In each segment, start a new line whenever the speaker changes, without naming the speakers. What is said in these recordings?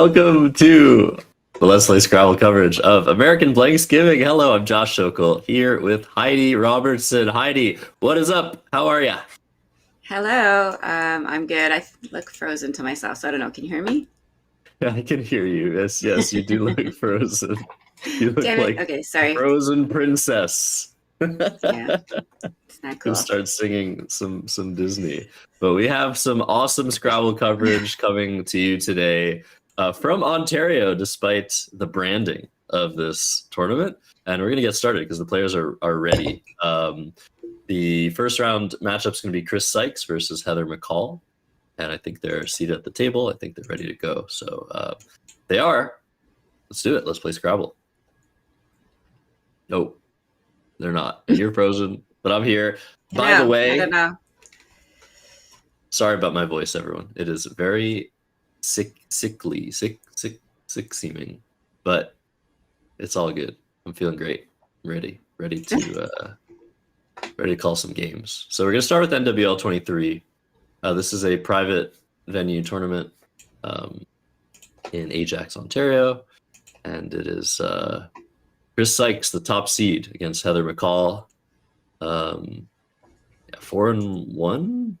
Welcome to the Let's Play Scrabble coverage of American BLANKSgiving. Hello, I'm Josh Sokol here with Heidi Robertson. Heidi, what is up? How are ya?
Hello, I'm good. I look frozen to myself, so I don't know. Can you hear me?
Yeah, I can hear you. Yes, you do look frozen. You look
Damn it.
like
Okay,
a
sorry.
frozen princess.
Yeah, it's not
Can
cool.
start singing some Disney. But we have some awesome Scrabble coverage coming to you today from Ontario, despite the branding of this tournament. And we're going to get started because the players are ready. The first round matchup is going to be Chris Sykes versus Heather McCall. And I think they're seated at the table. I think they're ready to go. So they are. Let's do it. Let's play Scrabble. Nope, they're not. You're frozen, but I'm here. By the way,
I don't know.
sorry about my voice, everyone. It is very sickly seeming, but it's all good. I'm feeling great. I'm ready to call some games. So we're gonna start with NWL 23. This is a private venue tournament in Ajax, Ontario, and it is Chris Sykes, the top seed, against Heather McCall. 4-1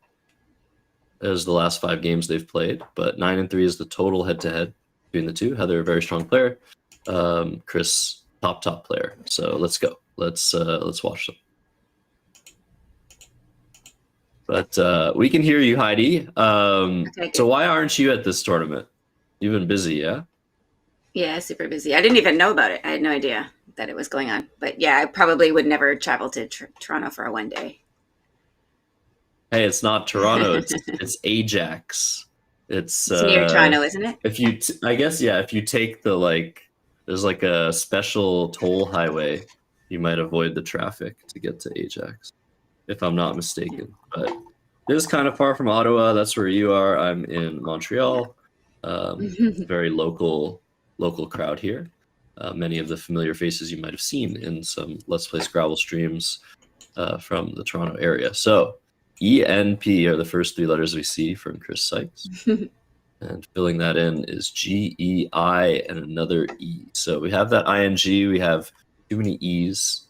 is the last 5 games they've played, but 9-3 is the total head-to-head between the two. Heather, a very strong player. Chris, top player. So let's go. Let's watch them. But we can hear you, Heidi.
Okay,
so why aren't you at this tournament? You've been busy, yeah?
yeah, super busy. I didn't even know about it. I had no idea that it was going on. But yeah, I probably would never travel to Toronto for a one day.
Hey, it's not Toronto. It's Ajax. It's
near Toronto, isn't it?
If you, I guess, yeah. If you take the there's like a special toll highway, you might avoid the traffic to get to Ajax, if I'm not mistaken. But it is kind of far from Ottawa. That's where you are. I'm in Montreal. Very local crowd here. Many of the familiar faces you might have seen in some Let's Play Scrabble streams from the Toronto area. So ENP are the first 3 letters we see from Chris Sykes. And filling that in is GEI and another E. So we have that ING. We have too many E's.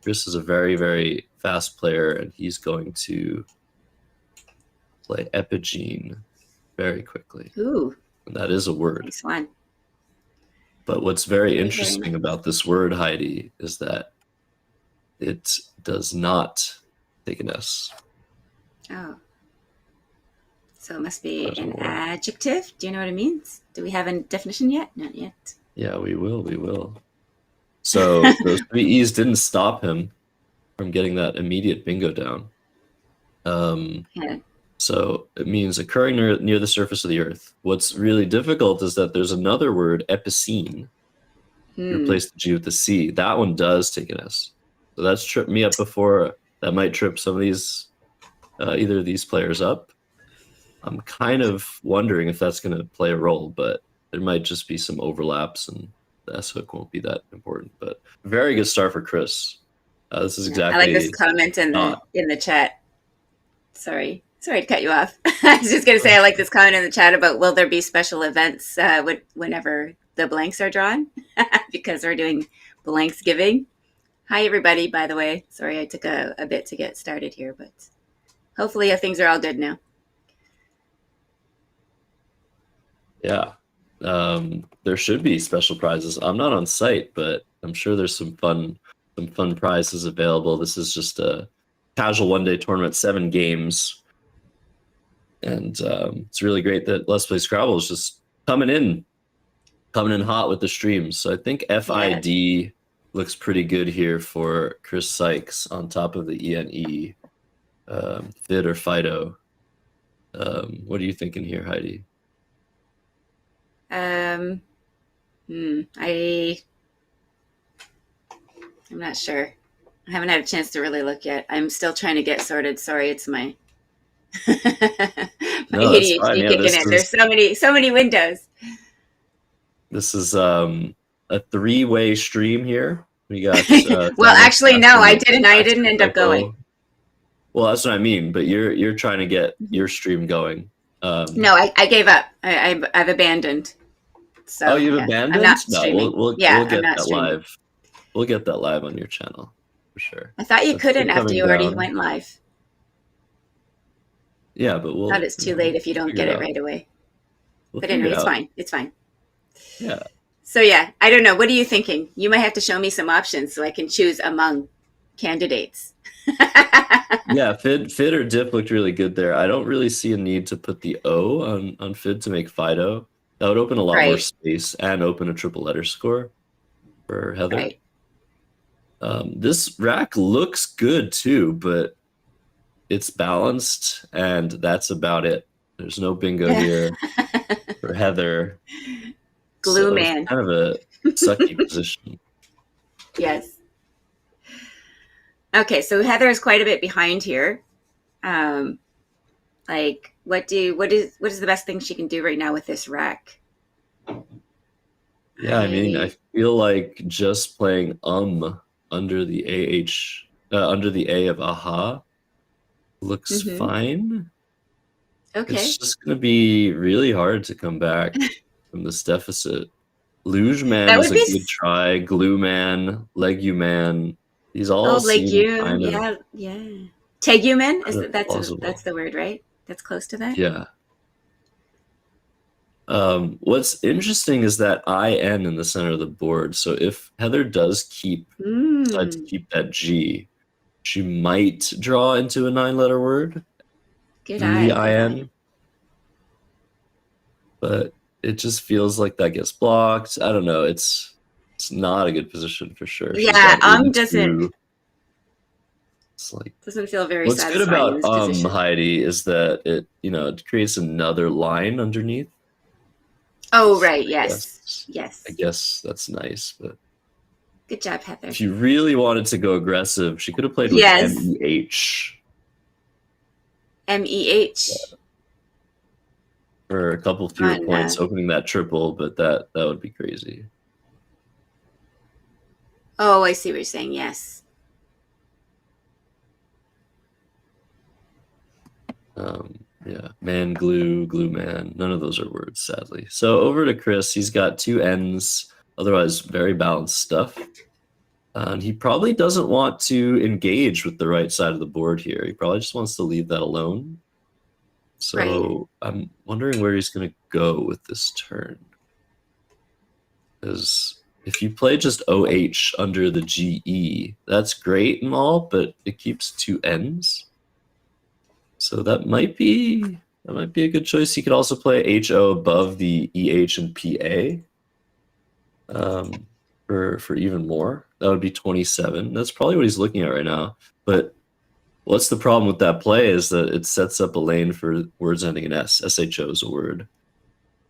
Chris is a very, very fast player, and he's going to play Epigene very quickly.
Ooh.
And that is a word.
Nice one.
But what's very interesting about this word, Heidi, is that it does not take an S.
Oh. So it must be an adjective. Do you know what it means? Do we have a definition yet? Not yet.
Yeah, we will. So those 3 E's didn't stop him from getting that immediate bingo down.
Yeah.
So it means occurring near the surface of the earth. What's really difficult is that there's another word, epicene. You replace the G with the C. That one does take an S. So that's tripped me up before. That might trip some of these, either of these players up. I'm kind of wondering if that's going to play a role, but there might just be some overlaps, and the S hook won't be that important. But very good start for Chris. This is exactly.
I like this comment in the chat. Sorry to cut you off. I was just going to say I like this comment in the chat about will there be special events whenever the blanks are drawn because we're doing BLANKSgiving. Hi everybody, by the way. Sorry I took a bit to get started here, but hopefully things are all good now.
Yeah. There should be special prizes. I'm not on site, but I'm sure there's some fun prizes available. This is just a casual one-day tournament, 7 games. And it's really great that Let's Play Scrabble is just coming in hot with the streams. So I think FID looks pretty good here for Chris Sykes on top of the ENE. Fid or Fido. What are you thinking here, Heidi?
I'm not sure. I haven't had a chance to really look yet. I'm still trying to get sorted. Sorry, it's my ADHD kicking in. There's so many windows.
This is a 3-way stream here. We got
well, actually, no, I didn't end up going.
Well, that's what I mean. But you're trying to get your stream going.
No, I gave up. I've abandoned.
Oh,
So
you've
yeah, I'm
abandoned?
not
No,
streaming.
we'll
Yeah, I'm
get
not
that
streaming.
live. We'll get that live on your channel for sure.
I thought you
With
couldn't
Fid
after
coming
you already
down.
went live.
Yeah, but
Thought it's too late if you
we'll
don't
figure
get
it
it
out.
right away.
We'll
But
figure
anyway,
it
it's
out.
fine. It's fine.
Yeah.
So yeah, I don't know. What are you thinking? You might have to show me some options so I can choose among candidates.
Yeah, Fid or Dip looked really good there. I don't really see a need to put the O on Fid to make Fido. That would open a lot more
Right,
space and open a triple letter score for Heather.
right.
This rack looks good too, but it's balanced, and that's about it. There's no bingo here for Heather,
Glue
so it's
man.
kind of a sucky position.
Yes. Okay, so Heather is quite a bit behind here. Like, what is the best thing she can do right now with this rack?
Yeah, I mean, I feel like just playing under the under the A of aha looks fine.
Okay.
It's just going to be really hard to come back from this deficit. Luge Man
That
is
would
a
be
good try. Glue Man, Legu Man. These all seem
legume.
kind of
Yeah, yeah. Tegumen is that's
plausible.
the word, right? That's close to that.
Yeah. What's interesting is that IN in the center of the board. So if Heather does decide to keep that G, she might draw into a 9-letter word.
Good
The
eye. Good eye.
IN. But it just feels like that gets blocked. I don't know. It's not a good position for sure. She's
Yeah,
got 82.
doesn't
It's like
doesn't feel very
what's good
satisfying in
about
this position.
Heidi is that it creates another line underneath.
Oh,
So
right. Yes.
I
Yes.
guess that's nice, but
Good job, Heather.
if you really wanted to go aggressive, she could have played with
Yes.
MEH
MEH.
for a couple fewer points, opening that triple, but that would be crazy.
Oh, I see what you're saying. Yes.
Yeah, man, glue man. None of those are words, sadly. So over to Chris. He's got 2 N's, otherwise very balanced stuff. And he probably doesn't want to engage with the right side of the board here. He probably just wants to leave that alone. So I'm wondering where he's going to go with this turn. Because if you play just OH under the GE, that's great and all, but it keeps 2 N's. So that might be a good choice. He could also play HO above the EH and PA for even more. That would be 27. That's probably what he's looking at right now. But what's the problem with that play is that it sets up a lane for words ending in S. SHO is a word.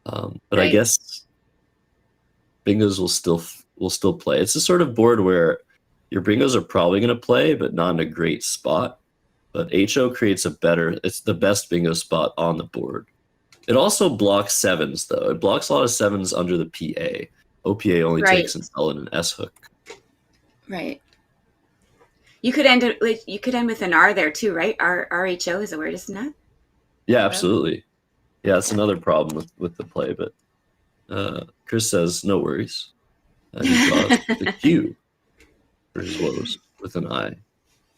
But I guess bingos will still play. It's a sort of board where your bingos are probably going to play, but not in a great spot. But HO creates it's the best bingo spot on the board. It also blocks 7s, though. It blocks a lot of 7s under the PA. OPA only takes an L and an S hook.
Right. You could end with an R there too, right? RHO is a word, isn't that?
Yeah, absolutely. Yeah, that's another problem with the play, but Chris says no worries. He draws the Q for his woes with an I.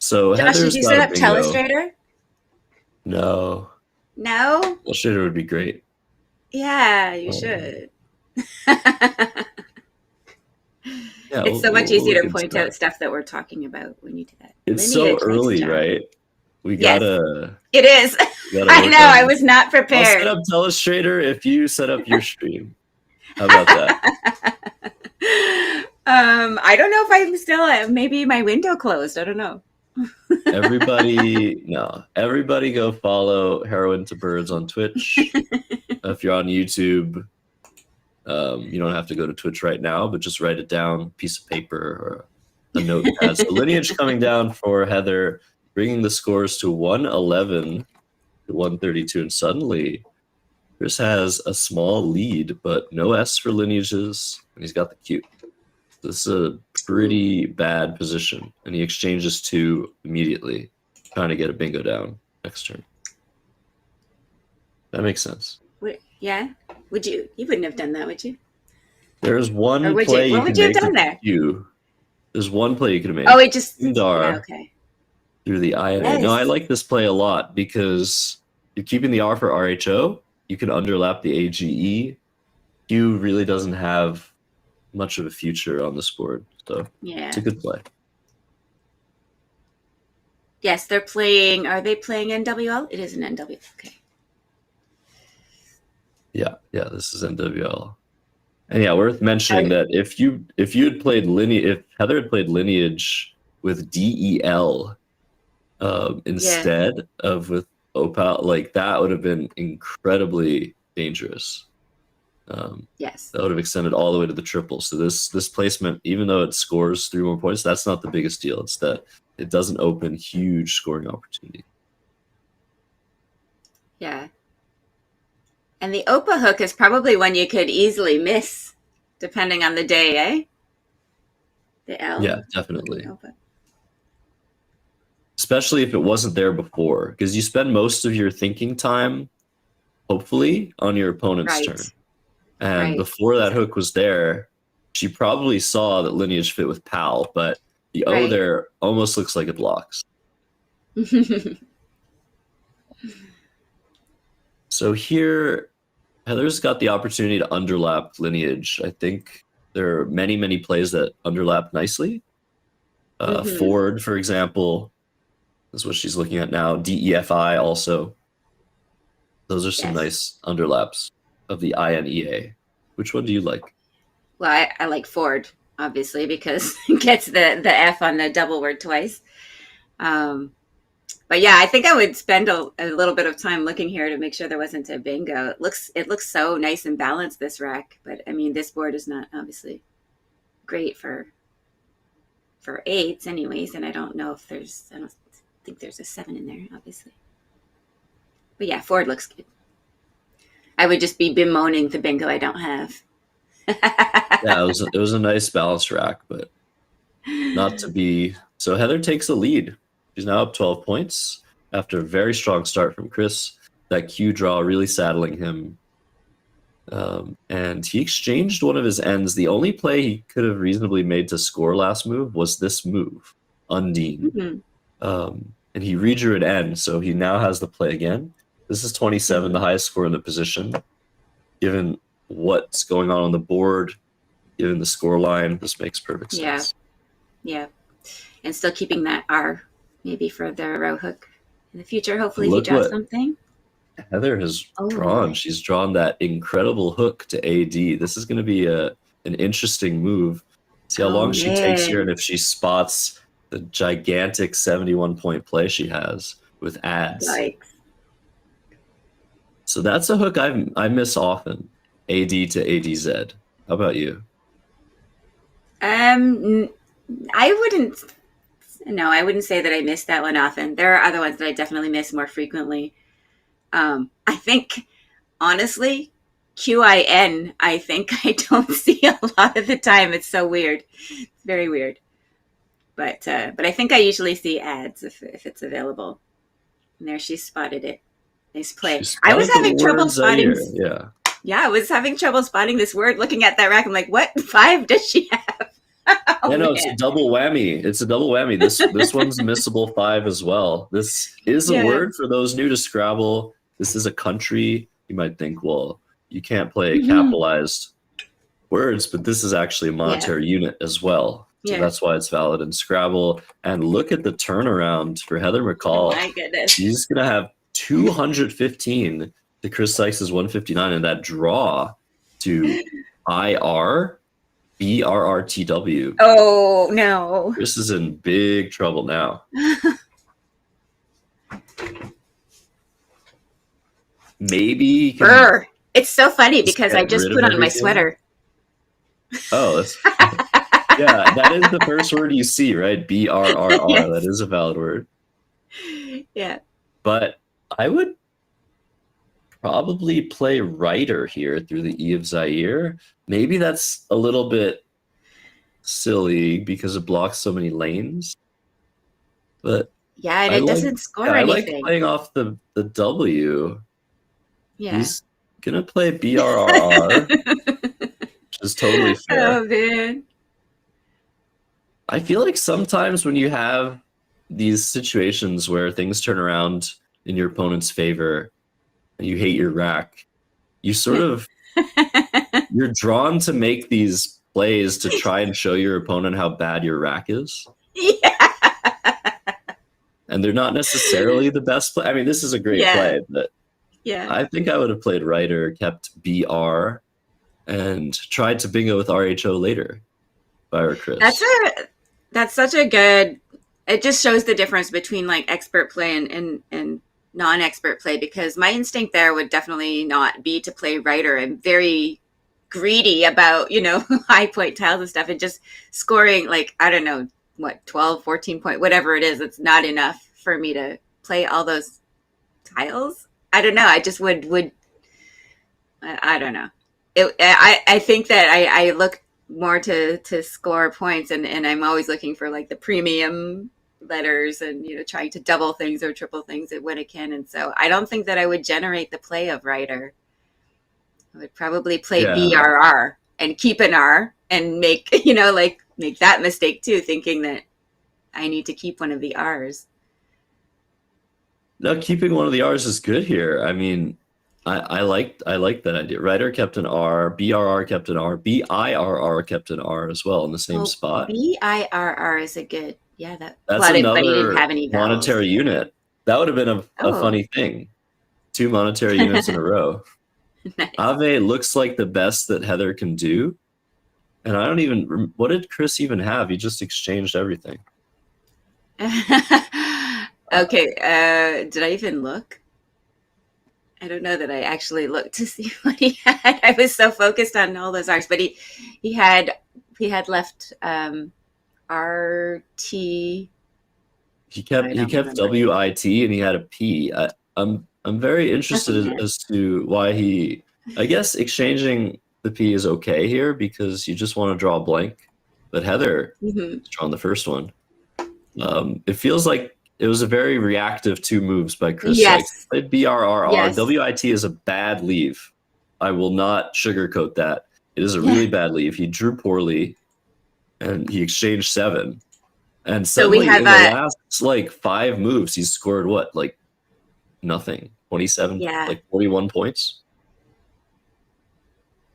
So
Josh,
Heather's
did you
got
set
a
up
bingo.
Telestrator?
No.
No?
Telestrator would be great.
Yeah, you should.
Yeah,
it's so much easier to point
out
out stuff that we're talking about when you do that.
It's so early, right? We gotta.
It is. I know. I was not prepared.
I'll set up Telestrator if you set up your stream. How about that?
I don't know if I'm still. Maybe my window closed. I don't know.
Everybody go follow Heroin to Birds on Twitch. If you're on YouTube, you don't have to go to Twitch right now, but just write it down, piece of paper or a notepad. So lineage coming down for Heather, bringing the scores to 111 to 132, and suddenly Chris has a small lead, but no S for lineages, and he's got the Q. This is a pretty bad position, and he exchanges 2 immediately, trying to get a bingo down next turn. That makes sense.
Yeah. Would you? You wouldn't have done that, would you?
There's
Or
one
would you?
play
What
you
would
can
you have
make
done
with the
there?
Q. There's one play you can
Oh,
make.
it just. Yeah.
Indar
Okay.
through the INA. No, I
Yes.
like this play a lot because you're keeping the R for RHO. You can underlap the AGE. Q really doesn't have much of a future on this board, so it's
Yeah.
a good play.
Yes, they're playing. Are they playing NWL? It is an NWL. Okay.
Yeah, this is NWL. And yeah, worth mentioning that if you had played lineage, if Heather had played lineage with DEL instead of with Opal, like that would have been incredibly dangerous.
Yes.
That would have extended all the way to the triple. So this placement, even though it scores 3 more points, that's not the biggest deal. It's that it doesn't open huge scoring opportunity.
Yeah. And the Opa hook is probably one you could easily miss, depending on the day, eh? The L.
Yeah, definitely.
Opa.
Especially if it wasn't there before, because you spend most of your thinking time, hopefully, on your opponent's turn. And before that hook was there, she probably saw that lineage fit with Pal, but the O there almost looks like it blocks. So here, Heather's got the opportunity to underlap lineage. I think there are many, many plays that underlap nicely. Ford, for example, is what she's looking at now. DEFI also. Those are some nice underlaps of the INEA. Which one do you like?
Well, I like Ford, obviously, because it gets the F on the double word twice. But yeah, I think I would spend a little bit of time looking here to make sure there wasn't a bingo. It looks so nice and balanced, this rack. But I mean, this board is not obviously great for eights anyways. And I don't think there's a 7 in there, obviously. But yeah, Ford looks good. I would just be bemoaning the bingo I don't have.
Yeah, it was a nice balanced rack, but not to be. So Heather takes the lead. She's now up 12 points after a very strong start from Chris. That Q draw really saddling him. And he exchanged one of his ends. The only play he could have reasonably made to score last move was this move, Undine. And he redrew an end, so he now has the play again. This is 27, the highest score in the position. Given what's going on the board, given the score line, this makes perfect sense.
Yeah. And still keeping that R maybe for the row hook in the future. Hopefully he draws something.
Heather has drawn. She's drawn that incredible hook to AD. This is going to be an interesting move. See how long she takes here, and if she spots the gigantic 71-point play she has with ads. So that's a hook I miss often. AD to ADZ. How about you?
I wouldn't say that I miss that one often. There are other ones that I definitely miss more frequently. I think, honestly, QIN, I think I don't see a lot of the time. It's so weird. It's very weird. But I think I usually see ads if it's available. And there she spotted it. Nice play. I was having trouble spotting. Yeah, I was having trouble spotting this word. Looking at that rack, I'm like, what 5 does she have?
It's a double whammy. It's a double whammy. This one's missable 5 as well. This is a word for those new to Scrabble. This is a country. You might think, well, you can't play capitalized words, but this is actually a monetary unit as well. So that's why it's valid in Scrabble. And look at the turnaround for Heather McCall.
Oh my goodness.
She's going to have 215 to Chris Sykes' 159, and that draw to BRRTW.
Oh, no.
Chris is in big trouble now. Maybe.
It's so funny because I just put on my sweater.
Oh, that's yeah, that is the first word you see, right? BRRR. Yes. That is a valid word.
Yeah.
But I would probably play writer here through the E of Zaire. Maybe that's a little bit silly because it blocks so many lanes. But
yeah, and it doesn't score anything.
I like playing off the W.
Yeah.
He's gonna play BRRR, which is totally fair.
Oh man.
I feel like sometimes when you have these situations where things turn around in your opponent's favor and you hate your rack, you sort of you're drawn to make these plays to try and show your opponent how bad your rack is.
Yeah.
And they're not necessarily the best play. I mean, this is a great play, but I think I would have played Writer, kept BR, and tried to bingo with RHO later. If I were Chris.
That's such a good. It just shows the difference between like expert play and non-expert play, because my instinct there would definitely not be to play Writer. I'm very greedy about, high point tiles and stuff, and just scoring like, I don't know, what, 12, 14 point, whatever it is. It's not enough for me to play all those tiles. I don't know. I just would I don't know. I think that I look more to score points, and I'm always looking for like the premium letters and trying to double things or triple things when I can. And so I don't think that I would generate the play of Writer. I would probably play BRR and keep an R and make make that mistake too, thinking that I need to keep one of the R's.
No, keeping one of the R's is good here. I mean, I like that idea. Writer kept an R, BRR kept an R, BIRR kept an R as well in the same spot.
BIRR is a good,
that's another
didn't have any
monetary unit. That would have been a funny thing. 2 monetary units in a row.
Nice.
Ave looks like the best that Heather can do. And I don't even, what did Chris even have? He just exchanged everything.
Okay, did I even look? I don't know that I actually looked to see what he had. I was so focused on all those R's, but he had left RT.
He kept WIT and he had a P. I'm very interested as to why he. I guess exchanging the P is okay here because you just want to draw a blank. But Heather drawn the first one. It feels like it was a very reactive 2 moves by Chris.
Yes.
Played BRRR.
Yes.
WIT is a bad leave. I will not sugarcoat that. It is a really bad leave. He drew poorly, and he exchanged 7. And suddenly, in the last 5 moves, he's scored what, like nothing? 27, 41 points.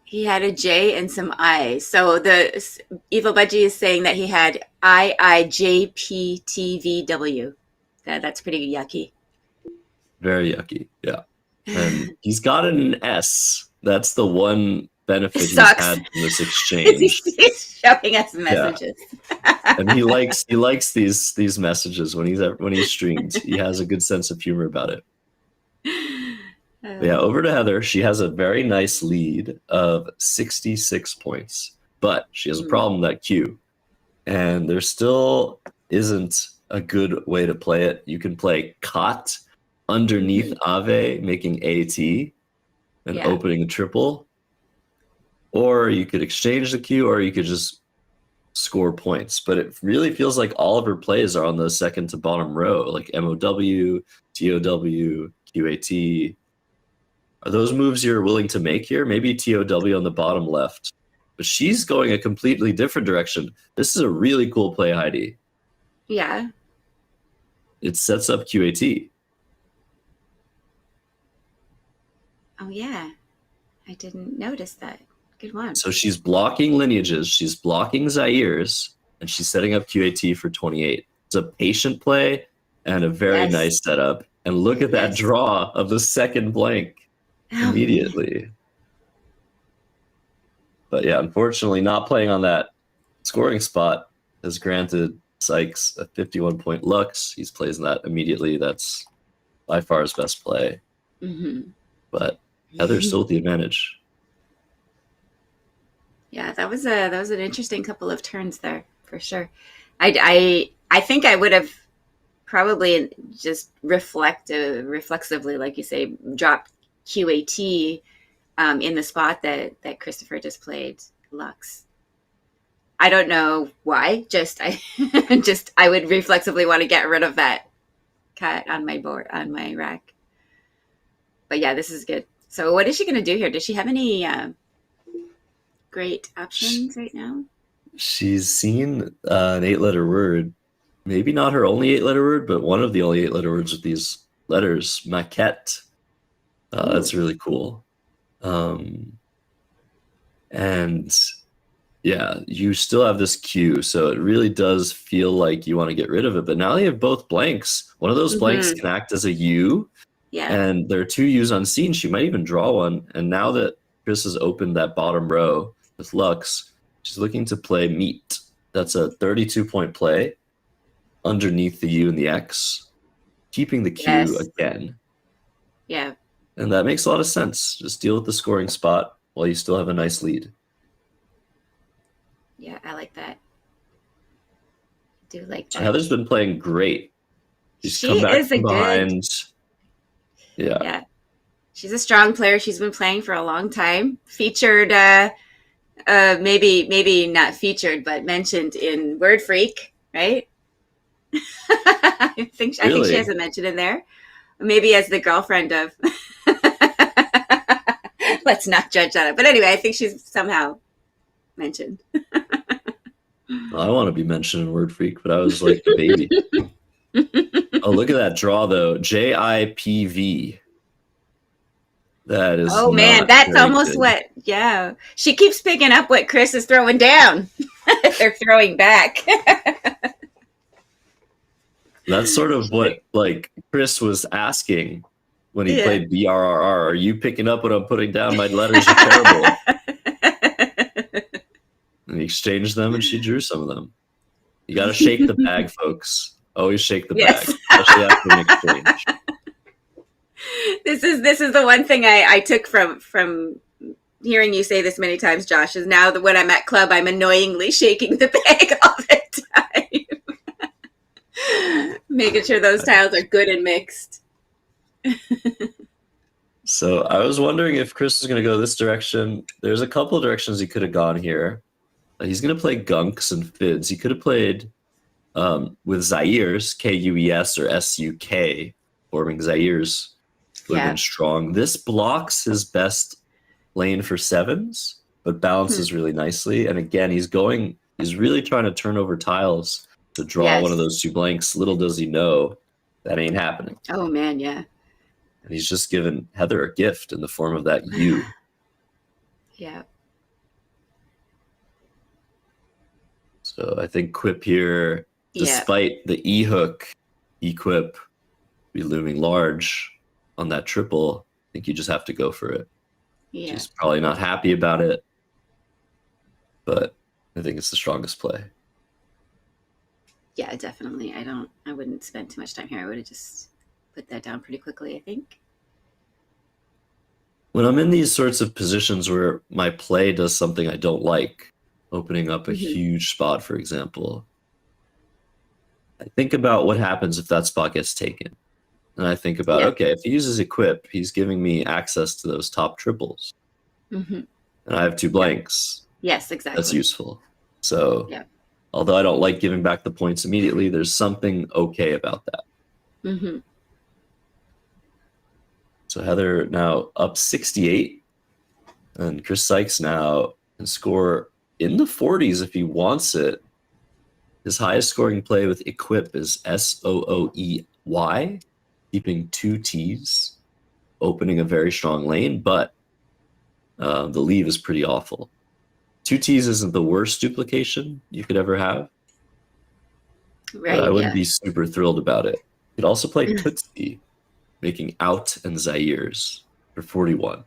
He had a J and some I. So the Evil Budgie is saying that he had IIJPTVW. That's pretty yucky.
Very yucky, yeah. And he's got an S. That's the one benefit he's had in this exchange.
He's showing us messages.
Yeah. And he likes these messages when he's streamed. He has a good sense of humor about it. Yeah, over to Heather. She has a very nice lead of 66 points, but she has a problem with that Q. And there still isn't a good way to play it. You can play Cot underneath Ave, making AT and opening a triple. Or you could exchange the Q, or you could just score points. But it really feels like all of her plays are on the second to bottom row, like MOW, TOW, QAT. Are those moves you're willing to make here? Maybe TOW on the bottom left. But she's going a completely different direction. This is a really cool play, Heidi.
Yeah.
It sets up QAT.
Oh, yeah. I didn't notice that. Good one.
So she's blocking lineages, she's blocking Zaire's, and she's setting up QAT for 28. It's a patient play and a very nice setup. And look at that draw of the second blank immediately. But yeah, unfortunately, not playing on that scoring spot has granted Sykes a 51-point Lux. He's plays that immediately. That's by far his best play. But Heather's still with the advantage.
Yeah, that was an interesting couple of turns there for sure. I think I would have probably just reflexively, like you say, dropped QAT in the spot that Christopher just played Lux. I don't know why. I would reflexively want to get rid of that cut on my board, on my rack. But yeah, this is good. So what is she going to do here? Does she have any great options right now?
She's seen an 8-letter word. Maybe not her only 8-letter word, but one of the only 8-letter words with these letters, maquette. That's really cool. And yeah, you still have this queue, so it really does feel like you want to get rid of it. But now you have both blanks. One of those blanks can act as a U, and there are 2 U's unseen. She might even draw one. And now that Chris has opened that bottom row with Lux, she's looking to play meat. That's a 32-point play underneath the U and the X, keeping the Q again.
Yeah.
And that makes a lot of sense. Just deal with the scoring spot while you still have a nice lead.
Yeah, I like that. I do like that.
Heather's been playing great. She's
She
come back
is
from behind.
Yeah. She's a strong player. She's been playing for a long time. Featured, maybe not featured, but mentioned in Word Freak, right? I think she has a mention in there. Maybe as the girlfriend of. Let's not judge that. But anyway, I think she's somehow mentioned.
I want to be mentioned in Word Freak, but I was like a baby. Oh, look at that draw, though. JIPV. That is.
Oh, man. That's almost good. What. Yeah. She keeps picking up what Chris is throwing down. They're throwing back.
That's sort of what like Chris was asking when he played BRRR. Are you picking up what I'm putting down? My letters are terrible. And he exchanged them, and she drew some of them. You got to shake the bag, folks. Always shake the bag, especially after an exchange.
This is the one thing I took from hearing you say this many times, Josh. Is now that when I'm at club, I'm annoyingly shaking the bag all the time, making sure those tiles are good and mixed.
So I was wondering if Chris is going to go this direction. There's a couple of directions he could have gone here. He's going to play gunks and fids. He could have played with Zaire's, Kues or Suk, forming Zaire's would have been strong. This blocks his best lane for 7s, but balances really nicely. And again, he's really trying to turn over tiles to draw one of those 2 blanks. Little does he know that ain't happening.
Oh, man, yeah.
And he's just given Heather a gift in the form of that U.
Yeah.
So I think Quip here, despite the E hook, Quip be looming large on that triple. I think you just have to go for it. Yeah. She's probably not happy about it, but I think it's the strongest play.
Yeah, definitely. I wouldn't spend too much time here. I would have just put that down pretty quickly, I think.
When I'm in these sorts of positions where my play does something I don't like, opening up a huge spot, for example, I think about what happens if that spot gets taken. And I think about, okay, if he uses Equip, he's giving me access to those top triples. And I have 2 blanks.
Yes, exactly.
That's useful. So although I don't like giving back the points immediately, there's something okay about that. So Heather now up 68. And Chris Sykes now can score in the 40s if he wants it. His highest scoring play with Equip is Sooey, keeping 2 T's, opening a very strong lane, but the leave is pretty awful. 2 T's isn't the worst duplication you could ever have. Right. I wouldn't be super thrilled about it. You could also play Tootsie, making out and Zaire's for 41.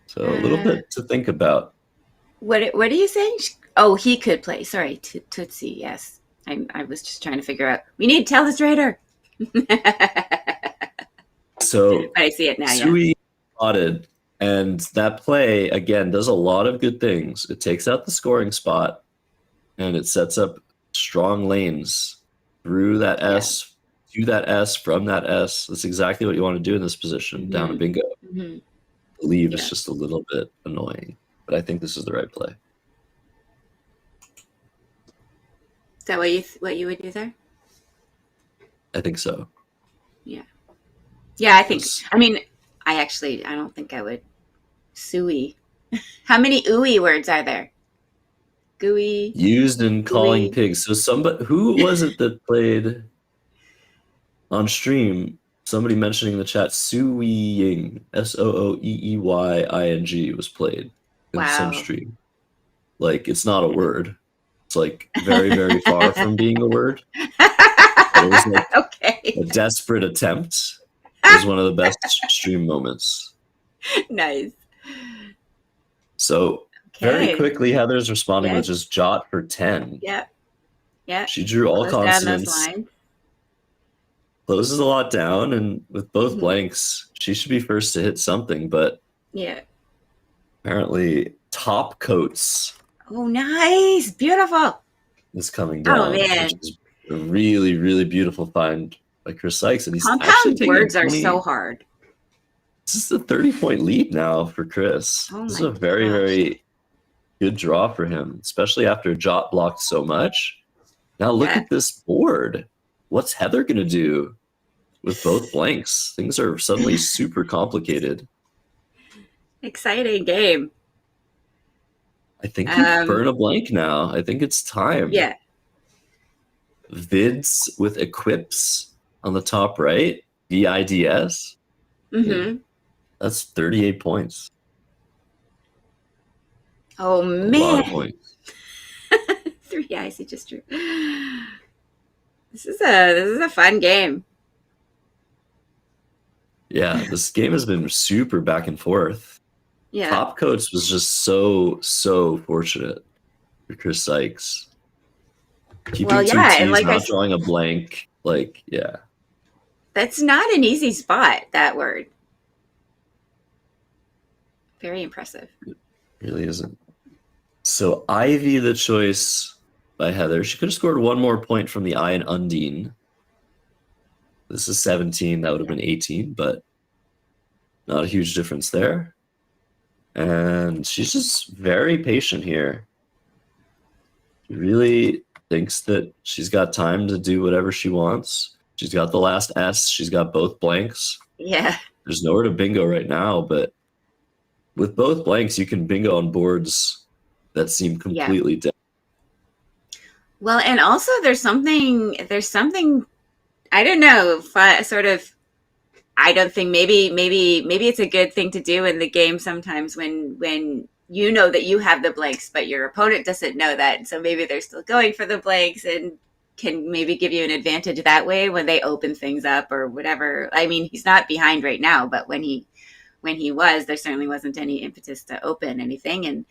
So a little bit to think about.
What are you saying? Oh, he could play. Sorry, Tootsie. Yes, I was just trying to figure out. We need Telestrator.
So
I see it now.
Sui spotted, and that play again does a lot of good things. It takes out the scoring spot, and it sets up strong lanes through that S, to that S, from that S. That's exactly what you want to do in this position, down to bingo. The leave is just a little bit annoying, but I think this is the right play.
Is that what you would do there? I
think so.
Yeah. Yeah, I think. I mean, I don't think I would. Suey. How many ooey words are there? Gooey,
Used in calling
gooey.
pigs. So somebody, who was it that played on stream? Somebody mentioning in the chat, Sooeying, Sooeeying was played in some
Wow.
stream. Like, it's not a word. It's like very, very far from being a word. But it was like
Okay.
a desperate attempt. It was one of the best stream moments.
Nice.
So very
Okay.
quickly, Heather's responding with
Yes.
just jot for 10.
Yep. Yep.
She drew all
Close down those
consonants,
lines.
closes a lot down, and with both
Mhm.
blanks, she should be first to hit something, but
Yeah.
apparently top coats
Oh, nice. Beautiful.
is coming
Oh,
down, which
man.
is a really, really beautiful find by Chris Sykes. And he's actually
Compound
taking a
words are
20.
so hard.
This is a 30-point lead now for Chris.
Oh,
This is
my
a very,
gosh.
very good draw for him, especially after Jot blocked so much. Now look
Yeah.
at this board. What's Heather going to do with both blanks? Things are suddenly super complicated.
Exciting game.
I think you burn a blank now. I think it's time.
Yeah.
Vids with equips on the top right. VIDS.
Mm-hmm.
That's 38 points.
Oh,
A
man.
lot of points.
3 eyes he just drew. This is a fun game.
Yeah, this game has been super back and forth.
Yeah.
Top coats was just so fortunate for Chris Sykes. Keeping
Well,
two
yeah,
T's,
and like
not drawing a blank. Like, yeah.
that's not an easy spot, that word. Very impressive.
It really isn't. So Ivy the choice by Heather. She could have scored one more point from the I and Undine. This is 17. That would have been 18, but not a huge difference there. And she's just very patient here. She really thinks that she's got time to do whatever she wants. She's got the last S. She's got both blanks.
Yeah.
There's nowhere to bingo right now, but with both blanks, you can bingo on boards that seem completely dead.
Well, and also there's something I don't know, sort of. I don't think maybe it's a good thing to do in the game sometimes when you know that you have the blanks, but your opponent doesn't know that. So maybe they're still going for the blanks and can maybe give you an advantage that way when they open things up or whatever. I mean, he's not behind right now, but when he was, there certainly wasn't any impetus to open anything. And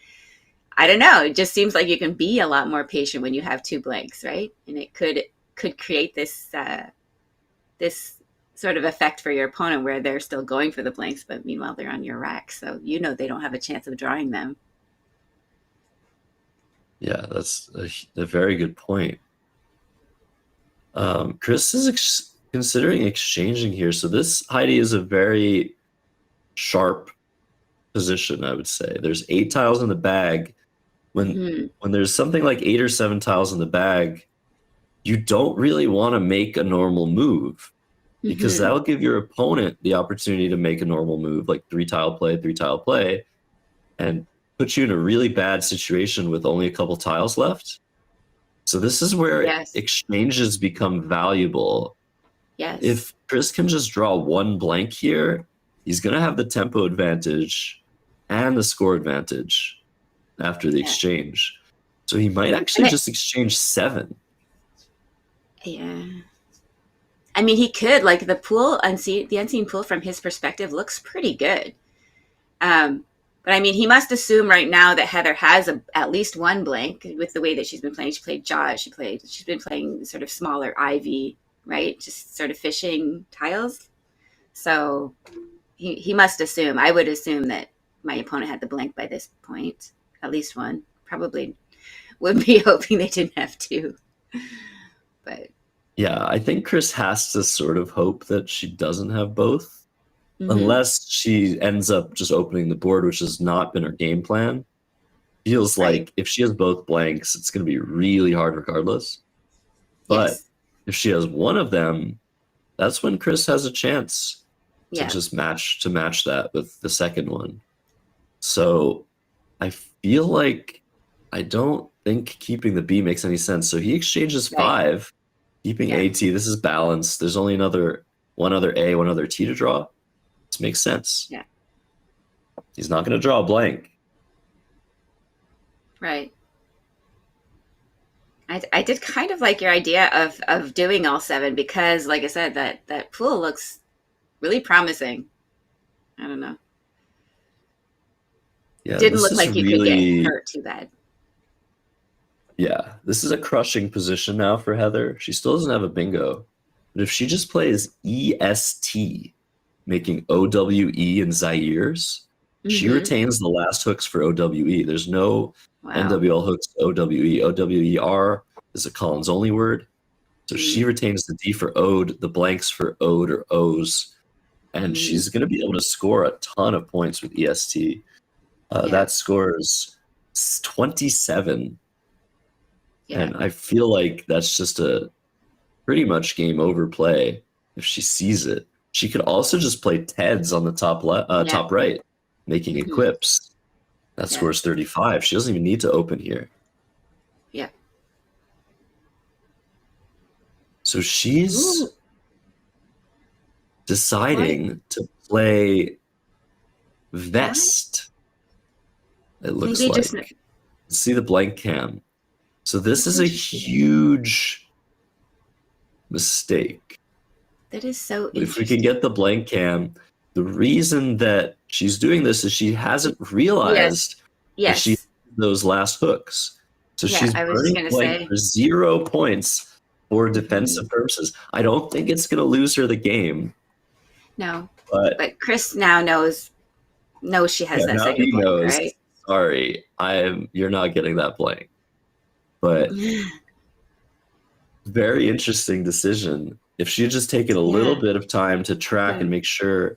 I don't know, it just seems like you can be a lot more patient when you have two blanks, right? And it could create this this sort of effect for your opponent where they're still going for the blanks, but meanwhile they're on your rack, so you know they don't have a chance of drawing them.
Yeah, that's a very good point. Chris is considering exchanging here, so this Heidi is a very sharp position, I would say. There's 8 tiles in the bag. When there's something like 8 or 7 tiles in the bag, you don't really want to make a normal move because that will give your opponent the opportunity to make a normal move, like 3 tile play, and put you in a really bad situation with only a couple tiles left. So this is where exchanges become valuable.
Yes.
If Chris can just draw one blank here, he's going to have the tempo advantage and the score advantage after the exchange. So he might actually just exchange 7.
Yeah. I mean, he could, like, the pool, the unseen pool from his perspective looks pretty good. But I mean, he must assume right now that Heather has at least one blank with the way that she's been playing. She played Jaws. She's been playing sort of smaller Ivy, right? Just sort of fishing tiles. So he must assume. I would assume that my opponent had the blank by this point, at least one. Probably would be hoping they didn't have 2. But
yeah, I think Chris has to sort of hope that she doesn't have both. Unless she ends up just opening the board, which has not been her game plan. Feels like if she has both blanks, it's going to be really hard regardless. But if she has one of them, that's when Chris has a chance just match that with the second one. So I feel like I don't think keeping the B makes any sense. So he exchanges 5, keeping AT. This is balanced. There's only one other A, one other T to draw. This makes sense.
Yeah.
He's not going to draw a blank.
Right. I did kind of like your idea of doing all 7 because, like I said, that pool looks really promising. I don't know.
Yeah,
Didn't look like you could get hurt too bad.
Yeah, this is a crushing position now for Heather. She still doesn't have a bingo. But if she just plays EST, making OWE and Zaires, she retains the last hooks for OWE. There's no NWL hooks OWE. OWER is a Collins only word. So she retains the D for Ode, the blanks for Ode or O's. And she's going to be able to score a ton of points with EST. That scores 27. Yeah. And I feel like that's just a pretty much game over play if she sees it. She could also just play Teds on the top right, making equips. That scores 35. She doesn't even need to open here.
Yeah. So
she's deciding to play Vest. It looks like. See the blank cam. So this is a huge mistake.
That is so interesting.
If we can get the blank cam, the reason that she's doing this is she hasn't realized that she has those last hooks. So she's burning blank for 0 points for defensive purposes. I don't think it's going to lose her the game.
No, but Chris now knows she has that second blank, right?
Sorry, you're not getting that blank. But very interesting decision. If she had just taken a little bit of time to track and make sure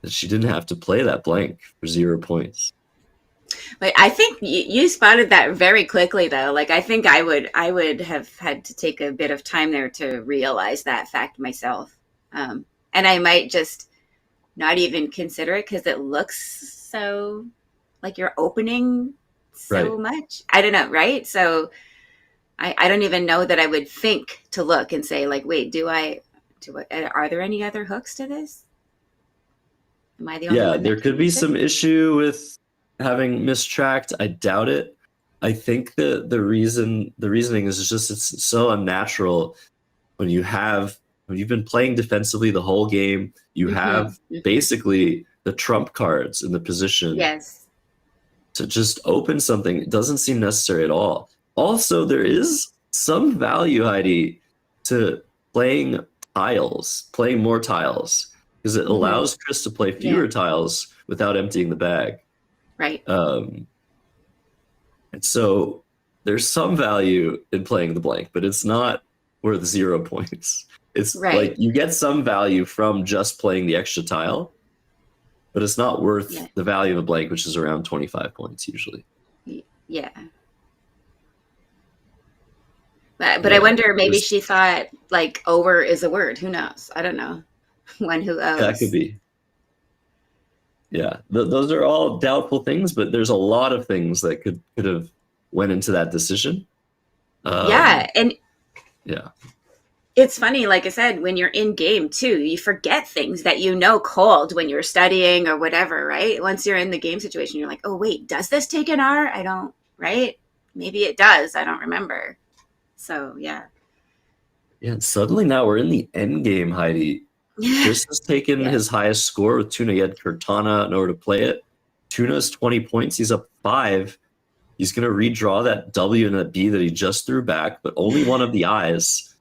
that she didn't have to play that blank for 0 points.
But I think you spotted that very quickly, though. Like, I think I would have had to take a bit of time there to realize that fact myself. And I might just not even consider it because it looks so like you're opening so much. I don't know, right? So I don't even know that I would think to look and say, like, wait, are there any other hooks to this? Am I the only one?
Yeah, there could be some issue with having mistracked. I doubt it. I think the reasoning is just it's so unnatural when you've been playing defensively the whole game. You have basically the trump cards in the position.
Yes.
To just open something, it doesn't seem necessary at all. Also, there is some value, Heidi, to playing more tiles, because it allows Chris to play fewer tiles without emptying the bag.
Right.
And so there's some value in playing the blank, but it's not worth 0 points. It's like you get some value from just playing the extra tile, but it's not worth the value of a blank, which is around 25 points usually.
Yeah. But I wonder, maybe she thought, like, over is a word. Who knows? I don't know. When who owes.
That could be. Yeah. Those are all doubtful things, but there's a lot of things that could have went into that decision.
And
yeah.
It's funny, like I said, when you're in game too, you forget things that cold when you're studying or whatever, right? Once you're in the game situation, you're like, oh, wait, does this take an R? I don't, right? Maybe it does. I don't remember. So, yeah.
Yeah, and suddenly now we're in the end game, Heidi. Chris has taken his highest score with Tuna. He had Cortana in order to play it. Tuna's 20 points. He's up 5. He's going to redraw that W and that B that he just threw back, but only one of the I's.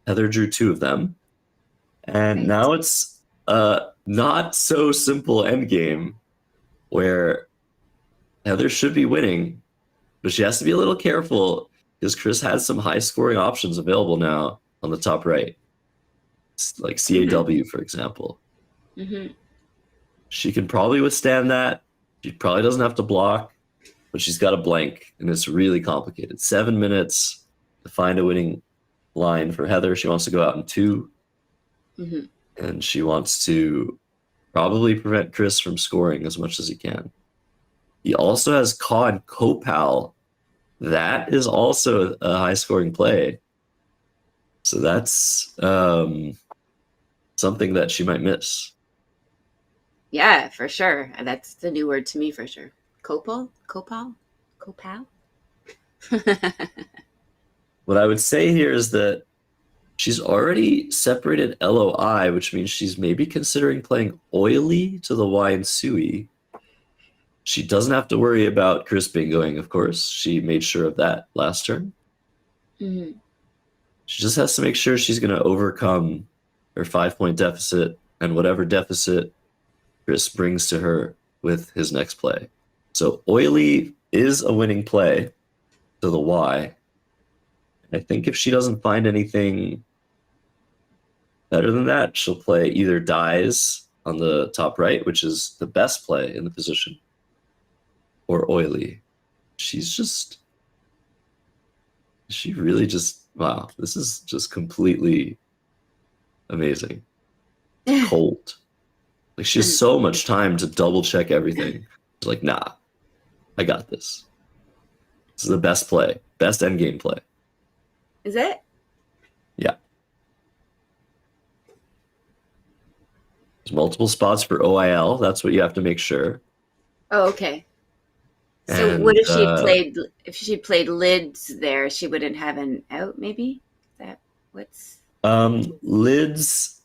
Heather drew 2 of them. And now it's a not so simple endgame where Heather should be winning, but she has to be a little careful because Chris has some high scoring options available now on the top right. It's like CAW, for example. She can probably withstand that. She probably doesn't have to block, but she's got a blank, and it's really complicated. 7 minutes to find a winning line for Heather. She wants to go out in 2. and she wants to probably prevent Chris from scoring as much as he can. He also has Ka and Kopal. That is also a high-scoring play. So that's something that she might miss.
Yeah, for sure. That's the new word to me for sure. Copal? Copal? Copal?
What I would say here is that she's already separated LOI, which means she's maybe considering playing Oily to the Y and Sui. She doesn't have to worry about Chris bingoing, of course. She made sure of that last turn.
Mm-hmm.
She just has to make sure she's going to overcome her 5-point deficit and whatever deficit Chris brings to her with his next play. So Oily is a winning play to the Y. I think if she doesn't find anything better than that, she'll play either Dies on the top right, which is the best play in the position, or Oily. She really just, wow, this is just completely amazing. Cold. Like, she has so much time to double check everything. She's like, nah, I got this. This is the best play, best endgame play.
Is it?
Yeah. There's multiple spots for OIL. That's what you have to make sure.
Oh, okay. So
And
what if she played? If she played lids there, she wouldn't have an out. Maybe that what's
lids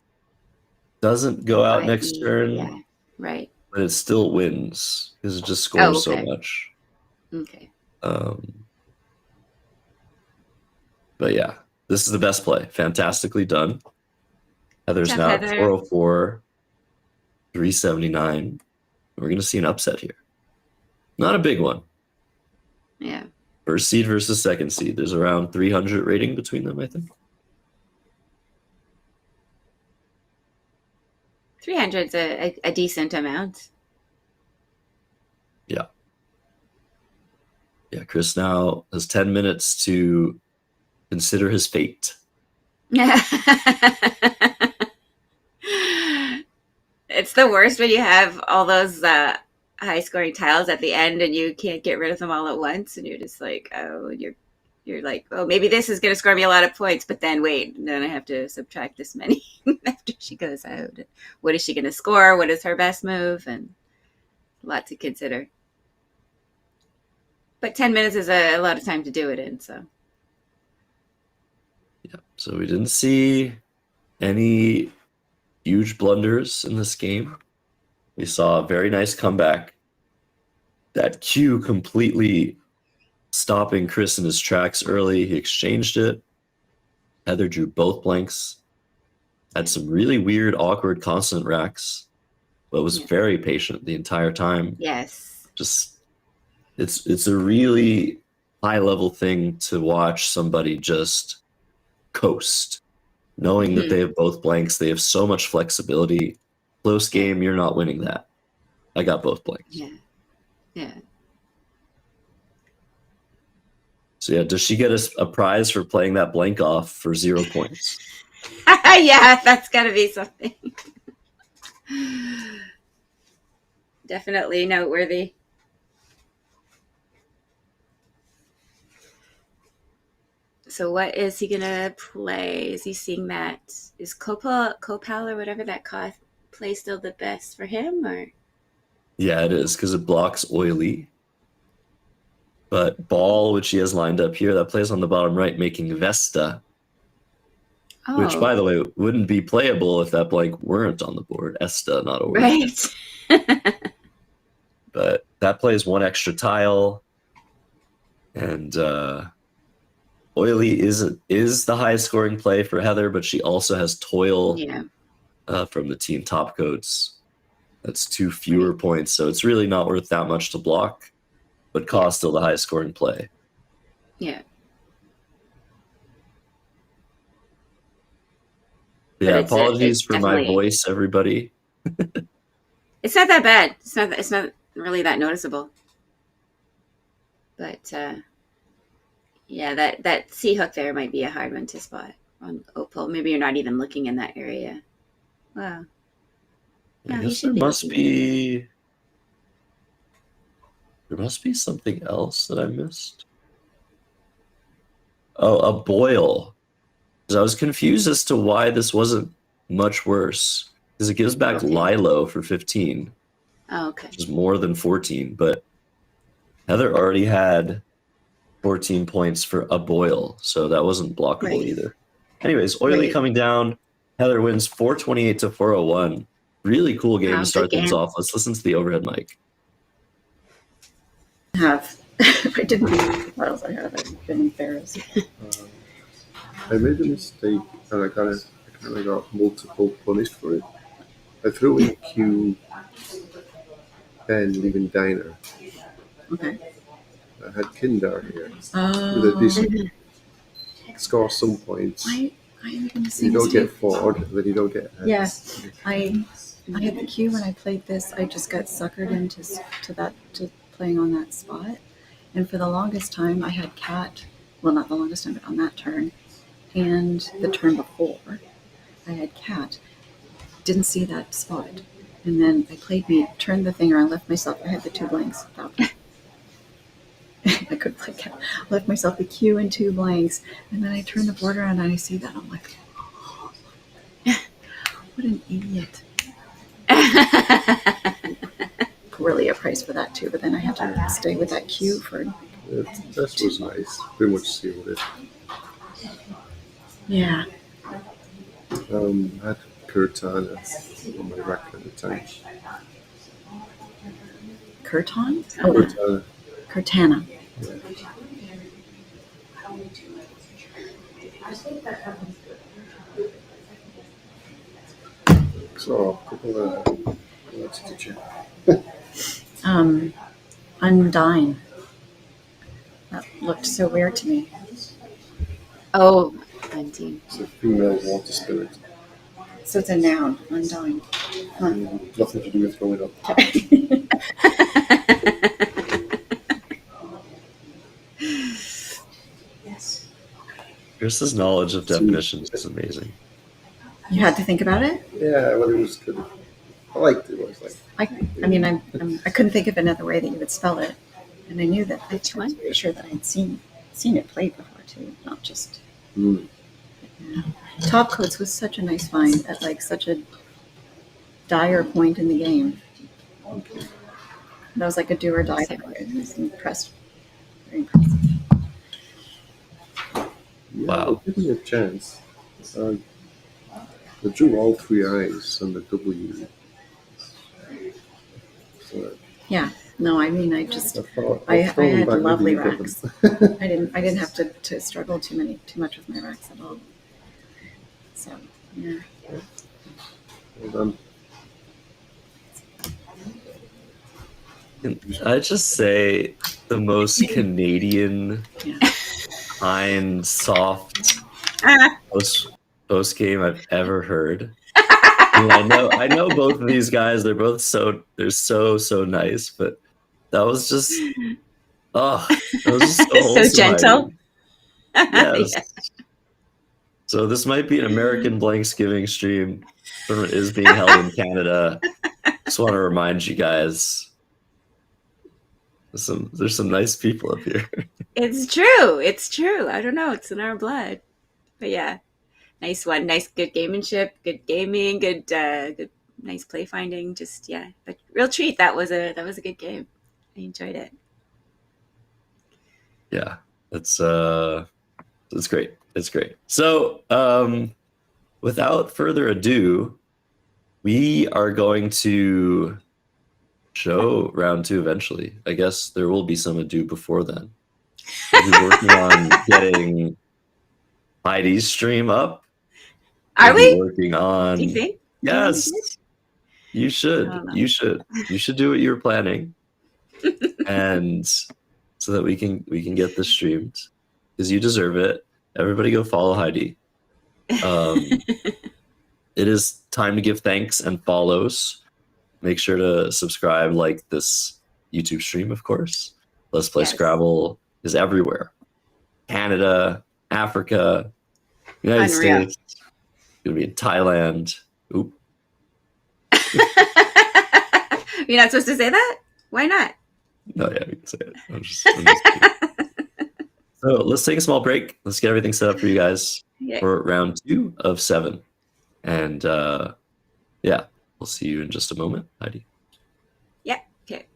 doesn't go out next
YE?
turn,
Yeah, right.
but it still wins because it just
Oh,
scores so
okay.
much.
Okay.
But yeah, this is the best play. Fantastically done. Heather's
Tough
now at
Heather.
404, 379. We're going to see an upset here. Not a big one.
Yeah.
First seed versus second seed. There's around 300 rating between them, I think.
300's a decent amount.
Yeah. Yeah, Chris now has 10 minutes to consider his fate.
It's the worst when you have all those high scoring tiles at the end and you can't get rid of them all at once, and you're just like, oh, you're like, oh, maybe this is going to score me a lot of points, but then wait, then I have to subtract this many after she goes out. What is she going to score? What is her best move? And a lot to consider. But 10 minutes is a lot of time to do it in, so.
Yeah, so we didn't see any huge blunders in this game. We saw a very nice comeback. That Q completely stopping Chris in his tracks early. He exchanged it. Heather drew both blanks. Had some really weird, awkward consonant racks, but was very patient the entire time.
Yes.
Just it's a really high level thing to watch somebody just coast, knowing that they have both blanks. They have so much flexibility. Close game, you're not winning that. I got both blanks.
Yeah. Yeah.
So yeah, does she get a prize for playing that blank off for 0 points?
Yeah, that's got to be something. Definitely noteworthy. So what is he going to play? Is he seeing that? Is Copal or whatever that play still the best for him? Or
Yeah, it is, because it blocks Oily. But Ball, which he has lined up here, that plays on the bottom right, making Vesta.
Oh.
Which, by the way, wouldn't be playable if that blank weren't on the board. Esta, not Oily.
Right.
But that plays one extra tile. And Oily is the highest scoring play for Heather, but she also has Toil from the team top coats. That's 2 fewer points, so it's really not worth that much to block, but Ka's still the highest scoring play.
Yeah.
Yeah, apologies for my voice, everybody.
It's not that bad. It's not really that noticeable. But yeah, that C hook there might be a hard one to spot on Opal. Maybe you're not even looking in that area. Wow.
I
No, he
guess
should be looking into it.
there must be something else that I missed. Oh, a boil. 'Cause I was confused as to why this wasn't much worse. Because it gives back
Okay.
Lilo for 15,
Oh, okay.
which is more than 14, but Heather already had 14 points for a boil, so that wasn't blockable
Right.
either. Anyways, Oily
Right.
coming down. Heather wins 428 to 401. Really cool game
Wow,
to
good
start things
game.
off. Let's listen to the overhead mic.
Have. If I didn't, what else I have? I've been embarrassed.
I made a mistake and I kind of got multiple punished for it. I threw in Q, Ben leaving diner.
Okay.
I had Kindar here with a
Oh,
decent score some points.
I am going to say
You don't
mistake.
get Ford, then you don't get.
Yes, I had the cue when I played this. I just got suckered into to playing on that spot, and for the longest time I had Cat. Well, not the longest time, but on that turn, and the turn before, I had Cat. Didn't see that spot, and then I played me, turned the thing around, left myself. I had the 2 blanks. I could play Cat. Left myself the Q and 2 blanks, and then I turn the board around and I see that. I'm like, what an idiot. Really a price for that too, but then I had to stay with that Q for.
That was nice. Pretty much sealed it.
Yeah.
I had Cortana on my rack at the time.
Curton?
Cortana.
Cortana.
So, a couple of words to check.
Undyne. That looked so weird to me.
Oh, 19.
It's a female water spirit.
So it's a noun, Undyne. Huh.
Nothing to do with throwing up.
Chris's knowledge of definitions is amazing.
You had to think about it?
Yeah, well, it was good. I liked it. I was like,
I mean, I couldn't think of another way that you would spell it, and I knew that. I
Which
was
one?
pretty sure that I'd seen it played before too, not just.
mm.
Yeah. Top Coats was such a nice find at like such a dire point in the game. That was like a do or die. I was impressed. Very impressive.
Yeah,
Wow.
Give me a chance. I drew all 3 eyes on the W. So
Yeah. No, I mean, I just
thought,
I
I'll throw them
had
back, maybe
lovely
you get
racks.
them.
I didn't have to struggle too much with my racks at all. So yeah.
Well done.
Can I just say the most Canadian,
Yeah.
kind, soft post game I've ever heard. I mean, I know both of these guys. They're so nice, but that was just that was just so
So
wholesome.
gentle.
Yes.
Yeah.
So this might be an American BLANKSgiving stream. Tournament is being held in Canada. Just want to remind you guys. There's some nice people up here.
It's true. It's true. I don't know. It's in our blood. But yeah, nice one. Nice, good gamemanship, good gaming, good, nice play finding. Just yeah, but real treat. That was a good game. I enjoyed it.
Yeah, it's great. It's great. So, without further ado, we are going to show round 2 eventually. I guess there will be some ado before then. We'll be working on getting Heidi's stream up.
Are
We'll be
we?
working on.
Do you think?
Yes, you should.
I don't know.
You should do what you're planning, and so that we can get this streamed because you deserve it. Everybody, go follow Heidi. It is time to give thanks and follows. Make sure to subscribe, like this YouTube stream, of course. Let's Play
Yes.
Scrabble is everywhere. Canada, Africa, United
Unreal.
States. Gonna be in Thailand. Oop.
You're not supposed to say that? Why not?
No, yeah, we can say it. I'm just kidding. So let's take a small break. Let's get everything set up for you guys
Yeah.
for round 2 of 7. And yeah, we'll see you in just a moment, Heidi.
Yeah. Okay.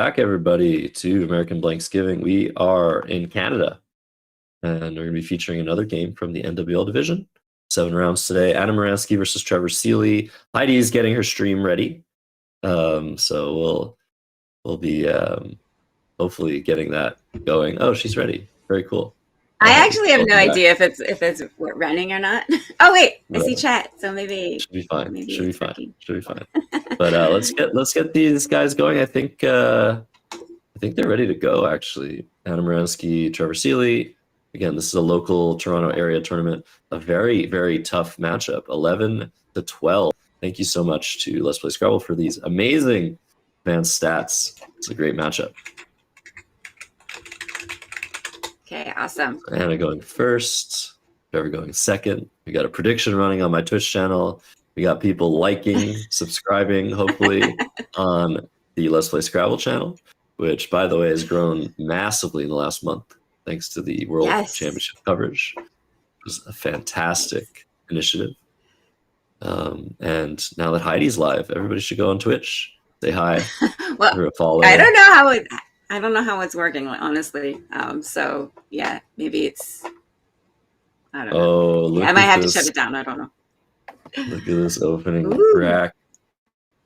back, everybody, to American BLANKSgiving. We are in Canada, and we're going to be featuring another game from the NWL division. 7 rounds today. Anna Moransky versus Trevor Seeley. Heidi's getting her stream ready, so we'll be hopefully getting that going. Oh, she's ready. Very cool.
I actually have no idea if it's running or not. Oh wait, I see chat, so maybe
should be fine.
Maybe
should be fine. Working. Should be fine. But let's get these guys going. I think they're ready to go. Actually, Anna Moransky, Trevor Seeley. Again, this is a local Toronto area tournament. A very, very tough matchup. 11-12. Thank you so much to Let's Play Scrabble for these amazing advanced stats. It's a great matchup.
Okay, awesome.
Anna going first, Trevor going second. We got a prediction running on my Twitch channel. We got people liking, subscribing, hopefully, on the Let's Play Scrabble channel, which, by the way, has grown massively in the last month, thanks to the World Championship coverage. It was a fantastic initiative. And now that Heidi's live, everybody should go on Twitch, say hi,
well,
follow.
I don't know how it's working, honestly. So yeah, maybe it's. I don't know.
Oh, look!
I might have to shut it down. I don't know.
Look at this opening crack.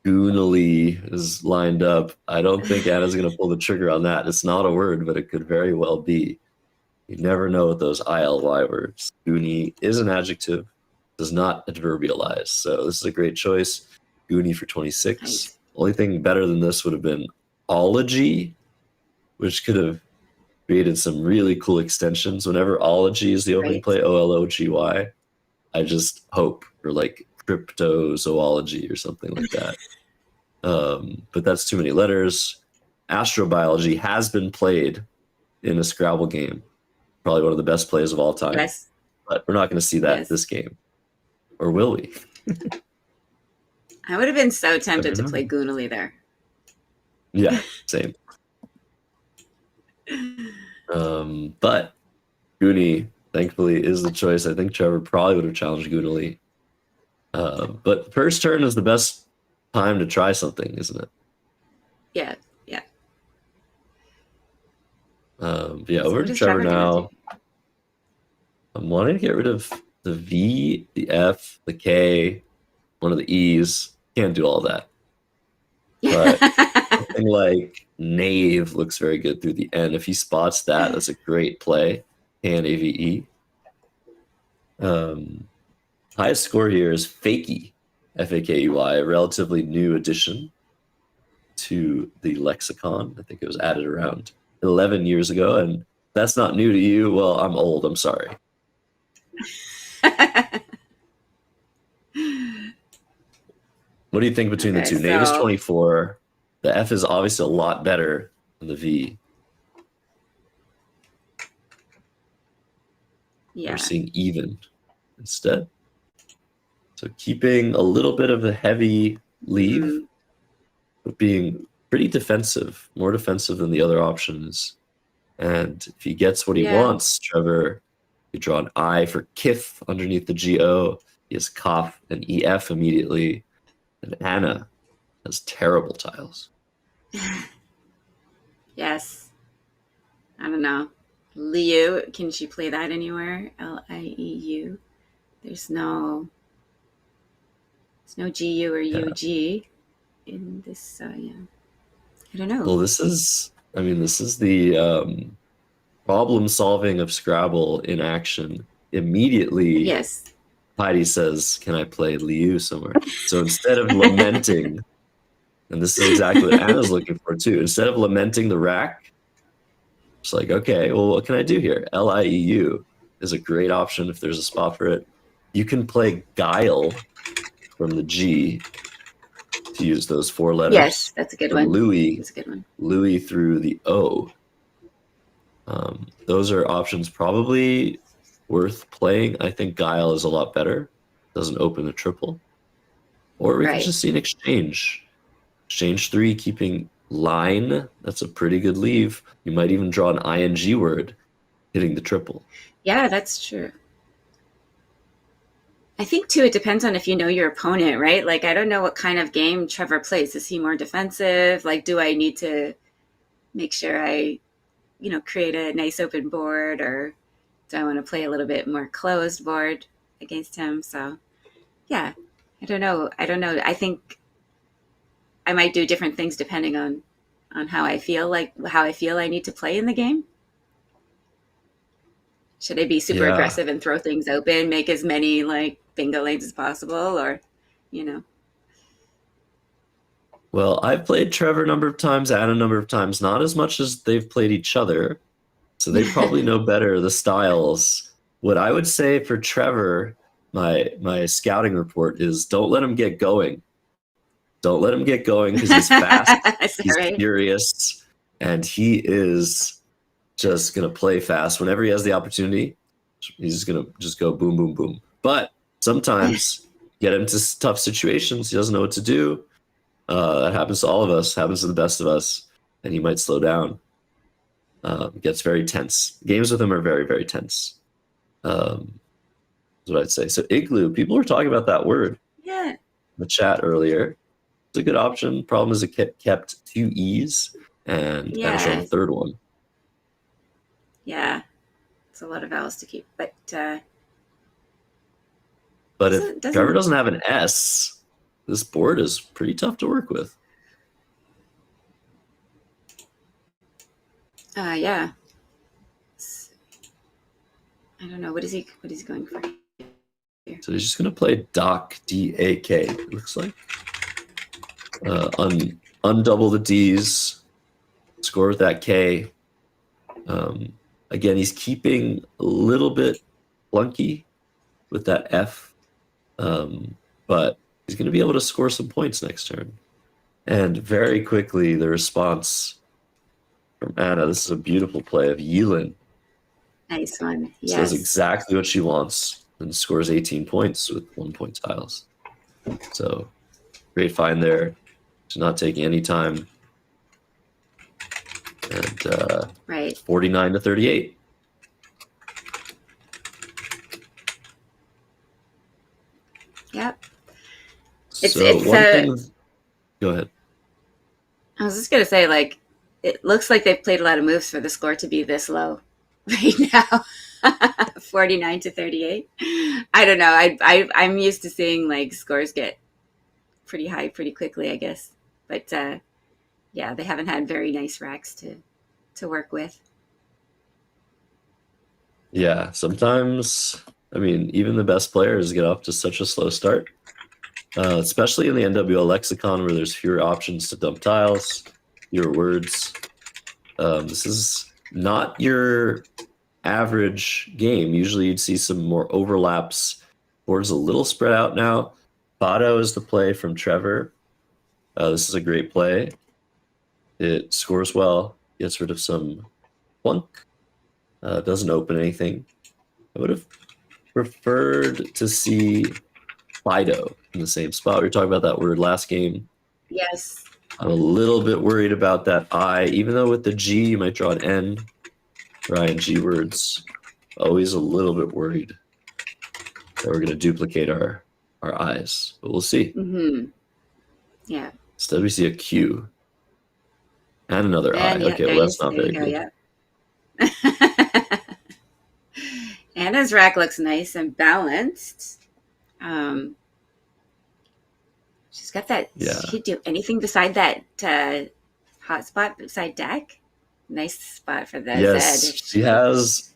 Goonily is lined up. I don't think Anna's going to pull the trigger on that. It's not a word, but it could very well be. You never know with those ILY words. Goonie is an adjective, does not adverbialize. So this is a great choice. Goonie for 26. Nice. Only thing better than this would have been ology, which could have created some really cool extensions. Whenever ology is the opening play, OLOGY, I just hope for like cryptozoology or something like that. But that's too many letters. Astrobiology has been played in a Scrabble game. Probably one of the best plays of all time.
Yes.
But we're not going to see that this game. Or will we?
I would have been so tempted to play Goonily there.
Yeah, same. But Goonie, thankfully, is the choice. I think Trevor probably would have challenged Goonily. But first turn is the best time to try something, isn't it?
Yeah, yeah.
Yeah, over to Trevor now. I'm wanting to get rid of the V, the F, the K, one of the E's. Can't do all that. But something like knave looks very good through the N. If he spots that, that's a great play. K-N-A-V-E. Highest score here is Fakey, F-A-K-E-Y, a relatively new addition to the lexicon. I think it was added around 11 years ago, and that's not new to you. Well, I'm old. I'm sorry. What do you think between the two? Knave is 24. The F is obviously a lot better than the V.
Yeah.
We're seeing even instead. So keeping a little bit of a heavy leave, but being pretty defensive, more defensive than the other options. And if he gets what he wants, Trevor, you draw an I for kith underneath the G-O. He has cough and EF immediately. And Anna has terrible tiles.
Yes. I don't know. Liu, can she play that anywhere? L-I-E-U. There's no G-U or U-G in this, yeah. I don't know.
Well, this is the problem solving of Scrabble in action. Immediately,
yes.
Heidi says, can I play Liu somewhere? So instead of lamenting, and this is exactly what Anna's looking for too, instead of lamenting the rack, it's like, okay, well, what can I do here? L-I-E-U is a great option if there's a spot for it. You can play Guile from the G to use those 4 letters.
Yes, that's a good one.
Louis,
that's a good one.
Louis through the O. Those are options probably worth playing. I think Guile is a lot better. Doesn't open a triple. Or we can just see an exchange. Exchange 3, keeping line. That's a pretty good leave. You might even draw an ing word, hitting the triple.
Yeah, that's true. I think, too, it depends on if you know your opponent, right? Like, I don't know what kind of game Trevor plays. Is he more defensive? Like, do I need to make sure I, create a nice open board, or do I want to play a little bit more closed board against him? So, yeah, I don't know. I think I might do different things depending on how I feel I need to play in the game. Should I be super
Yeah.
aggressive and throw things open, make as many like bingo lanes as possible, or,
Well, I've played Trevor a number of times, Anna a number of times, not as much as they've played each other. So they probably know better the styles. What I would say for Trevor, my scouting report is don't let him get going. Don't let him get going because he's fast, he's
right?
furious, and he is just going to play fast. Whenever he has the opportunity, he's going to just go boom, boom, boom. But sometimes get him to tough situations. He doesn't know what to do. That happens to all of us, happens to the best of us, and he might slow down. Gets very tense. Games with him are very, very tense. That's what I'd say. So Igloo, people were talking about that word
Yeah.
in the chat earlier. It's a good option. Problem is it kept 2 E's and vanished on the third one.
Yeah. It's a lot of vowels to keep. But
if Trevor doesn't have an S, this board is pretty tough to work with.
Yeah. I don't know. What is he going for here?
So he's just going to play Dak, D-A-K, it looks like. Undouble the D's, score with that K. Again, he's keeping a little bit clunky with that F, but he's going to be able to score some points next turn. And very quickly, the response from Anna, this is a beautiful play of Yelin.
Nice one. Yes.
Says exactly what she wants and scores 18 points with 1 point tiles. So great find there. She's not taking any time. And
right.
49 to 38.
Yep.
Go ahead.
I was just gonna say, like, it looks like they've played a lot of moves for the score to be this low right now. 49 to 38. I don't know. I'm used to seeing like scores get pretty high pretty quickly, I guess. But yeah, they haven't had very nice racks to work with.
Yeah, sometimes, I mean, even the best players get off to such a slow start, especially in the NWL lexicon where there's fewer options to dump tiles, fewer words. This is not your average game. Usually you'd see some more overlaps. Board's a little spread out now. Bado is the play from Trevor. This is a great play. It scores well, gets rid of some plunk, doesn't open anything. I would have preferred to see Fido in the same spot. We were talking about that word last game.
Yes.
I'm a little bit worried about that I, even though with the G you might draw an N for ING words. Always a little bit worried that we're going to duplicate our I's, but we'll see.
Mm-hmm. Yeah.
Instead we see a Q and another I.
Yeah,
okay, well that's not very good.
Yeah. Anna's rack looks nice and balanced. She's got that.
Yeah.
She could do anything beside that hot spot beside deck. Nice spot for that.
Yes, she has.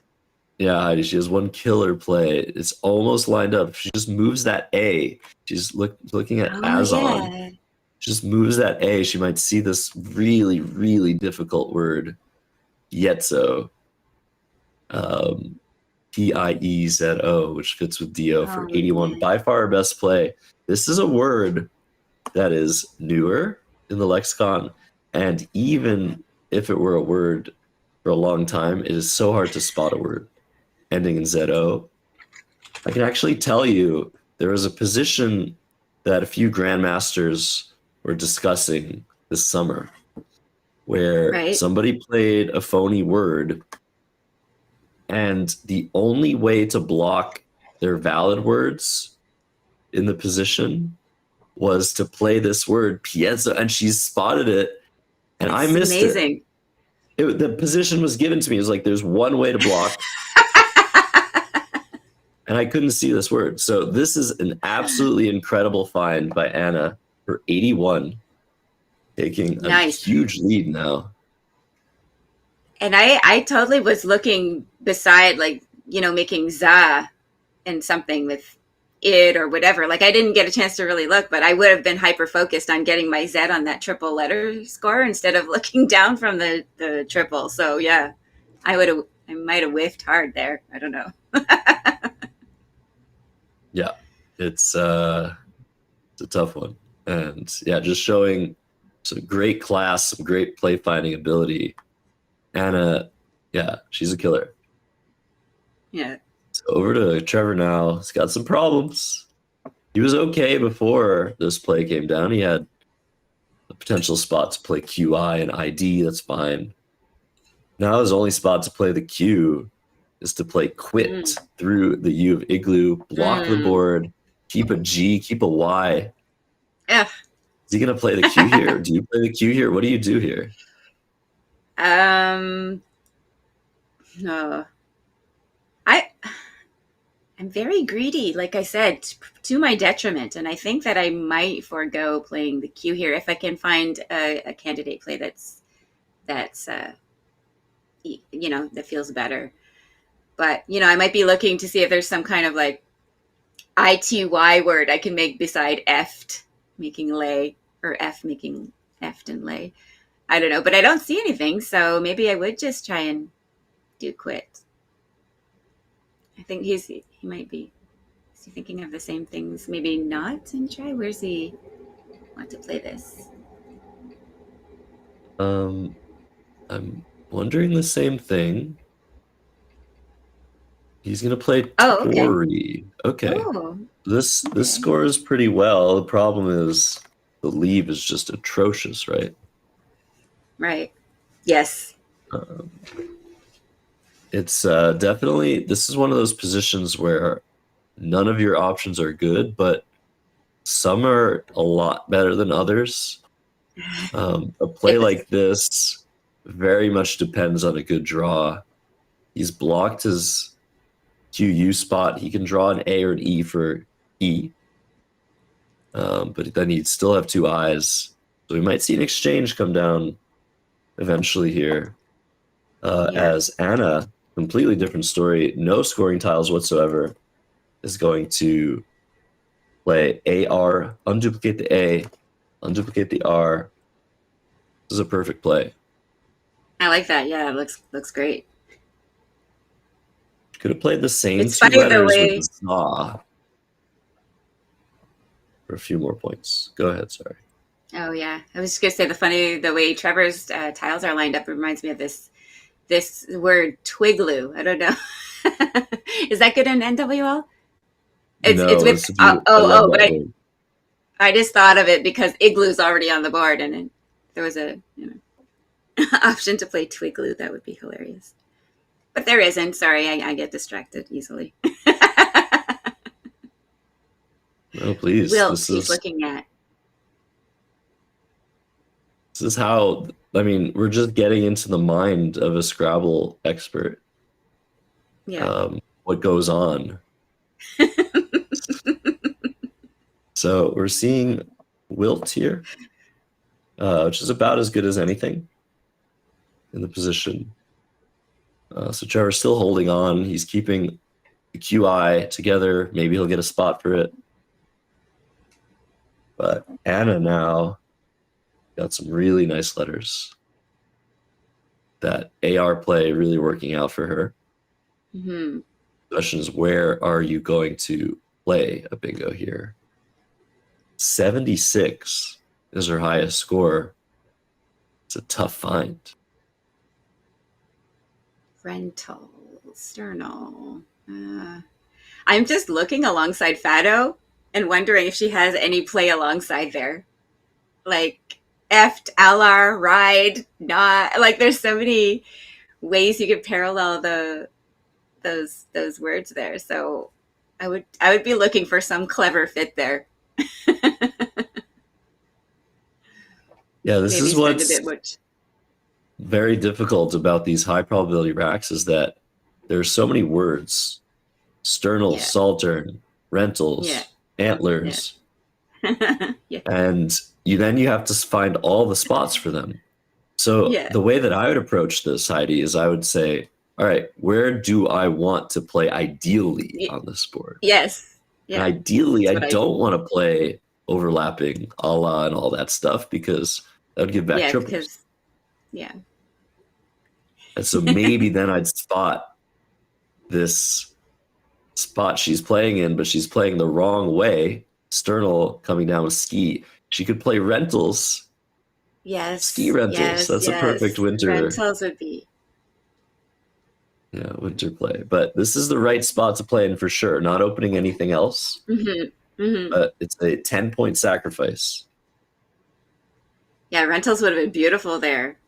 Yeah, Heidi, she has one killer play. It's almost lined up. She just moves that A. She's looking at Azon.
Yeah.
Just moves that A. She might see this really, really difficult word, Yetzo. Tiezo, which fits with Do for 81. By far our best play. This is a word that is newer in the lexicon, and even if it were a word for a long time, it is so hard to spot a word ending in ZO. I can actually tell you there was a position that a few grandmasters were discussing this summer where somebody played a phony word, and the only way to block their valid words in the position was to play this word piezo, and she spotted it, and I missed it. the position was given to me. It was like, there's one way to block. And I couldn't see this word. So this is an absolutely incredible find by Anna for 81, taking a huge lead now.
And I totally was looking beside, like, you know, making za and something with it or whatever. Like, I didn't get a chance to really look, but I would have been hyper focused on getting my Z on that triple letter score instead of looking down from the triple. So yeah, I might have whiffed hard there. I don't know.
Yeah, it's a tough one. And yeah, just showing some great class, some great play finding ability. Anna, yeah, she's a killer.
Yeah.
So over to Trevor now. He's got some problems. He was okay before this play came down. He had a potential spot to play QI and ID. That's fine. Now his only spot to play the Q is to play quit through the U of Igloo, block the board, keep a G, keep a Y.
Yeah.
Is he going to play the Q here? Do you play the Q here? What do you do here?
No. I'm very greedy, like I said, to my detriment, and I think that I might forego playing the Q here if I can find a candidate play that's you know, that feels better. But, you know, I might be looking to see if there's some kind of like ITY word I can make beside effed, making lay, or F making effed and lay. I don't know, but I don't see anything, so maybe I would just try and do quit. I think he might be. Is he thinking of the same things? Maybe not and try? Where's he want to play this?
I'm wondering the same thing. He's gonna play Tori. Okay.
Oh,
This scores pretty well. The problem is the leave is just atrocious, right?
right. Yes.
It's definitely, this is one of those positions where none of your options are good, but some are a lot better than others. A play like this very much depends on a good draw. He's blocked his QU spot. He can draw an A or an E for E, but then he'd still have two eyes. So we might see an exchange come down eventually here. As Anna, completely different story, no scoring tiles whatsoever, is going to play AR, unduplicate the A, unduplicate the R. This is a perfect play.
I like that. Yeah, it looks great.
Could have played the same
It's
two
funny the
letters
way-
with Za for a few more points. Go ahead, sorry.
Oh yeah, I was just gonna say the way Trevor's tiles are lined up reminds me of this word twiglu. I don't know. Is that good in NWL? It's with but I just thought of it because igloo's already on the board, and there was a option to play twiglu. That would be hilarious. But there isn't. Sorry, I get distracted easily.
No, please.
Will, he's looking at.
This is how, I mean, we're just getting into the mind of a Scrabble expert.
Yeah.
What goes on. So we're seeing wilt here, which is about as good as anything in the position. So Trevor's still holding on. He's keeping the QI together. Maybe he'll get a spot for it. But Anna now got some really nice letters. That AR play really working out for her.
Mm-hmm.
The question is, where are you going to play a bingo here? 76 is her highest score. It's a tough find.
Rental, sternal. I'm just looking alongside Fado and wondering if she has any play alongside there. Like Eft, Alar, Ride, not like there's so many ways you could parallel those words there. So I would be looking for some clever fit there.
Yeah, this
Maybe
is what's
a bit much.
very difficult about these high probability racks is that there's so many words: sternal,
Yeah.
saltern, rentals,
Yeah.
antlers,
Yeah.
and you have to find all the spots for them. So
Yeah.
the way that I would approach this, Heidi, is I would say, all right, where do I want to play ideally on this board?
Yes.
And
Yeah.
ideally, I
That's what
don't want to play overlapping a la and all that stuff because that would give back
Yeah,
triples.
because yeah.
And so maybe then I'd spot this spot she's playing in, but she's playing the wrong way. Sternal coming down with ski. She could play rentals.
Yes.
Ski rentals.
Yes,
That's a perfect winter.
Rentals would be.
Yeah, winter play. But this is the right spot to play in for sure. Not opening anything else.
Mm-hmm. Mm-hmm.
But it's a 10-point sacrifice.
Yeah, rentals would have been beautiful there.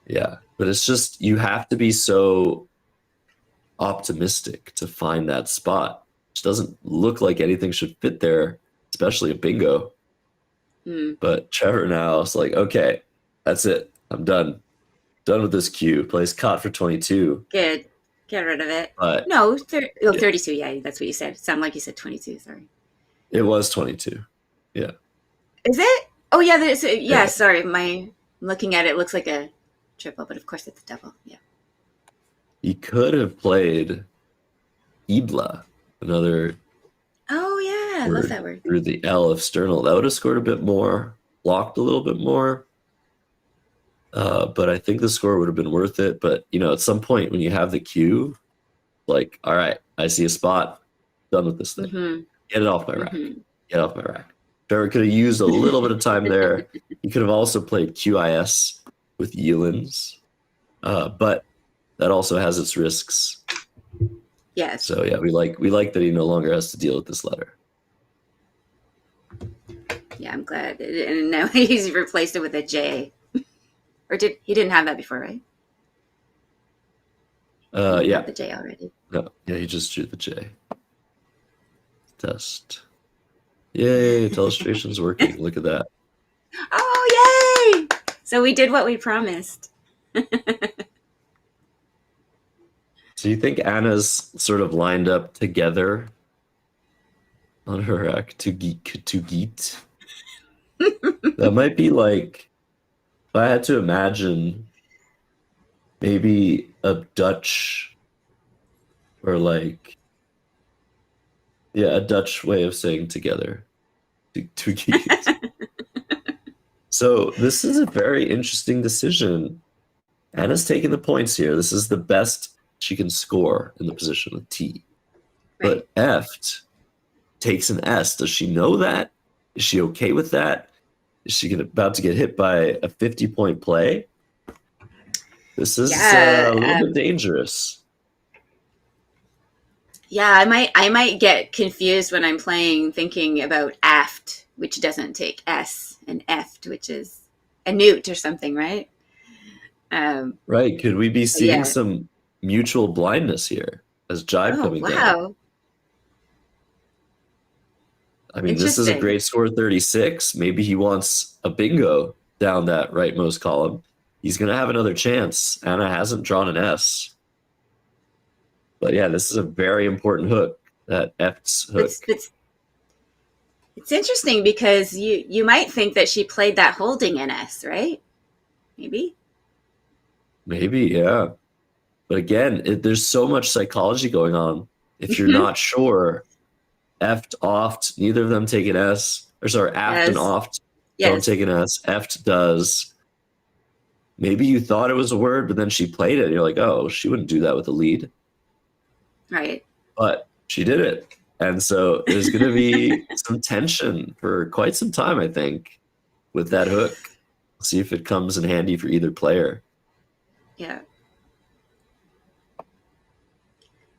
Yeah, but it's just you have to be so optimistic to find that spot. It doesn't look like anything should fit there, especially a bingo.
Mm.
But Trevor now is like, okay, that's it. I'm done. Done with this cue. Plays caught for 22.
Good. Get rid of it.
But
No, 32. Yeah, that's what you said. Sound like you said 22. Sorry.
it was 22. Yeah.
Is it? Oh, yeah. Yeah.
Yeah.
Sorry. I'm looking at it. Looks like a triple, but of course it's a double. Yeah.
He could have played Ibla, another
Oh, yeah. I love that word.
through the L of sternal. That would have scored a bit more, blocked a little bit more. But I think the score would have been worth it. But, at some point when you have the cue, like, all right, I see a spot, done with this thing.
Mm-hmm.
Get it off my rack.
Mm-hmm.
Get off my rack. Trevor could have used a little bit of time there. He could have also played QIS with Yelins. But that also has its risks.
Yes.
So yeah, we like that he no longer has to deal with this letter.
Yeah, I'm glad. And now he's replaced it with a J. Or he didn't have that before, right? He
Yeah.
had the J already.
No, yeah, he just drew the J. Test. Yay, illustration's working. Look at that.
Oh, yay! So we did what we promised.
So you think Anna's sort of lined up together on her rack to geet? That might be like, if I had to imagine, maybe a Dutch or like, yeah, a Dutch way of saying together. To geet. So this is a very interesting decision. Anna's taking the points here. This is the best she can score in the position with T.
Right.
But Eft takes an S. Does she know that? Is she okay with that? Is she about to get hit by a 50-point play? This is a little bit dangerous.
Yeah, I might get confused when I'm playing, thinking about aft, which doesn't take S, and eft, which is a newt or something, right?
Right. Could we be seeing some mutual blindness here as jive coming down? I mean, this is a great score, 36. Maybe he wants a bingo down that rightmost column. He's going to have another chance. Anna hasn't drawn an S. But yeah, this is a very important hook, that F's hook.
It's interesting because you might think that she played that holding in S, right? Maybe,
yeah. But again, there's so much psychology going on. If you're not sure, Eft, oft, neither of them take an S. Or sorry, aft and oft don't take an S. Eft does. Maybe you thought it was a word, but then she played it. And you're like, oh, she wouldn't do that with a lead.
Right.
But she did it. And so there's going to be some tension for quite some time, I think, with that hook. See if it comes in handy for either player.
Yeah.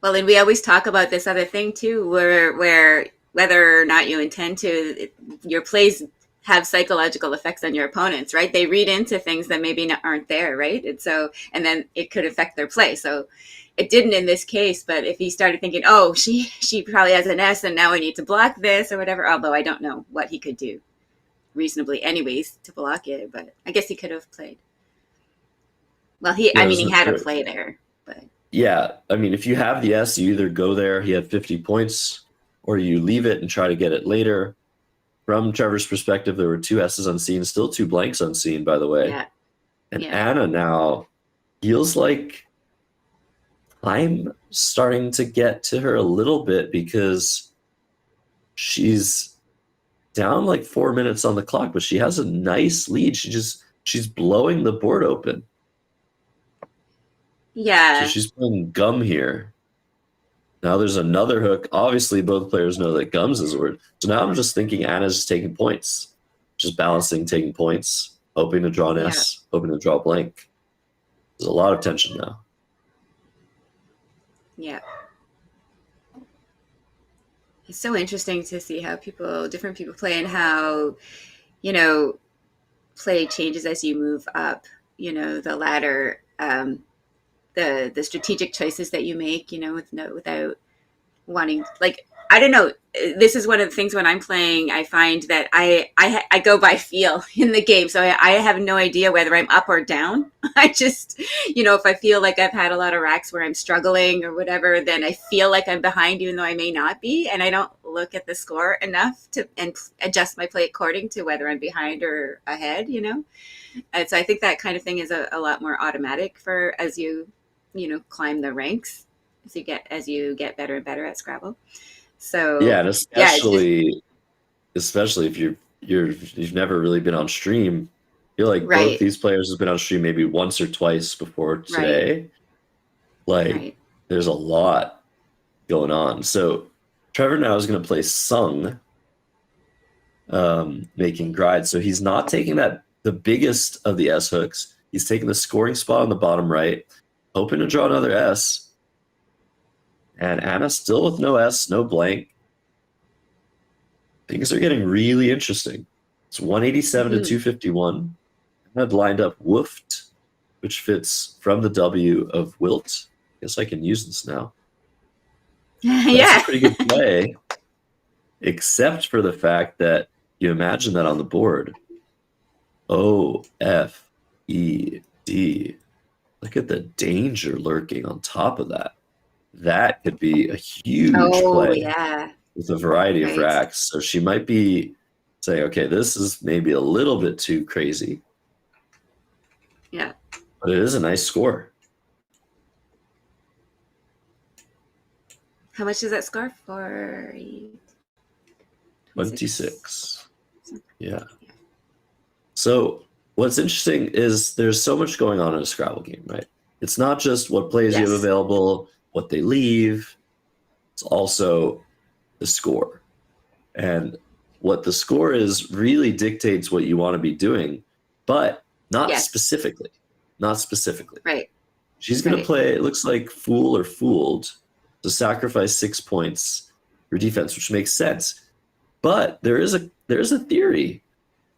Well, and we always talk about this other thing too, where whether or not you intend to, your plays have psychological effects on your opponents, right? They read into things that maybe aren't there, right? And then it could affect their play. So it didn't in this case, but if he started thinking, oh, she probably has an S and now I need to block this or whatever, although I don't know what he could do. reasonably anyways to block it, but I guess he could have played. Well, he had a play there, but
yeah, I mean, if you have the S, you either go there, he had 50 points, or you leave it and try to get it later. From Trevor's perspective, there were 2 S's unseen, still 2 blanks unseen, by the way.
yeah.
And
Yeah.
Anna now feels like I'm starting to get to her a little bit because she's down like 4 minutes on the clock, but she has a nice lead. She's blowing the board open.
Yeah.
So she's playing gum here. Now there's another hook. Obviously, both players know that gums is a word. So now I'm just thinking Anna's just taking points, just balancing, taking points, hoping to draw an S, hoping to draw a blank. There's a lot of tension now.
Yeah. It's so interesting to see how different people play, and how, play changes as you move up, the ladder, the strategic choices that you make, without wanting, like, I don't know. This is one of the things when I'm playing, I find that I go by feel in the game. So I have no idea whether I'm up or down. I just, if I feel like I've had a lot of racks where I'm struggling or whatever, then I feel like I'm behind, even though I may not be. And I don't look at the score enough and adjust my play according to whether I'm behind or ahead, And so I think that kind of thing is a lot more automatic for as you climb the ranks, as you get better and better at Scrabble. So
yeah, and especially if you've never really been on stream. I feel like both these players have been on stream maybe once or twice before today. There's a lot going on. So Trevor now is going to play Sung, making Gride. So he's not taking the biggest of the S hooks. He's taking the scoring spot on the bottom right, hoping to draw another S. And Anna still with no S, no blank. Things are getting really interesting. It's 187 to 251. I had lined up Woofed, which fits from the W of Wilt. Guess I can use this now. That's a pretty good play, except for the fact that you imagine that on the board. O-F-E-D. Look at the danger lurking on top of that. That could be a huge play with a variety of racks. So she might be saying, okay, this is maybe a little bit too crazy.
Yeah.
But it is a nice score.
How much does that score for?
26. Yeah. So what's interesting is there's so much going on in a Scrabble game, right? It's not just what plays you have available, what they leave. It's also the score. And what the score is really dictates what you want to be doing, but not specifically. Not specifically.
Right.
She's going to play, it looks like Fool or Fooled, to sacrifice 6 points for defense, which makes sense. But there is a theory.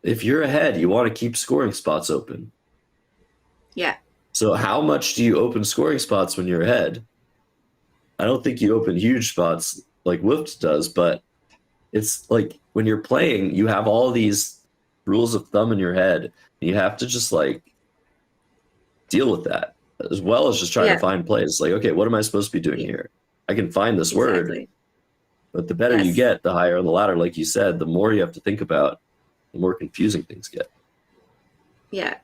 If you're ahead, you want to keep scoring spots open.
Yeah. So
how much do you open scoring spots when you're ahead? I don't think you open huge spots like Woofed does, but it's like when you're playing, you have all these rules of thumb in your head, and you have to just like deal with that, as well as just trying to find plays. Like, okay, what am I supposed to be doing here? I can find this word, but the better you get, the higher on the ladder, like you said, the more you have to think about, the more confusing things get.
Yeah.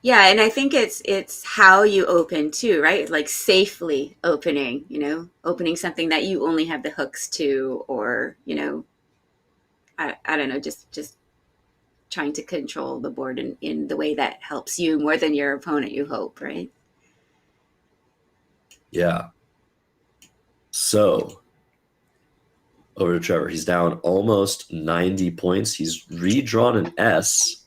Yeah, and I think it's how you open too, right? Like safely opening, opening something that you only have the hooks to, or, I don't know, just trying to control the board in the way that helps you more than your opponent, you hope, right?
Yeah. So over to Trevor. He's down almost 90 points. He's redrawn an S.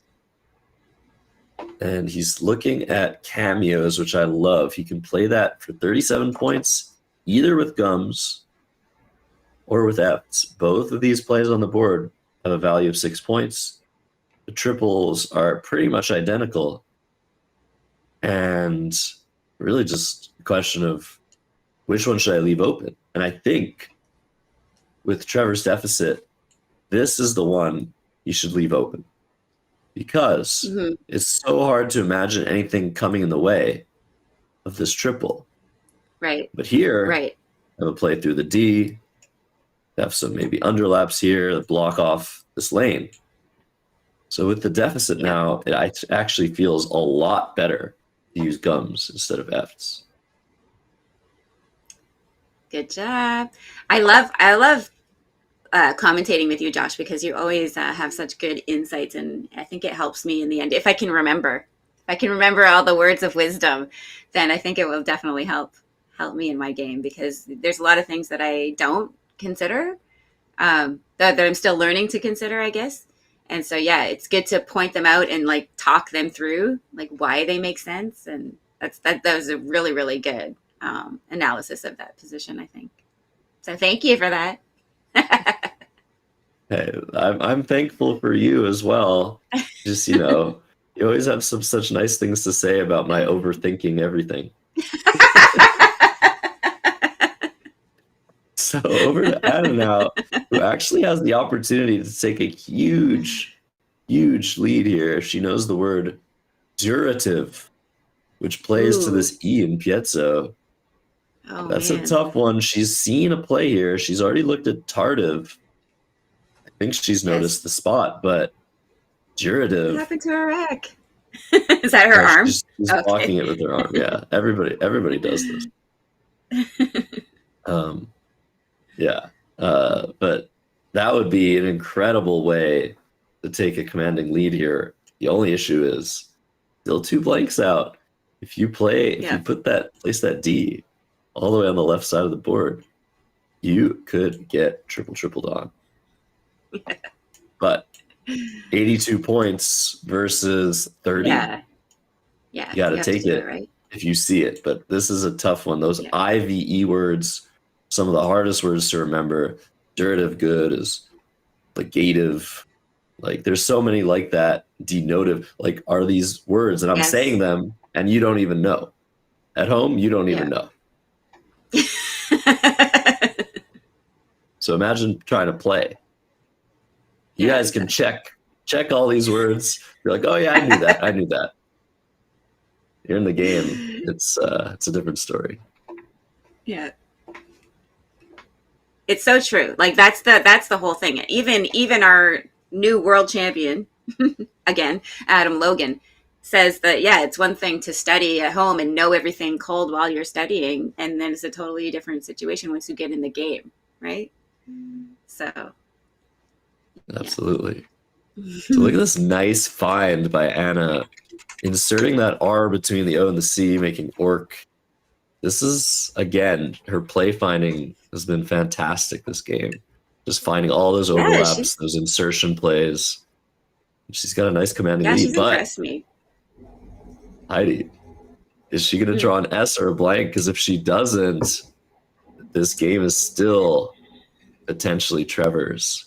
And he's looking at cameos, which I love. He can play that for 37 points, either with gums or with Fs. Both of these plays on the board have a value of 6 points. The triples are pretty much identical. And really just a question of which one should I leave open? And I think with Trevor's deficit, this is the one you should leave open because it's so hard to imagine anything coming in the way of this triple.
Right.
But here,
Right.
I have a play through the D, have some maybe underlaps here that block off this lane. So with the deficit now, it actually feels a lot better to use gums instead of Fs.
Good job. I love commentating with you, Josh, because you always have such good insights, and I think it helps me in the end. If I can remember all the words of wisdom, then I think it will definitely help me in my game, because there's a lot of things that I don't consider, that I'm still learning to consider, I guess. And so, yeah, it's good to point them out and like talk them through, like why they make sense. And that was a really, really good analysis of that position, I think. So thank you for that.
Hey, I'm thankful for you as well. Just, you know, you always have such nice things to say about my overthinking everything. So over to Anna now, who actually has the opportunity to take a huge, huge lead here. She knows the word durative, which plays to this E in Piezo.
Oh,
That's
man.
a tough one. She's seen a play here. She's already looked at tardive. I think she's noticed the spot, but durative.
What happened to her rack? Is that her arm?
She's blocking it with her arm. Yeah, everybody does this. But that would be an incredible way to take a commanding lead here. The only issue is still 2 blanks out. If you place that D all the way on the left side of the board, you could get tripled on. But 82 points versus 30.
Yeah.
You got to take it
right?
if you see it. But this is a tough one. Those IVE words, some of the hardest words to remember. Durative good is legative. Like there's so many like that. Denotive, like are these words, and I'm saying them and you don't even know. At home, you don't even know. So imagine trying to play. You guys can check all these words. You're like, oh yeah, I knew that. You're in the game. It's a different story.
Yeah. It's so true. Like that's the whole thing. Even our new world champion, again, Adam Logan, says that it's one thing to study at home and know everything cold while you're studying, and then it's a totally different situation once you get in the game, right? So
absolutely. So look at this nice find by Anna, inserting that R between the O and the C, making orc. This is, again, her play finding has been fantastic this game. Just finding all those overlaps, those insertion plays. She's got a nice commanding lead.
She's impressed me.
Heidi, is she going to draw an S or a blank? Because if she doesn't, this game is still potentially Trevor's.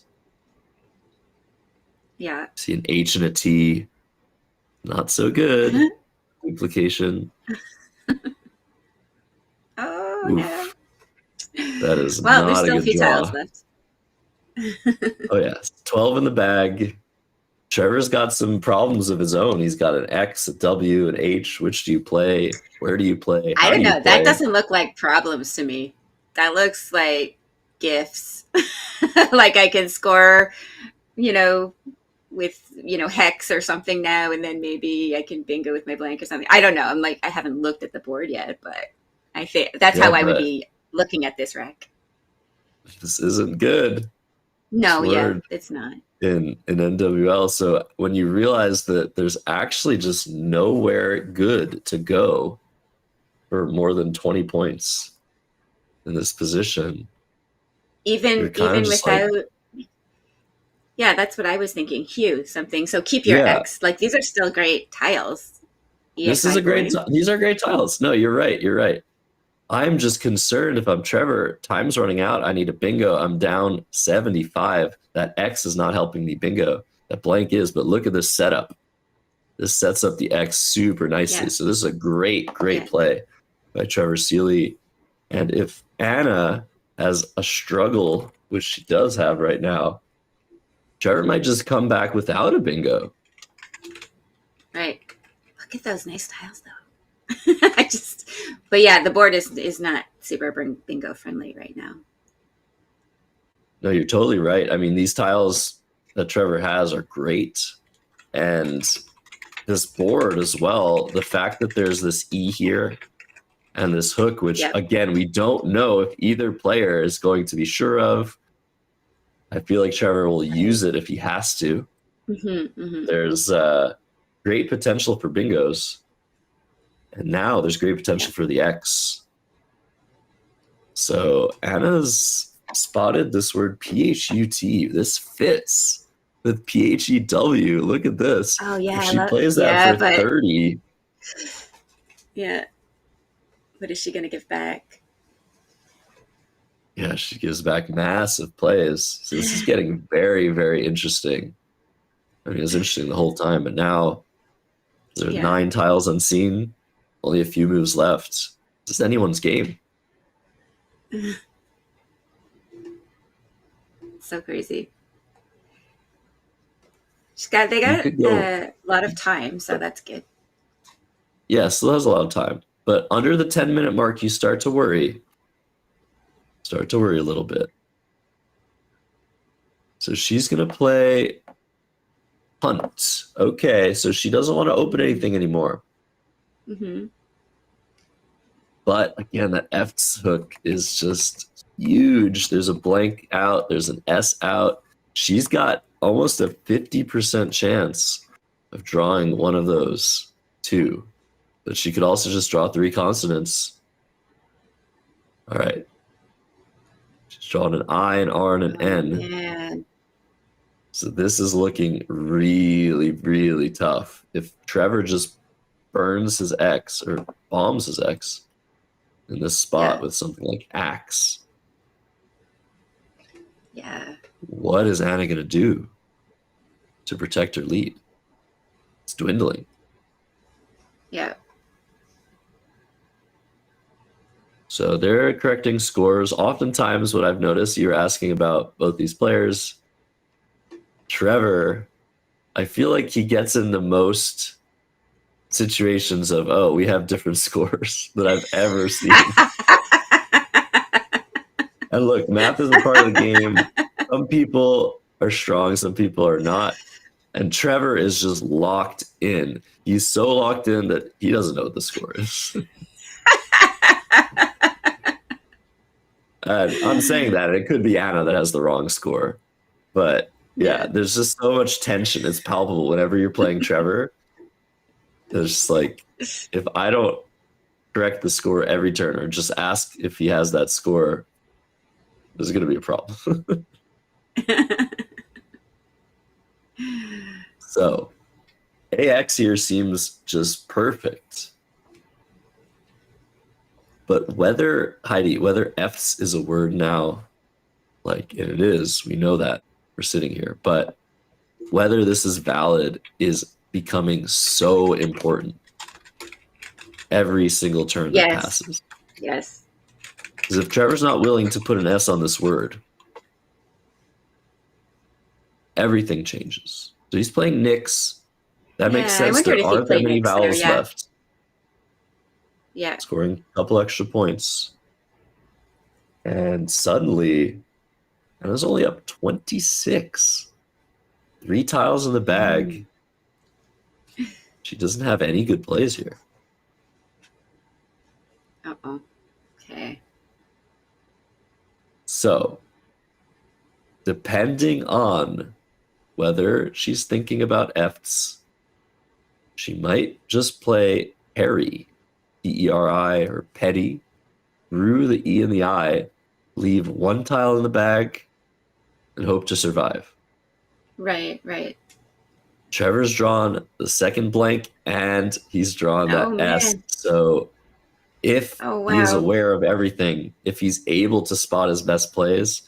Yeah.
See an H and a T. Not so good. Duplication.
Oh,
oof.
no.
That is
well,
not
there's still
a
a few
good draw.
tiles left.
Oh, yeah. 12 in the bag. Trevor's got some problems of his own. He's got an X, a W, an H. Which do you play? Where do you play?
I don't know. That doesn't look like problems to me. That looks like gifts. Like I can score, with, hex or something now, and then maybe I can bingo with my blank or something. I don't know. I haven't looked at the board yet, but I think that's how I would be looking at this rack.
This isn't good.
No, it's not.
In NWL. So when you realize that there's actually just nowhere good to go for more than 20 points in this position.
Even without that's what I was thinking. Hue something. So keep your X. Like these are still great tiles.
These are great tiles. No, you're right. I'm just concerned if I'm Trevor, time's running out. I need a bingo. I'm down 75. That X is not helping me bingo. That blank is, but look at this setup. This sets up the X super nicely. Yeah. So this is a great play by Trevor Seeley. And if Anna has a struggle, which she does have right now, Trevor might just come back without a bingo.
Right. Look at those nice tiles, though. But yeah, the board is not super bingo friendly right now.
No, you're totally right. I mean, these tiles that Trevor has are great. And this board as well, the fact that there's this E here and this hook, which again, we don't know if either player is going to be sure of. I feel like Trevor will use it if he has to. There's great potential for bingos. And now there's great potential for the X. So Anna's spotted this word PHUT. This fits with PHEW. Look at this.
Oh, yeah.
If she plays that for 30.
Yeah. What is she going to give back?
Yeah, she gives back massive plays. So this is getting very, very interesting. I mean, it was interesting the whole time, but now there's 9 tiles unseen, only a few moves left. It's just anyone's game.
So crazy. They got a lot of time, so that's good.
Yeah, still has a lot of time. But under the 10-minute mark, you start to worry. Start to worry a little bit. So she's going to play punt. Okay, so she doesn't want to open anything anymore. But again, that F's hook is just huge. There's a blank out. There's an S out. She's got almost a 50% chance of drawing one of those 2. But she could also just draw 3 consonants. All right. She's drawn an I, an R, and an N.
Man.
So this is looking really, really tough. If Trevor just burns his X or bombs his X in this spot with something like Axe.
Yeah.
What is Anna going to do to protect her lead? It's dwindling.
Yeah.
So they're correcting scores. Oftentimes what I've noticed, you're asking about both these players. Trevor, I feel like he gets in the most situations of, oh, we have different scores that I've ever seen. And look, math is a part of the game. Some people are strong, some people are not. And Trevor is just locked in. He's so locked in that he doesn't know what the score is. I'm saying that it could be Anna that has the wrong score. But yeah, there's just so much tension. It's palpable whenever you're playing Trevor. There's just like, if I don't correct the score every turn or just ask if he has that score, there's going to be a problem. So AX here seems just perfect. But whether, Heidi, whether F's is a word now, like, and it is, we know that we're sitting here, but whether this is valid is becoming so important every single turn that passes.
Yes.
Because if Trevor's not willing to put an S on this word, everything changes. So he's playing Nix. That makes sense. There aren't that many vowels left.
Yeah.
Scoring a couple extra points. And suddenly, and it's only up 26. 3 tiles in the bag. She doesn't have any good plays here.
Uh-oh. Okay.
So, depending on whether she's thinking about F's, she might just play Harry, P-E-R-I, or Petty, through the E and the I, leave 1 tile in the bag, and hope to survive.
Right, right.
Trevor's drawn the second blank, and he's drawn that S. So if he's aware of everything, if he's able to spot his best plays,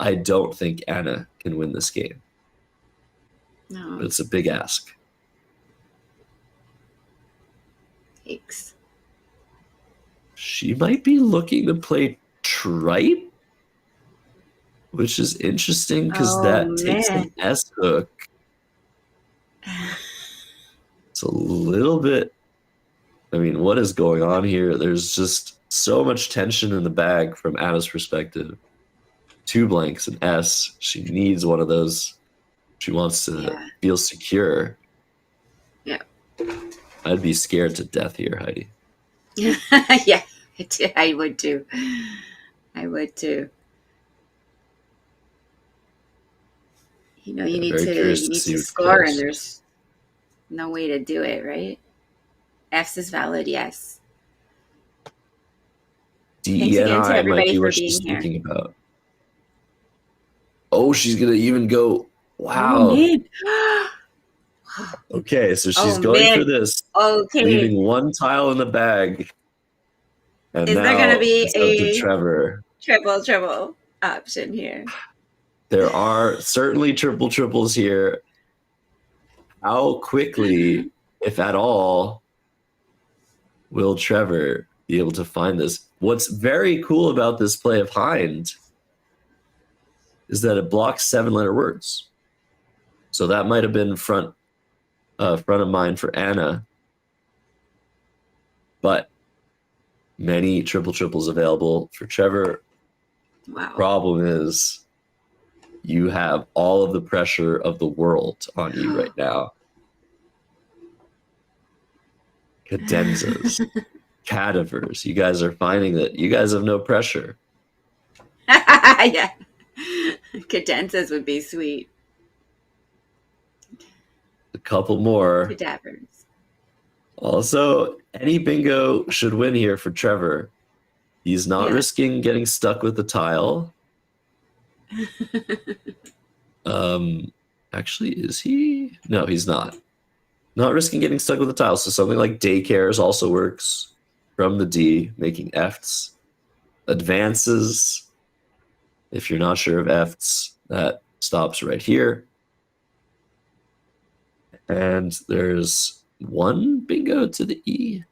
I don't think Anna can win this game.
No.
But it's a big ask.
Thanks.
She might be looking to play tripe. which is interesting because
Oh,
that takes an
man.
S hook. It's a little bit. I mean, what is going on here? There's just so much tension in the bag from Anna's perspective. 2 blanks, an S. She needs one of those. She wants to
Yeah.
feel secure.
Yeah.
I'd be scared to death here, Heidi.
Yeah, I would too. I would too. You know, you need
Very curious
you
to
need
see
to
what she
score,
does.
and there's no way to do it, right? F's is valid, yes. Thanks
D, E, and
again to
I might
everybody
be
for
what she's
being here.
thinking about. Oh, she's gonna even go.
Oh
Wow.
man.
Okay, so she's
Oh
going for
man.
this,
Okay.
leaving 1 tile in the bag, and
Is there gonna
now
be
it's up to
a
Trevor.
triple option here?
There are certainly triples here. How quickly, if at all, will Trevor be able to find this? What's very cool about this play of Hind is that it blocks 7-letter words. So that might have been front of mind for Anna. But many triples available for Trevor.
Wow.
Problem is you have all of the pressure of the world on you right now. Cadenzas, cadavers. You guys are finding that you guys have no pressure.
Yeah. Cadenzas would be sweet.
A couple more.
Cadavers.
Also, any bingo should win here for Trevor. He's not risking getting stuck with the tile. Actually, is he? No, he's not. Not risking getting stuck with the tile. So something like daycares also works from the D, making Fs. Advances. If you're not sure of Fs, that stops right here. And there's 1 bingo to the E.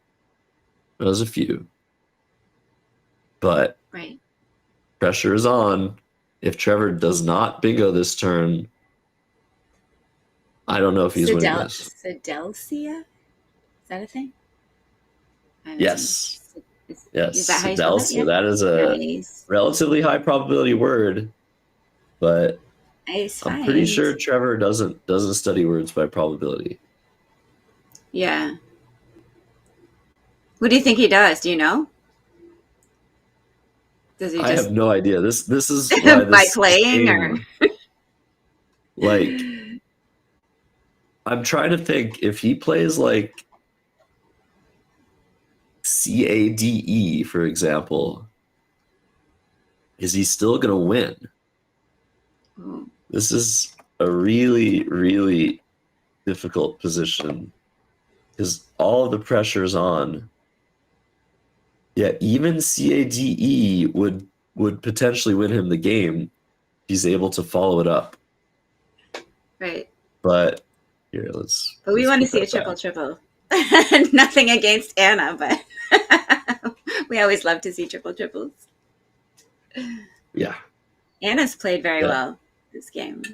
There's a few. But
Right.
pressure is on. If Trevor does not bingo this turn, I don't know if he's winning this.
Sedelcia? Is that a thing?
Yes.
Is that how you spell
Sedelcia.
it?
That is a
Nice.
relatively high probability word, but
Nice
I'm pretty
find.
sure Trevor doesn't study words by probability.
Yeah. What do you think he does? Do you know? Does he
I
just
have no idea. This is why
by
this
playing
game,
or
like, I'm trying to think if he plays like CADE, for example, is he still going to win?
Oh.
This is a really, really difficult position because all of the pressure is on. Yeah, even CADE would potentially win him the game if he's able to follow it up.
Right.
But here, let's.
But we want to see a triple. Nothing against Anna, but we always love to see triples.
Yeah.
Anna's played very well this game.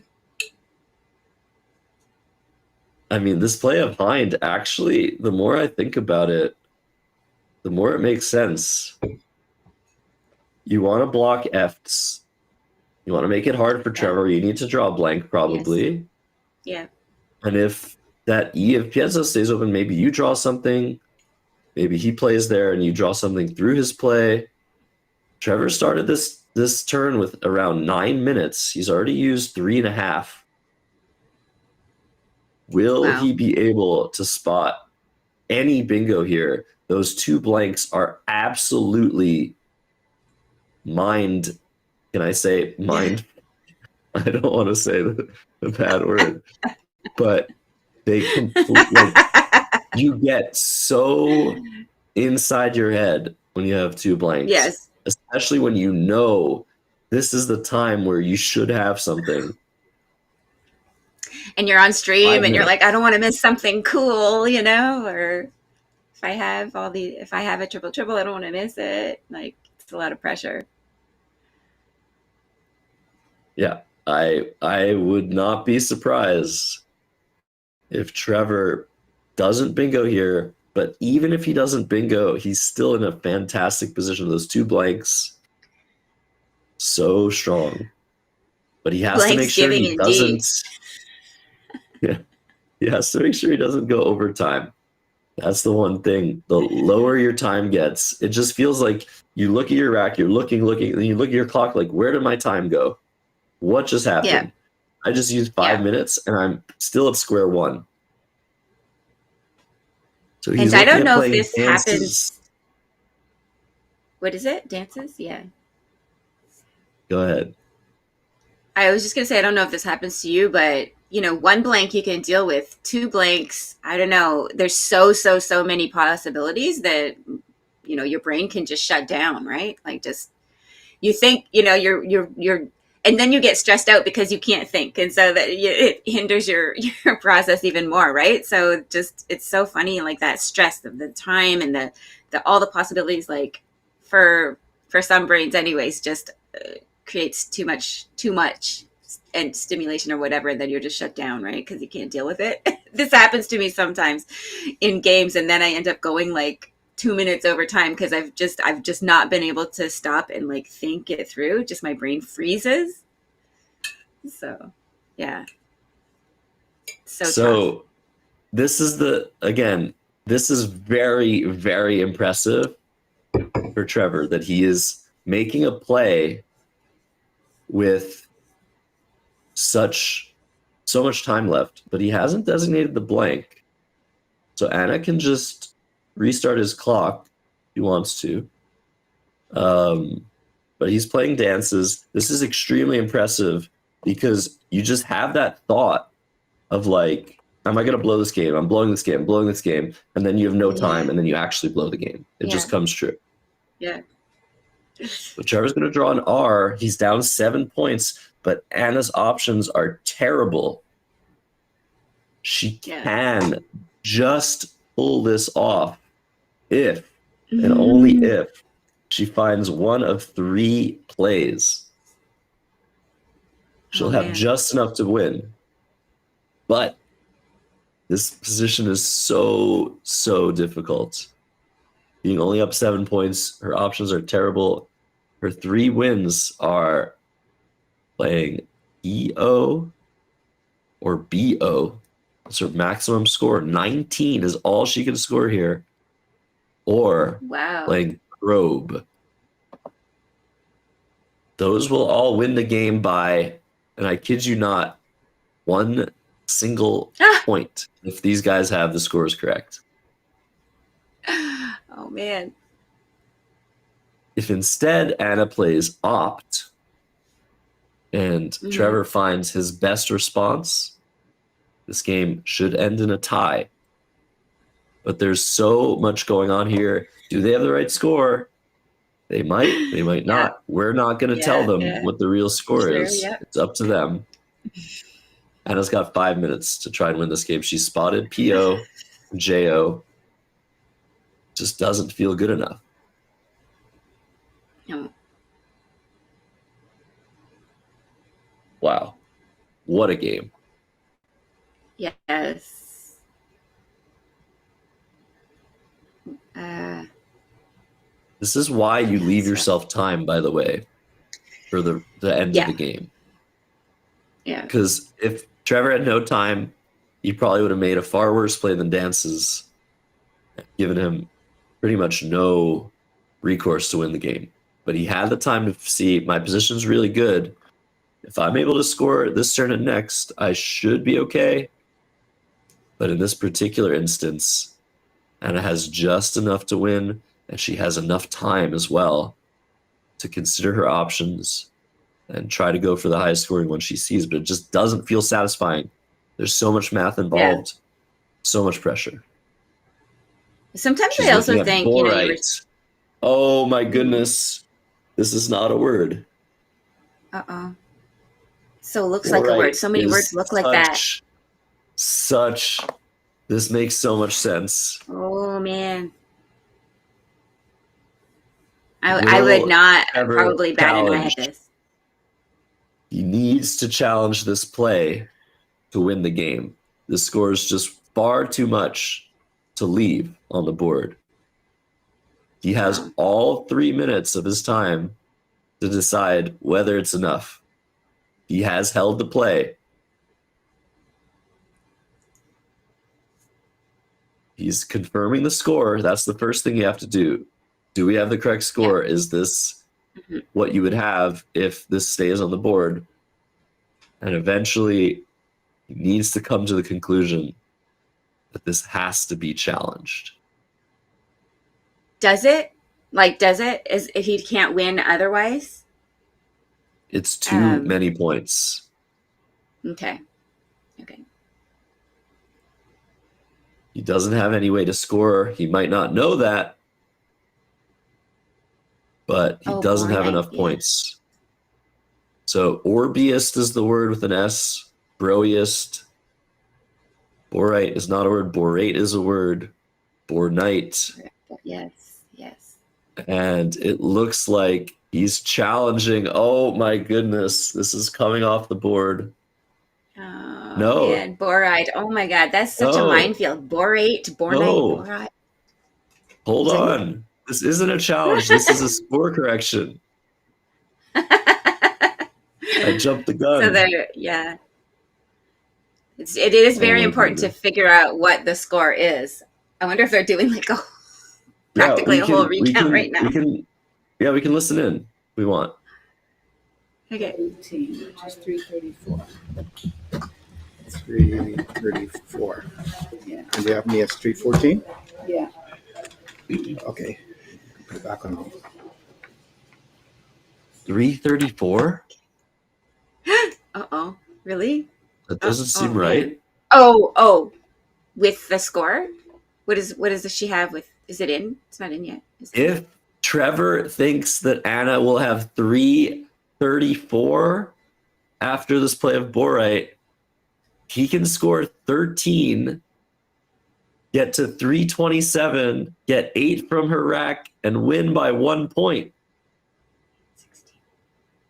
I mean, this play of Hind, actually, the more I think about it, the more it makes sense. You want to block Fs. You want to make it hard for Trevor. You need to draw a blank, probably.
Yes. Yeah.
And if that E of Piazza stays open, maybe you draw something. Maybe he plays there and you draw something through his play. Trevor started this turn with around 9 minutes. He's already used 3.5. Will he be able to spot any bingo here? Those 2 blanks are absolutely mind. Can I say mind? I don't want to say the bad word, but they completely, you get so inside your head when you have 2 blanks.
Yes.
Especially when you know this is the time where you should have something.
And you're on stream and you're like, I don't want to miss something cool, you know, or if I have a triple, I don't want to miss it. Like, it's a lot of pressure.
Yeah, I would not be surprised if Trevor doesn't bingo here, but even if he doesn't bingo, he's still in a fantastic position. Those 2 blanks, so strong. But he has to make sure
BLANKSgiving
he
indeed.
doesn't. Yeah, he has to make sure he doesn't go overtime. That's the one thing. The lower your time gets, it just feels like you look at your rack, you're looking, and then you look at your clock, like, where did my time go? What just
Yeah.
happened? I just used 5 minutes and I'm still at square one. So he's
And I
looking
don't
at
know if
playing
this
dances.
happens. What is it? Dances? Yeah.
Go ahead.
I was just gonna say I don't know if this happens to you, but 1 blank you can deal with. 2 blanks, I don't know. There's so many possibilities that your brain can just shut down, right? Like, just you think you're and then you get stressed out because you can't think, and so it hinders your process even more, right? So just it's so funny, like that stress of the time and the all the possibilities, like for some brains anyways, just creates too much and stimulation or whatever, and then you're just shut down, right? Because you can't deal with it. This happens to me sometimes in games, and then I end up going like 2 minutes over time because I've just not been able to stop and like think it through. Just my brain freezes. So yeah. So tough.
This is this is very, very impressive for Trevor that he is making a play with so much time left, but he hasn't designated the blank. So Anna can just restart his clock if he wants to. But he's playing dances. This is extremely impressive because you just have that thought of like, am I going to blow this game? I'm blowing this game, I'm blowing this game. And then you have no time, and then you actually blow the game. It just comes true.
Yeah.
But Trevor's going to draw an R. He's down 7 points, but Anna's options are terrible. She can just pull this off if, and only if, she finds one of 3 plays. She'll have just enough to win. But this position is so difficult. Being only up 7 points, her options are terrible. Her 3 wins are playing EO or BO. That's her maximum score. 19 is all she can score here. Or playing probe. Those will all win the game by, and I kid you not, 1 single point if these guys have the scores correct.
Oh man.
If instead Anna plays opt and Trevor finds his best response, this game should end in a tie. But there's so much going on here. Do they have the right score? They might not. We're not going to tell them what the real score is.
Yep.
It's up to them. Anna's got 5 minutes to try and win this game. She spotted PO, JO. Just doesn't feel good enough.
No.
Wow. What a game.
Yes.
This is why you leave yourself time, by the way, for the end of the game.
Yeah.
Because if Trevor had no time, he probably would have made a far worse play than dances, given him pretty much no recourse to win the game. But he had the time to see, my position's really good. If I'm able to score this turn and next, I should be okay. But in this particular instance, Anna has just enough to win, and she has enough time as well to consider her options and try to go for the highest scoring one she sees, but it just doesn't feel satisfying. There's so much math involved, so much pressure.
Sometimes I also think,
oh my goodness, this is not a word.
So it looks like a word. So many words look like that.
This makes so much sense.
Oh man. I would not probably bat an eye at this.
He needs to challenge this play to win the game. The score is just far too much to leave on the board. He has all 3 minutes of his time to decide whether it's enough. He has held the play. He's confirming the score. That's the first thing you have to do. Do we have the correct score? Yeah. Is this what you would have if this stays on the board? And eventually, he needs to come to the conclusion that this has to be challenged.
Does it? Like, does it? Is if he can't win otherwise?
It's too many points.
Okay. Okay.
He doesn't have any way to score. He might not know that, but he doesn't have enough points. So Orbiest is the word with an S. Broiest. Borite is not a word. Borate is a word. Bornite.
Yes, yes.
And it looks like he's challenging. Oh my goodness, this is coming off the board.
Oh,
no.
Man. Borite. Oh my God, that's such a minefield. Borate, Bornite, Borite.
Hold on. This isn't a challenge. This is a score correction. I jumped the gun.
So there, yeah. It is very important to figure out what the score is. I wonder if they're doing like practically a whole recount right now.
We can listen in. We want.
Okay.
18, which is 334. 334. Yeah. And you have me as 314? Yeah. Okay. Put it back on.
334?
Uh-oh. Really?
That doesn't seem right.
Man. Oh. With the score? What does she have with? Is it in? It's not in yet.
If Trevor thinks that Anna will have 334 after this play of Borite, he can score 13, get to 327, get 8 from her rack, and win by 1 point.
16.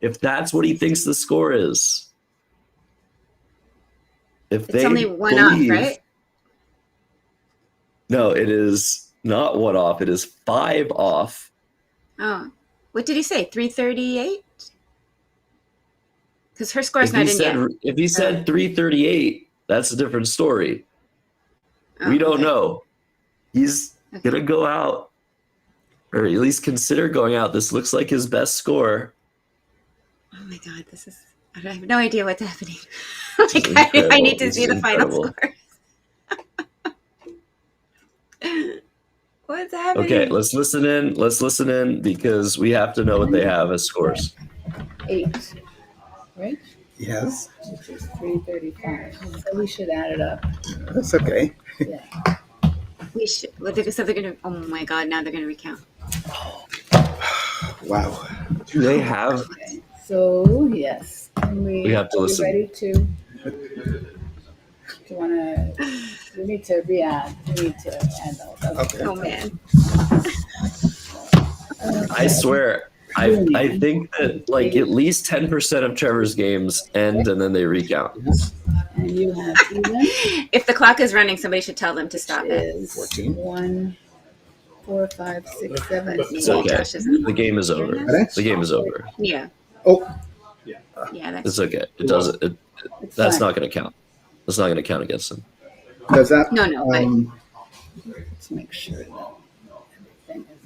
If that's what he thinks the score is. If
it's only one off, right?
No, it is not 1 off. It is 5 off.
Oh, what did he say? 338? Because her score's not in yet.
If he said 338, that's a different story. We don't know. He's gonna go out, or at least consider going out. This looks like his best score.
Oh my God, I have no idea what's happening. I need to see the final score. What's happening?
Okay, let's listen in because we have to know what they have as scores.
8, right? Yes. Which is 335. So we should add it up. That's okay. Yeah.
We should. So they're gonna. Oh my God! Now they're gonna recount.
Wow.
Do they have?
Okay. So yes,
we have to listen.
Ready to? Do you want to? We need to re-add. We need to add those.
Okay. Oh man.
I swear. I think that like at least 10% of Trevor's games end and then they recount.
And you have even.
If the clock is running, somebody should tell them to stop
it. 14. 1, 4, 5, 6, 7.
It's okay. The game is over. The game is over.
Yeah.
Oh.
Yeah.
It's okay. It doesn't. That's not going to count. That's not going to count against him.
Does that?
No.
Let's make sure that.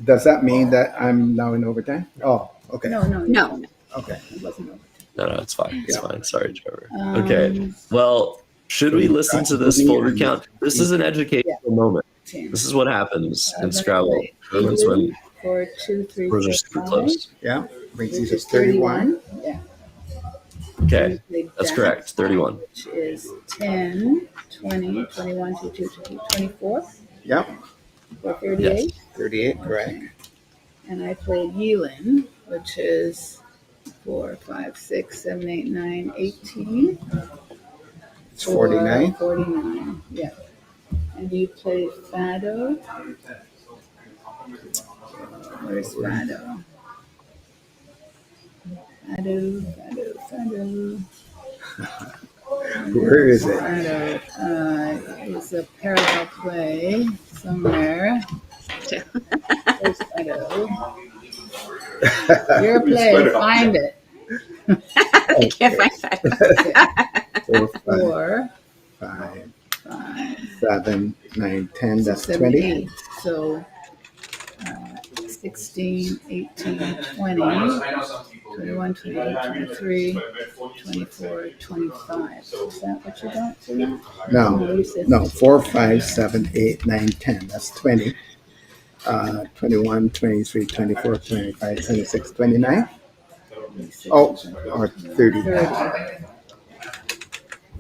Does that mean that I'm now in overtime? Oh, okay.
No.
Okay, it wasn't overtime.
No, it's fine. It's fine. Sorry, Trevor. Okay. Well, should we listen to this full recount? This is an educational moment. This is what happens in Scrabble. Moments when
4, 2, 3,
scores are super close.
Yeah. Brings you to 31. Yeah.
Okay. That's correct. 31.
Which is 10, 20, 21, 22, 24. Yeah. 38. Yes. 38, correct. And I played Yelin, which is 4, 5, 6, 7, 8, 9, 18. It's 49. 49, yeah. And you played Fado. Where's Fado? Fado. Where is it? It's a parallel play somewhere. Where's Idaho? Your play, find it.
I can't find that.
4, 5, 7, 9, 10. That's 20. 8. So 16, 18, 20, 21, 22, 23, 24, 25. Is that what you got for that? No, 4, 5, 7, 8, 9, 10. That's 20. 21, 23, 24, 25, 26, 29. Oh, or 30.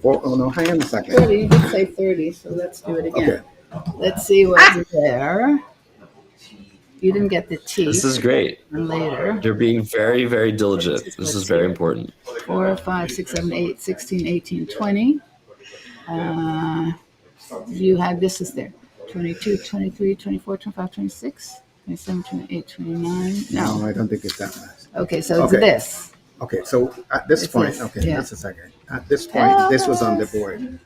4, oh no, hang on a second. 30, you did say 30, so let's do it again. Okay. Let's see what's there. You didn't get the T.
This is great.
Later.
You're being very, very diligent. This is very important.
4, 5, 6, 7, 8, 16, 18, 20. You had this is there. 22, 23, 24, 25, 26, 27, 28, 29. No, I don't think it's that much. Okay, so it's this. Okay, so at this point, just a second. At this point, this was on the board.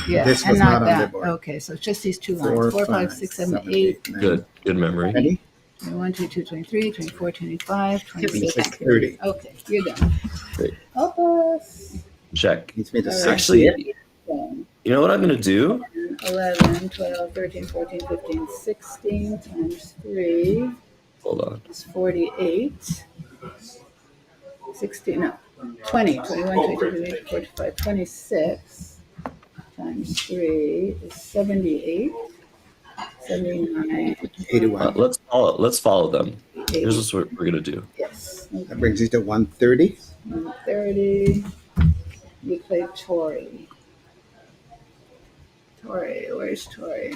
Yeah, this was not on the board. Okay, so it's just these two lines. 4, 5, 6, 7, 8.
Good memory.
Ready? 21, 22, 23, 24, 25, 26, 30. Okay, you're done.
Great.
Help us.
Check. Actually, you know what I'm going to do?
11, 12, 13, 14, 15, 16 times 3.
Hold on.
Is 48. 16, no. 20, 21, 22, 23, 45, 26 times 3 is 78. 79. 81.
Let's follow them. 80. Here's what we're going to do.
Yes. Okay. That brings you to 130. 130. You play Tori. Tori, where's Tori?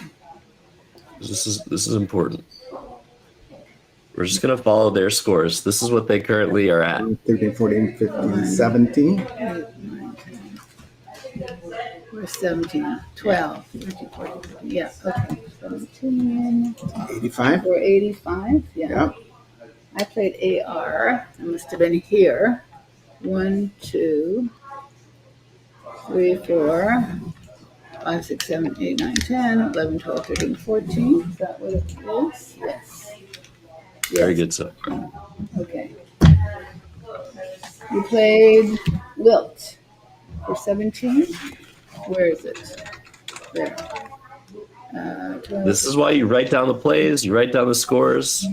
This is important. We're just going to follow their scores. This is what they currently are at.
13, 14, 15, 17. 8, 9, 10. We're 17. 12. 13, 14, 15. Yeah, okay. 17. 85. We're 85. Yeah. I played AR. I must have been here. 1, 2, 3, 4. 5, 6, 7, 8, 9, 10, 11, 12, 13, 14. Is that what it is? Yes.
Very good, sir.
Okay. You played Wilt for 17. Where is it? There.
This is why you write down the plays, you write down the scores.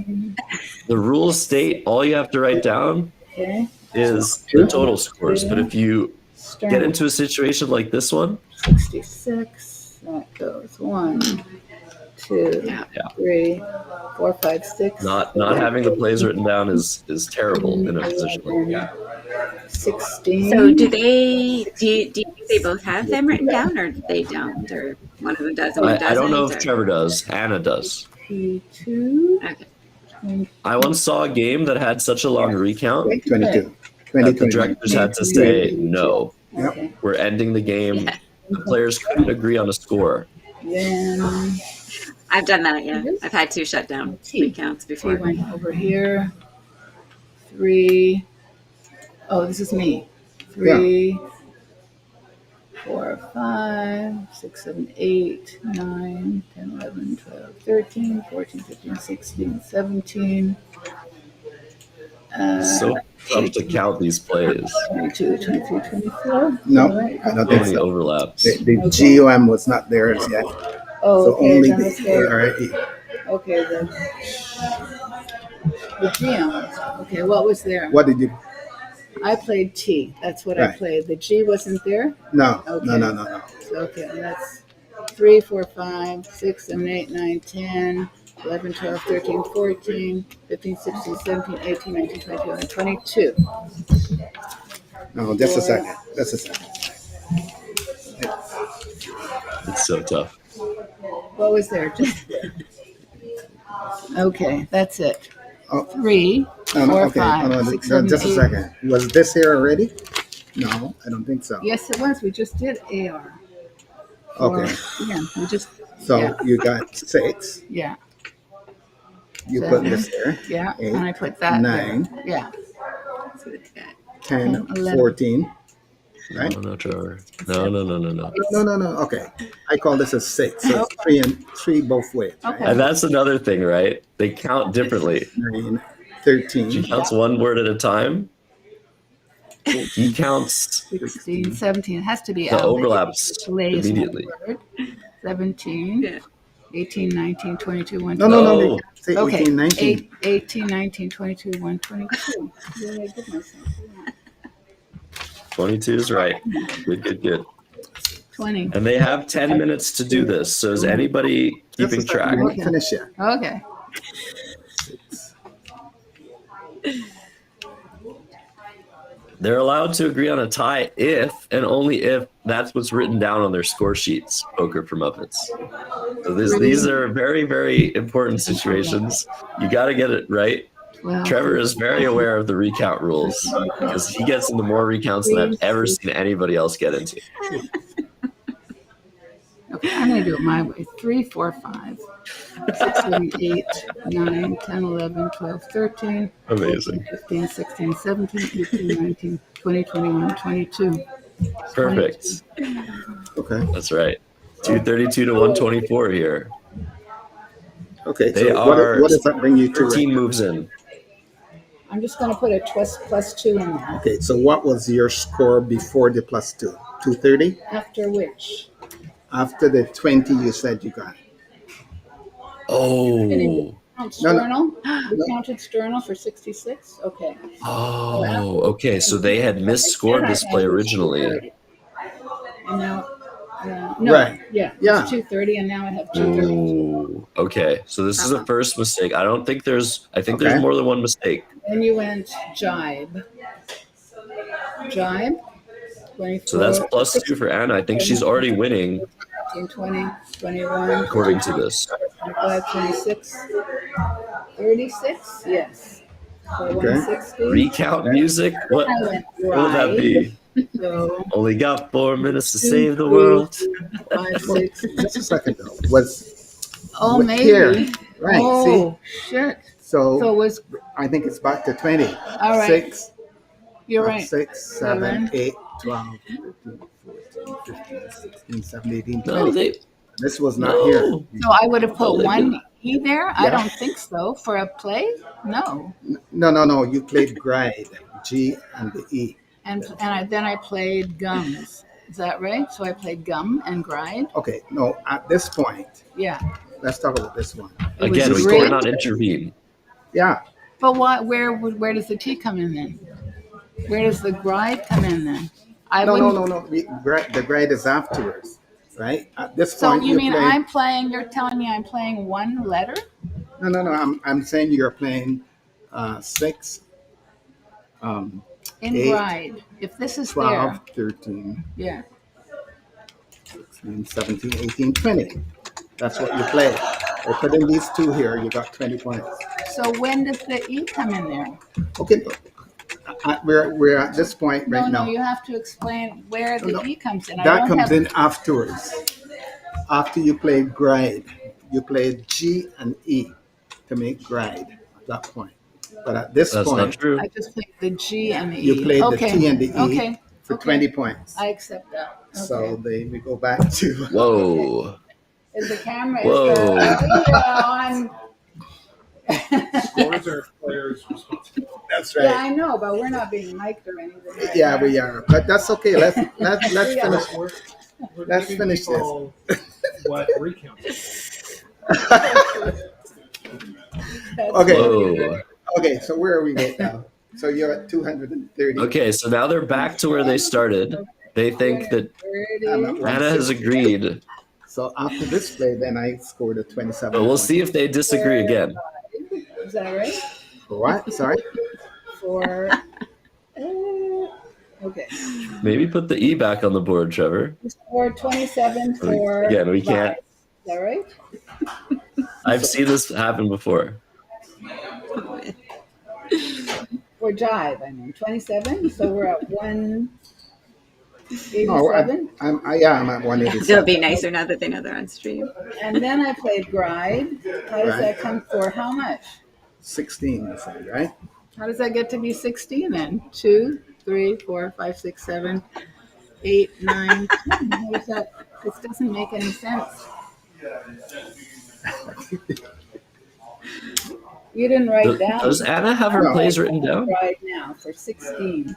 The rules state all you have to write down is the total scores. But if you get into a situation like this one,
66. That goes 1, 2, 3, 4, 5, 6.
Not having the plays written down is terrible in a position like that.
16.
So do you think they both have them written down, or they don't, or one of them does and one doesn't?
I don't know if Trevor does. Hannah does.
P2.
Okay.
I once saw a game that had such a long recount
22.
that the directors had to say, no, we're ending the game.
Yeah.
The players couldn't agree on a score.
Then
I've done that, yeah. I've had to shut down recounts before.
We went over here. 3. Oh, this is me. 3, 4, 5, 6, 7, 8, 9, 10, 11, 12, 13, 14, 15, 16, 17.
So tough to count these plays.
22, 23, 24. No, I don't think so.
Overlaps.
The GUM was not there as yet. Oh, so okay, only the ARE. Okay, the GM. Okay, what was there? What did you? I played T. That's what I played. The G wasn't there? No. Okay. No. Okay, that's 3, 4, 5, 6, 7, 8, 9, 10, 11, 12, 13, 14, 15, 16, 17, 18, 19, 20, 21, 22. No, just a second.
It's so tough.
What was there? Okay, that's it. 3, 4, 5, 6, 7, just 8. A second. Was this here already? No, I don't think so. Yes, it was. We just did AR. Okay. Yeah, we just. So you got 6. Yeah. You 7. Put this there. Yeah, 8, and I put that 9. There. Yeah. 10,
10, 11.
14. Right?
No, Trevor. No.
No. Okay. I call this a 6. So it's 3 both ways. Right?
Okay.
And that's another thing, right? They count differently.
9, 13.
She counts one word at a time. He counts
16, 17. It has to be
the
out.
overlaps
Plays
immediately.
17,
Yeah.
18, 19, 22, 1,
No. Say
Okay.
18, 19.
18, 19, 22, 1, 22. What did I give myself?
22 is right. Good.
20.
And they have 10 minutes to do this. So is anybody
Just a
keeping
second,
track?
we didn't finish yet.
Okay.
6.
They're allowed to agree on a tie if and only if that's what's written down on their score sheets, Poker for Muppets. So these are very, very important situations. You got to get it right.
Well,
Trevor is very aware of the recount rules because he gets into more recounts than I've ever seen anybody else get into.
okay, I'm going to do it my way. 3, 4, 5, 6, 7, 8, 9, 10, 11, 12, 13,
Amazing.
15, 16, 17, 18, 19, 20, 21, 22.
Perfect.
Okay.
That's right. 232 to 124 here.
Okay.
They
So
are
what does that bring you to?
13 moves in.
I'm just going to put a plus 2 in there.
Okay. So what was your score before the plus 2? 230?
After which?
After the 20 you said you got.
Oh.
Count
No, no.
Sternal? We counted Sternal for 66? Okay.
Oh, okay. So they had misscored this play originally.
And now, no,
Right.
yeah,
Yeah.
it's 230, and now I have 230.
Ooh, okay. So this is the first mistake. I think there's
Okay.
more than one mistake.
Then you went jibe. Jibe, 24.
So that's plus 2 for Anna. I think she's already winning
19, 20, 21,
according to this.
25, 26, 36, yes. So
Okay.
160.
Recount music? What
I went
would that be?
So
Only got 4 minutes to
2,
save the
3,
world.
5, 6.
Just a second though. Was
Oh,
what-
maybe.
here. Right.
Oh, shit.
See.
So
So
it was,
I think it's back to 20.
all right.
6.
You're right.
6, 7,
11.
8, 12, 13, 14, 15, 16, 17, 18,
No,
20.
they
This was not here.
no.
So I would have put
they
one
didn't.
E there? I
Yeah.
don't think so. For a play? No.
No. You played gride, G and the E.
And then I played gums. Is that right? So I played gum and gride?
Okay, no, at this point,
Yeah.
let's talk about this one.
It
Again,
was
we
rigged.
cannot intervene.
Yeah,
But where does the T come in then? Where does the gride come in then? I
no.
wouldn't-
The grade is afterwards, right? At this
So
point,
you mean
played,
you're telling me I'm playing one letter?
No. I'm saying you're playing 6,
In
8,
gride. If this is
12, 13,
there. Yeah.
16, 17, 18, 20. That's what you play. I put in these 2 here, you got 20 points.
So when does the E come in there?
Okay, we're at this point
No,
right now.
you have to explain where the
No,
E comes in.
That comes in afterwards. After you played gride, you played G and E to make gride at that point. But at this
That's not
point,
true.
I just played the G and the E.
you played the T and the E
Okay.
for 20 points.
I accept that. Okay.
So we go back to
Whoa.
Is the camera?
Whoa.
On?
Scores are players' responsibility.
that's
Yeah,
right.
I know, but we're not being mic'd or anything. right
Yeah,
now.
we are. But that's okay. Let's finish.
We're
Let's
giving
finish this.
people what recount is.
That's
Okay.
Whoa.
Okay, so where are we right now? So you're at 230.
Okay, so now they're back to where they started. They think that
30.
Anna has agreed,
So after this play, then I scored a 27.
but we'll see if they disagree again.
Is that right?
For what? Sorry?
For okay.
Maybe put the E back on the board, Trevor.
You scored 27 for.
Again, we can't.
live. Is that right?
I've seen this happen before.
For jive, I mean 27. So we're at 187.
No, I'm at 187.
It'll be nicer now that they know they're on stream.
And then I played gride. How does that come for how much?
16, you said, right?
How does that get to be 16 then? 2,
3, 4, 5, 6, 7, 8, 9, 10. How is that? This doesn't make any sense. You didn't write down.
Does Anna have her plays written down?
Right now for 16.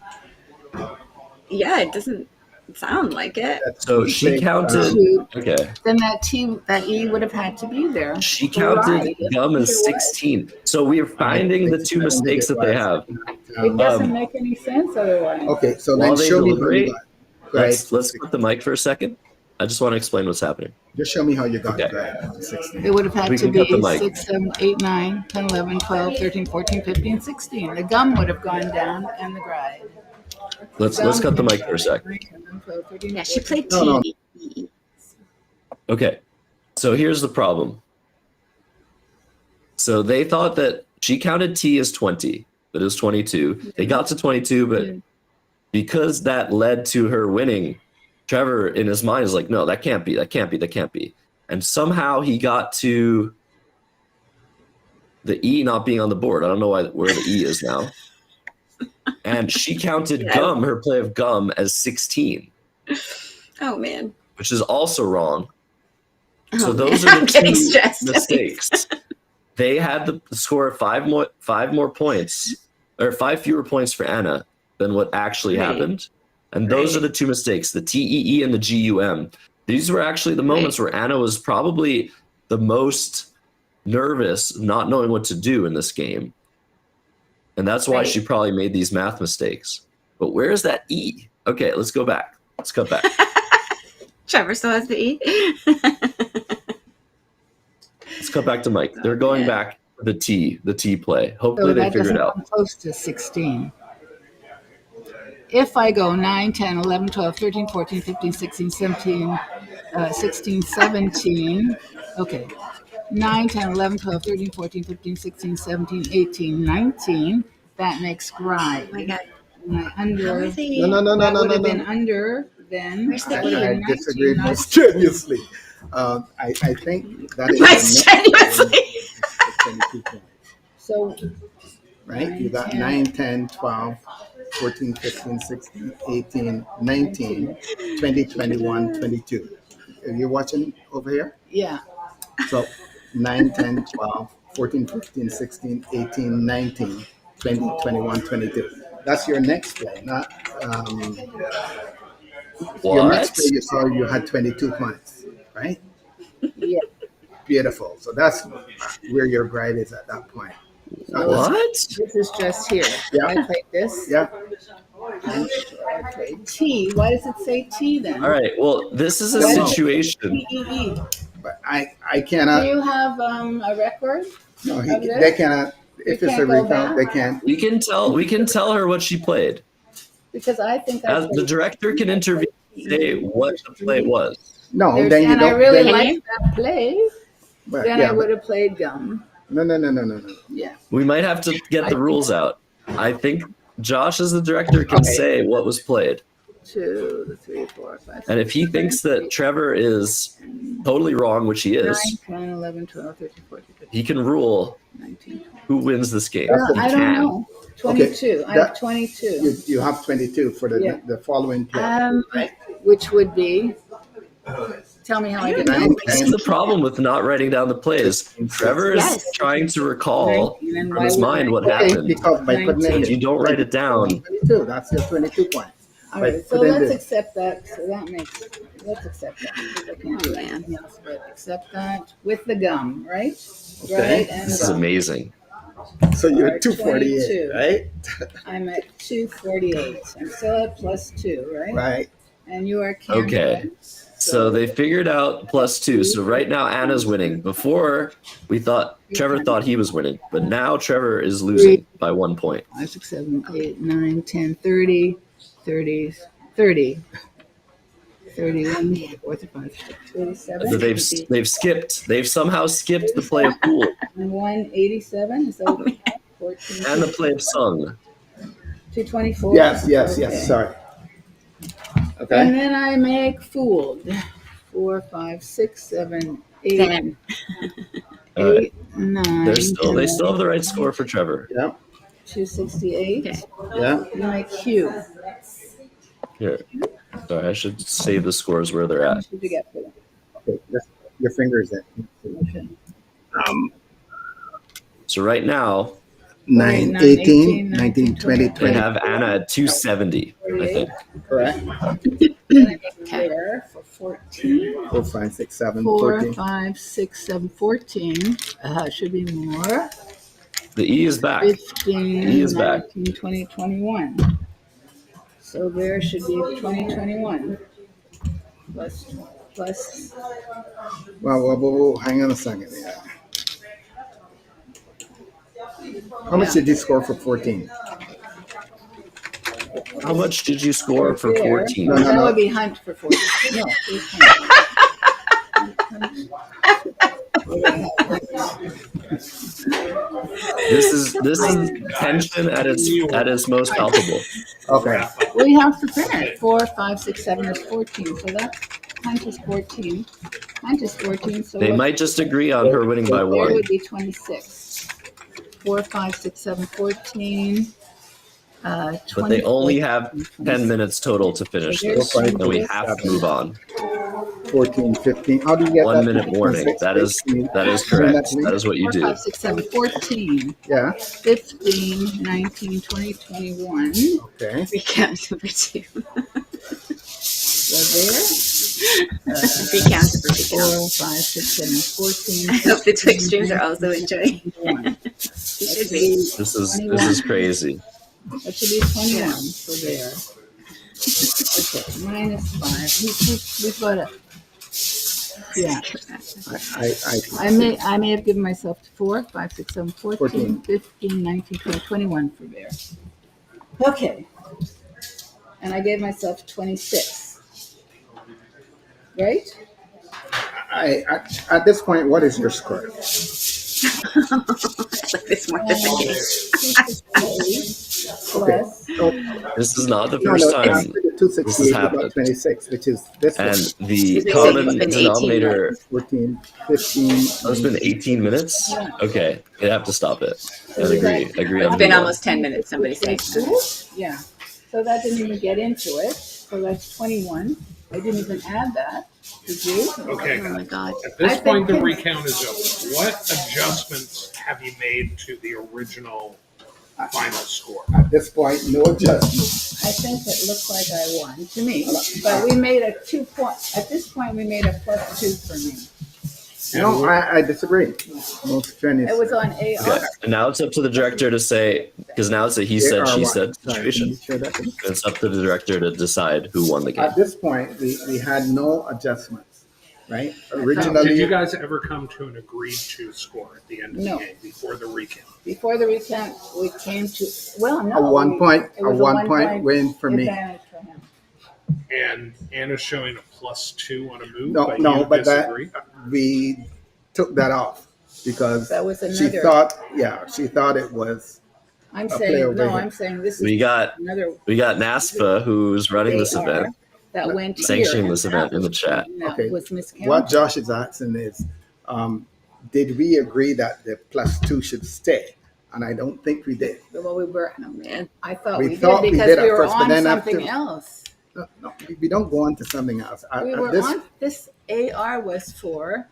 Yeah, it doesn't sound like it.
So she counted. Okay.
Then that E would have had to be there.
She counted gum as 16. So we are finding the two mistakes that they have.
It doesn't make any sense otherwise.
Okay, so
While
then
they
show me how
deliberate,
you got grade.
let's put the mic for a second. I just want to explain what's happening.
Just show me how you got
Okay.
grade. 16.
It would have had
We
to
can cut
be
the mic.
6, 7, 8, 9, 10, 11, 12, 13, 14, 15, 16. The gum would have gone down and the grade.
Let's cut the mic for a sec.
Yeah, she played
No, no.
T.
Okay. So here's the problem. So they thought that she counted T as 20, but it was 22. They got to 22, but because that led to her winning, Trevor in his mind is like, no, that can't be. And somehow he got to the E not being on the board. I don't know where the E is now. And she counted gum, her play of gum, as 16.
Oh man.
Which is also wrong. So
Oh,
those
man.
are
I'm
the
getting
two
stressed.
mistakes. They had to score five more points, or 5 fewer points for Anna than what actually happened. And those are the two mistakes, the TEE and the GUM. These were actually the moments where Anna was probably the most nervous, not knowing what to do in this game. And that's why she probably made these math mistakes. But where is that E? Okay, let's go back. Let's cut back.
Trevor still has the E.
Let's cut back to Mike. They're going back to the T play. Hopefully they figure it out.
Come close to 16. If I go 9, 10, 11, 12, 13, 14, 15, 16, 17, 16, 17, okay. 9, 10, 11, 12, 13, 14, 15, 16, 17, 18, 19. That makes gride.
Oh my God.
Under,
How are they?
No.
that would have been under then.
Where's the
That would have
I
been
disagree
19,
most strenuously. I think that is
Most strenuously.
So
right? You got 9, 10, 12, 14, 15, 16, 18, 19, 20, 21, 22. Are you watching over here?
yeah,
So 9, 10, 12, 14, 15, 16, 18, 19, 20, 21, 22. That's your next play, not your next play. You saw you had 22 points, right?
yeah.
Beautiful. So that's where your grade is at that point.
What?
This is just here.
Yeah.
I played this.
Yeah.
I played T. Why does it say T then?
All right. Well, this is a
Why don't
situation.
T-E-E.
But I
Do
cannot.
you have a record?
No,
of this?
they cannot. If
You
it's a
can't go
recount,
back?
they can't.
We can tell her what she played.
Because I think I
As the director can intervene and say what the play was.
No,
There's-
then you
and I
don't.
really
then,
liked that play.
but,
Then
yeah,
I would have played gum.
no.
Yeah.
We might have to get the rules out. I think Josh, as the director, can say what was played.
2, 3, 4, 5.
And if he thinks that Trevor is totally wrong, which he
9,
is,
10, 11, 12, 13, 14, 15,
he can rule
19, 20.
who wins this game.
Well,
He
I don't
can.
know. 22. I have
that-
22.
You have 22 for the following play.
Which would be. Tell me how I get that.
This is the problem with not writing down the plays. Trevor is
Yes.
trying to recall
19, and
from
why
his
would
mind
I-
what
Okay,
happened.
Because by putting
Nineteen.
If you don't write it down,
22, that's your 22 points.
All
By
right, so
putting
let's
this.
accept that. So that makes. Let's accept that. Because I can't do anything else but accept that with the gum, right?
Okay.
Right. And
this is
gum.
amazing.
So you're
Alright,
248,
22.
right?
I'm at 248. I'm still at +2, right?
Right.
And you are counting.
Okay. So they figured out +2. So right now Anna's winning. Before Trevor thought he was winning, but now Trevor is losing by 1 point.
5, 6, 7, 8, 9, 10, 30, 30, 30, 31, 34, 35, 37.
So they've somehow skipped the play of pool
And 187. Is that what we have? 14.
and the play of sung.
224.
Yes.
Okay.
Sorry.
And
Okay.
then I make fooled. 4, 5, 6, 7, 8,
10.
All right.
8, 9.
They still have the right score for Trevor.
Yep.
268.
Okay.
Yeah.
My Q.
Here. Sorry, I should save the scores where they're
How
at.
much did you get for them?
Okay. Your fingers in.
Okay.
So right now,
9, 18, 19, 20,
they
20.
have Anna at 270, I think.
Correct.
There for 14.
4, 5, 6, 7,
4,
14.
5, 6, 7, 14. Should be more.
The E is back.
15,
He is back.
19, 20, 21. So there should be 20, 21. Plus.
Well, hang on a second. Yeah. How much did you score for 14?
How much did you score for 14?
No.
That would be Hunt for 14. No, it's Hunt.
This is tension at its most palpable.
Okay.
We have to finish. 4, 5, 6, 7 is 14. So that's Hunt is 14. Hunt is 14. So
They might just agree on her winning by
there
one.
would be 26. 4, 5, 6, 7, 14. 20,
But they only have 10 minutes total to finish this, and we have to move on.
14, 15. How do you get
1
that?
minute warning. That is correct. That is what you
4,
do.
5, 6, 7, 14.
Yeah.
15, 19, 20, 21.
Okay.
Recount number 2.
So there.
Recount for recount.
4, 5, 6, 7, 14.
I hope the Twixters are also enjoying.
21.
You should be.
This is crazy.
That should be 21 for there. Okay, minus 5. We've got it. Yeah. I may have given myself 4, 5, 6, 7, 14, 15, 19, 20, 21 for there. Okay. And I gave myself 26. Right?
At this point, what is your score?
It's like this more
Plus.
This is not the first time this has happened.
26, which is this one.
And the
It's
common
been 18
denominator,
14, 15.
it's been 18 minutes? Okay, you have to stop it. I agree
It's
on
been
that.
almost 10 minutes, somebody said.
Yeah. So that didn't even get into it. So that's 21. I didn't even add that. Did you?
Okay.
Oh my God.
At this
I
point, the
think-
recount is over. What adjustments have you made to the original final score?
At this point, no adjustment.
I think it looks like I won to me. But we made a 2 point. At this point, we made a +2 for me.
No, I disagree. Most Chinese.
It was on AR.
Okay, and now it's up to the director to say, because now it's a he said, she said
Sorry, can you
situation.
show that to me?
It's up to the director to decide who won the game.
At this point, we had no adjustments, right?
Did you
Originally,
guys ever come to an agreed to score at the end of
No.
the game before the recount?
Before the recount, we came to, well, no.
a 1 point,
it
a
was
1 point win for me.
advantage for him.
And Anna's showing a +2 on a move,
No,
but
no,
you
but
disagree?
We took that off because
That was
she
another,
thought it was.
I'm
a play
saying,
over
no,
here.
I'm saying this
We
is
got
another
NASPA who's running this
AR
event,
that went here.
sanctioning this
and
event
that
in the
was-
chat.
that
Okay.
was miscounted.
What Josh is asking is, did we agree that the +2 should stay? And I don't think we did.
Well, we were,
Oh man.
I thought
We
we
thought we
did because
did at
we were
first, but
on
then
something
after-
else.
No, we don't go on to something else.
We were on, this AR was for,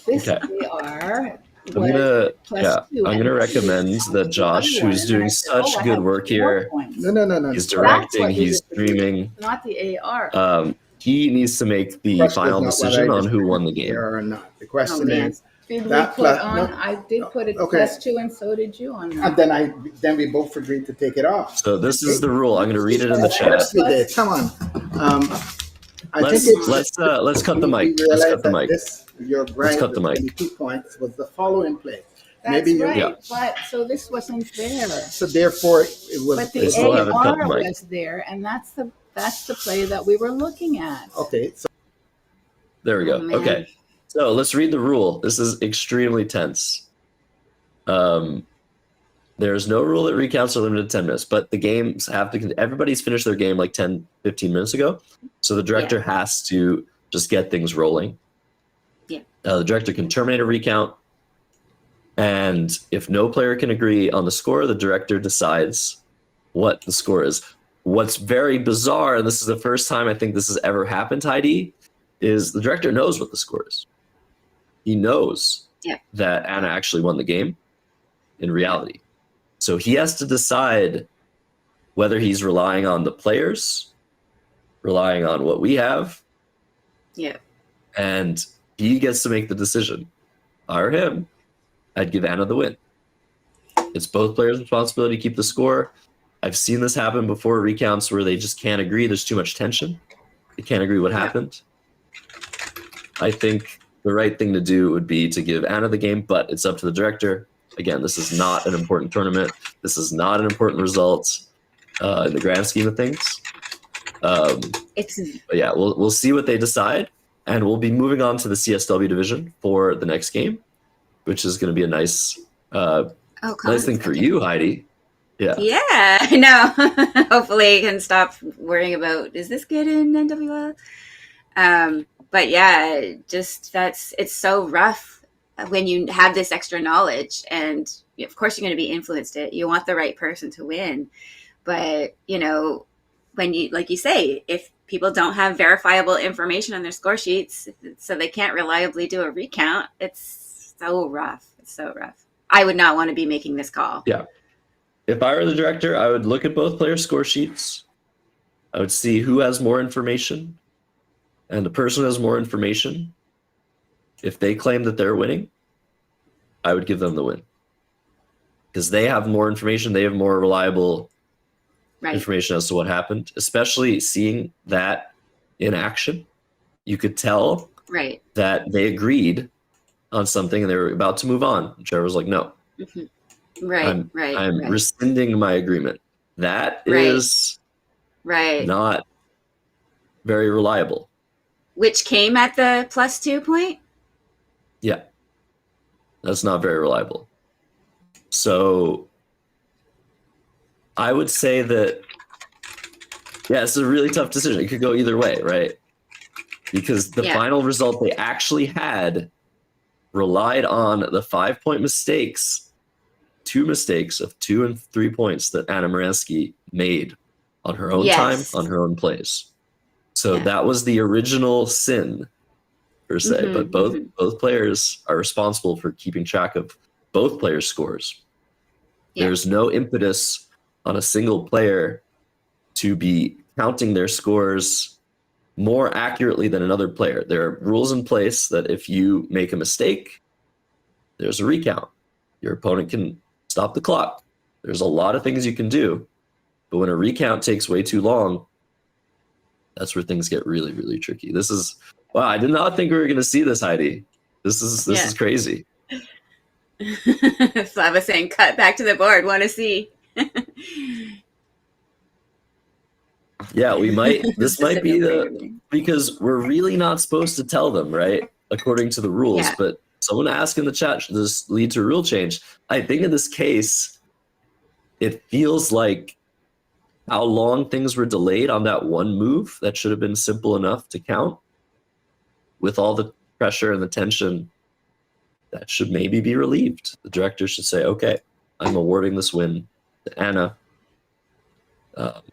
this
Okay.
AR
I'm
was
gonna
+2.
I'm gonna recommend that Josh, who's doing such good work here,
No.
he's
That's
directing,
what we
he's
disagreed.
streaming.
Not the AR.
He needs to make the
Question
final
is not what
decision
I
on who won the
There
game.
or not. The question
man.
is,
Did we
that
put
plus-
on,
no,
I did put it
okay.
+2 and so did you on
and
that.
then we both agreed to take it off.
So this is the rule. I'm gonna read it in the chat.
Yes, we did. Come on. I think it's.
Let's cut the mic.
We
Let's
realized
cut the
that
mic.
your grind
cut the
with
mic.
22 points was the following play.
That's
Maybe you-
right,
Yeah.
but, so this wasn't there.
So therefore, it was.
But
They
the
still haven't cut the
AR
mic.
was there, and that's the play that we were looking at.
Okay, so
There we go.
Oh, man.
Okay. So let's read the rule. This is extremely tense. There's no rule that recounts are limited to 10 minutes, but the games have to, everybody's finished their game like 10, 15 minutes ago. So the director has to just get things rolling.
Yeah.
The director can terminate a recount. And if no player can agree on the score, the director decides what the score is. What's very bizarre, and this is the first time I think this has ever happened to Heidi, is the director knows what the score is. He knows that Anna actually won the game in reality. So he has to decide whether he's relying on the players, relying on what we have.
Yeah.
And he gets to make the decision. I or him, I'd give Anna the win. It's both players' responsibility to keep the score. I've seen this happen before, recounts where they just can't agree. There's too much tension. They can't agree what happened. I think the right thing to do would be to give Anna the game, but it's up to the director. Again, this is not an important tournament. This is not an important result in the grand scheme of things. But yeah, we'll see what they decide, and we'll be moving on to the CSW division for the next game, which is going to be a nice, nice thing for you, Heidi. Yeah.
Yeah. No. Hopefully, you can stop worrying about, is this good in NWL? But yeah, just it's so rough when you have this extra knowledge, and of course you're going to be influenced. You want the right person to win, but you know, when you, like you say, if people don't have verifiable information on their score sheets, so they can't reliably do a recount, it's so rough. It's so rough. I would not want to be making this call.
Yeah. If I were the director, I would look at both players' score sheets. I would see who has more information, and the person who has more information, if they claim that they're winning, I would give them the win. Because they have more information, they have more reliable information as to what happened, especially seeing that in action. You could tell that they agreed on something and they were about to move on. Trevor was like, no. I'm rescinding my agreement. That is not very reliable.
Which came at the +2 point?
Yeah. That's not very reliable. So I would say that, yeah, it's a really tough decision. It could go either way, right? Because the final result they actually had relied on the 5-point mistakes, 2 mistakes of 2 and 3 points that Anna Moransky made on her own time, on her own plays. So that was the original sin, per se. But both players are responsible for keeping track of both players' scores. There's no impetus on a single player to be counting their scores more accurately than another player. There are rules in place that if you make a mistake, there's a recount. Your opponent can stop the clock. There's a lot of things you can do. But when a recount takes way too long, that's where things get really, really tricky. This is, wow, I did not think we were going to see this, Heidi. This is crazy.
Flava saying, cut back to the board, want to see.
Yeah, we might, this might be because we're really not supposed to tell them, right? According to the rules, but someone asked in the chat, should this lead to a rule change? I think in this case, it feels like how long things were delayed on that one move that should have been simple enough to count, with all the pressure and the tension, that should maybe be relieved. The director should say, okay, I'm awarding this win to Anna,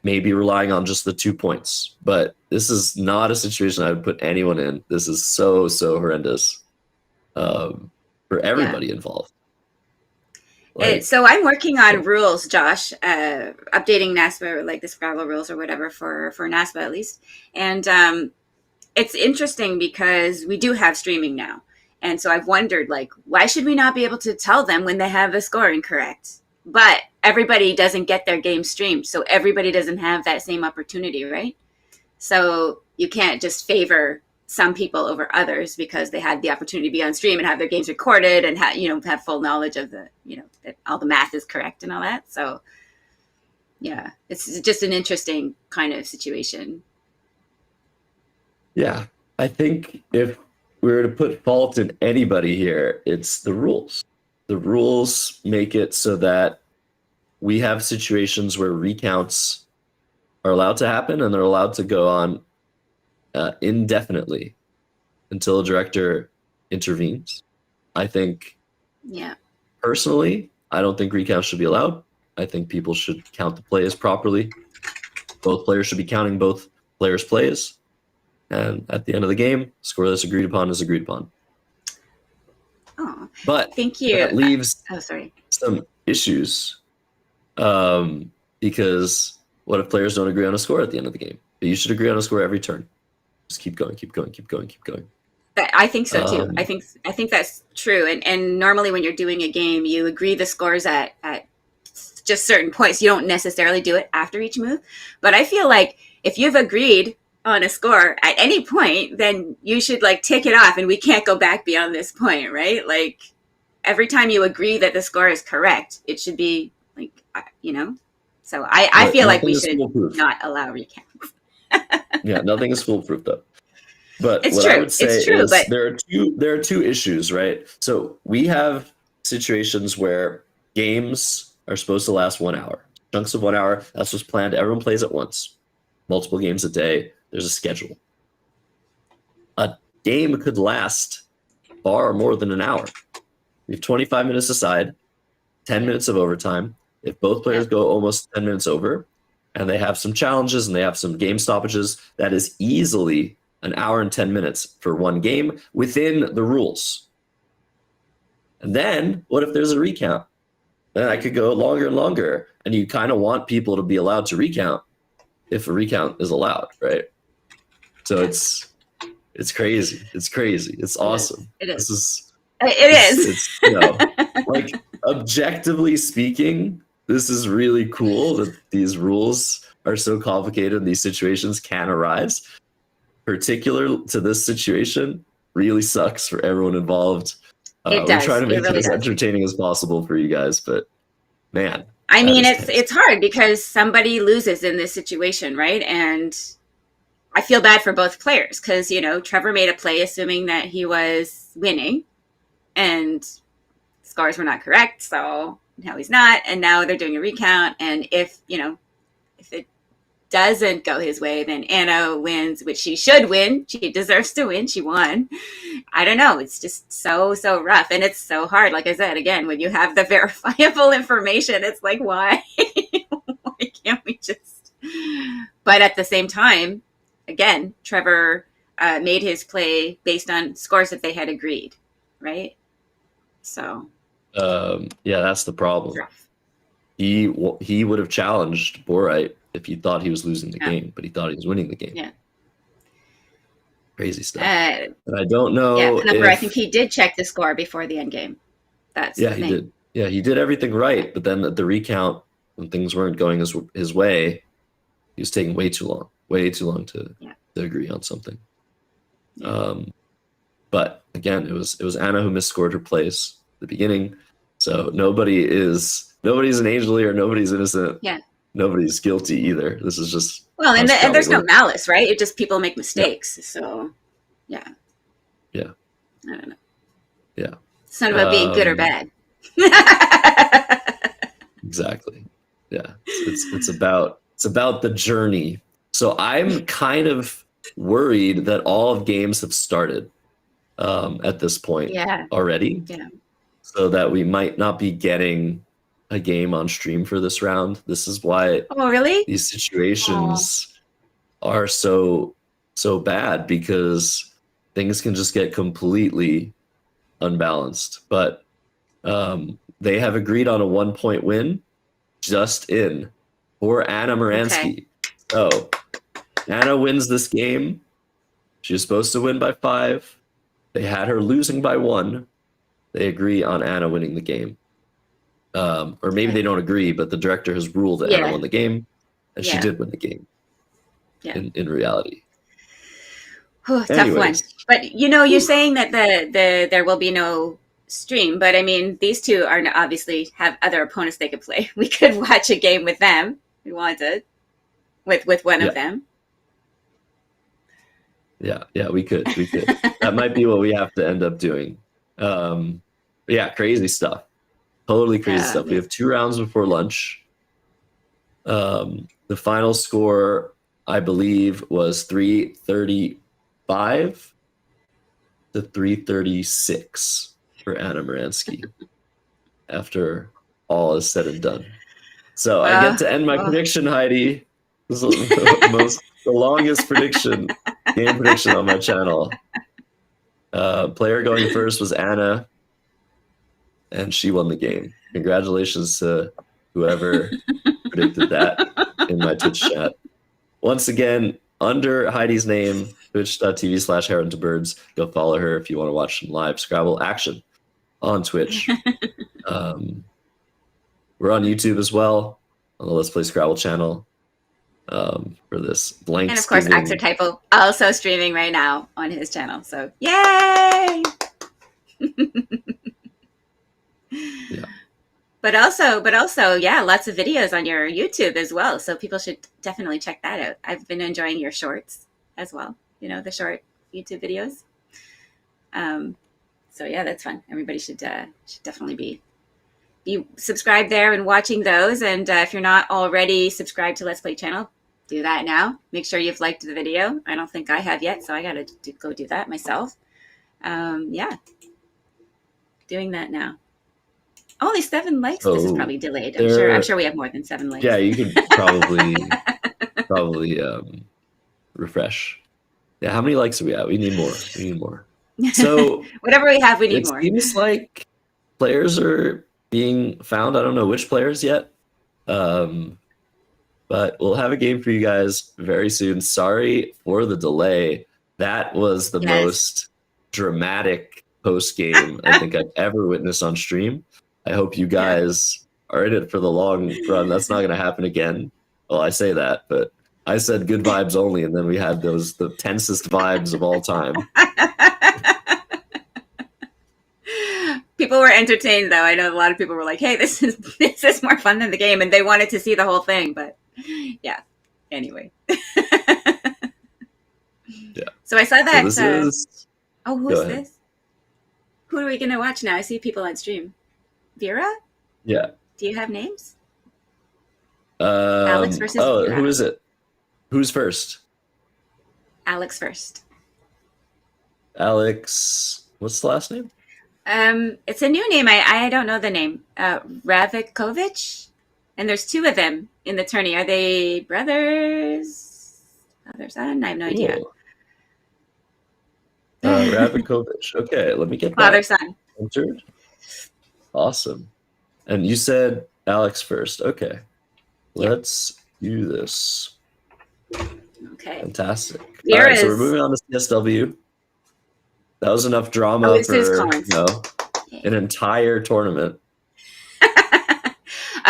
maybe relying on just the 2 points. But this is not a situation I would put anyone in. This is so horrendous for everybody involved.
So I'm working on rules, Josh, updating NASPA, like the Scrabble rules or whatever for NASPA at least. And it's interesting because we do have streaming now. And so I've wondered, like, why should we not be able to tell them when they have a score incorrect? But everybody doesn't get their game streamed. So everybody doesn't have that same opportunity, right? So you can't just favor some people over others because they had the opportunity to be on stream and have their games recorded and have full knowledge of the, that all the math is correct and all that. So yeah, it's just an interesting kind of situation.
Yeah, I think if we were to put fault in anybody here, it's the rules. The rules make it so that we have situations where recounts are allowed to happen and they're allowed to go on indefinitely until a director intervenes. I think personally, I don't think recounts should be allowed. I think people should count the plays properly. Both players should be counting both players' plays. And at the end of the game, score that's agreed upon is agreed upon.
Oh,
But
thank you.
that leaves
Oh, sorry.
some issues. Because what if players don't agree on a score at the end of the game? But you should agree on a score every turn. Just keep going, keep going, keep going, keep going.
I think so too. I think that's true. And normally when you're doing a game, you agree the scores at just certain points. You don't necessarily do it after each move. But I feel like if you've agreed on a score at any point, then you should like tick it off, and we can't go back beyond this point, right? Like every time you agree that the score is correct, it should be like, you know. So I feel like we should not allow recounts.
Yeah, nothing is foolproof though. But
it's
what
true.
I would say
it's true,
is
but
there are two issues, right? So we have situations where games are supposed to last 1 hour. Chunks of 1 hour, that's what's planned. Everyone plays at once. Multiple games a day. There's a schedule. A game could last far more than an hour. We have 25 minutes aside, 10 minutes of overtime. If both players go almost 10 minutes over, and they have some challenges and they have some game stoppages, that is easily an hour and 10 minutes for one game within the rules. And then what if there's a recount? Then I could go longer and longer. And you kind of want people to be allowed to recount if a recount is allowed, right? So it's crazy. It's crazy. It's awesome.
It is.
It is. It's, you know, like objectively speaking, this is really cool that these rules are so complicated and these situations can arise. Particular to this situation, really sucks for everyone involved. We're trying to make it as entertaining as possible for you guys, but man.
I mean, it's hard because somebody loses in this situation, right? And I feel bad for both players because, you know, Trevor made a play assuming that he was winning and scores were not correct. So now he's not. And now they're doing a recount. And if it doesn't go his way, then Anna wins, which she should win. She deserves to win. She won. I don't know. It's just so rough. And it's so hard. Like I said, again, when you have the verifiable information, it's like, why? Why can't we just? But at the same time, again, Trevor made his play based on scores that they had agreed, right? So.
Yeah, that's the problem.
Rough.
He would have challenged Borite if he thought he was losing the game, but he thought he was winning the game.
Yeah.
Crazy stuff. And I don't know.
Yeah, I think he did check the score before the end game. That's the thing.
He did. Yeah, he did everything right, but then at the recount, when things weren't going his way, he was taking way too long to agree on something.
Yeah.
But again, it was Anna who misscored her plays at the beginning, so nobody's an angel here, nobody's innocent.
Yeah.
Nobody's guilty either. This is just
and there's no malice, right? It just people make mistakes. Yeah. So, yeah.
Yeah.
I don't know.
Yeah.
It's not about being good or bad.
Exactly. Yeah. It's about the journey. So I'm kind of worried that all of games have started at this point already.
Yeah.
So that we might not be getting a game on stream for this round. This is why these situations are so bad, because things can just get completely unbalanced. But they have agreed on a 1-point win just in for Anna Moransky. Okay. So Anna wins this game. She was supposed to win by 5. They had her losing by 1. They agree on Anna winning the game. Or maybe they don't agree, but the director has ruled that Anna won the game, and she did win the game.
Yeah.
In reality.
Tough one. But you're saying that there will be no stream, but I mean, these two are obviously have other opponents they could play. We could watch a game with them. We wanted with one of them.
Yeah, we could. That might be what we have to end up doing. Crazy stuff. Totally crazy stuff. We have 2 rounds before lunch. The final score, I believe, was 335 to 336 for Anna Moransky. after all is said and done. So I get to end my prediction, Heidi. This is the longest game prediction on my channel. Player going first was Anna, and she won the game. Congratulations to whoever predicted that in my Twitch chat. Once again, under Heidi's name, twitch.tv/HeronToBirds. Go follow her if you want to watch some live Scrabble action on Twitch. We're on YouTube as well, on the Let's Play Scrabble channel, for this BLANKSgiving.
And of course, Axertypo also streaming right now on his channel. So, yay!
Yeah.
But also, yeah, lots of videos on your YouTube as well. So people should definitely check that out. I've been enjoying your shorts as well. You know, the short YouTube videos. So yeah, that's fun. Everybody should definitely be subscribed there and watching those. And if you're not already subscribed to Let's Play channel, do that now. Make sure you've liked the video. I don't think I have yet, so I got to go do that myself. Yeah, doing that now. Only 7 likes. This is probably delayed. I'm sure we have more than 7 likes.
Yeah, you could probably refresh. Yeah, how many likes do we have? We need more. So
whatever we have, we need more.
It seems like players are being found. I don't know which players yet, but we'll have a game for you guys very soon. Sorry for the delay. That was the most dramatic post game I think I've ever witnessed on stream. I hope you guys are in it for the long run. That's not going to happen again. Well, I say that, but I said good vibes only, and then we had the tensest vibes of all time.
People were entertained, though. I know a lot of people were like, "Hey, this is more fun than the game," and they wanted to see the whole thing. But yeah, anyway.
Yeah.
So I saw that.
So
who's this? Who are we going to watch now? I see people on stream. Vera?
Yeah.
Do you have names? Alex versus Vera.
Who is it? Who's first?
Alex first.
Alex, what's the last name?
It's a new name. I don't know the name. Ravikovic? And there's 2 of them in the tourney. Are they brothers? Father, son? I have no idea.
Ravikovic. Okay, let me get
Father, son.
Entered. Awesome. And you said Alex first. Okay. Let's do this.
Okay.
Fantastic. All right, so we're moving on to CSW. That was enough drama for an entire tournament.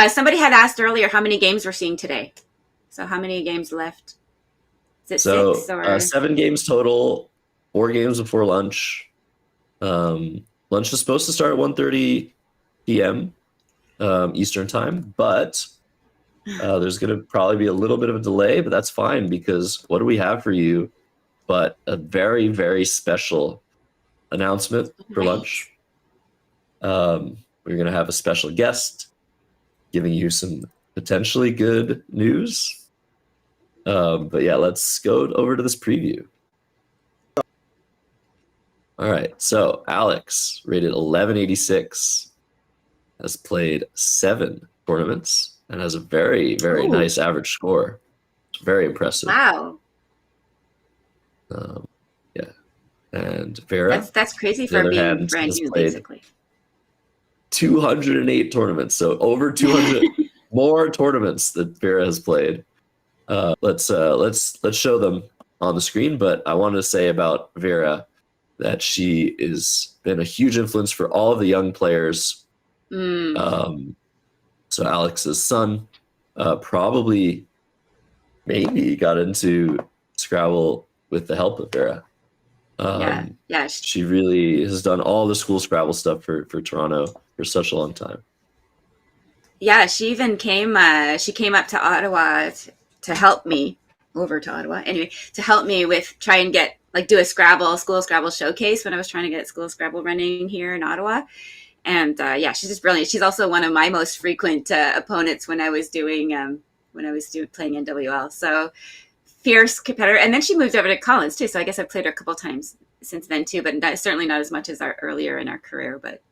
Somebody had asked earlier how many games we're seeing today. So how many games left? Is it 6 or
7 games total, 4 games before lunch. Lunch is supposed to start at 1:30 p.m. Eastern time, but there's going to probably be a little bit of a delay, but that's fine because what do we have for you but a very, very special announcement for lunch. We're going to have a special guest giving you some potentially good news. But yeah, let's go over to this preview. All right, so Alex, rated 1186, has played 7 tournaments and has a very, very nice average score. It's very impressive.
Wow.
Yeah. And Vera.
That's crazy for being brand new, basically.
208 tournaments, so over 200 more tournaments that Vera has played. Let's show them on the screen. But I wanted to say about Vera that she has been a huge influence for all of the young players. So Alex's son probably maybe got into Scrabble with the help of Vera.
Yeah.
She really has done all the school Scrabble stuff for Toronto for such a long time.
Yeah, she even came up to Ottawa to help me, over to Ottawa, anyway, to help me with try and get, do a school Scrabble showcase when I was trying to get school Scrabble running here in Ottawa. And yeah, she's just brilliant. She's also one of my most frequent opponents when I was playing NWL. So fierce competitor. And then she moved over to Collins too. So I guess I've played her a couple times since then too, but certainly not as much as earlier in our career. But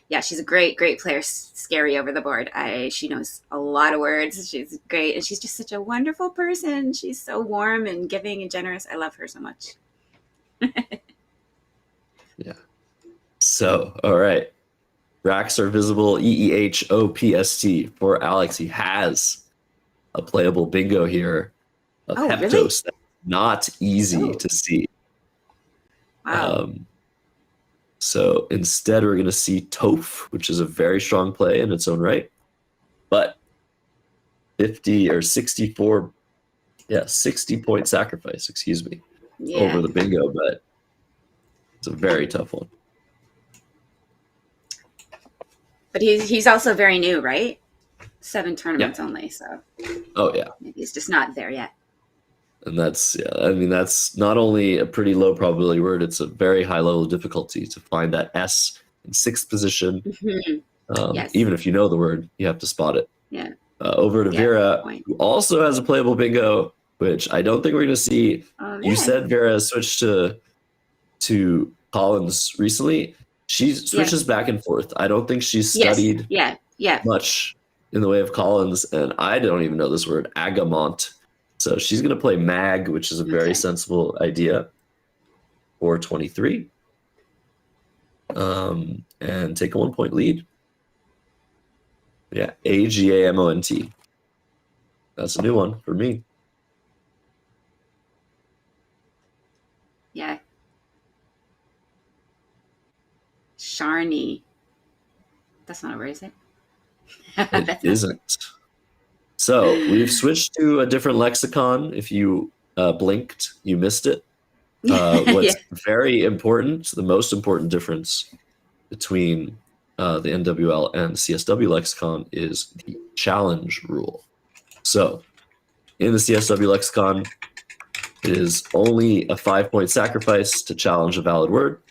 yeah, she's a great player. Scary over the board. She knows a lot of words. She's great, and she's just such a wonderful person. She's so warm and giving and generous. I love her so much.
Yeah. So, all right. Racks are visible. EEHOPST for Alex. He has a playable bingo here of
Oh,
Heptos.
really?
That's not easy
Oh.
to see.
Wow.
So instead, we're going to see Toph, which is a very strong play in its own right. But 50 or 64, 60-point sacrifice, excuse me,
Yeah.
over the bingo, but it's a very tough one.
But he's also very new, right? 7 tournaments only, so
Oh, yeah.
maybe he's just not there yet.
And that's, that's not only a pretty low probability word, it's a very high level of difficulty to find that S in 6th position.
Yes.
Even if you know the word, you have to spot it.
Yeah.
Over to Vera, who also has a playable bingo, which I don't think we're going to see. You said Vera has switched to Collins recently. She switches back and forth. I don't think she's studied much in the way of Collins, and I don't even know this word, agamont. So she's going to play Mag, which is a very sensible idea, for 23, and take a 1-point lead. Yeah, AGAMONT. That's a new one for me.
Yeah. Sharni. That's not a word, is it?
It isn't. So we've switched to a different lexicon. If you blinked, you missed it. What's very important, the most important difference between the NWL and the CSW lexicon is the challenge rule. So in the CSW lexicon, it is only a 5-point sacrifice to challenge a valid word.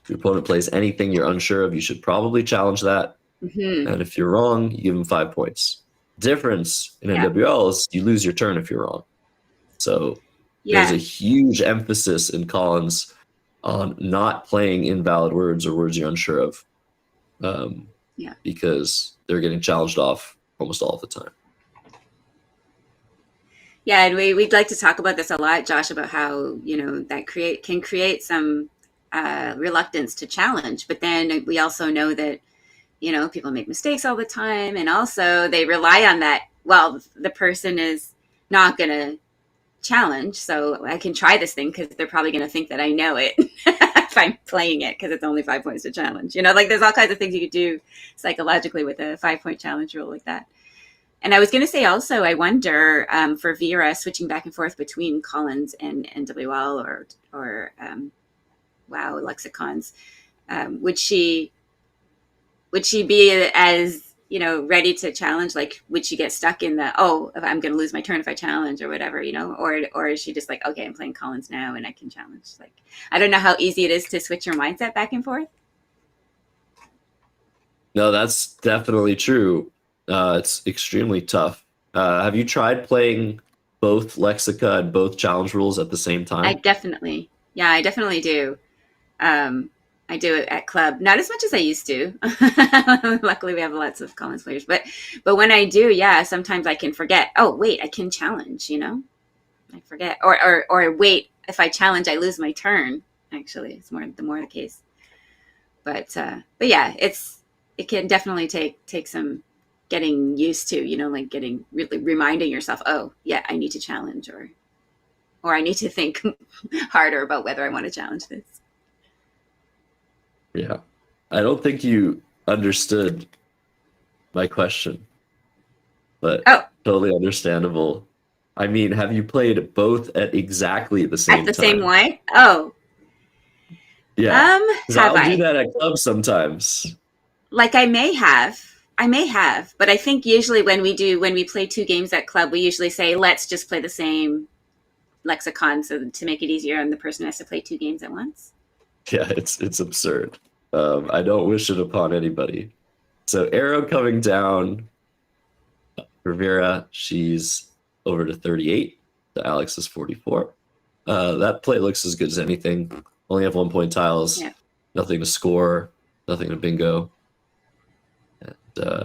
If your opponent plays anything you're unsure of, you should probably challenge that. And if you're wrong, you give them 5 points. Difference in NWL is you lose your turn if you're wrong. So there's a huge emphasis in Collins on not playing invalid words or words you're unsure of, because they're getting challenged off almost all the time.
Yeah, and we'd like to talk about this a lot, Josh, about how, that can create some reluctance to challenge. But then we also know that, people make mistakes all the time. And also they rely on that. Well, the person is not going to challenge, so I can try this thing because they're probably going to think that I know it if I'm playing it because it's only 5 points to challenge. There's all kinds of things you could do psychologically with a 5-point challenge rule like that. And I was going to say also, I wonder for Vera switching back and forth between Collins and NWL or WoW lexicons, would she be as ready to challenge? Like, would she get stuck in the if I'm going to lose my turn if I challenge or whatever, or is she just like, okay, I'm playing Collins now and I can challenge? Like, I don't know how easy it is to switch your mindset back and forth.
No, that's definitely true. It's extremely tough. Have you tried playing both Lexica and both challenge rules at the same time?
I definitely do. I do it at club, not as much as I used to. Luckily, we have lots of Collins players, but when I do, sometimes I can forget. Oh, wait, I can challenge. I forget, or wait, if I challenge, I lose my turn. Actually, it's more the case. But yeah, it can definitely take some getting used to, like getting really reminding yourself, oh yeah, I need to challenge, or I need to think harder about whether I want to challenge this.
Yeah. I don't think you understood my question, but totally understandable. I mean, have you played both at exactly the same time?
At the same way? Oh.
Yeah. I'll do that at clubs sometimes.
Like I may have, but I think usually when we play 2 games at club, we usually say, let's just play the same lexicon to make it easier, and the person has to play 2 games at once.
Yeah, it's absurd. I don't wish it upon anybody. So arrow coming down for Vera, she's over to 38. The Alex is 44. That play looks as good as anything. Only have 1-point tiles. Yeah. Nothing to score. nothing to bingo. And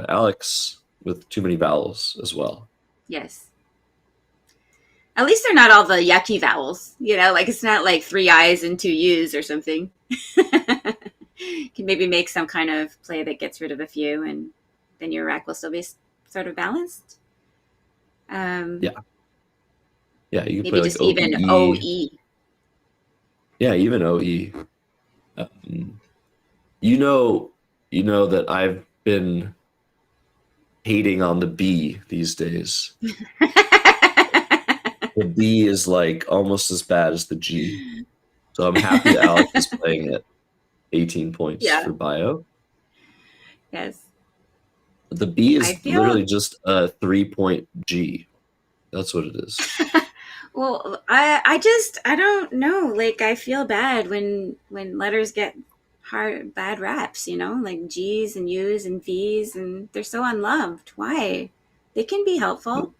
Alex with too many vowels as well.
Yes. At least they're not all the yucky vowels, like it's not like 3 I's and 2 U's or something. Can maybe make some kind of play that gets rid of a few, and then your rack will still be sort of balanced.
Yeah, you can
Maybe
play
just
like
even
OE.
OE.
Yeah, even OE. You know that I've been hating on the B these days. The B is like almost as bad as the G. So I'm happy that Alex is playing at 18 points
Yeah.
for bio.
Yes.
The B
I
is
feel-
literally just a 3-point G. That's what it is.
Well, I don't know. Like, I feel bad when letters get bad raps, like G's and U's and V's, and they're so unloved. Why? They can be helpful.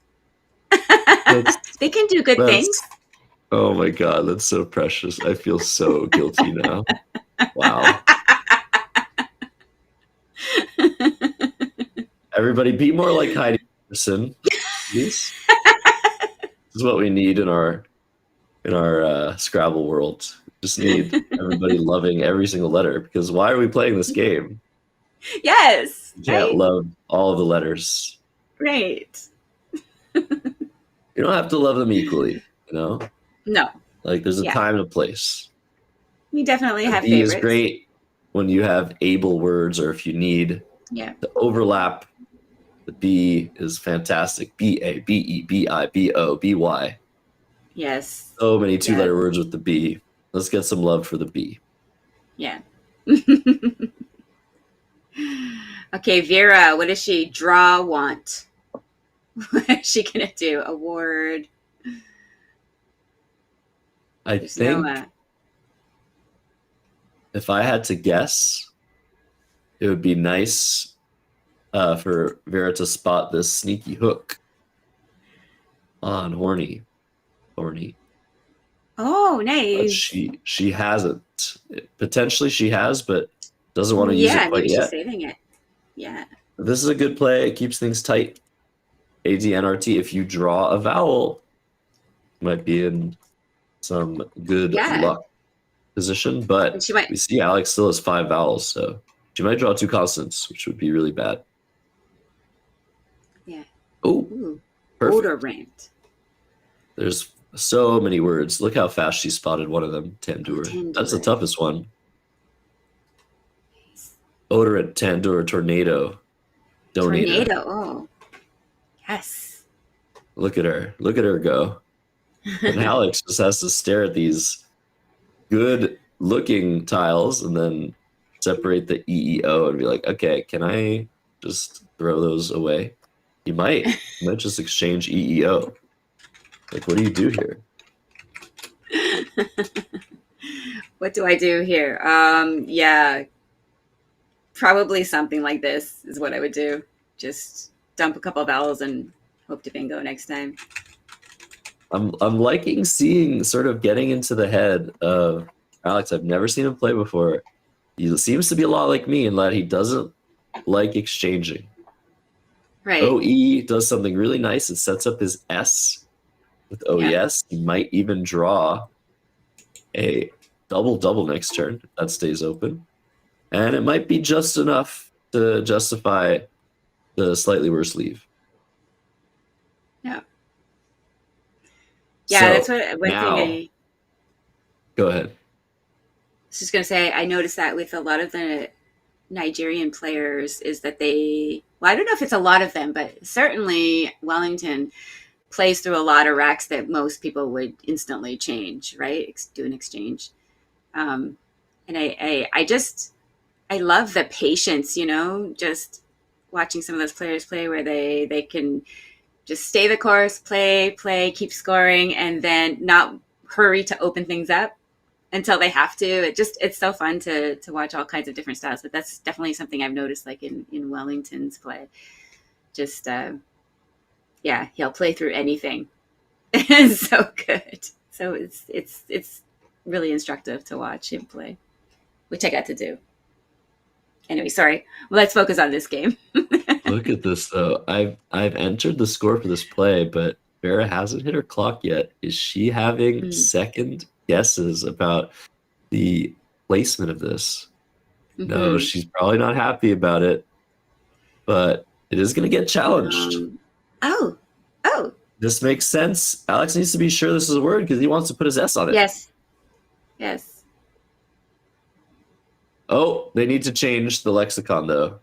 They can do good things.
Oh my God, that's so precious. I feel so guilty now. Wow. Everybody be more like Heidi Anderson, please. This is what we need in our Scrabble world. Just need everybody loving every single letter, because why are we playing this game?
Yes.
You can't love all of the letters.
Right.
You don't have to love them equally,
No.
Like there's a time and a place.
We definitely have
B
favorites.
is great when you have able words, or if you need to overlap. The B is fantastic. B-A, B-E, B-I, B-O, B-Y.
Yes.
So many 2-letter words with the B. Let's get some love for the B.
Yeah. Okay, Vera, what does she want? What is she going to do? A word?
I think if I had to guess, it would be nice for Vera to spot this sneaky hook on Horny.
Oh, nice.
But she hasn't. Potentially she has, but doesn't want to use it quite
maybe
yet.
she's saving it. Yeah.
This is a good play. It keeps things tight. ADNRT, if you draw a vowel, you might be in some good luck position. But we see Alex still has 5 vowels, so she might draw 2 consonants, which would be really bad.
Yeah.
Oh, perfect.
Odorant.
There's so many words. Look how fast she spotted one of them. Tandoor. That's the toughest one. Odorant, Tandoor, Tornado, Donator.
Tornado. Oh, yes.
Look at her go. And Alex just has to stare at these good-looking tiles and then separate the EEO and be like, okay, can I just throw those away? You might just exchange EEO. Like, what do you do here?
What do I do here? Yeah, probably something like this is what I would do. Just dump a couple vowels and hope to bingo next time.
I'm liking getting into the head of Alex. I've never seen him play before. He seems to be a lot like me in that he doesn't like exchanging.
Right.
OE does something really nice. It sets up his S with OES. He might even draw a double next turn if that stays open. And it might be just enough to justify the slightly worse leave.
Yeah. Yeah, that's one thing
go ahead.
I was just going to say, I noticed that with a lot of the Nigerian players is that I don't know if it's a lot of them, but certainly Wellington plays through a lot of racks that most people would instantly change, right? Do an exchange. And I love the patience, just watching some of those players play where they can just stay the course, play, keep scoring, and then not hurry to open things up until they have to. It's so fun to watch all kinds of different styles. But that's definitely something I've noticed, like in Wellington's play. Just he'll play through anything. It's so good. So it's really instructive to watch him play, which I got to do. Anyway, sorry. Let's focus on this game.
Look at this though. I've entered the score for this play, but Vera hasn't hit her clock yet. Is she having second guesses about the placement of this? No, she's probably not happy about it, but it is going to get challenged.
Oh.
This makes sense. Alex needs to be sure this is a word because he wants to put his S on it.
Yes.
Oh, they need to change the lexicon though.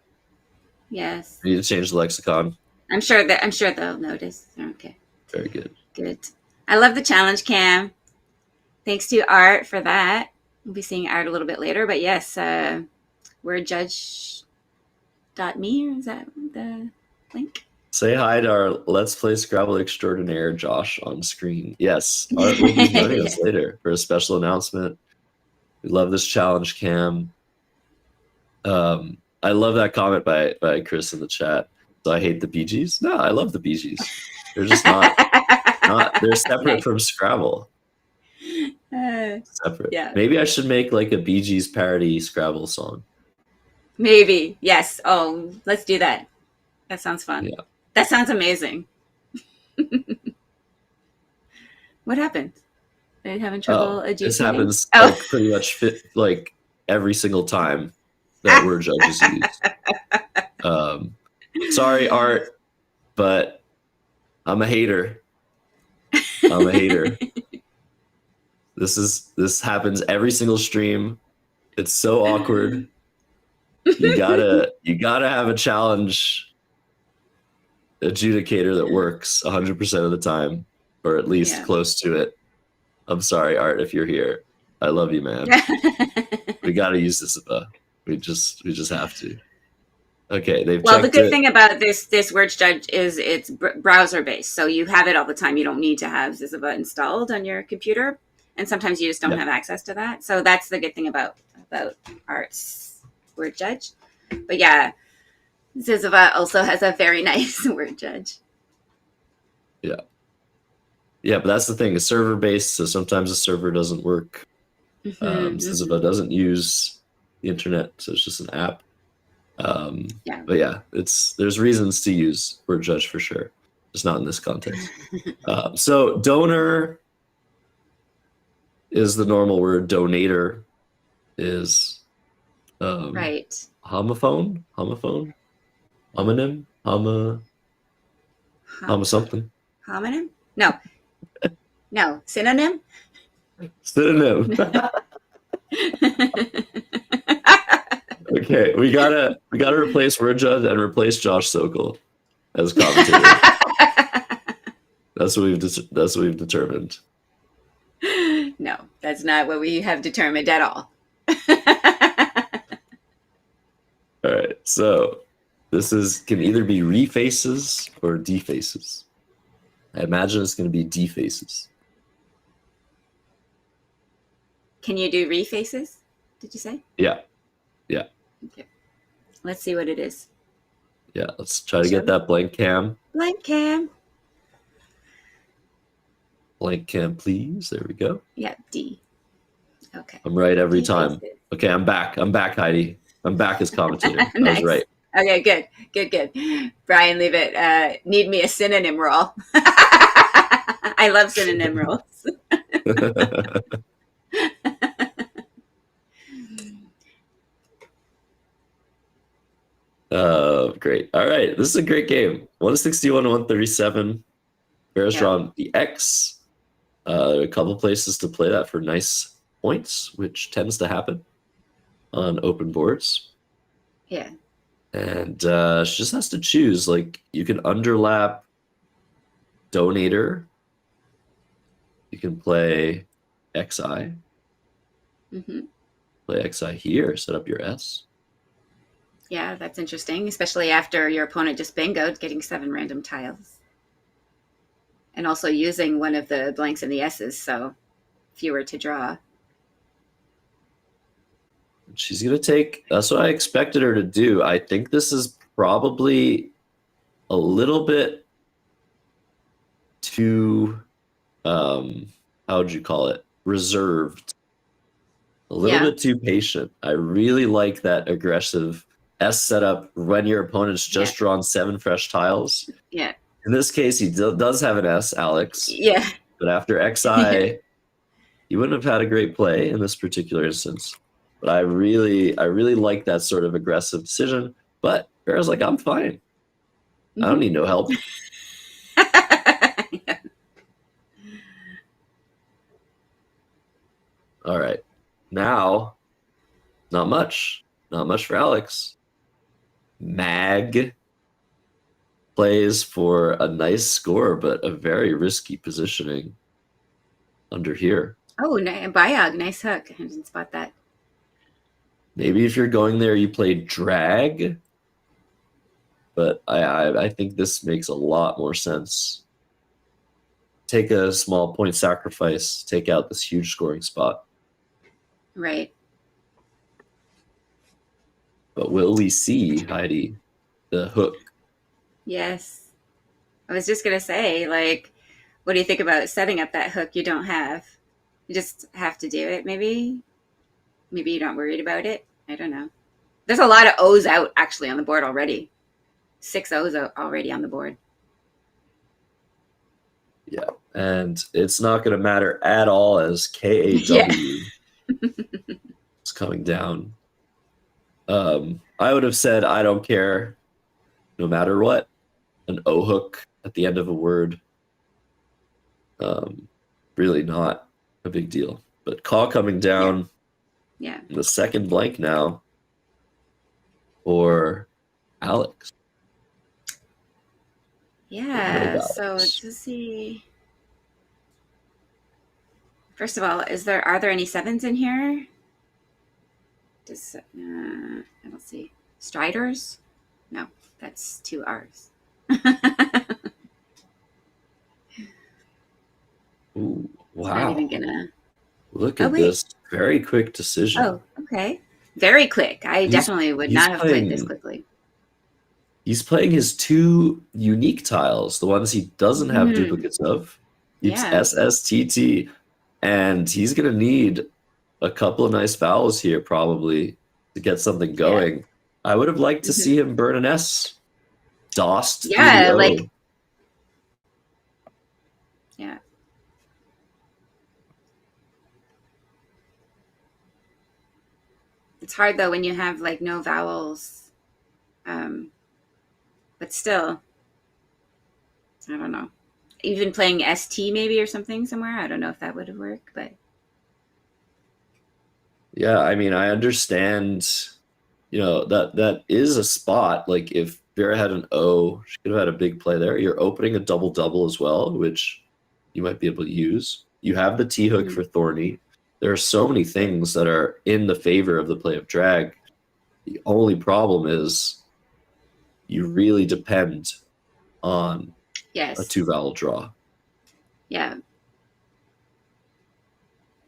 Yes.
They need to change the lexicon.
I'm sure they'll notice. Okay.
Very good.
Good. I love the challenge cam. Thanks to Art for that. We'll be seeing Art a little bit later, but yes, wordjudge.me, or is that the link?
Say hi to our Let's Play Scrabble extraordinaire, Josh, on screen. Yes, Art will be joining us later for a special announcement. We love this challenge cam. I love that comment by Chris in the chat. So I hate the Bee Gees? No, I love the Bee Gees. They're just not they're separate from Scrabble. Separate.
Yeah.
Maybe I should make like a Bee Gees parody Scrabble song.
Maybe. Yes. Oh, let's do that. That sounds fun.
Yeah.
That sounds amazing. What happened? Are you having trouble adjudicating?
This happens like pretty much like every single time that word judge is used. Sorry, Art, but I'm a hater. This happens every single stream. It's so awkward. You gotta have a challenge adjudicator that works 100% of the time, or at least close to it. I'm sorry, Art, if you're here. I love you, man. We gotta use this. We just have to. Okay, they've
well, the good
it.
thing about this word judge is it's browser based, so you have it all the time. You don't need to have Ziziva installed on your computer, and sometimes you just don't have access to that. So that's the good thing about Art's word judge. But yeah, Ziziva also has a very nice word judge.
Yeah, but that's the thing. It's server based, so sometimes the server doesn't work. Ziziva doesn't use the internet, so it's just an app. But yeah, there's reasons to use word judge for sure, just not in this context. So donor is the normal word. Donator is
right.
Homonym, something.
Homonym? No, synonym.
Synonym. Okay, we gotta replace word judge and replace Josh Sokol as commentator. That's what we've determined.
No, that's not what we have determined at all.
All right, so this can either be refaces or defaces. I imagine it's going to be defaces.
Can you do refaces? Did you say?
Yeah.
Okay. Let's see what it is.
Yeah, let's try to get that blank cam.
Blank cam.
Blank cam, please. There we go.
Yeah, D. Okay.
I'm right every time.
Defaces.
Okay, I'm back, Heidi. I'm back as commentator.
Nice.
I was right.
Okay, good. Brian, leave it. Need me a synonym roll. I love synonym rolls.
Great. All right, this is a great game. 161 to 137. Bears drawn the X. A couple places to play that for nice points, which tends to happen on open boards.
Yeah.
And she just has to choose. Like, you can underlap Donator. You can play XI. Play XI here. Set up your S.
Yeah, that's interesting, especially after your opponent just bingoed, getting 7 random tiles. And also using one of the blanks and the S's, so fewer to draw.
She's going to take... That's what I expected her to do. I think this is probably a little bit too... how would you call it? Reserved. A little bit too patient. I really like that aggressive S setup when your opponent's just drawn 7 fresh tiles.
Yeah.
In this case, he does have an S, Alex.
Yeah.
But after XI, you wouldn't have had a great play in this particular instance. But I really like that sort of aggressive decision. But Bear's like, I'm fine. I don't need no help.
Yeah.
All right. Now, not much. Not much for Alex. Mag plays for a nice score, but a very risky positioning under here.
Oh, Biog, nice hook. I didn't spot that.
Maybe if you're going there, you play drag. But I think this makes a lot more sense. Take a small point sacrifice, take out this huge scoring spot.
Right.
But will we see, Heidi, the hook?
Yes. I was just going to say, like, what do you think about setting up that hook you don't have? You just have to do it, maybe? Maybe you're not worried about it? I don't know. There's a lot of O's out, actually, on the board already. 6 O's already on the board.
Yeah, and it's not going to matter at all as KAW is coming down. I would have said, I don't care, no matter what. An O hook at the end of a word. Really not a big deal. But Caw coming down.
Yeah.
The second blank now for Alex.
Yeah, so to see. First of all, are there any 7s in here? I don't see. Striders? No, that's 2 R's.
Ooh, wow.
Not even gonna.
Look at this very quick decision.
Oh, okay. Very quick. I definitely would not have played this quickly.
He's playing his 2 unique tiles, the ones he doesn't have duplicates of. Keeps SSTT. And he's going to need a couple of nice vowels here, probably, to get something going. Yeah. I would have liked to see him burn an S. DOSed.
Yeah, like. Yeah. It's hard, though, when you have, like, no vowels. But still, I don't know. Even playing ST maybe or something somewhere. I don't know if that would have worked, but.
Yeah, I mean, I understand, that is a spot. Like, if Vera had an O, she could have had a big play there. You're opening a double-double as well, which you might be able to use. You have the T-hook for Thorny. There are so many things that are in the favor of the play of drag. The only problem is you really depend on a 2-vowel draw.
Yeah.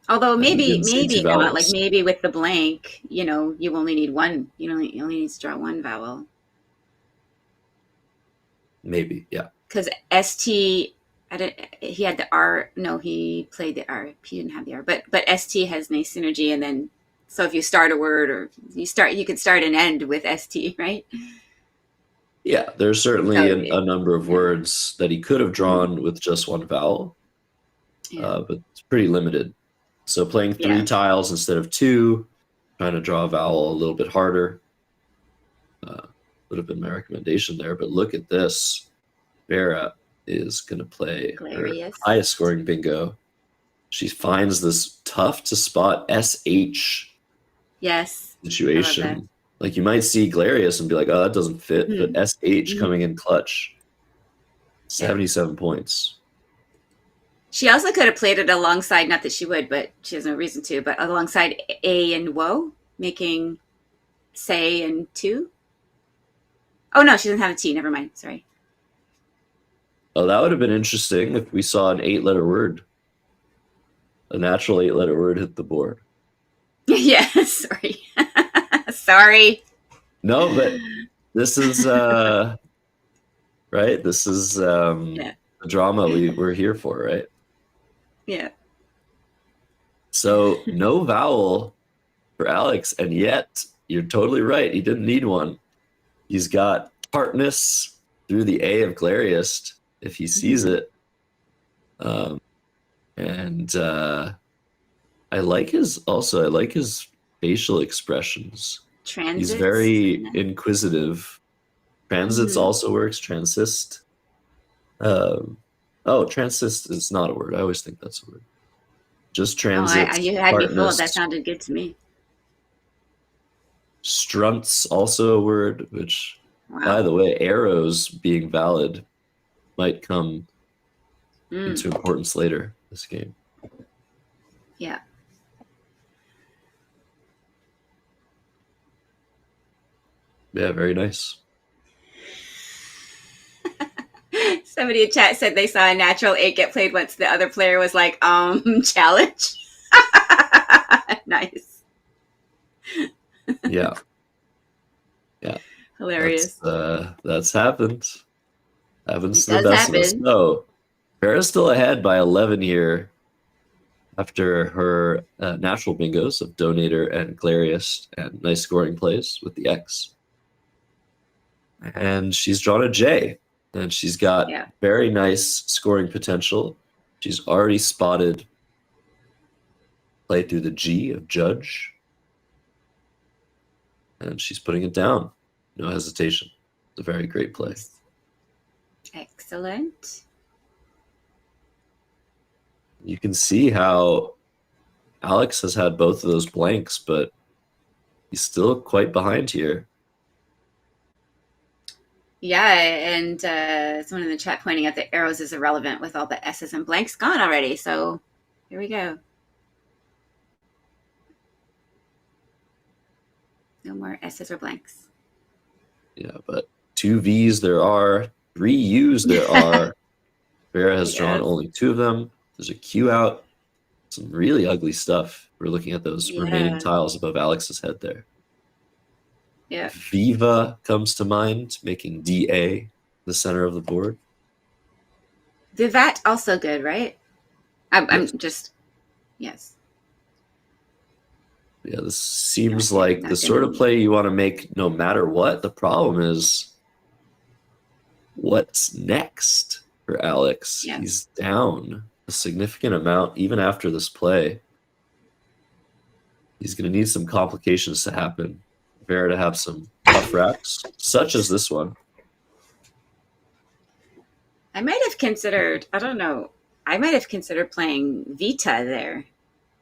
Although maybe not. Like maybe with the blank, you only need one. You only need to draw 1 vowel.
Maybe, yeah.
Because ST, he had the R. No, he played the R. He didn't have the R. But ST has nice synergy, and then so if you start a word or you could start and end with ST, right?
Yeah, there's certainly a number of words that he could have drawn with just 1 vowel, but it's pretty limited. So playing 3 tiles instead of 2, trying to draw a vowel a little bit harder would have been my recommendation there. But look at this. Vera is going to play her highest scoring bingo. She finds this tough to spot SH situation. Like you might see Glarius and be like, oh, that doesn't fit. But SH coming in clutch. 77 points.
She also could have played it alongside, not that she would, but she has no reason to, but alongside A and Woe, making Say and 2. Oh, no, she doesn't have a T. Never mind. Sorry.
Oh, that would have been interesting if we saw an 8-letter word. A natural 8-letter word hit the board.
Yeah, sorry. Sorry.
No, but this is, right? This is the drama we're here for, right?
Yeah.
So no vowel for Alex, and yet you're totally right. He didn't need one. He's got tartness through the A of Glariest if he sees it. And I like his facial expressions.
Transits.
He's very inquisitive. Transits also works. Transist. Transist is not a word. I always think that's a word. Just transits.
You had me fooled.
tartness.
That sounded good to me.
Strunts also a word, which, by the way, arrows being valid might come into importance later this game.
Yeah.
Yeah, very nice.
Somebody in chat said they saw a natural 8 get played once the other player was like, challenge. Nice.
Yeah.
Hilarious.
That's happened. Happens
It
to the
does
best of us.
happen.
So, Vera's still ahead by 11 here after her natural bingos of Donator and Glariest and nice scoring plays with the X. And she's drawn a J, and she's got very nice scoring potential. She's already spotted play through the G of Judge, and she's putting it down. No hesitation. It's a very great play.
Excellent.
You can see how Alex has had both of those blanks, but he's still quite behind here.
Yeah, and someone in the chat pointing out that arrows is irrelevant with all the S's and blanks gone already. So here we go. No more S's or blanks.
Yeah, but 2 V's there are, 3 U's there are. Vera has drawn only 2 of them. There's a Q out. Some really ugly stuff. We're looking at those remaining tiles above Alex's head there.
Yeah.
Viva comes to mind, making DA the center of the board.
Vivat also good, right? I'm just, yes.
Yeah, this seems like the sort of play you want to make no matter what. The problem is, what's next for Alex?
Yeah.
He's down a significant amount even after this play. He's going to need some complications to happen. Vera to have some tough racks, such as this one.
I might have considered, I don't know, I might have considered playing Vita there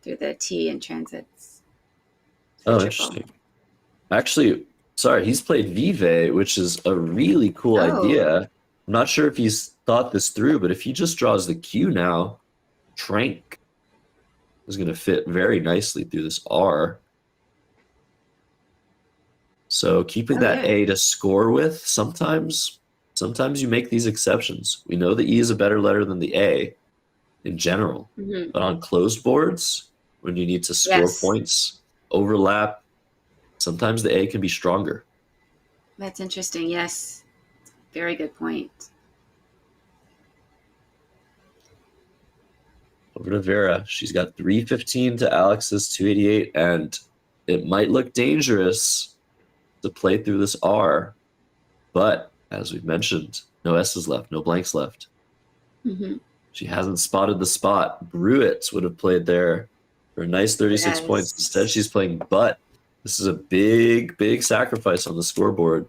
through the T and transits.
Oh, interesting. Actually, sorry, he's played Vive, which is a really cool idea. I'm not sure if he's thought this through, but if he just draws the Q now, Trank is going to fit very nicely through this R. So keeping that A to score with, sometimes you make these exceptions. We know the E is a better letter than the A in general. But on closed boards, when you need to score points, overlap, sometimes the A can be stronger.
That's interesting. Yes. Very good point.
Over to Vera. She's got 315 to Alex's 288, and it might look dangerous to play through this R, but as we've mentioned, no S's left, no blanks left. She hasn't spotted the spot. Bruitt would have played there for a nice 36 points. Instead, she's playing butt. This is a big, big sacrifice on the scoreboard.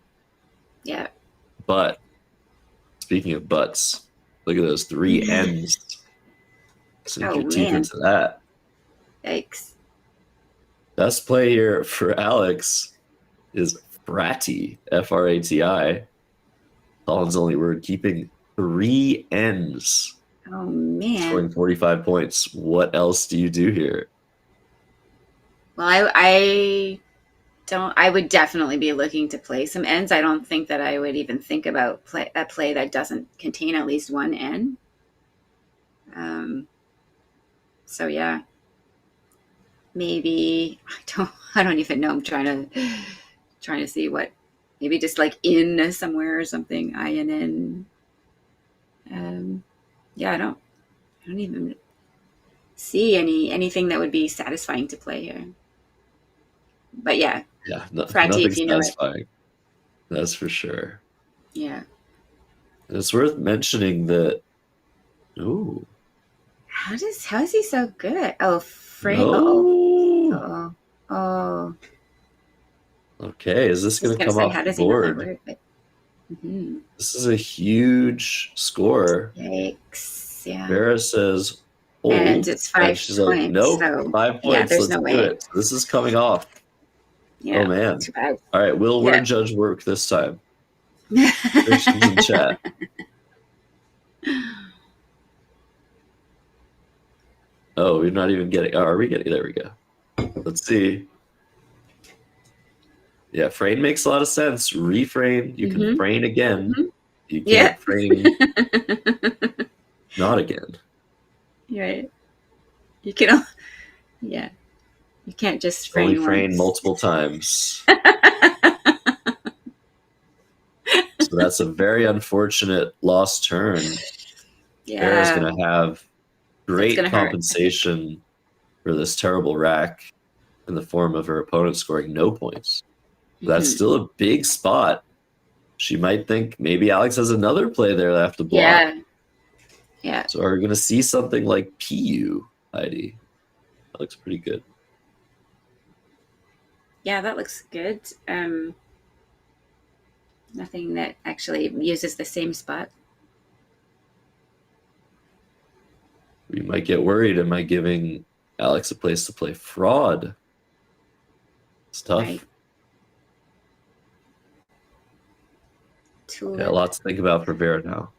Yeah.
But speaking of butts, look at those 3 N's. Sink your teeth into that.
Yikes.
Best play here for Alex is Fratty, F-R-A-T-I. Colin's only word, keeping 3 N's.
Oh, man.
Scoring 45 points. What else do you do here?
Well, I would definitely be looking to play some N's. I don't think that I would even think about a play that doesn't contain at least 1 N. So yeah, maybe I don't even know. I'm trying to see what, maybe just like in somewhere or something, INN. Yeah, I don't even see anything that would be satisfying to play here. But yeah,
Yeah,
Fratty,
nothing
if you know it.
satisfying. That's for sure.
Yeah.
And it's worth mentioning that. Ooh.
How is he so good? Oh, frame.
No.
Oh.
Okay, is this
I was
going to
gonna
come
say,
off
how
the
does he know that
board?
word? But
This is a huge score.
yikes! Yeah.
Vera says
And
hold,
it's
and
5
she's like,
points.
nope,
So
5
yeah,
points.
there's
Let's
no
do
way.
it. So this is coming off.
Yeah.
Oh man!
Too bad.
All right, will
Yeah.
word judge work this time? Predictions in chat. Oh, we're not even getting. Oh, are we getting? There we go. Let's see. Yeah, frame makes a lot of sense. Refrain. You can frame again. You
Yeah.
can't frame not again.
Right. You can. Yeah. You can't just
Only
frame
frame
once.
multiple times. So that's a very unfortunate lost turn.
Yeah.
Vera's going to have great
gonna hurt, I think.
compensation for this terrible rack in the form of her opponent scoring no points. That's still a big spot. She might think maybe Alex has another play there that I have to block.
Yeah. Yeah.
So are we going to see something like PU, Heidi? That looks pretty good.
Yeah, that looks good. Nothing that actually uses the same spot.
We might get worried. Am I giving Alex a place to play fraud? It's tough.
Right.
Yeah, a lot to think about for Vera now.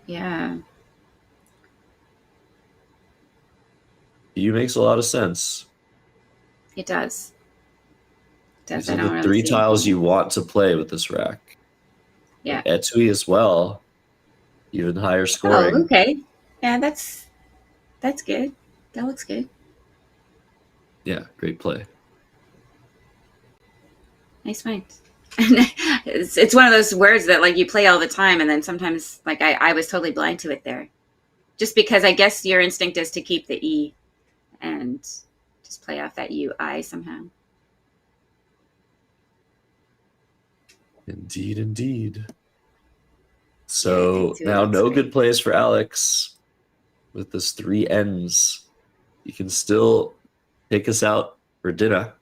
Yeah.
PU makes a lot of sense.
It does.
These are the 3 tiles you want to play with this rack.
Yeah.
And Etui as well. Even higher scoring.
Oh, okay. Yeah, that's good. That looks good.
Yeah, great play.
Nice find. It's one of those words that like you play all the time, and then sometimes like I was totally blind to it there, just because I guess your instinct is to keep the E and just play off that UI somehow.
Indeed, indeed. So
Yeah,
now no
great.
good plays for Alex with this 3 ends. You can still take us out for dinner.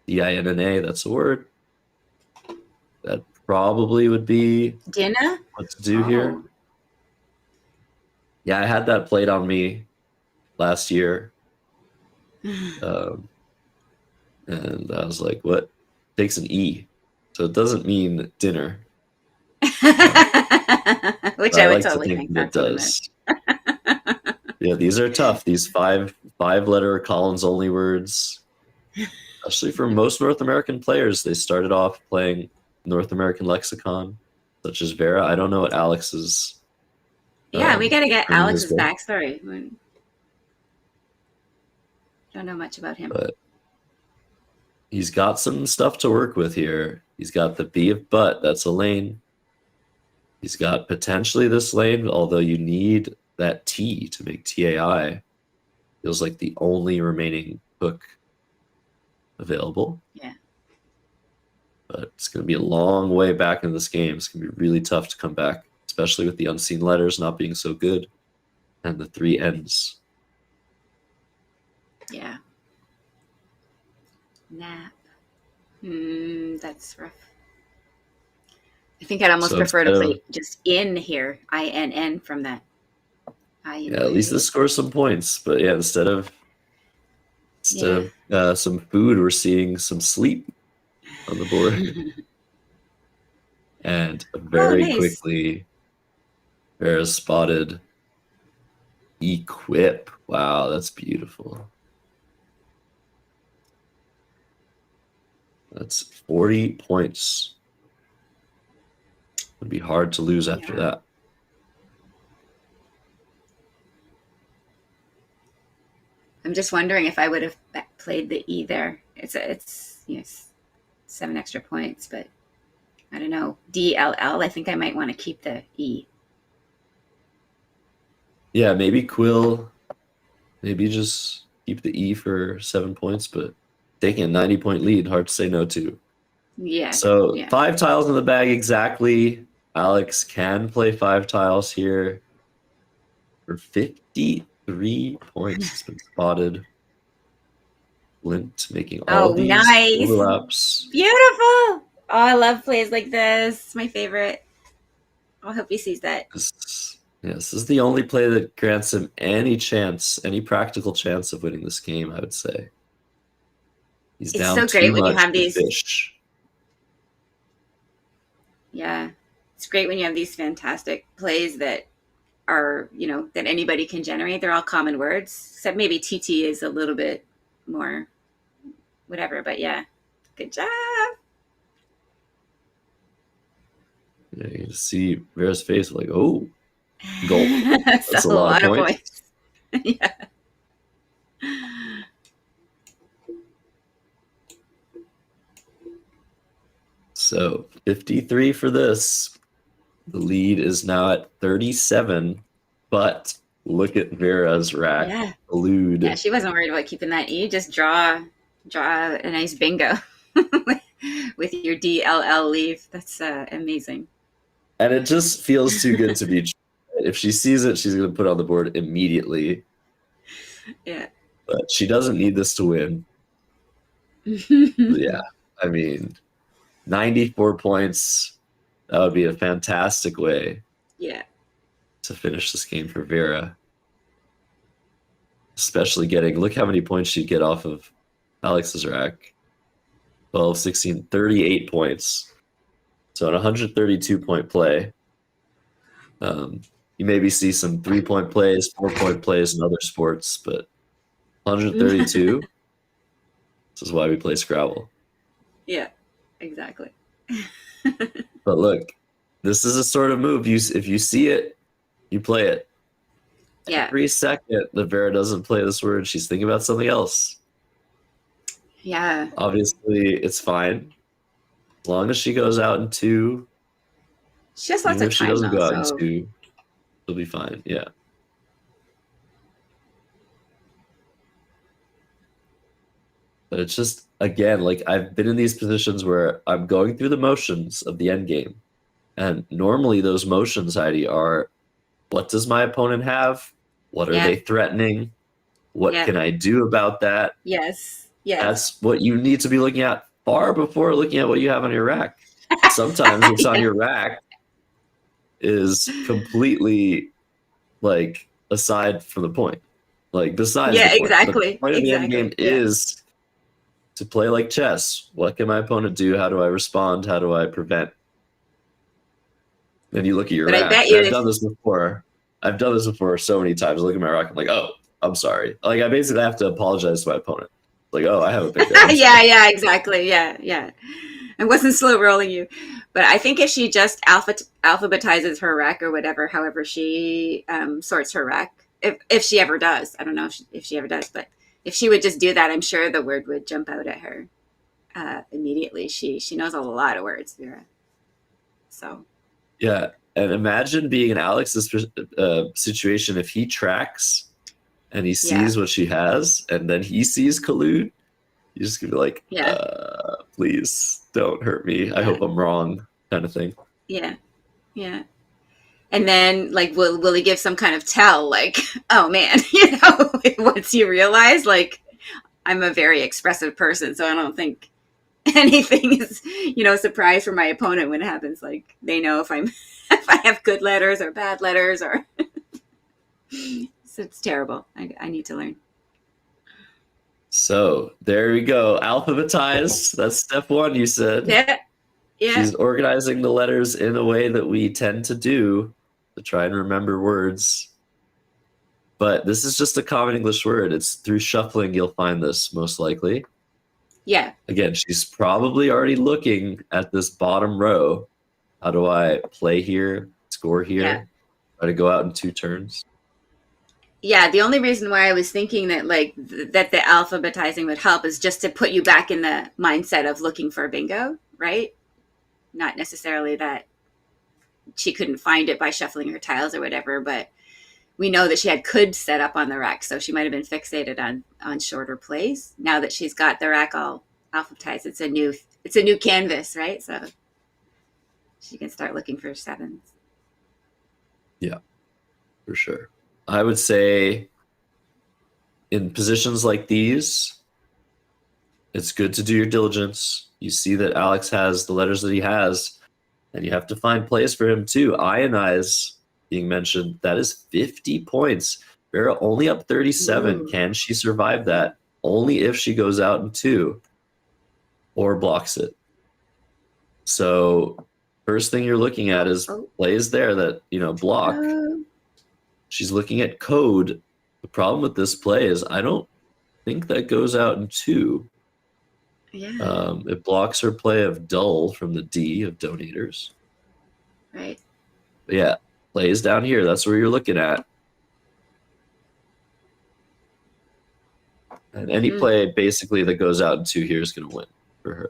D-I-N-N-A, that's a word. That probably would be
Dinner?
what to do here. Yeah, I had that played on me last year. And I was like, what? Takes an E. So it doesn't mean dinner.
Which I would
like
totally
to
think
that
that's what it
does. Yeah, these are tough. These five-letter Collins only words. Especially for most North American players, they started off playing North American lexicon, such as Vera. I don't know what Alex's.
Yeah, we got to get
learning
Alex's
his way.
backstory. Don't know much about him.
But he's got some stuff to work with here. He's got the B of butt. That's a lane. He's got potentially this lane, although you need that T to make TAI. Feels like the only remaining hook available.
Yeah.
But it's going to be a long way back in this game. It's going to be really tough to come back, especially with the unseen letters not being so good and the 3 ends.
Yeah. Nap. That's rough. I think I'd almost prefer to play just in here, INN from that.
Yeah, at least this scores some points. But yeah, instead of some food, we're seeing some sleep on the board. And very quickly, Vera's spotted equip. Wow, that's beautiful. That's 40 points. It'd be hard to lose after that.
I'm just wondering if I would have played the E there. It's 7 extra points, but I don't know. DLL, I think I might want to keep the E.
Yeah, maybe Quill maybe just keep the E for 7 points, but taking a 90-point lead, hard to say no to.
Yeah.
So
Yeah.
5 tiles in the bag exactly. Alex can play 5 tiles here for 53 points. It's been spotted. Lint making all
Oh,
these
nice.
overlaps.
Beautiful. Oh, I love plays like this. It's my favorite. I hope he sees that.
This is the only play that grants him any chance, any practical chance of winning this game, I would say. He's
It's
down
so
too
great when you
much
have
to
these.
fish.
Yeah. It's great when you have these fantastic plays that are, that anybody can generate. They're all common words, except maybe TT is a little bit more whatever, but yeah. Good job.
Yeah, you can see Vera's face like, oh, gold.
That's
a lot of points.
Yeah.
So 53 for this. The lead is now at 37, but look at Vera's rack.
Yeah.
Elude.
Yeah, she wasn't worried about keeping that E. Just draw a nice bingo with your DLL leave. That's amazing.
And it just feels too good to be true. If she sees it, she's going to put it on the board immediately.
Yeah.
But she doesn't need this to win. Yeah, I mean, 94 points. That would be a fantastic way to finish this game for Vera. Especially look how many points she'd get off of Alex's rack. 12, 16, 38 points. So an 132-point play. You maybe see some 3-point plays, 4-point plays in other sports, but 132, this is why we play Scrabble.
Yeah, exactly.
But look, this is a sort of move. If you see it, you play it.
Yeah.
Every second that Vera doesn't play this word, she's thinking about something else.
Yeah.
Obviously, it's fine. As long as she goes out in 2.
She has lots of time,
she doesn't
though,
go out
so...
in 2, she'll be fine. Yeah. But it's just, again, like I've been in these positions where I'm going through the motions of the end game. And normally those motions, Heidi, are what does my opponent have? What are they threatening? What can I do about that?
Yes.
That's what you need to be looking at far before looking at what you have on your rack. Sometimes what's on your rack is completely like aside from the point. Like besides the point.
Exactly.
The point of the end game is to play like chess. What can my opponent do? How do I respond? How do I prevent? And you look at your rack. I've done this before. I've done this before so many times. I look at my rack. I'm like, oh, I'm sorry. Like I basically have to apologize to my opponent. Like, oh, I have a big
yeah, exactly. Yeah. I wasn't slow rolling you. But I think if she just alphabetizes her rack or whatever, however she sorts her rack, if she ever does, I don't know if she ever does, but if she would just do that, I'm sure the word would jump out at her immediately. She knows a lot of words, Vera. So.
Yeah, and imagine being in Alex's situation if he tracks and he sees what she has, and then he sees collude. You're just gonna be like, please don't hurt me. I hope I'm wrong, kind of thing.
Yeah. And then, like, will he give some kind of tell, like, oh man, once you realize, like, I'm a very expressive person, so I don't think anything is, a surprise for my opponent when it happens. Like, they know if I have good letters or bad letters, or so it's terrible. I need to learn.
So there we go. Alphabetize. That's step 1. You said.
Yeah.
She's organizing the letters in a way that we tend to do to try and remember words. But this is just a common English word. It's through shuffling you'll find this most likely.
Yeah.
Again, she's probably already looking at this bottom row. How do I play here, score here, try to go out in 2 turns?
Yeah, the only reason why I was thinking that that the alphabetizing would help is just to put you back in the mindset of looking for a bingo, right? Not necessarily that she couldn't find it by shuffling her tiles or whatever, but we know that she had could set up on the rack, so she might have been fixated on shorter plays. Now that she's got the rack all alphabetized, it's a new canvas, right? So she can start looking for sevens.
Yeah, for sure. I would say in positions like these, it's good to do your diligence. You see that Alex has the letters that he has, and you have to find plays for him too. Ionize being mentioned, that is 50 points. Vera only up 37.
Ooh.
Can she survive that? Only if she goes out in 2 or blocks it. So first thing you're looking at is plays there that, block. She's looking at code. The problem with this play is I don't think that goes out in 2.
Yeah.
It blocks her play of dull from the D of donators.
Right.
But yeah, plays down here. That's where you're looking at. And any play basically that goes out in 2 here is going to win for her.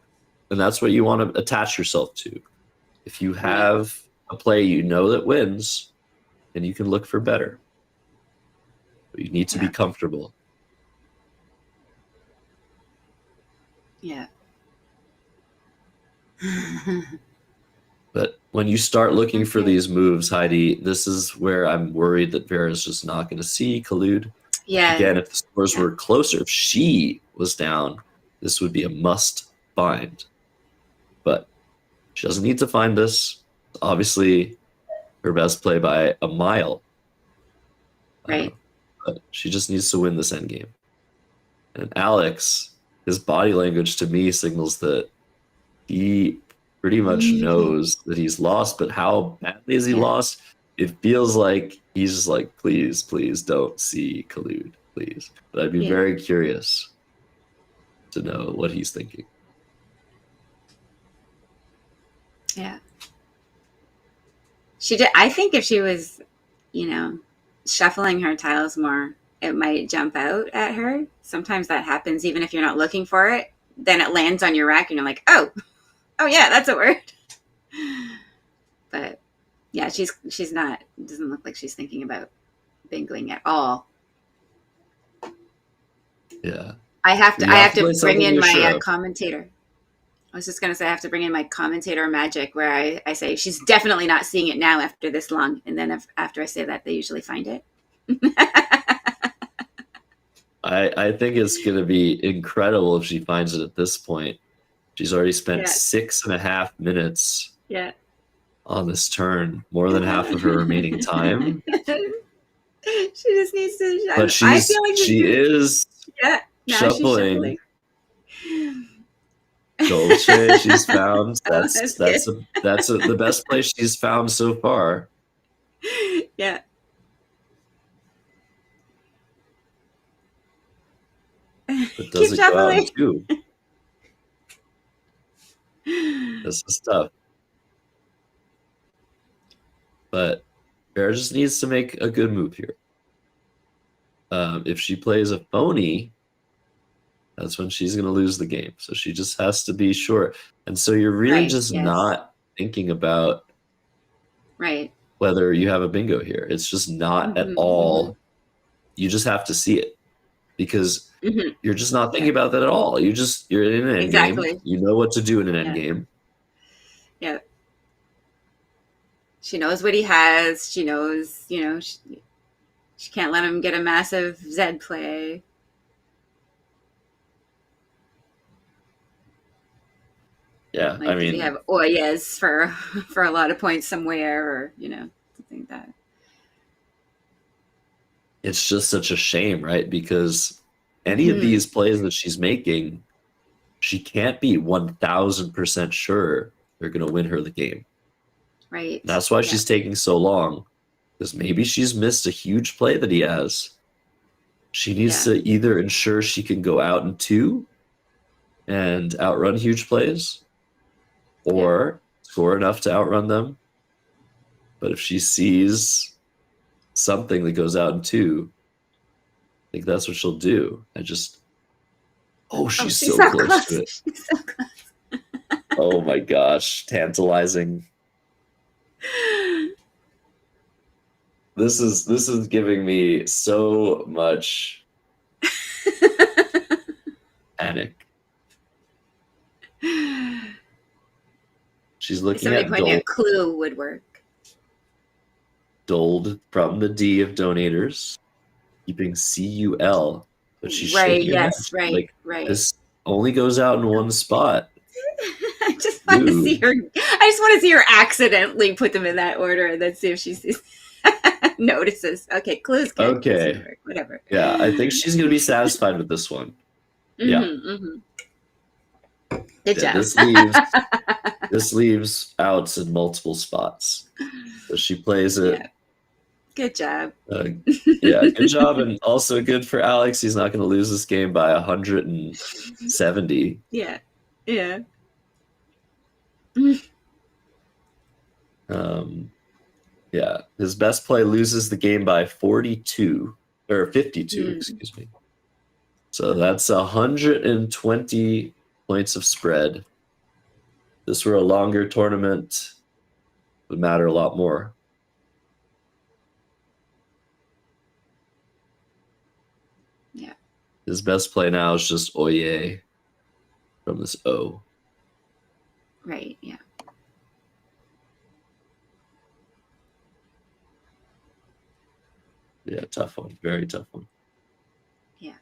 And that's what you want to attach yourself to. If you have a play that wins, then you can look for better. But you need to be comfortable.
Yeah.
But when you start looking for these moves, Heidi, this is where I'm worried that Vera's just not going to see collude.
Yeah.
Again, if the scores were closer, if she was down, this would be a must find. But she doesn't need to find this. Obviously, her best play by a mile.
Right.
But she just needs to win this endgame. And Alex, his body language to me signals that he pretty much knows that he's lost, but how badly is he lost? It feels like he's just like, please don't see collude, please. But I'd be very curious to know what he's thinking.
Yeah. I think if she was, shuffling her tiles more, it might jump out at her. Sometimes that happens, even if you're not looking for it. Then it lands on your rack and you're like, oh yeah, that's a word. But yeah, she's not, it doesn't look like she's thinking about bingoing at all.
Yeah.
I have to bring in my
commentator.
commentator. I was just going to say I have to bring in my commentator magic where I say she's definitely not seeing it now after this long. And then after I say that, they usually find it.
I think it's going to be incredible if she finds it at this point. She's already spent 6.5 minutes on this turn, more than half of her remaining time.
She just needs to.
But she is shuffling. Dolce, she's found. That's the best place she's found so far.
Yeah.
But does it go out in 2? This is tough. But Vera just needs to make a good move here. If she plays a phony, that's when she's going to lose the game. So she just has to be sure. And so you're really not thinking about whether you have a bingo here. It's just not at all. You just have to see it because you're just not thinking about that at all. You're in an end game. You know what to do in an end game.
Yeah. She knows what he has. She knows, she can't let him get a massive Z play.
Yeah,
like, you have Oyes for a lot of points somewhere, or something like that.
It's just such a shame, right? Because any of these plays that she's making, she can't be 1,000% sure they're going to win her the game.
Right.
That's why she's taking so long, because maybe she's missed a huge play that he has. She needs to either ensure she can go out in 2 and outrun huge plays, or score enough to outrun them. But if she sees something that goes out in 2, I think that's what she'll do. She's so close to it.
She's so close.
Oh my gosh, tantalizing. This is giving me so much panic. She's looking
Somebody
at
pointing out clue would work.
Dold from the D of donators, keeping CUL, but she's
Right,
shaking her head.
yes, right,
Like,
right.
this only goes out in one spot.
I just want to see her. I just want to see her accidentally put them in that order, and then see if she sees, notices. Okay, clues. Good.
Okay.
Whatever.
Yeah, I think she's gonna be satisfied with this one. Yeah.
Mm-hmm. Good job.
This leaves outs in multiple spots. So she plays it.
Yeah. Good job.
Yeah, good job, and also good for Alex. He's not going to lose this game by 170.
Yeah. Yeah.
Yeah, his best play loses the game by 42 or 52, excuse me. So that's 120 points of spread. If this were a longer tournament, it would matter a lot more.
Yeah.
His best play now is just Oye from this O.
Right, yeah.
Yeah, tough one. Very tough one.
Yeah.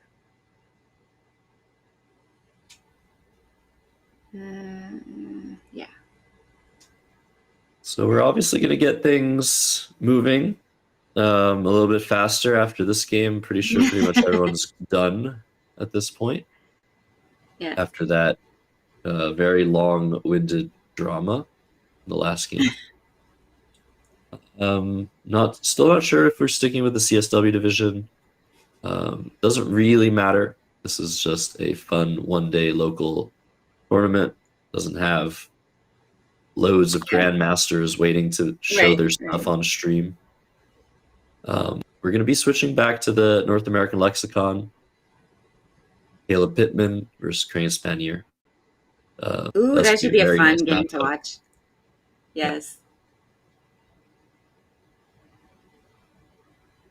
Yeah.
So we're obviously going to get things moving a little bit faster after this game. Pretty sure pretty much everyone's done at this point.
Yeah.
After that very long-winded drama in the last game. Still not sure if we're sticking with the CSW division. Doesn't really matter. This is just a fun one-day local tournament. Doesn't have loads of grandmasters waiting to show their stuff on stream. We're going to be switching back to the North American Lexicon. Caleb Pittman versus Crane Spanier.
Ooh, that should be a fun
nice
game to watch. Yes.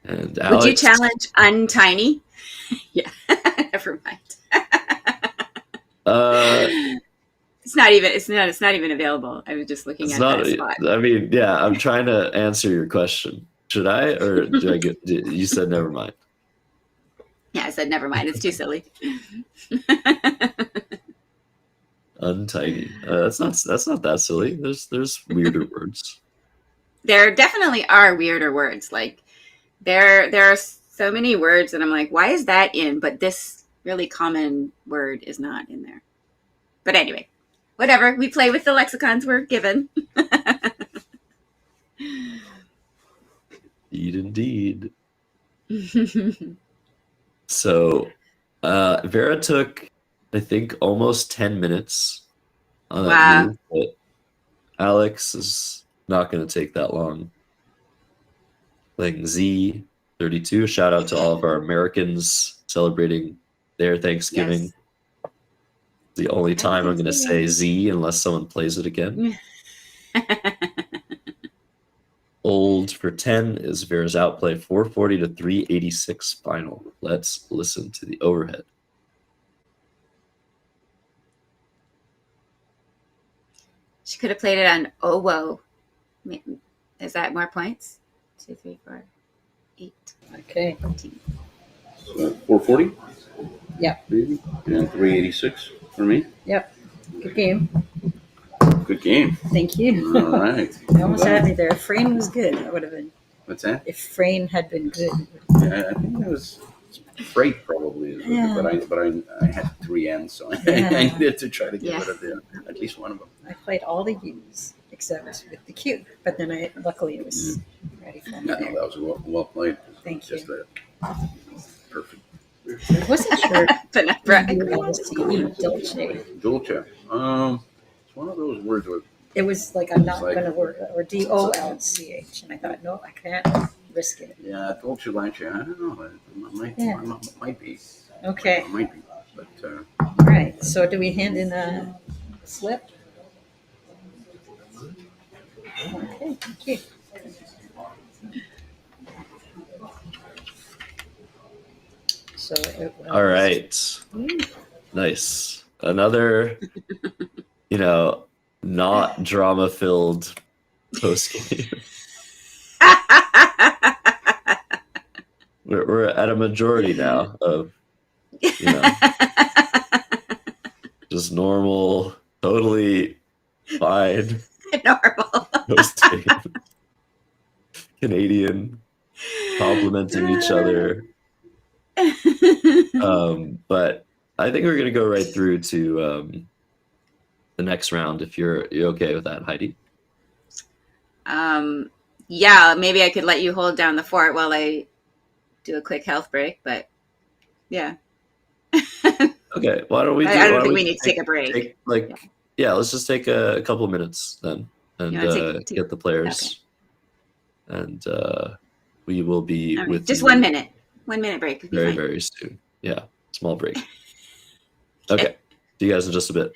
And Alex,
would you challenge Untiny? Yeah, never mind. It's not even available. I was just looking at that spot.
I mean, yeah, I'm trying to answer your question. Should I, or do I get? You said never mind.
Yeah, I said never mind. It's too silly.
Untidy. That's not that silly. There's weirder words.
There definitely are weirder words. Like there are so many words that I'm like, why is that in? But this really common word is not in there. But anyway, whatever. We play with the lexicons we're given.
Indeed. So Vera took, I think, almost 10 minutes on that move, but Alex is not going to take that long. Playing Z32. Shout out to all of our Americans celebrating their Thanksgiving. Yes. The only time I'm going to say Z unless someone plays it again. Old for 10 is Vera's outplay, 440 to 386 final. Let's listen to the overhead.
She could have played it on Owo. Is that more points? 2, 3, 4, 8.
Okay.
14.
So 440?
Yep.
Maybe. And 386 for me?
Yep. Good game.
Good game.
Thank you.
All right.
You almost had me there. If Frayne was good, that would have been.
What's that?
If Frayne had been good.
I think it was Freight probably. But I had 3 N's, so I needed to try to get rid of at least one of them.
I played all the U's except with the Q, but then luckily it was ready for me.
No, that was well played.
Thank you.
Perfect.
I wasn't sure.
Dolce. Dolce. It's one of those words where
it was like I'm not going to work, or DOLCH, and I thought, no, I can't risk it.
Yeah, Dolce Lanche. I don't know. It might be.
Okay.
It might be. But
all right. So do we hand in a slip? Okay. Thank you. So it was.
All right. Nice. Another, not drama-filled post game. We're at a majority now of, just normal, totally fine
Normal.
post game. Canadian complimenting each other. But I think we're gonna go right through to the next round if you're okay with that, Heidi.
Yeah, maybe I could let you hold down the fort while I do a quick health break, but yeah.
Okay, why don't we do?
I don't think we need to take a break.
Let's just take a couple of minutes then and get the players,
okay.
and we will be with
just
you
1 minute. 1 minute break.
Very, very soon. Yeah, small break. Okay, see you guys in just a bit.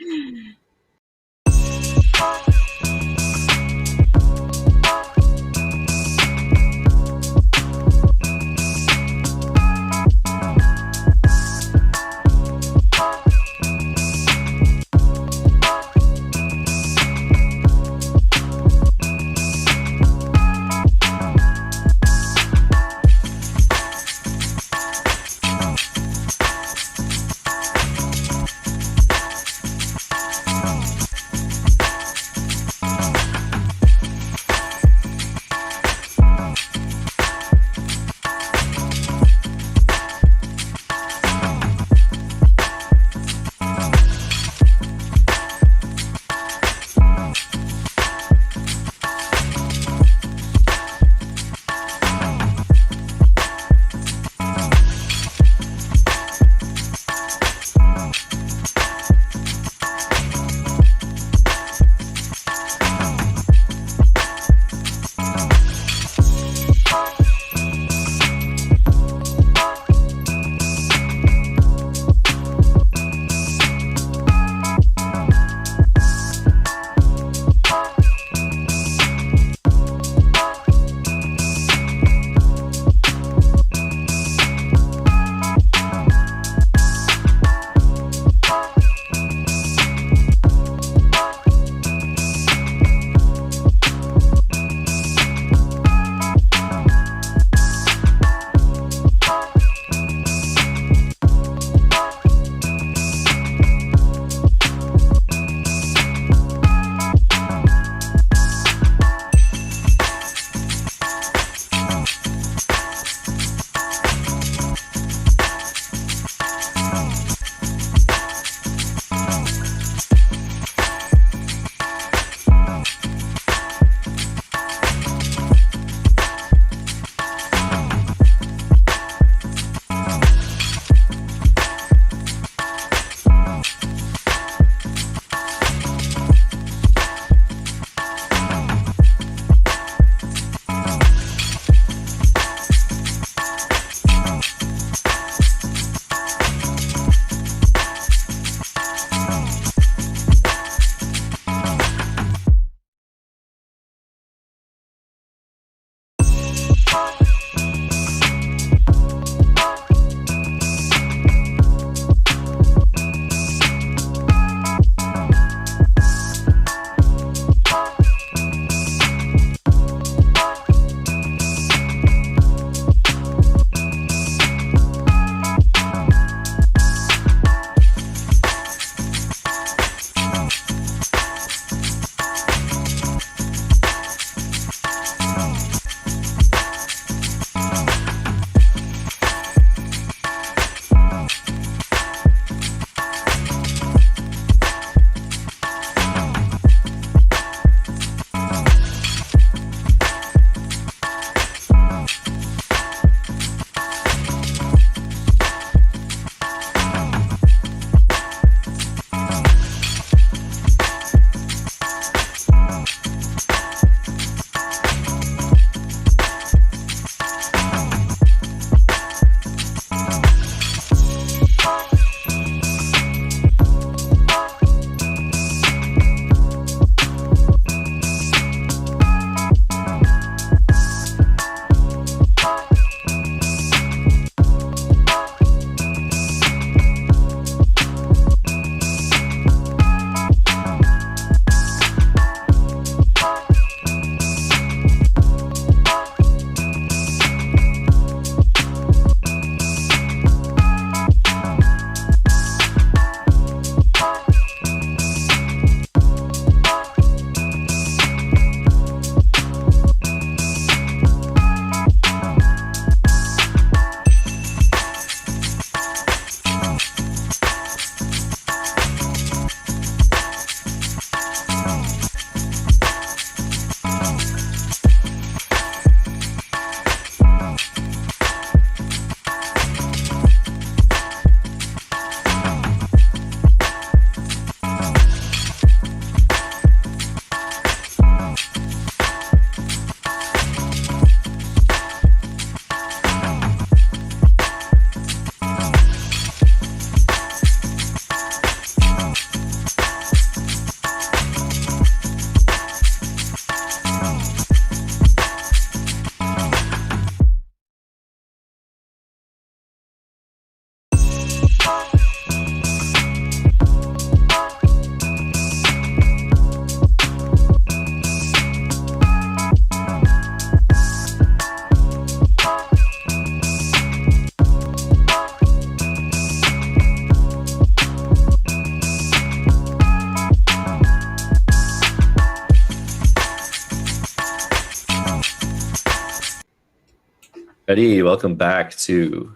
Eddie, welcome back to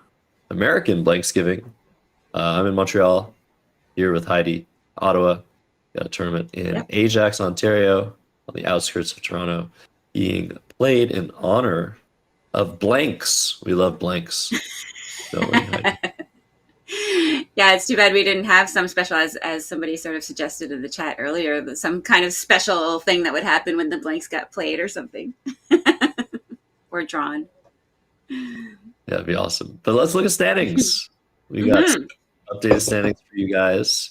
American BLANKSgiving. I'm in Montreal, here with Heidi, Ottawa. Got a tournament in Ajax, Ontario, on the outskirts of Toronto, being played in honor of blanks. We love blanks, don't we, Heidi?
Yeah, it's too bad we didn't have some special, as somebody sort of suggested in the chat earlier, some kind of special thing that would happen when the blanks got played or something. Or drawn.
Yeah, that'd be awesome. But let's look at standings. We got some updated standings for you guys.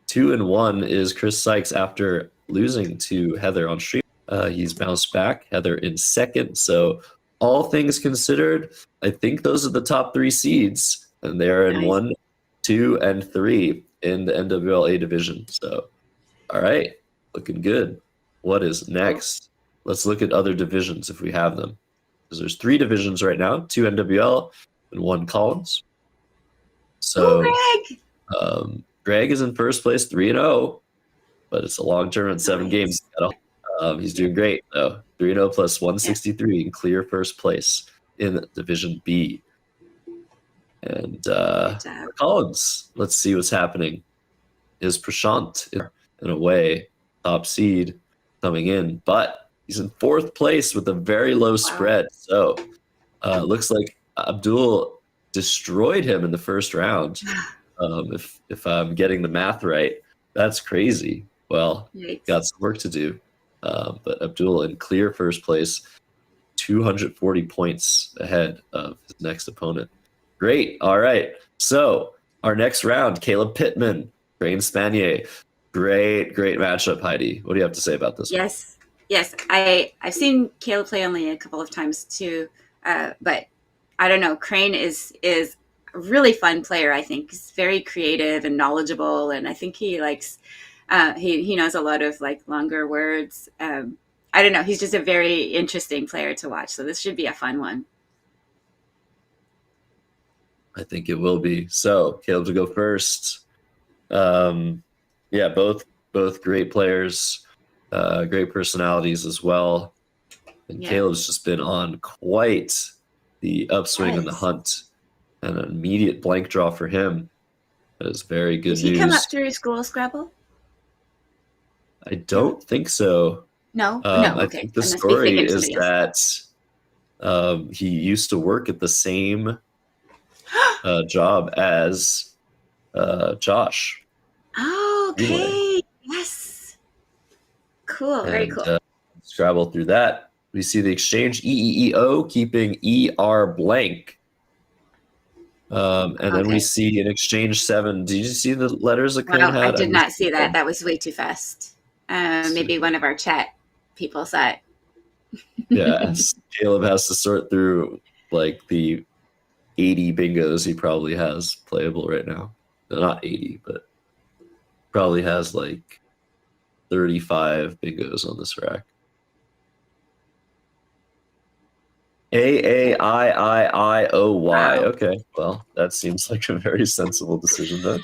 2-1 is Chris Sykes after losing to Heather on stream. He's bounced back. Heather in second. So all things considered, I think those are the top 3 seeds. And they're in 1, 2, and 3 in the NWLA division. So, all right, looking good. What is next? Let's look at other divisions if we have them. Because there's 3 divisions right now, 2 NWL and 1 Collins. So Greg is in first place, 3-0, but it's a long tournament, 7 games. He's doing great though. 3-0 plus 163 in clear first place in Division B. And Collins, let's see what's happening. Is Prashant in a way top seed coming in, but he's in 4th place with a very low spread. So looks like Abdul destroyed him in the first round. If I'm getting the math right, that's crazy. Well, got some work to do. But Abdul in clear first place, 240 points ahead of his next opponent. Great. All right. So our next round, Caleb Pittman, Crane Spanier. Great matchup, Heidi. What do you have to say about this?
Yes. I've seen Caleb play only a couple of times too, but I don't know. Crane is a really fun player. I think he's very creative and knowledgeable, and I think he likes. He knows a lot of like longer words. I don't know. He's just a very interesting player to watch. So this should be a fun one.
I think it will be. So Caleb to go first. Yeah, both great players, great personalities as well. And Caleb's just been on quite the upswing in the hunt, and an immediate blank draw for him. That is very good news.
Did he come up through school Scrabble?
I don't think so.
No?
I think the story is that he used to work at the same job as Josh.
Oh, okay. Anyway. Yes. Cool. Very cool.
Scrabble through that. We see the exchange EEEO keeping ER blank. And then we see an exchange 7. Did you see the letters that Crane had?
I did not see that. That was way too fast. Maybe one of our chat people saw it.
Yeah, Caleb has to sort through like the 80 bingos he probably has playable right now. Not 80, but probably has like 35 bingos on this rack. AAIIIOY. Wow. Okay, well, that seems like a very sensible decision then.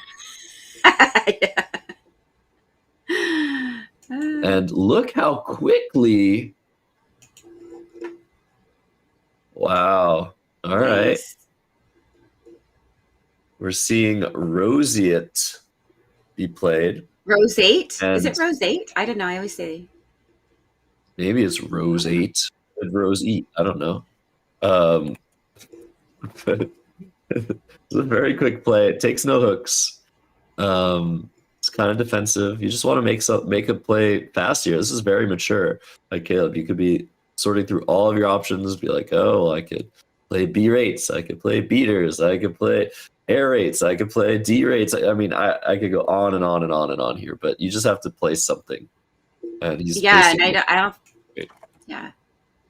And look how quickly. Wow. All right. We're seeing Roseate be played.
Roseate? Is it Roseate? I don't know. I always say.
Maybe it's Roseate. Roseate. I don't know. It's a very quick play. It takes no hooks. It's kind of defensive. You just want to make a play fast here. This is very mature. Like Caleb, you could be sorting through all of your options, be like, oh, I could play B rates, I could play beaters, I could play air rates, I could play D rates. I mean, I could go on and on and on and on here, but you just have to play something. And he's
and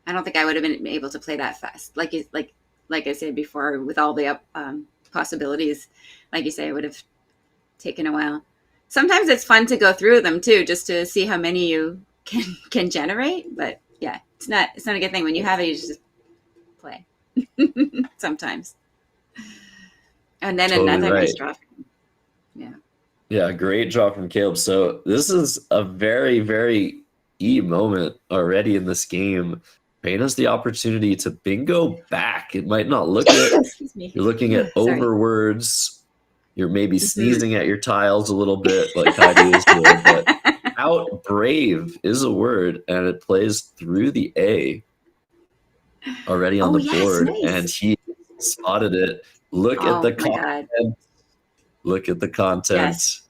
I don't think I would have been able to play that fast. Like I said before, with all the possibilities, like you say, it would have taken a while. Sometimes it's fun to go through them too, just to see how many you can generate. But yeah, it's not a good thing when you have it. You just play sometimes, and then totally another nice draw.
Yeah, great draw from Caleb. So this is a very, very moment already in this game. Crane has the opportunity to bingo back. It might not look it.
Excuse me.
You're looking at
Sorry.
overwords. You're maybe sneezing at your tiles a little bit, like Heidi is doing. But out brave is a word, and it plays through the A already on the board,
nice.
and he spotted it. Look at the content.
God.
Look at the content.
Yes.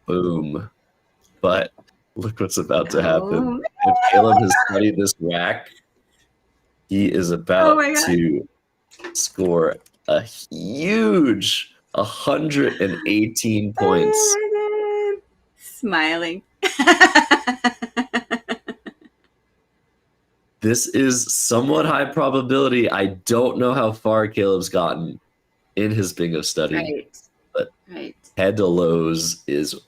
Boom. But look what's about to happen. If Caleb has studied this rack, he is about to score a huge 118 points.
Oh my God. Smiling.
This is somewhat high probability. I don't know how far Caleb's gotten in his bingo study. But head to lows is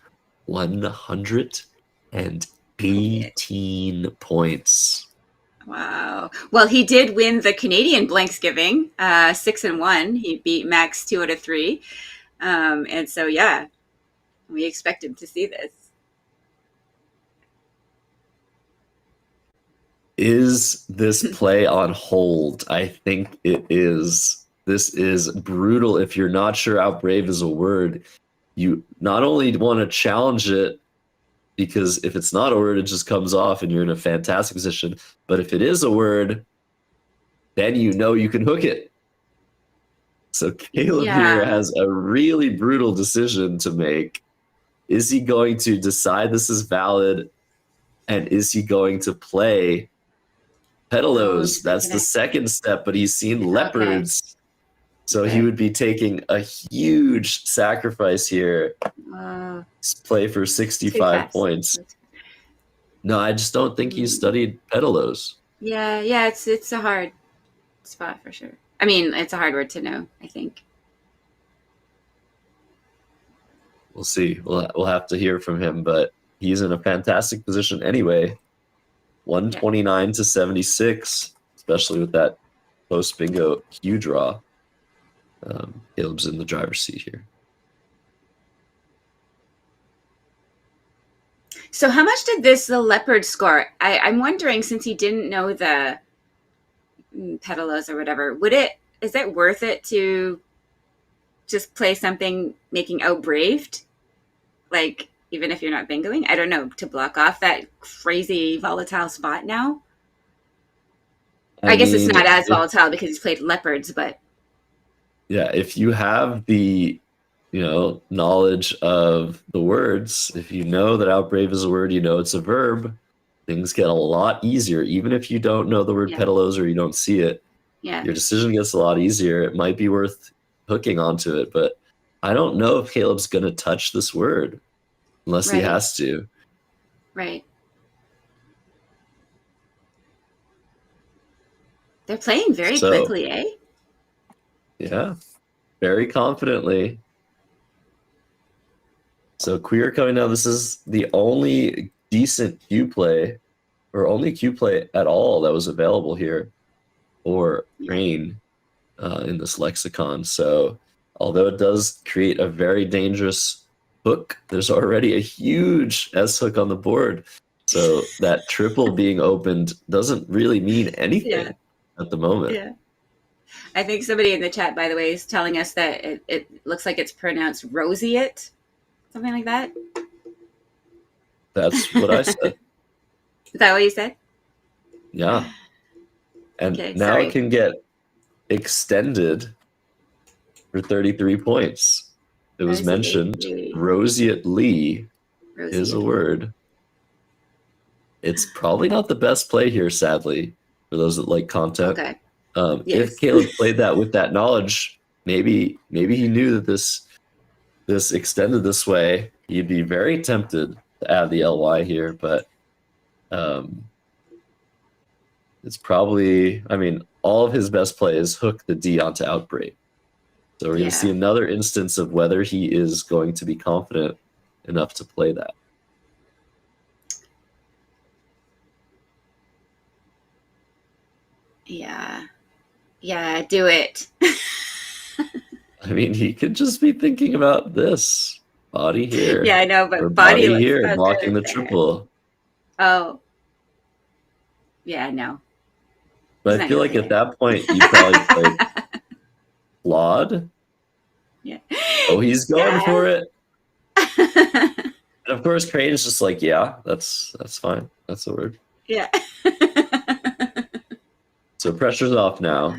118 points.
Wow. Well, he did win the Canadian BLANKSgiving, 6-1. He beat Max 2 out of 3. And so, yeah, we expect him to see this.
Is this play on hold? I think it is. This is brutal. If you're not sure how brave is a word, you not only want to challenge it, because if it's not a word, it just comes off and you're in a fantastic position. But if it is a word, then you know you can hook it. So Caleb here has a really brutal decision to make. Is he going to decide this is valid? And is he going to play pedalos? That's the second step, but he's seen leopards. So he would be taking a huge sacrifice here. Play for 65 points. No, I just don't think he's studied pedalos.
Yeah, it's a hard spot for sure. I mean, it's a hard word to know, I think.
We'll see. We'll have to hear from him, but he's in a fantastic position anyway. 129 to 76, especially with that post bingo cue draw. Caleb's in the driver's seat here.
So how much did the leopard score? I'm wondering, since he didn't know the pedalos or whatever, is it worth it to just play something making outbraved? Like, even if you're not bingoing? I don't know, to block off that crazy volatile spot now? I guess it's not as volatile because he's played leopards, but...
Yeah, if you have the, knowledge of the words, if you know that outbrave is a word, you know it's a verb, things get a lot easier. Even if you don't know the word pedalos or you don't see it, your decision gets a lot easier. It might be worth hooking onto it, but I don't know if Caleb's going to touch this word unless he has to.
Right. They're playing very quickly, eh?
Yeah, very confidently. So Queer coming down. This is the only decent Q play, or only Q play at all that was available here for Rain in this lexicon. So although it does create a very dangerous hook, there's already a huge S hook on the board. So that triple being opened doesn't really mean anything at the moment.
Yeah. I think somebody in the chat, by the way, is telling us that it looks like it's pronounced roseate, something like that.
That's what I said.
Is that what you said?
Yeah. And now it can get extended for 33 points. It was mentioned roseately is a word. It's probably not the best play here, sadly, for those that like content.
Okay.
If Caleb played that with that knowledge, maybe he knew that this extended this way. He'd be very tempted to add the ly here, but it's probably, all of his best plays hook the D onto outbreak. So we're going to see another instance of whether he is going to be confident enough to play that.
Yeah, do it.
He could just be thinking about this. Body here.
Yeah, I know, but
body here, blocking the triple.
Oh. Yeah, no.
But I feel like at that point you probably played Claude.
Yeah.
Oh, he's going for it.
Yeah.
And of course, Crane is just like, yeah, that's fine. That's the word.
Yeah.
So pressure's off now.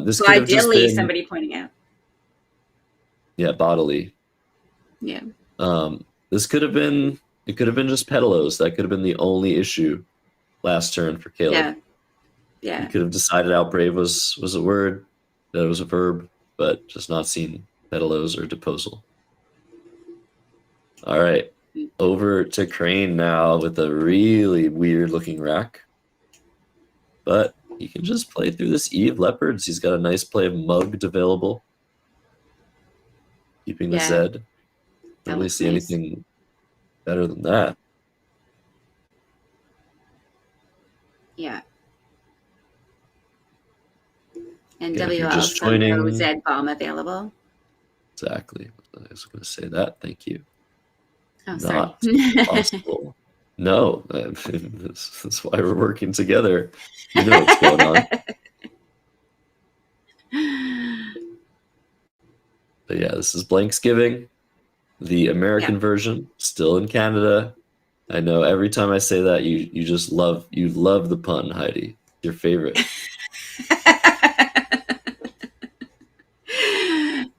This
So
could have just
ideally,
been
somebody pointing out.
bodily.
Yeah.
This could have been just pedalos. That could have been the only issue last turn for Caleb.
Yeah. Yeah.
He could have decided outbrave was a word, that it was a verb, but just not seen pedalos or deposal. All right, over to Crane now with a really weird looking rack. But he can just play through this Eve Leopards. He's got a nice play of mugged available. Keeping the
Yeah.
Zed.
That
Don't really
looks
see
nice.
anything better than that.
Yeah. And
Again, if
W
you're just
also
joining-
no Z bomb available.
Exactly. I was going to say that. Thank you.
Oh,
Not
sorry.
possible. No, that's why we're working together. You know what's going on. But yeah, this is BLANKSgiving, the American version, still in Canada. I know every time I say that, you just love the pun, Heidi. Your favorite.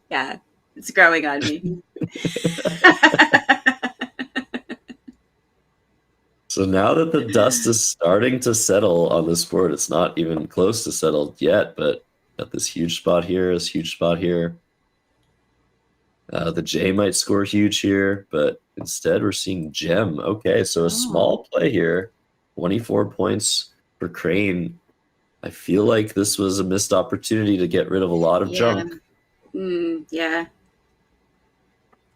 Yeah, it's growing on me.
So now that the dust is starting to settle on this board, it's not even close to settled yet, but got this huge spot here, this huge spot here. The J might score huge here, but instead we're seeing Gem. Okay, so a small play here, 24 points for Crane. I feel like this was a missed opportunity to get rid of a lot of junk.
Yeah.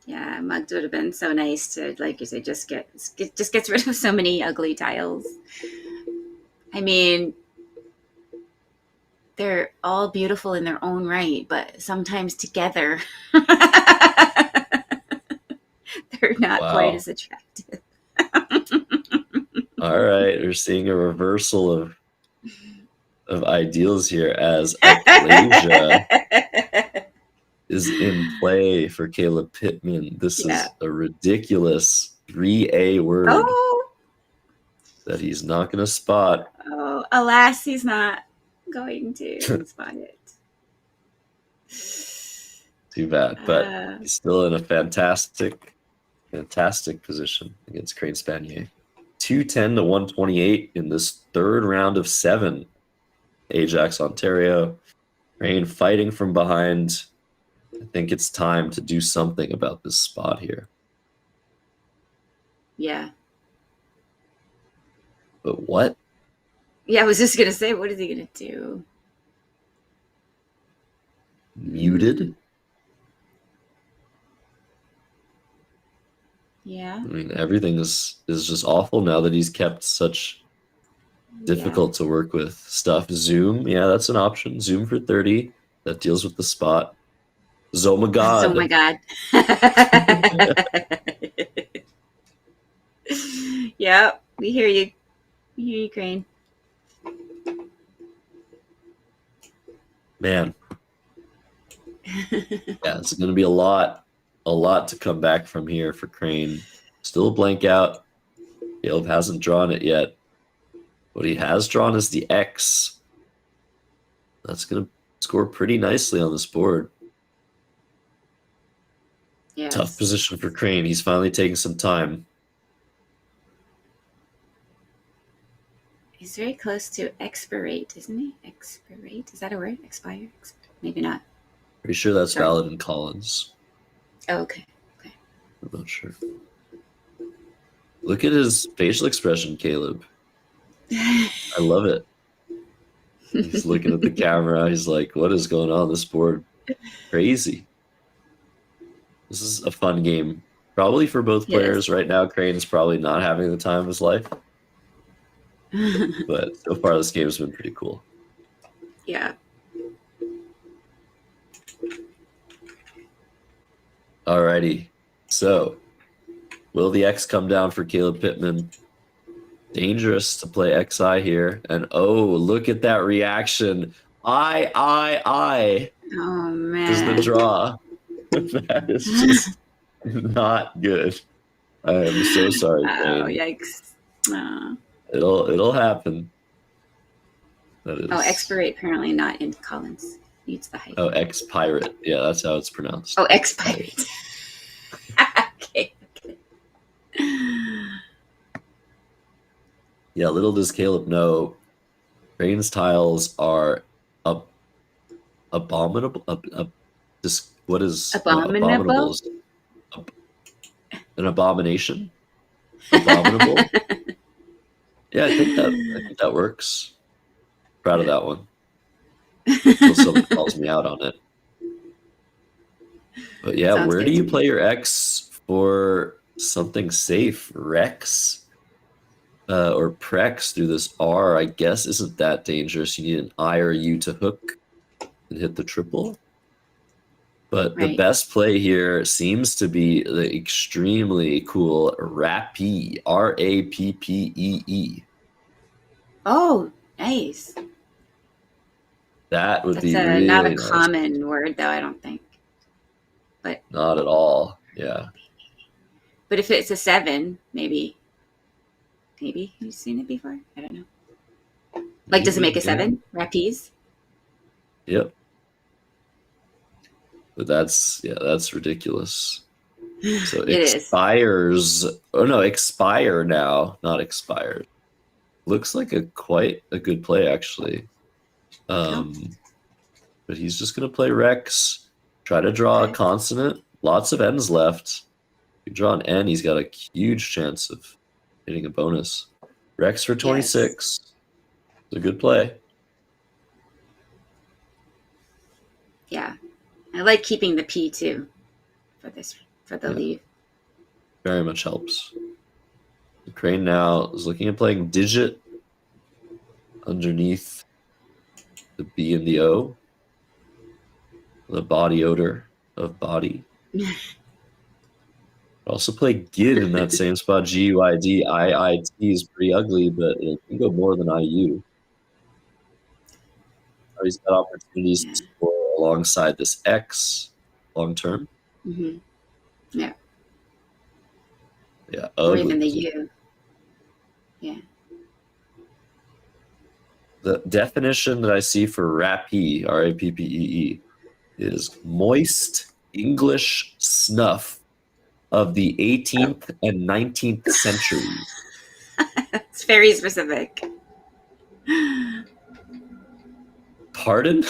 Yeah, mugged would have been so nice to, like you said, just gets rid of so many ugly tiles. I mean, they're all beautiful in their own right, but sometimes together, they're not quite as attractive.
All right, we're seeing a reversal of ideals here as Aplasia is in play for Caleb Pittman. This is a ridiculous 3A word that he's not going to spot.
Oh, alas, he's not going to spot it.
Too bad, but he's still in a fantastic position against Crane Spanier. 210 to 128 in this third round of 7. Ajax, Ontario. Crane fighting from behind. I think it's time to do something about this spot here.
Yeah.
But what?
Yeah, I was just going to say, what is he going to do?
Muted?
Yeah.
I mean, everything is just awful now that he's kept such difficult to work with stuff. Zoom, yeah, that's an option. Zoom for 30. That deals with the spot. Oh my god.
Oh my god. Yeah, we hear you. We hear you, Crane.
Man. Yeah, it's going to be a lot to come back from here for Crane. Still a blank out. Caleb hasn't drawn it yet. What he has drawn is the X. That's going to score pretty nicely on this board.
Yes.
Tough position for Crane. He's finally taking some time.
He's very close to expirate, isn't he? Expirate? Is that a word? Expire? Maybe not.
Pretty sure that's valid in Collins.
Oh, okay.
I'm not sure. Look at his facial expression, Caleb. I love it. He's looking at the camera. He's like, what is going on this board? Crazy. This is a fun game. Probably for both players. Right now, Crane is probably not having the time of his life. But so far, this game has been pretty cool.
Yeah.
Alrighty. So, will the X come down for Caleb Pittman? Dangerous to play XI here. And oh, look at that reaction. I
Oh
is the
man.
draw. That is just not good. I am so sorry,
Oh
Jane.
yikes. Oh.
It'll happen. That is.
Oh, expirate apparently not in Collins. Needs the hyphen.
Oh, ex-pirate. Yeah, that's how it's pronounced.
Oh, expirate. Okay.
Yeah, little does Caleb know, Crane's tiles are abominable. What is
Abominable?
An abomination? Abominable? Yeah, I think that works. Proud of that one. Until someone calls me out on it. But yeah,
Sounds
where
good
do you
to
play your X for something safe? Rex? Or Prex through this R, I guess, isn't that dangerous. You need an I or U to hook and hit the triple. But the
Right.
best play here seems to be the extremely cool Rappee, Rappee.
Oh, nice.
That would
That's
be
not
really
a
nice.
common word, though, I don't think. But
Not at all. Yeah.
if it's a 7, maybe you've seen it before. I don't know. Like, does it make a
Maybe, yeah.
7? Rappies?
Yep. But that's ridiculous. So
It is.
expires. Oh no, expire now, not expired. Looks like quite a good play actually. But he's just gonna play Rex, try to draw a consonant. Lots of N's left. If you draw an N, he's got a huge chance of hitting a bonus. Rex for 26. It's a good play.
Yeah. I like keeping the P too for the leave.
Very much helps. The Crane now is looking at playing Digit underneath the B and the O. The body odor of body. Also play GID in that same spot. GUID. IIT is pretty ugly, but it can go more than IU. He's got opportunities to score alongside this X long term.
Mm-hmm. Yeah.
Yeah.
Or
Ugly.
even the U. Yeah.
The definition that I see for Rappee, Rappee, is moist English snuff of the 18th and 19th centuries.
It's very specific.
Pardon?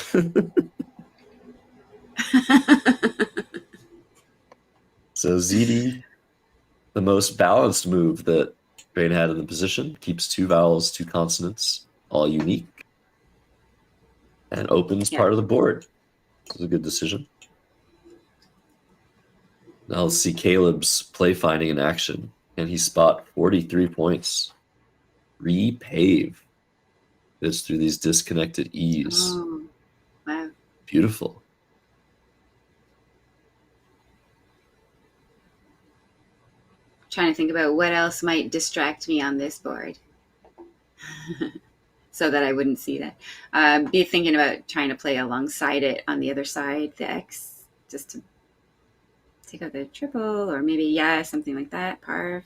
So ZD, the most balanced move that Crane had in the position, keeps 2 vowels, 2 consonants, all unique, and opens part of the board. This is a good decision. Now let's see Caleb's play finding in action. Can he spot 43 points? Repave. It's through these disconnected E's.
Oh, wow.
Beautiful.
Trying to think about what else might distract me on this board so that I wouldn't see that. Be thinking about trying to play alongside it on the other side, the X, just to take out the triple, or maybe, something like that, parv.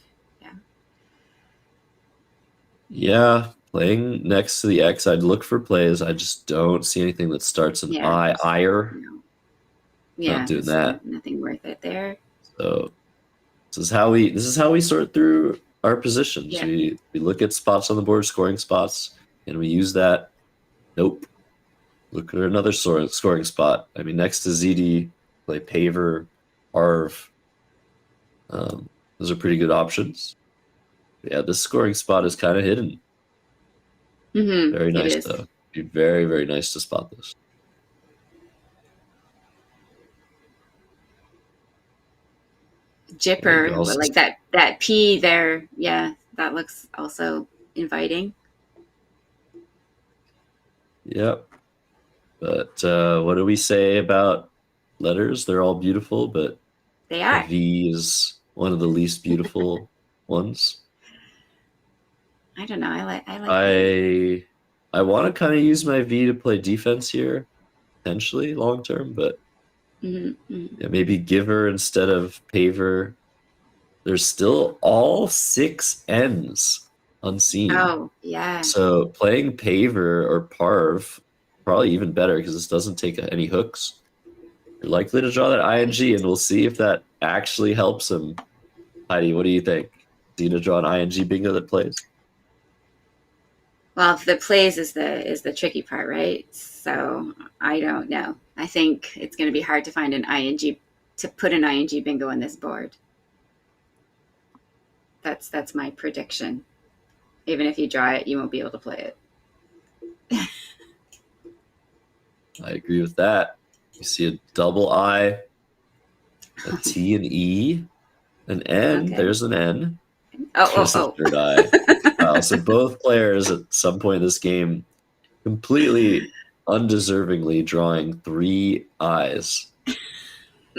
Yeah, playing next to the X, I'd look for plays. I just don't see anything that starts an I, ire.
No. Yeah,
not doing that.
Nothing worth it there.
So this is how we sort through our positions.
Yeah.
We look at spots on the board, scoring spots, and we use that. Nope. Look at another scoring spot. I mean, next to ZD, play Paver, Arv. Those are pretty good options. Yeah, this scoring spot is kind of hidden.
Mm-hmm.
Very nice, though. It'd be very, very nice to spot this.
Jipper, like that P there. Yeah, that looks also inviting.
Yep. But what do we say about letters? They're all beautiful, but
they are.
V is one of the least beautiful ones.
I don't know. I like.
I want to kind of use my V to play defense here, potentially long term, but yeah, maybe Giver instead of Paver. There's still all 6 N's unseen.
Oh, yeah.
So playing Paver or Parv, probably even better because this doesn't take any hooks. You're likely to draw that ING, and we'll see if that actually helps him. Heidi, what do you think? Is he going to draw an ING bingo that plays?
Well, the plays is the tricky part, right? So I don't know. I think it's going to be hard to find an ING, to put an ING bingo on this board. That's my prediction. Even if you draw it, you won't be able to play it.
I agree with that. You see a double I, a T and E, an N.
Okay.
There's an N.
There's
a third I. So both players at some point in this game completely undeservingly drawing 3 I's.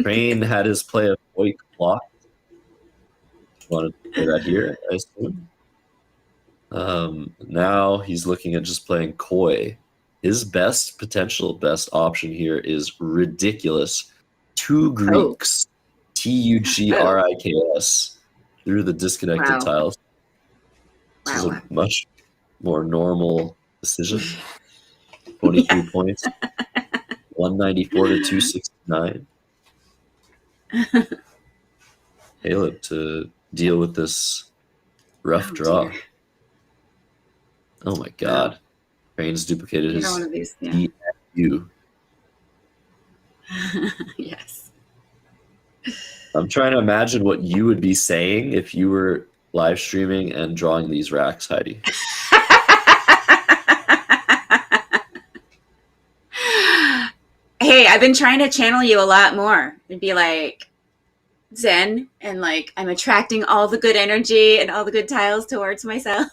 Crane had his play of Voight blocked. Wanted to play that here, I assume. Now he's looking at just playing Koi. His potential best option here is ridiculous. 2 Greeks, Tugriks, through the disconnected tiles. This is a much more normal decision. 23 points, 194 to 269. Caleb to deal with this rough draw.
Dear.
Oh my God. Crane's duplicated his
one of these,
you.
Yes.
I'm trying to imagine what you would be saying if you were live streaming and drawing these racks, Heidi.
Hey, I've been trying to channel you a lot more and be like Zen, and like I'm attracting all the good energy and all the good tiles towards myself.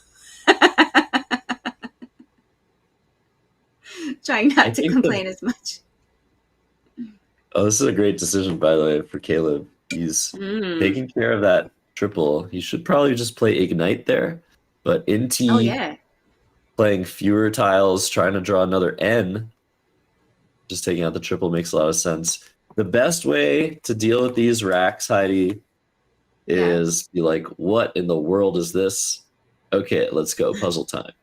Trying not to complain as much.
Oh, this is a great decision, by the way, for Caleb. He's taking care of that triple. He should probably just play Ignite there, but in T, playing fewer tiles, trying to draw another N, just taking out the triple makes a lot of sense. The best way to deal with these racks, Heidi, is be like, what in the world is this? Okay, let's go, puzzle time.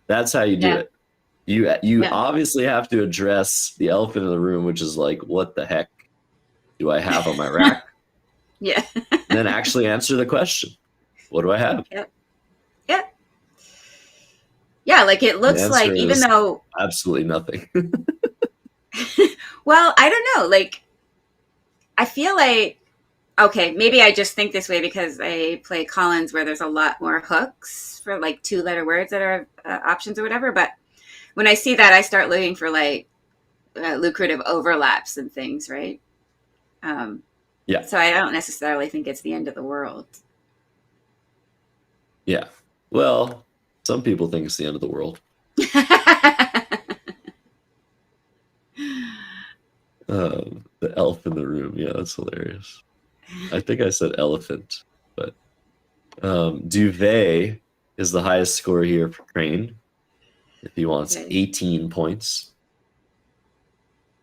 That's how you do it. You obviously have to address the elephant in the room, which is like, what the heck do I have on my rack?
Yeah.
And then actually answer the question. What do I have?
Yep. Yeah, like it looks like, even though
absolutely nothing.
Well, I don't know. Like, I feel like, okay, maybe I just think this way because I play Collins where there's a lot more hooks for like 2-letter words that are options or whatever. But when I see that, I start looking for like lucrative overlaps and things, right?
Yeah.
So I don't necessarily think it's the end of the world.
Yeah. Well, some people think it's the end of the world. The elf in the room. Yeah, that's hilarious. I think I said elephant, but Duvet is the highest score here for Crane. If he wants 18 points.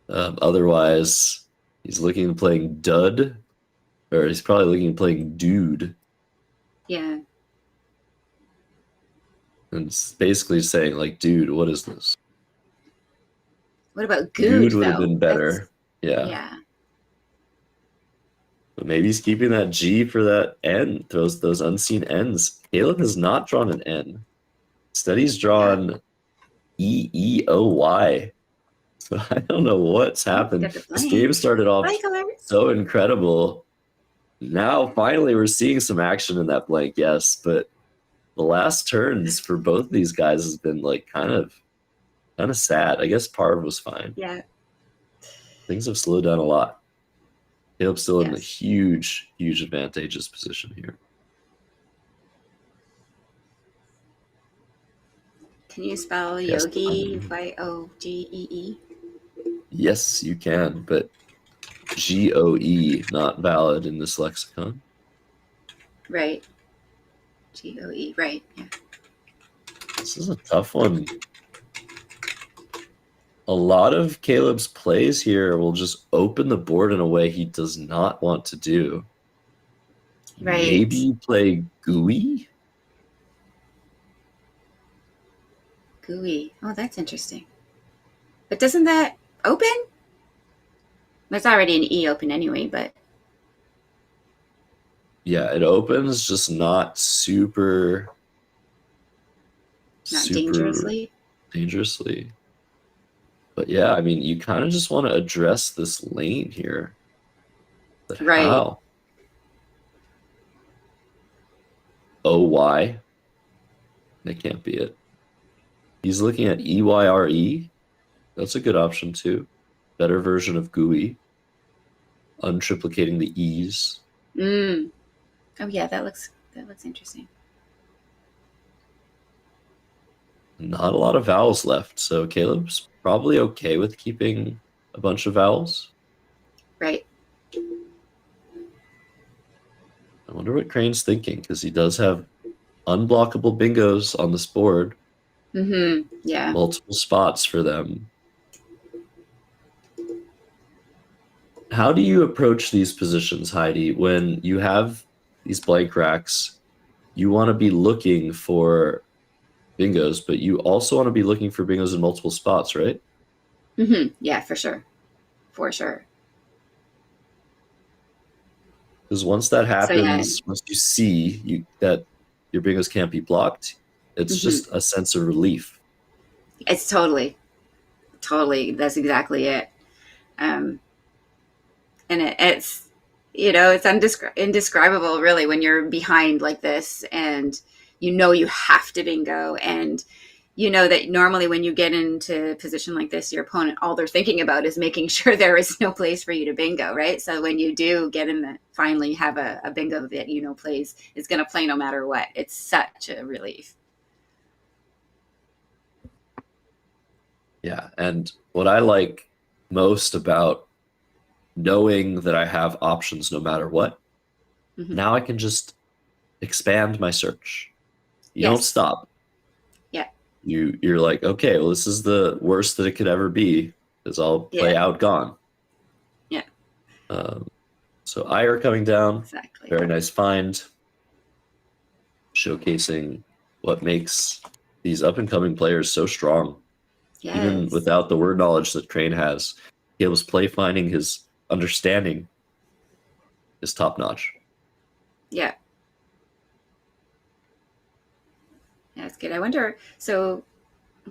Otherwise, he's looking at playing Dud, or he's probably looking at playing Dude.
Yeah.
And it's basically saying, like, dude, what is this?
What about
Dude would have been better.
Yeah.
But maybe he's keeping that G for that N, those unseen N's. Caleb has not drawn an N. Instead, he's drawn EEOY. So I don't know what's happened. This game started off so incredible. Now, finally, we're seeing some action in that blank, yes. But the last turns for both of these guys has been like kind of sad. I guess Parv was fine.
Yeah.
Things have slowed down a lot. Caleb's still in a huge advantageous position here.
Can you spell yogi Y-O-G-E-E?
Yes, you can, but G-O-E not valid in this lexicon.
Right. G-O-E, right, yeah.
This is a tough one. A lot of Caleb's plays here will just open the board in a way he does not want to do.
Right.
Maybe you play Gooey?
Gooey. Oh, that's interesting. But doesn't that open? There's already an E open anyway, but...
Yeah, it opens, just not super...
Not dangerously?
Dangerously. But yeah, I mean, you kind of just want to address this lane here. But
Right.
how? OY? That can't be it. He's looking at EYRE. That's a good option too. Better version of GUI. Untriplicating the E's.
Oh yeah, that looks interesting.
Not a lot of vowels left, so Caleb's probably okay with keeping a bunch of vowels.
Right.
I wonder what Crane's thinking, because he does have unblockable bingos on this board.
Yeah.
Multiple spots for them. How do you approach these positions, Heidi, when you have these blank racks? You want to be looking for bingos, but you also want to be looking for bingos in multiple spots, right?
Yeah, for sure. For sure.
Because once that happens, once you see that your bingos can't be blocked, it's just a sense of relief.
It's totally, that's exactly it. And it's, it's indescribable really when you're behind like this and you have to bingo, and you know that normally when you get into a position like this, your opponent, all they're thinking about is making sure there is no place for you to bingo, right? So when you do get finally have a bingo that plays, it's going to play no matter what. It's such a relief.
Yeah, and what I like most about knowing that I have options no matter what, now I can just expand my search. You don't stop.
Yeah.
You're like, okay, well, this is the worst that it could ever be, because I'll play outgone.
Yeah.
So Ire coming down.
Exactly.
Very nice find. Showcasing what makes these up-and-coming players so strong.
Yes.
Even without the word knowledge that Crane has, Caleb's play finding, his understanding is top-notch.
Yeah. Yeah, that's good. I wonder, so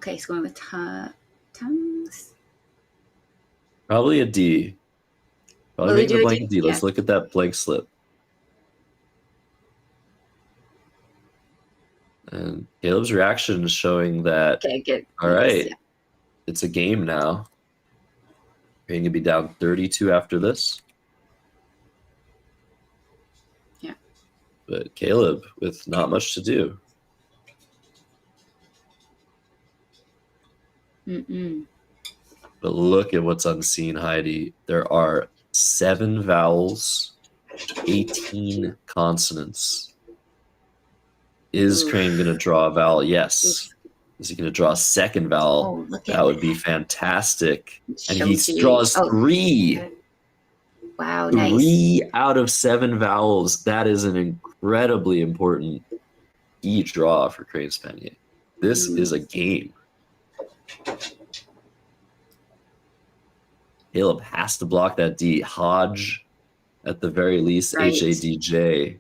he's going with tongues.
Probably a D. Probably
Will we
making
do
the
a
blank
D?
D. Let's look at that blank slip. And Caleb's reaction is showing that,
Okay, good.
All right, it's a game now. Crane can be down 32 after this.
Yeah.
But Caleb with not much to do. But look at what's unseen, Heidi. There are 7 vowels, 18 consonants. Is Crane going to draw a vowel? Yes. Is he going to draw a second vowel? That would be fantastic. And he draws 3.
Wow,
3
nice.
out of 7 vowels. That is an incredibly important key draw for Crane's Panier. This is a game. Caleb has to block that D. Hodge, at the very least,
Right.
HADJ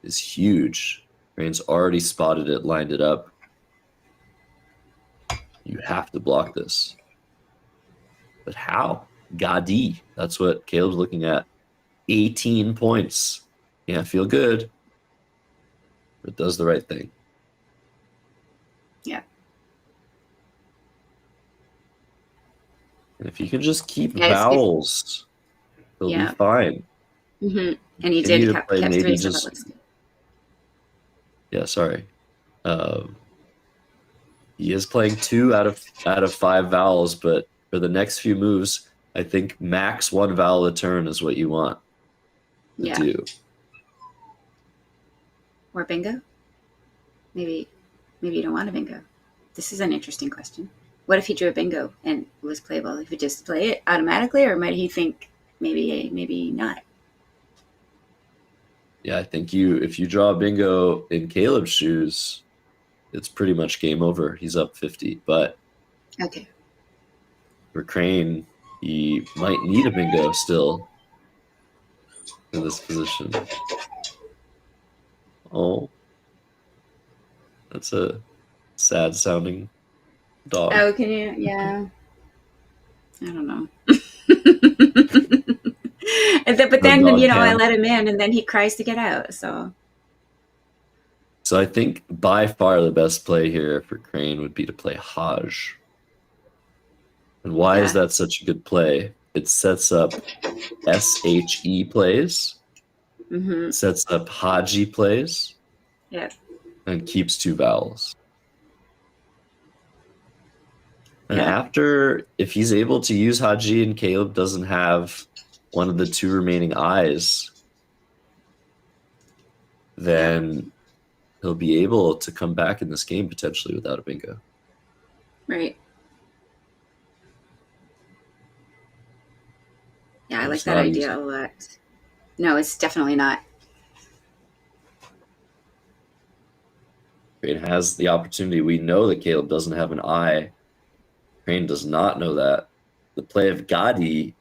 is huge. Crane's already spotted it, lined it up. You have to block this. But how? Gadi. That's what Caleb's looking at. 18 points. Can't feel good, but does the right thing.
Yeah.
And if you can just keep vowels, he'll be fine.
And he did kept 3, so that looks good.
Yeah, sorry. He is playing 2 out of 5 vowels, but for the next few moves, I think max 1 vowel a turn is what you want to do.
Or bingo? Maybe you don't want a bingo. This is an interesting question. What if he drew a bingo and was playable? If he just play it automatically, or might he think maybe not?
Yeah, I think if you draw a bingo in Caleb's shoes, it's pretty much game over. He's up 50. But
Okay.
for Crane, he might need a bingo still in this position. Oh, that's a sad sounding dog.
Oh, can you? Yeah. I don't know. But then, I let him in, and then he cries to get out. So
I think by far the best play here for Crane would be to play Haj. And why is that such a good play? It sets up SHE plays, sets up Haji plays, and keeps 2 vowels. And after, if he's able to use Haji and Caleb doesn't have one of the 2 remaining eyes, then he'll be able to come back in this game potentially without a bingo.
Right. Yeah, I like that idea a lot. No, it's definitely not.
Crane has the opportunity. We know that Caleb doesn't have an eye. Crane does not know that. The play of Gadi,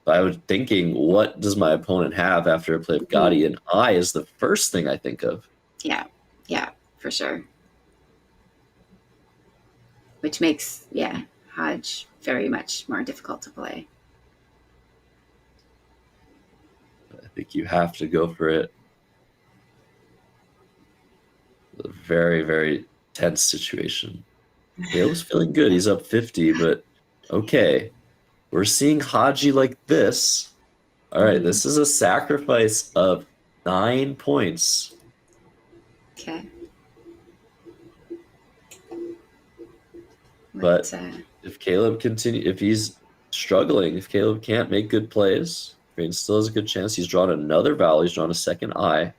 I was thinking, what does my opponent have after a play of Gadi? An eye is the first thing I think of.
Yeah, for sure. Which makes, Hodge very much more difficult to play.
I think you have to go for it. A very, very tense situation. Caleb's feeling good. He's up 50, but okay. We're seeing Haji like this. All right, this is a sacrifice of 9 points.
Okay.
But if Caleb if he's struggling, if Caleb can't make good plays, Crane still has a good chance. He's drawn another vowel. He's drawn a second eye.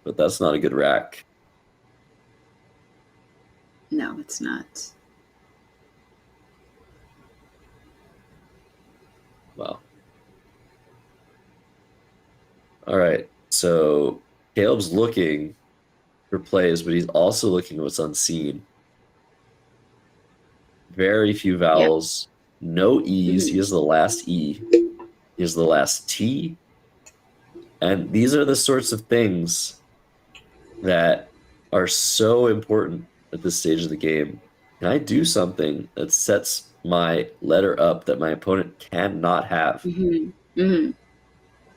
But that's not a good rack.
No, it's not.
Wow. All right. So Caleb's looking for plays, but he's also looking at what's unseen. Very few vowels, no E's. He has the last E. He has the last T. And these are the sorts of things that are so important at this stage of the game. Can I do something that sets my letter up that my opponent cannot have?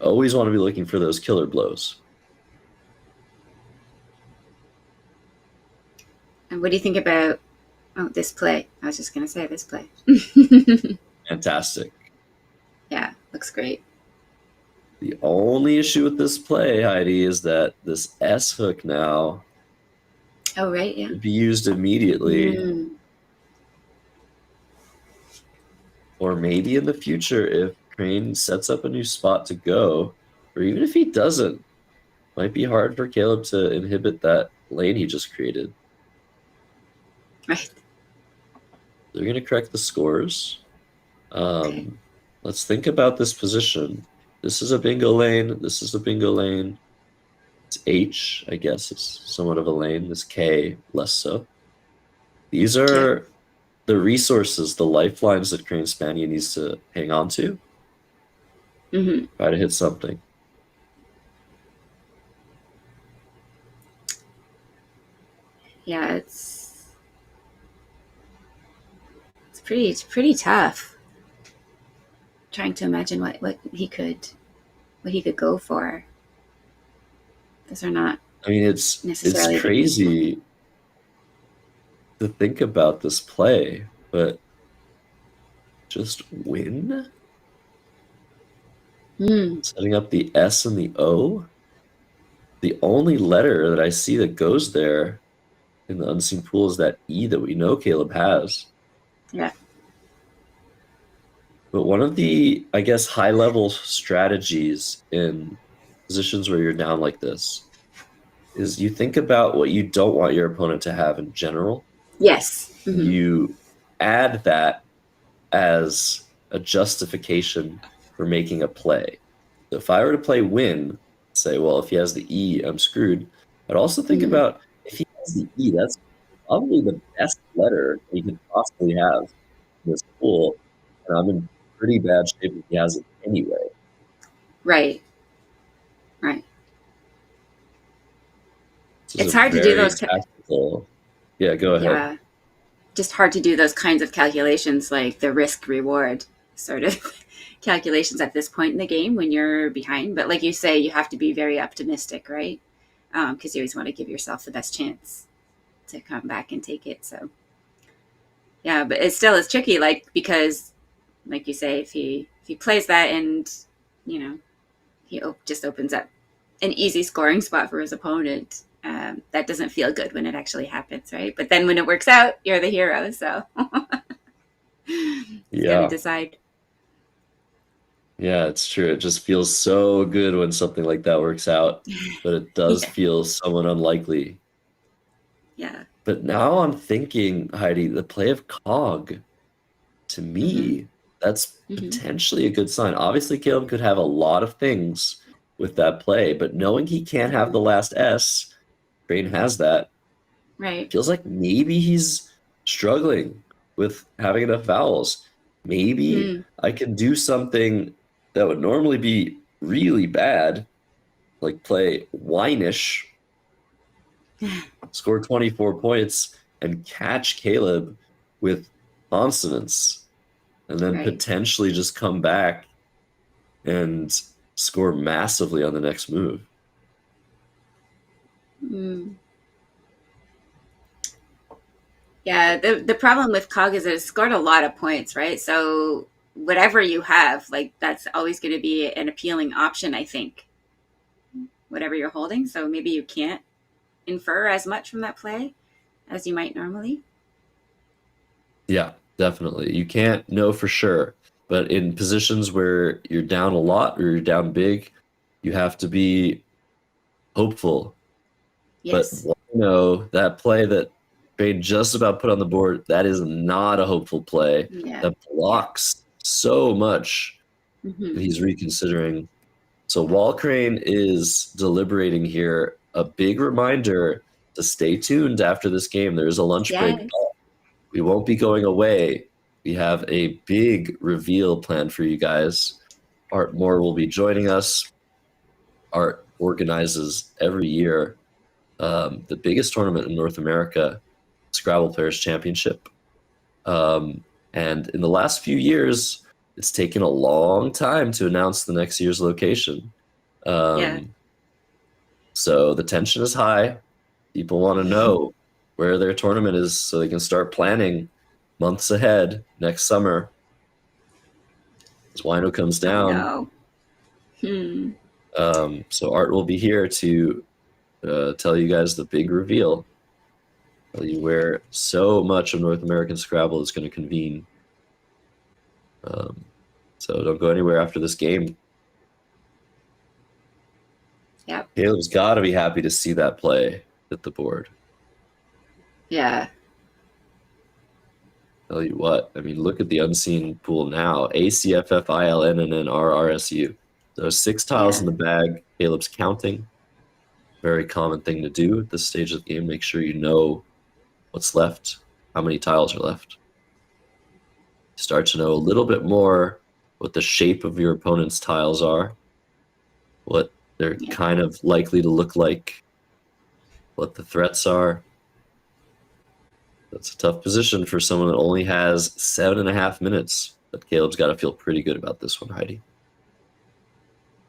Always want to be looking for those killer blows.
And what do you think about this play? I was just going to say this play.
Fantastic.
Yeah, looks great.
The only issue with this play, Heidi, is that this S hook now could be used immediately. Or maybe in the future, if Crane sets up a new spot to go, or even if he doesn't, might be hard for Caleb to inhibit that lane he just created.
Right.
They're going to correct the scores. Let's think about this position. This is a bingo lane. This is a bingo lane. It's H, I guess. It's somewhat of a lane. This K, less so. These are the resources, the lifelines that Crane Spania needs to hang on to. Try to hit something.
Yeah, it's pretty tough. Trying to imagine what he could go for. Those are not.
I mean, it's crazy to think about this play, but just win. Setting up the S and the O. The only letter that I see that goes there in the unseen pool is that E that we know Caleb has.
Yeah.
But one of the, I guess, high-level strategies in positions where you're down like this is you think about what you don't want your opponent to have in general.
Yes.
You add that as a justification for making a play. So if I were to play win, say, well, if he has the E, I'm screwed. I'd also think about if he has the E, that's probably the best letter he could possibly have in this pool. And I'm in pretty bad shape if he has it anyway.
Right. It's hard to do those.
Tactical. Yeah, go ahead.
Yeah. Just hard to do those kinds of calculations, like the risk reward sort of calculations at this point in the game when you're behind. But like you say, you have to be very optimistic, right? Because you always want to give yourself the best chance to come back and take it. So yeah, but it still is tricky, like, because like you say, if he plays that and, you know, he just opens up an easy scoring spot for his opponent, that doesn't feel good when it actually happens, right? But then when it works out, you're the hero. So you gotta decide.
Yeah, it's true. It just feels so good when something like that works out, but it does feel somewhat unlikely.
Yeah.
But now I'm thinking, Heidi, the play of Cog, to me, that's potentially a good sign. Obviously, Caleb could have a lot of things with that play, but knowing he can't have the last S, Crane has that.
Right.
Feels like maybe he's struggling with having enough vowels. Maybe I can do something that would normally be really bad, like play whinish, score 24 points, and catch Caleb with consonants, and then potentially just come back and score massively on the next move.
Yeah, the problem with Cog is that it scored a lot of points, right? So whatever you have, like, that's always going to be an appealing option, I think, whatever you're holding. So maybe you can't infer as much from that play as you might normally.
Yeah, definitely. You can't know for sure, but in positions where you're down a lot or you're down big, you have to be hopeful.
Yes.
But that play that Bane just about put on the board, that is not a hopeful play.
Yeah.
That blocks so much that he's reconsidering. So while Crane is deliberating here, a big reminder to stay tuned after this game. There's a lunch break. We won't be going away. We have a big reveal planned for you guys. Art Moore will be joining us. Art organizes every year the biggest tournament in North America, Scrabble Players Championship. And in the last few years, it's taken a long time to announce the next year's location. So the tension is high. People want to know where their tournament is so they can start planning months ahead next summer. As Wino comes down. So Art will be here to tell you guys the big reveal. Tell you where so much of North American Scrabble is going to convene. So don't go anywhere after this game.
Yep.
Caleb's got to be happy to see that play at the board.
Yeah.
Tell you what, I mean, look at the unseen pool now. ACFFILN and then RRSU. Those 6 tiles in the bag. Caleb's counting. Very common thing to do at this stage of the game. Make sure you know what's left, how many tiles are left. Start to know a little bit more what the shape of your opponent's tiles are, what they're kind of likely to look like, what the threats are. That's a tough position for someone that only has 7.5 minutes. But Caleb's got to feel pretty good about this one, Heidi.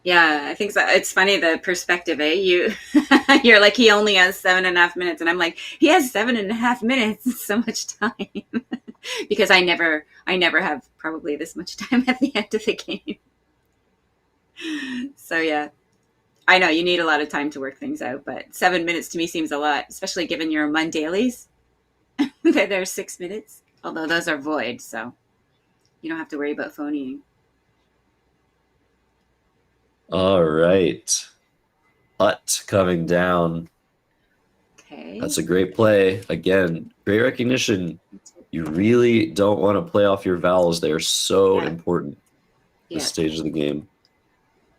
Yeah, I think so. It's funny, the perspective, eh? You're like, he only has 7.5 minutes, and I'm like, he has 7.5 minutes. It's so much time. Because I never have probably this much time at the end of the game. So yeah, I know you need a lot of time to work things out, but 7 minutes to me seems a lot, especially given your Mun dailies. There's 6 minutes, although those are void, so you don't have to worry about phoning.
All right. Ut coming down.
Okay.
That's a great play. Again, great recognition. You really don't want to play off your vowels. They're so important
Yeah.
this stage of the game.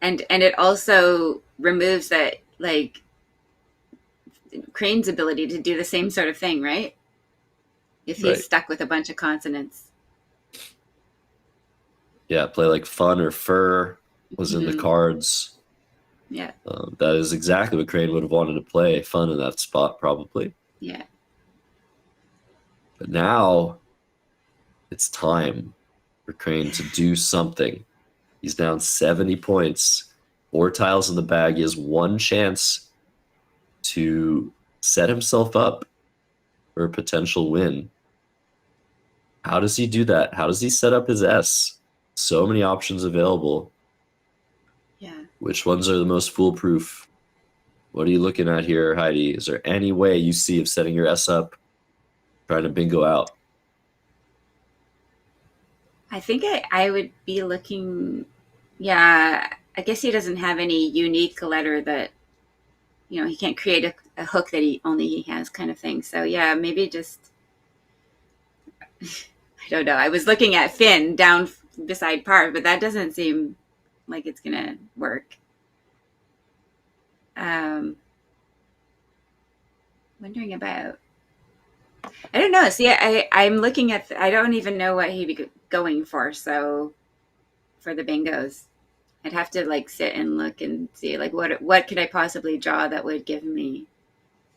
And it also removes that, like, Crane's ability to do the same sort of thing, right? If he's stuck with a bunch of consonants.
Yeah, play like fun or fur was in the cards.
Yeah.
That is exactly what Crane would have wanted to play. Fun in that spot, probably.
Yeah.
But now it's time for Crane to do something. He's down 70 points. 4 tiles in the bag. He has one chance to set himself up for a potential win. How does he do that? How does he set up his S? So many options available.
Yeah.
Which ones are the most foolproof? What are you looking at here, Heidi? Is there any way you see of setting your S up, trying to bingo out?
I think I would be looking, I guess he doesn't have any unique letter that, he can't create a hook that he has kind of thing. So yeah, maybe just, I don't know. I was looking at Finn down beside par, but that doesn't seem like it's going to work. Wondering about, I don't know. See, I'm looking at, I don't even know what he'd be going for. So for the bingos, I'd have to like sit and look and see like what could I possibly draw that would give me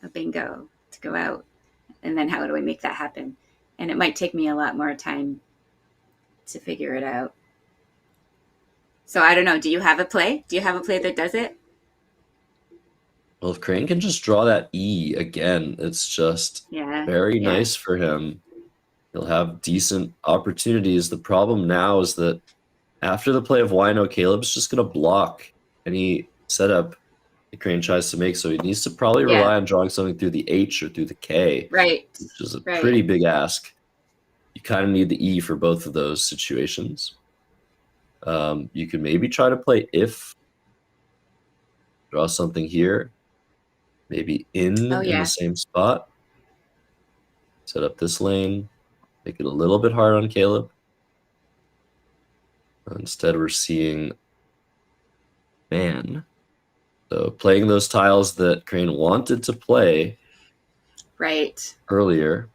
a bingo to go out, and then how do I make that happen? And it might take me a lot more time to figure it out. So I don't know. Do you have a play? Do you have a play that does it?
Well, if Crane can just draw that E again, it's just very nice for him. He'll have decent opportunities. The problem now is that after the play of Wino, Caleb's just going to block any setup that Crane tries to make. So he needs to probably rely on drawing something through the H or through the K,
right?
Which is a pretty big ask. You kind of need the E for both of those situations. You can maybe try to play if, draw something here, maybe in the same spot. Set up this lane, make it a little bit hard on Caleb. Instead, we're seeing man. So playing those tiles that Crane wanted to play earlier.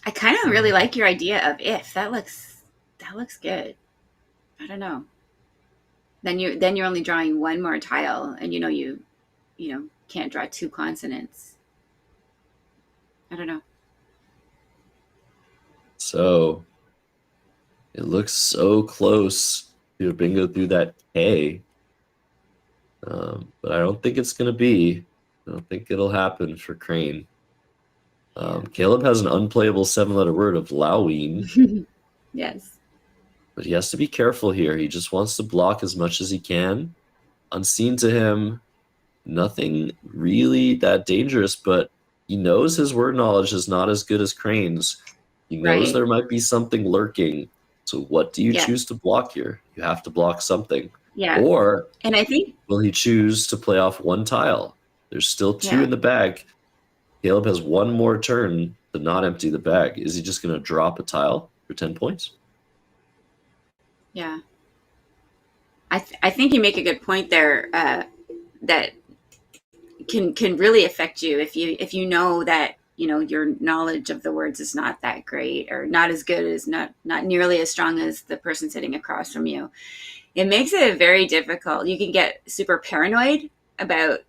I kind of really like your idea of if. That looks good. I don't know. Then you're only drawing one more tile, and you can't draw 2 consonants. I don't know.
So it looks so close to a bingo through that K. But I don't think it's going to be. I don't think it'll happen for Crane. Caleb has an unplayable 7-letter word of Laween.
Yes.
But he has to be careful here. He just wants to block as much as he can. Unseen to him, nothing really that dangerous, but he knows his word knowledge is not as good as Crane's. He knows there might be something lurking. So what do you choose to block here? You have to block something.
Yeah.
Or
and I think
will he choose to play off 1 tile? There's still 2 in the bag. Caleb has 1 more turn to not empty the bag. Is he just going to drop a tile for 10 points?
Yeah. I think you make a good point there that can really affect you if you know that your knowledge of the words is not that great or not as good as not nearly as strong as the person sitting across from you. It makes it very difficult. You can get super paranoid about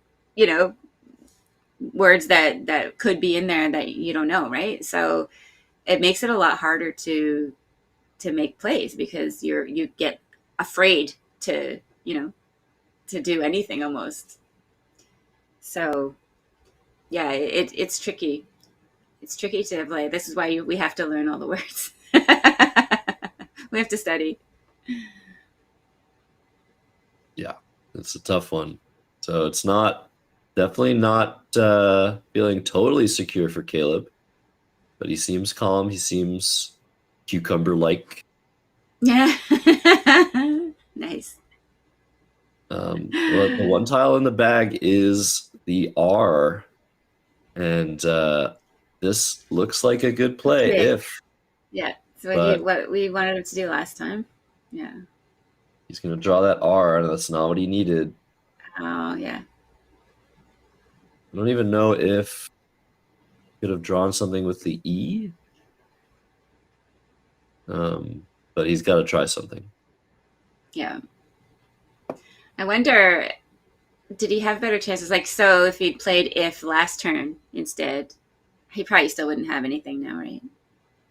words that could be in there that you don't know, right? So it makes it a lot harder to make plays because you get afraid to do anything almost. So yeah, it's tricky. It's tricky to play. This is why we have to learn all the words. We have to study.
Yeah, it's a tough one. So it's definitely not feeling totally secure for Caleb, but he seems calm. He seems cucumber-like.
Yeah. Nice.
Well, the 1 tile in the bag is the R, and this looks like a good play.
Yeah.
If
So what we wanted him to do last time. Yeah.
he's going to draw that R, and that's not what he needed.
Oh yeah.
I don't even know if he could have drawn something with the E. But he's got to try something.
Yeah. I wonder, did he have better chances? Like, so if he'd played if last turn instead, he probably still wouldn't have anything now, right?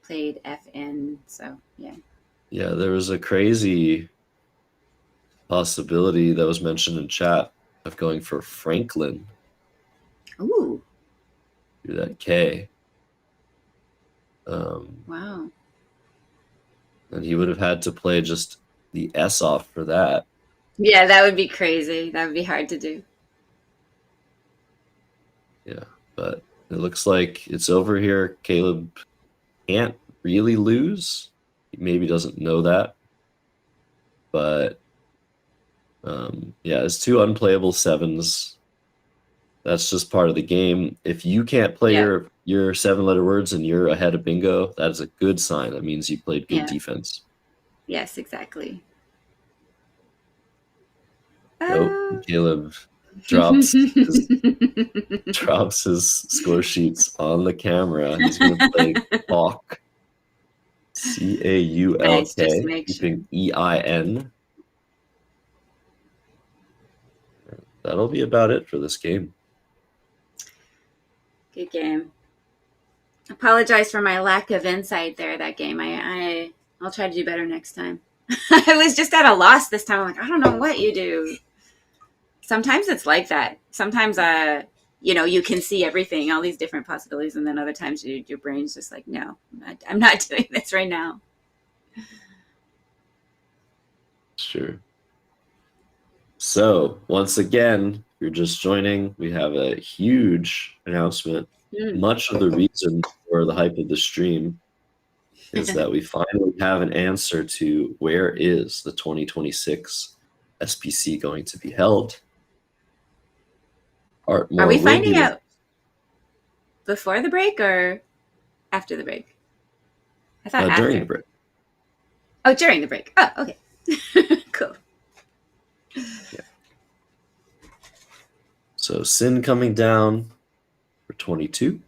Played FN, so yeah.
Yeah, there was a crazy possibility that was mentioned in chat of going for Franklin.
Ooh.
Do that K.
Wow.
And he would have had to play just the S off for that.
Yeah, that would be crazy. That would be hard to do.
Yeah, but it looks like it's over here. Caleb can't really lose. He maybe doesn't know that. But yeah, it's 2 unplayable 7s. That's just part of the game. If you can't play your 7-letter words and you're ahead of bingo, that is a good sign. That means you played good defense.
Yes, exactly.
Nope. Caleb drops his score sheets on the camera. He's going to play Caulk. C-A-U-L-K. Keeping E-I-N. That'll be about it for this game.
Good game. Apologize for my lack of insight there, that game. I'll try to do better next time. I was just at a loss this time. I'm like, I don't know what you do. Sometimes it's like that. Sometimes, you can see everything, all these different possibilities, and then other times your brain's just like, no, I'm not doing this right now.
Sure. So, once again, if you're just joining, we have a huge announcement. Much of the reason for the hype of the stream is that we finally have an answer to where is the 2026 SPC going to be held.
Are we finding out before the break or after the break? I thought after.
During the break.
Oh, during the break. Oh, okay. Cool.
Yeah. So Sin coming down for 22.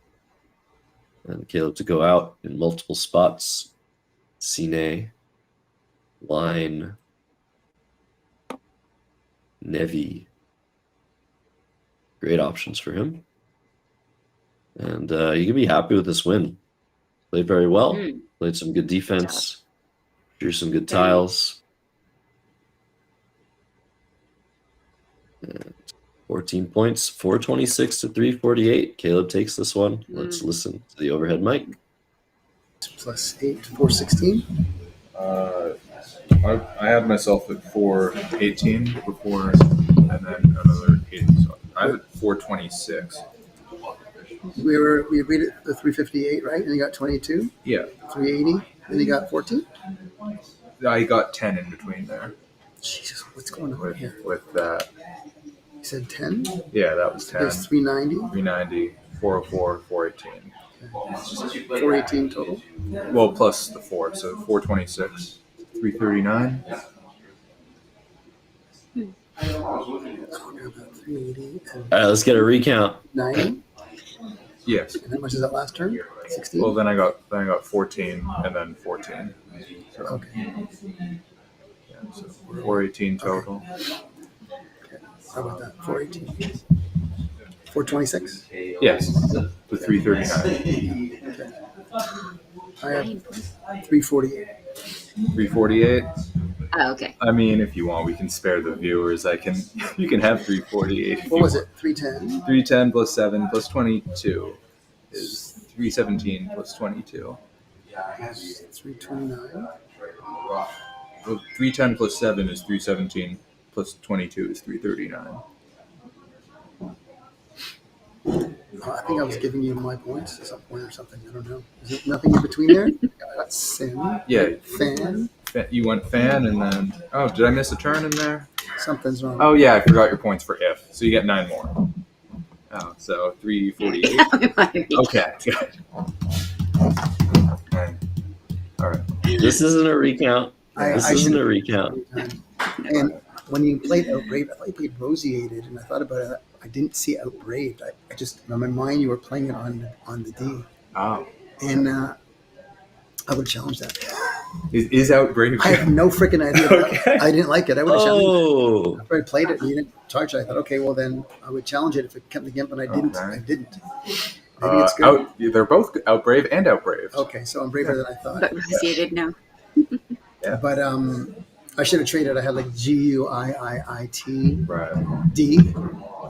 And Caleb to go out in multiple spots. Cine, Line, Nevi. Great options for him. And you can be happy with this win. Played very well. Played some good defense. Drew some good tiles. And 14 points, 426 to 348. Caleb takes this one. Let's listen to the overhead mic.
+8, 416.
I had myself at 418 before, and then another 8. So I had 426.
We agreed at the 358, right? And you got 22.
Yeah.
380. And you got 14.
I got 10 in between there.
Jesus, what's going on here?
With that.
You said 10?
Yeah, that was 10.
There's 390.
390, 404, 418.
418 total.
Well, plus the 4, so 426, 339.
About 380
All right, let's get a recount.
90.
Yes.
And how much is that last turn? 16.
Well, then I got 14 and then 14. So,
Okay.
Yeah, so 418 total.
Okay. How about that? 418. 426.
Yes, with 339.
Okay. I have 348.
348.
Oh, okay.
I mean, if you want, we can spare the viewers. You can have 348.
What was it? 310.
310 plus 7 plus 22 is 317 plus 22.
329.
Well, 310 plus 7 is 317 plus 22 is 339.
I think I was giving you my points at some point or something. I don't know. Is it nothing in between there? I got Sin.
Yeah.
Fan.
You went fan and then... Oh, did I miss a turn in there?
Something's wrong.
Oh, yeah, I forgot your points for if. So you get 9 more. Oh, so 348. Okay, good. All right.
This isn't a recount. This isn't a recount.
And when you played Outbraved, I thought you played Rosiated, and I thought about it. I didn't see Outbraved. I just, in my mind, you were playing it on the D.
Oh.
And I would challenge that.
Is Outbraved?
I have no freaking idea.
Okay.
I didn't like it. I would have challenged it.
Oh,
After I played it and you didn't charge it, I thought, okay, well then I would challenge it if it kept again, but I didn't.
Okay.
I didn't. Maybe it's good.
They're both Outbrave and Outbraved.
Okay, so I'm braver than I thought.
But Rosiated, no.
But I should have traded. I had like GUIIIT
Right.
D,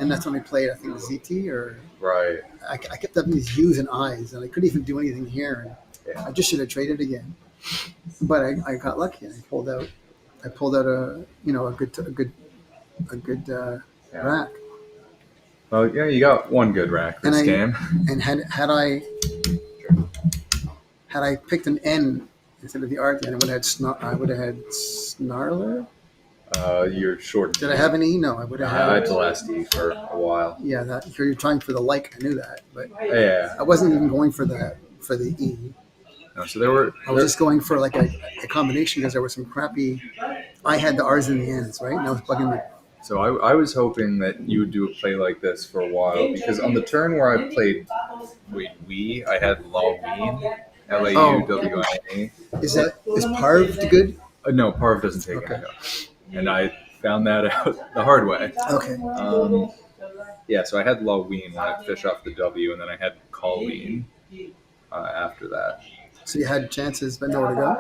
and that's when I played. I think ZT or
Right.
I kept having these U's and I's, and I couldn't even do anything here. And
Yeah.
I just should have traded again, but I got lucky. And I pulled out a good
Yeah.
rack.
Well, yeah, you got one good rack this
And
game.
And had I picked an N instead of the R at the end, I would have had Snarler.
You're short.
Did I have an E? No, I would have
I had
had.
the last E for a while.
Yeah, that you're trying for the like. I knew that, but
Yeah.
I wasn't even going for the E.
No, so there were.
I was just going for like a combination because there was some crappy. I had the R's and the N's, right? And I was bugging me.
So I was hoping that you would do a play like this for a while because on the turn where I played I had Lawween, LAUWINE.
Is Parved good?
No, Parv doesn't take
Okay.
any up. And I found that out the hard way.
Okay.
Yeah, so I had Lawween when I fish off the W, and then I had Colween after that.
So you had chances, but nowhere to go.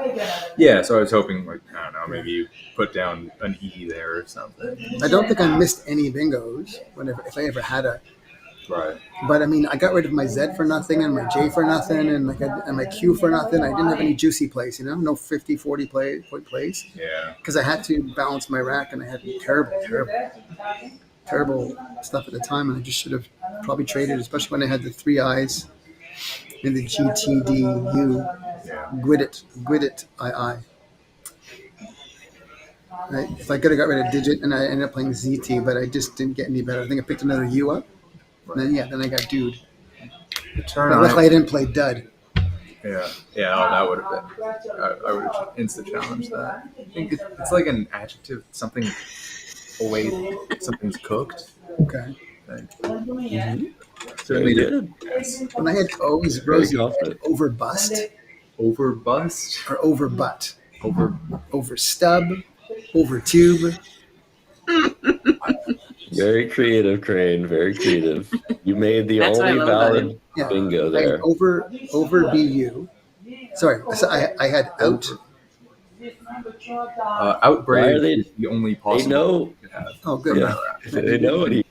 Yeah, so I was hoping, like, I don't know, maybe you put down an E there or something.
I don't think I missed any bingos if I ever had a.
Right.
But I mean, I got rid of my Z for nothing and my J for nothing and my Q for nothing. I didn't have any juicy plays, no 50, 40 point plays.
Yeah.
Because I had to balance my rack and I had terrible stuff at the time, and I just should have probably traded, especially when I had the 3 I's in the GTDU.
Yeah.
Gwit it, II. Right? If I could have got rid of digit, and I ended up playing ZT, but I just didn't get any better. I think I picked another U up, and then I got dude.
The turn
But luckily I didn't play dud.
Yeah, that would have been. I would have insta challenged that. I think it's like an adjective, something away, something's cooked.
Okay.
Certainly
good.
Yes.
When I had O's,
Very
Rosie,
confident.
over bust
Over bust.
or over butt,
Over
stub, over tube.
Very creative, Crane. Very creative. You made the
That's what I
only
love about
valid
Yeah.
bingo
I had
there.
over BU. Sorry, so I had out.
Outbreak
Why are they-
is the only possible.
They know.
you could have.
Oh, good.
Yeah, they know what he.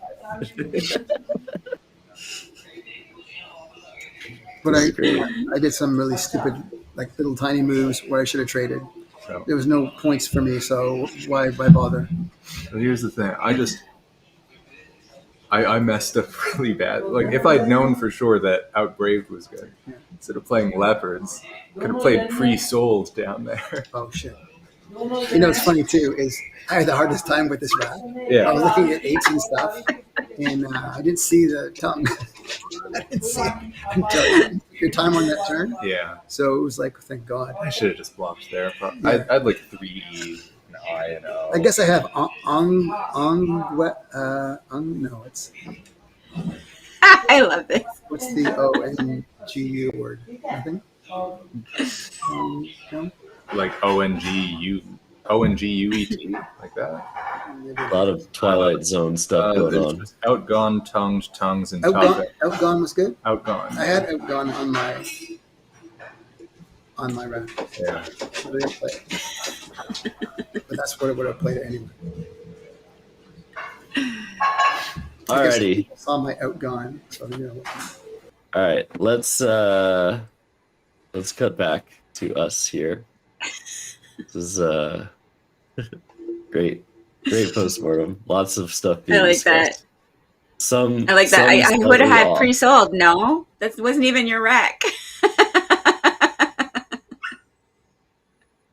But
This is great.
I did some really stupid, like little tiny moves where I should have traded.
So,
There was no points for me, so why bother?
but here's the thing. I messed up really bad. Like, if I'd known for sure that Outbraved was good, instead of playing Leopards, could have played Pre-Sold down there.
Oh shit! What's funny too is I had the hardest time with this rack. I
Yeah.
was looking at 8s and stuff, and I didn't see the tongue. I didn't see it until your time on that turn.
Yeah.
So it was like, thank God.
I should have just blocked there. I'd like 3 E's, an I, and O.
I guess I have no, it's
I love this.
what's the ONGU word? Nothing. No?
Like ONGUET, like that.
A lot of Twilight Zone stuff going
There's
on.
just outgone, tongues, and
Outgone,
topic.
outgone was good.
Outgone.
I had outgone on my rack.
Yeah.
I didn't play it. But that's what I would have played it anyway.
Alrighty.
I saw my outgone. So,
All right. Let's cut back to us here. This is great postmortem. Lots of stuff being
I like
discussed.
I like that. I would have had pre-sold. No, that wasn't even your rack.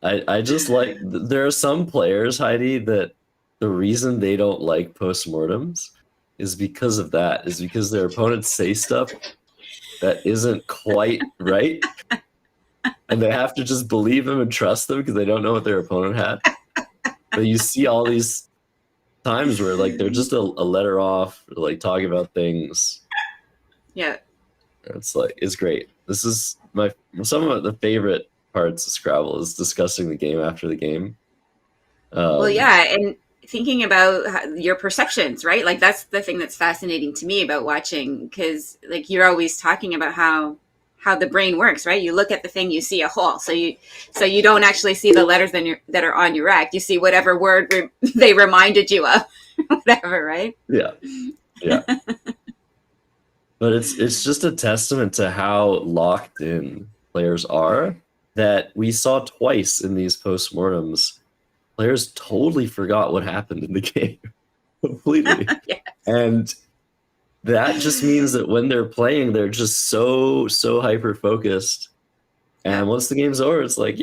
I just like, there are some players, Heidi, that the reason they don't like postmortems is because of that. Is because their opponents say stuff that isn't quite right, and they have to just believe them and trust them because they don't know what their opponent had. But you see all these times where like they're just a letter off, like talking about things.
Yeah.
It's like, it's great. This is some of the favorite parts of Scrabble is discussing the game after the game.
Well, yeah, and thinking about your perceptions, right? Like that's the thing that's fascinating to me about watching, because like you're always talking about how the brain works, right? You look at the thing, you see a hole, so you don't actually see the letters that are on your rack. You see whatever word they reminded you of, whatever, right?
Yeah. But it's just a testament to how locked in players are that we saw twice in these postmortems. Players totally forgot what happened in the game completely.
Yes.
And that just means that when they're playing, they're just so hyper focused. And once the game's over, it's like,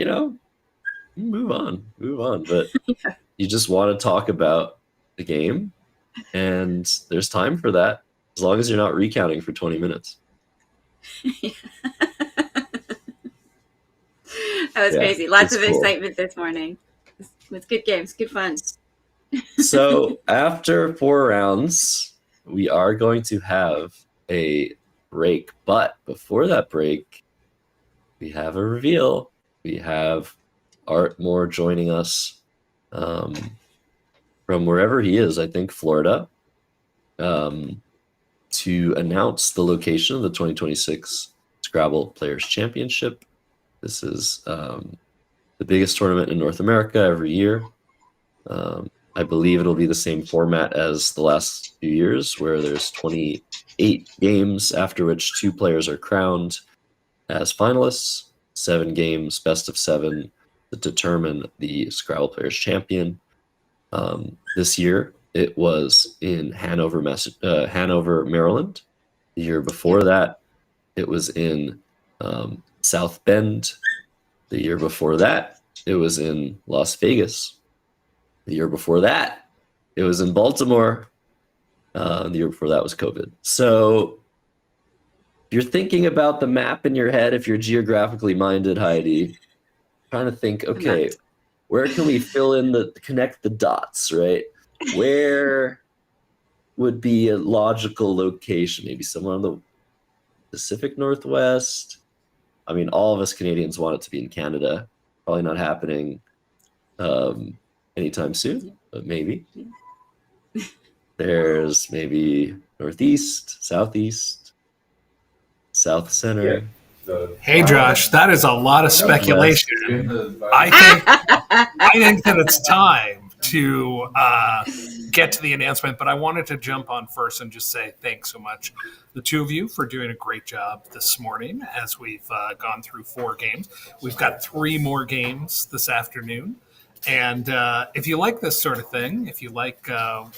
move on. But you just want to talk about the game, and there's time for that as long as you're not recounting for 20 minutes.
That was crazy. Lots of excitement this morning. It was good games, good fun.
So after 4 rounds, we are going to have a break. But before that break, we have a reveal. We have Art Moore joining us from wherever he is, I think Florida, to announce the location of the 2026 Scrabble Players Championship. This is the biggest tournament in North America every year. I believe it'll be the same format as the last few years, where there's 28 games, after which 2 players are crowned as finalists, 7 games, best of 7, to determine the Scrabble Players Champion. This year, it was in Hanover, Maryland. The year before that, it was in South Bend. The year before that, it was in Las Vegas. The year before that, it was in Baltimore. The year before that was COVID. So if you're thinking about the map in your head, if you're geographically minded, Heidi, trying to think, okay, where can we connect the dots, right? Where would be a logical location? Maybe somewhere on the Pacific Northwest. I mean, all of us Canadians want it to be in Canada. Probably not happening anytime soon, but maybe. There's maybe Northeast, Southeast, South Center.
Hey, Josh, that is a lot of speculation. I think that it's time to get to the announcement, but I wanted to jump on first and just say thanks so much, the two of you, for doing a great job this morning as we've gone through 4 games. We've got 3 more games this afternoon. And if you like this sort of thing, if you like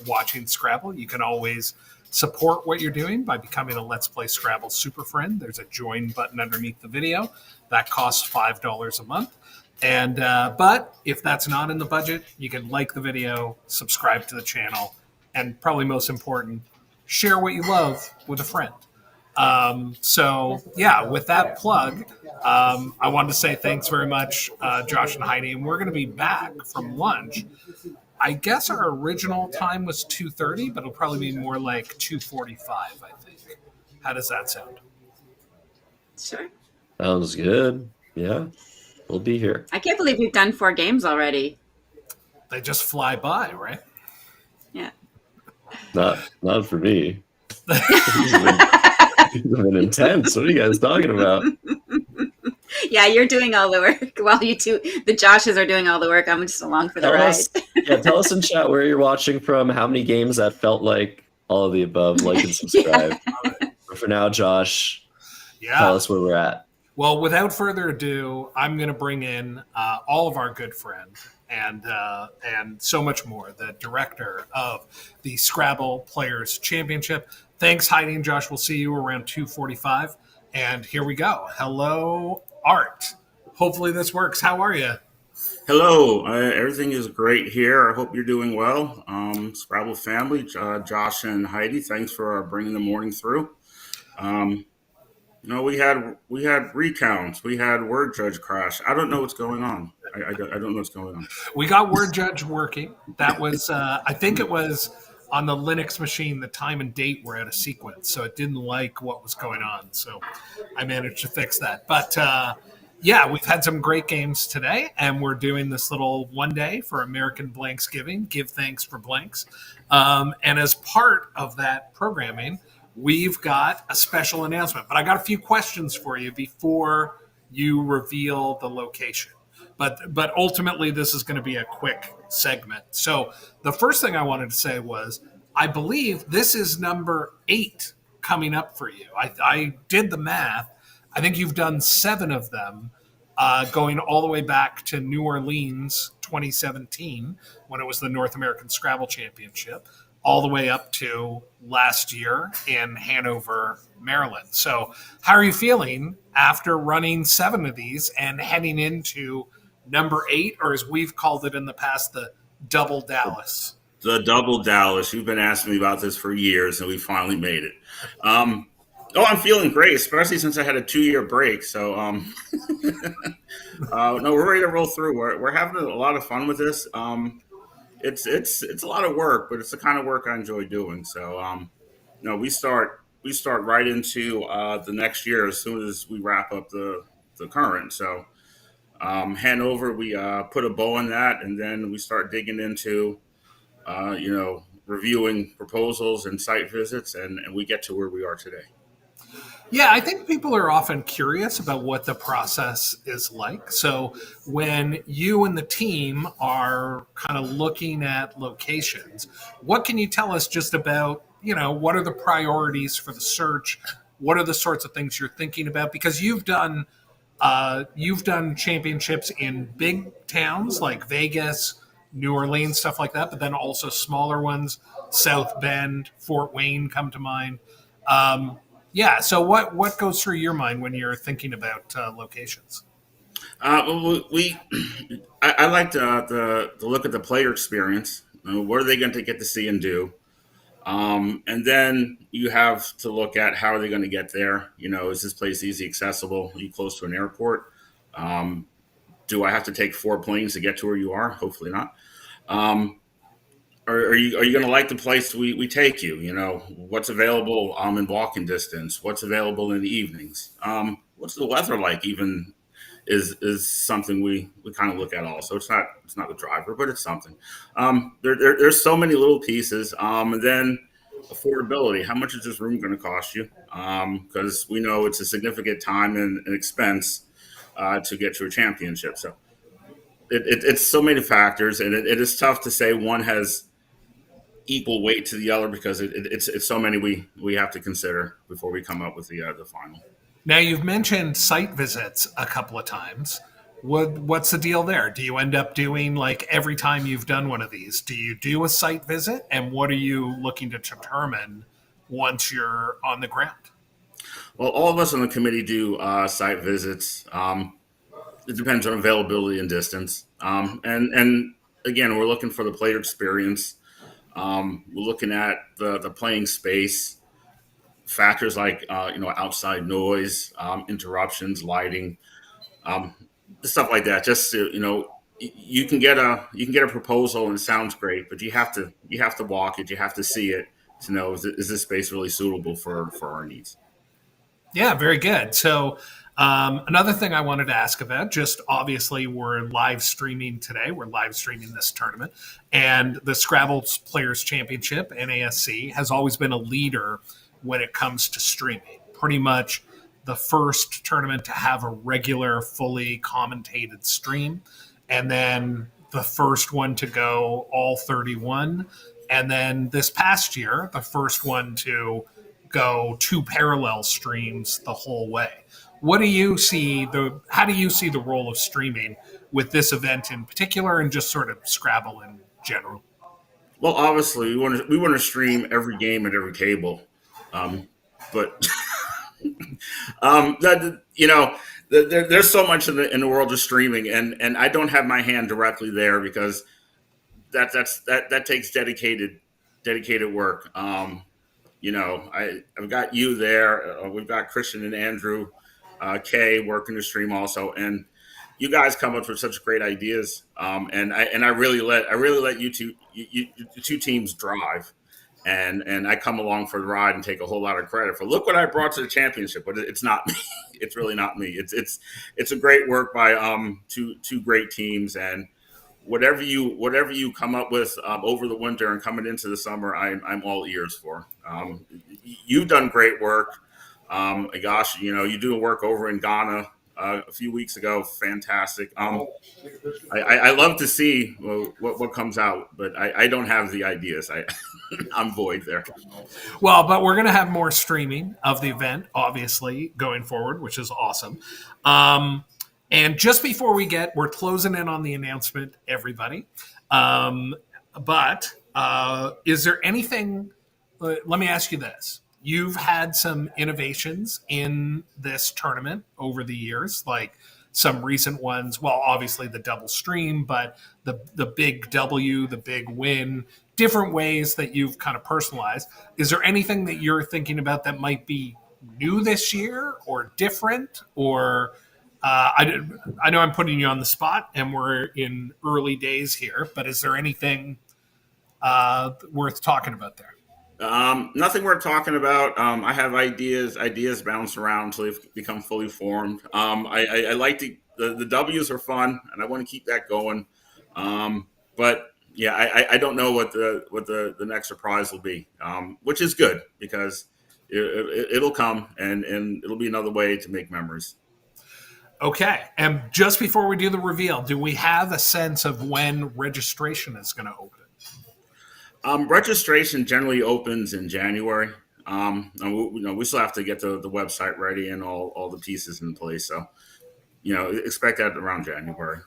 watching Scrabble, you can always support what you're doing by becoming a Let's Play Scrabble super friend. There's a join button underneath the video. That costs $5 a month. And but if that's not in the budget, you can like the video, subscribe to the channel, and probably most important, share what you love with a friend. So yeah, with that plug, I wanted to say thanks very much, Josh and Heidi, and we're going to be back from lunch. I guess our original time was 2:30, but it'll probably be more like 2:45, I think. How does that sound?
Sure.
Sounds good. Yeah, we'll be here.
I can't believe we've done 4 games already.
They just fly by, right?
Yeah.
Not for me. It's been intense. What are you guys talking about?
Yeah, you're doing all the work while you two, the Joshes, are doing all the work. I'm just along for the ride.
Tell us in chat where you're watching from, how many games that felt like, all of the above, like and subscribe. But for now, Josh, tell us where we're at.
Well, without further ado, I'm going to bring in all of our good friends and so much more, the director of the Scrabble Players Championship. Thanks, Heidi and Josh. We'll see you around 2:45. And here we go. Hello, Art. Hopefully this works. How are you?
Hello, everything is great here. I hope you're doing well. Scrabble family, Josh and Heidi, thanks for bringing the morning through. Um, we had recounts, we had word judge crash. I don't know what's going on. I don't know what's going on.
We got Word Judge working. That was, I think it was on the Linux machine, the time and date were out of sequence. So it didn't like what was going on. So I managed to fix that. But yeah, we've had some great games today. And we're doing this little one day for American BLANKSgiving, give thanks for blanks. And as part of that programming, we've got a special announcement. But I got a few questions for you before you reveal the location. But ultimately, this is going to be a quick segment. So the first thing I wanted to say was, I believe this is number 8 coming up for you. I did the math. I think you've done 7 of them, going all the way back to New Orleans 2017 when it was the North American Scrabble Championship, all the way up to last year in Hanover, Maryland. So, how are you feeling after running 7 of these and heading into number 8, or as we've called it in the past, the double Dallas?
The double Dallas. You've been asking me about this for years, and we finally made it. I'm feeling great, especially since I had a 2-year break. So, no, we're ready to roll through. We're having a lot of fun with this. It's a lot of work, but it's the kind of work I enjoy doing. So, no, we start right into the next year as soon as we wrap up the current. So, Hanover, we put a bow on that, and then we start digging into reviewing proposals and site visits, and we get to where we are today.
Yeah, I think people are often curious about what the process is like. So when you and the team are kind of looking at locations, what can you tell us just about, what are the priorities for the search? What are the sorts of things you're thinking about? Because you've done championships in big towns like Vegas, New Orleans, stuff like that, but then also smaller ones, South Bend, Fort Wayne come to mind. Yeah. So what goes through your mind when you're thinking about locations?
I like to look at the player experience. What are they going to get to see and do? And then you have to look at how are they going to get there? Is this place easy accessible? Are you close to an airport? Um, do I have to take 4 planes to get to where you are? Hopefully not. Um, are you going to like the place we take you? What's available in walking distance? What's available in the evenings? What's the weather like? Even is something we kind of look at also. It's not the driver, but it's something. There's so many little pieces, and then affordability. How much is this room going to cost you? Because we know it's a significant time and expense to get to a championship. So it's so many factors, and it is tough to say one has equal weight to the other because it's so many we have to consider before we come up with the final.
Now you've mentioned site visits a couple of times. What's the deal there? Do you end up doing, like, every time you've done one of these? Do you do a site visit, and what are you looking to determine once you're on the ground?
Well, all of us on the committee do site visits. It depends on availability and distance. And again, we're looking for the player experience. We're looking at the playing space, factors like outside noise, interruptions, lighting, um, stuff like that. Just you can get a proposal and it sounds great, but you have to walk it, you have to see it to know is this space really suitable for our needs.
Yeah, very good. So, another thing I wanted to ask about, just obviously we're live streaming today. We're live streaming this tournament. And the Scrabble Players Championship, NASC, has always been a leader when it comes to streaming. Pretty much the first tournament to have a regular, fully commentated stream. And then the first one to go all 31. And then this past year, the first one to go 2 parallel streams the whole way. How do you see the role of streaming with this event in particular and just sort of Scrabble in general?
Well, obviously, we want to stream every game at every table, um, but that there's so much in the world of streaming, and I don't have my hand directly there because that takes dedicated work. I've got you there. We've got Christian and Andrew, Kay working the stream also, and you guys come up with such great ideas. And I really let you two teams drive, and I come along for the ride and take a whole lot of credit for look what I brought to the championship. But it's not me. It's really not me. It's a great work by two great teams, and whatever you come up with over the winter and coming into the summer, I'm all ears for. You've done great work. Gosh, you do work over in Ghana a few weeks ago. Fantastic. I love to see what comes out, but I don't have the ideas. I'm void there.
Well, but we're going to have more streaming of the event, obviously, going forward, which is awesome. And just before we're closing in on the announcement, everybody. But is there anything, let me ask you this. You've had some innovations in this tournament over the years, like some recent ones. Well, obviously the double stream, but the big W, the big win, different ways that you've kind of personalized. Is there anything that you're thinking about that might be new this year or different or... I know I'm putting you on the spot, and we're in early days here, but is there anything worth talking about there?
Nothing worth talking about. I have ideas bounce around until they've become fully formed. I like the W's are fun, and I want to keep that going. But yeah, I don't know what the next surprise will be, which is good because it'll come and it'll be another way to make memories.
Okay. And just before we do the reveal, do we have a sense of when registration is going to open?
Registration generally opens in January. And we still have to get the website ready and all the pieces in place. So, expect that around January.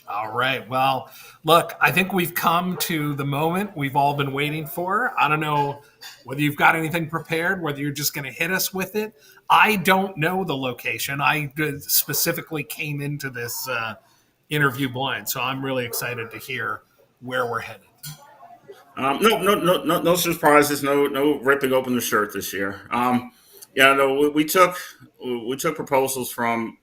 All right. Well, look, I think we've come to the moment we've all been waiting for. I don't know whether you've got anything prepared, whether you're just going to hit us with it. I don't know the location. I specifically came into this interview blind, so I'm really excited to hear where we're headed.
No surprises. No ripping open the shirt this year. We took proposals from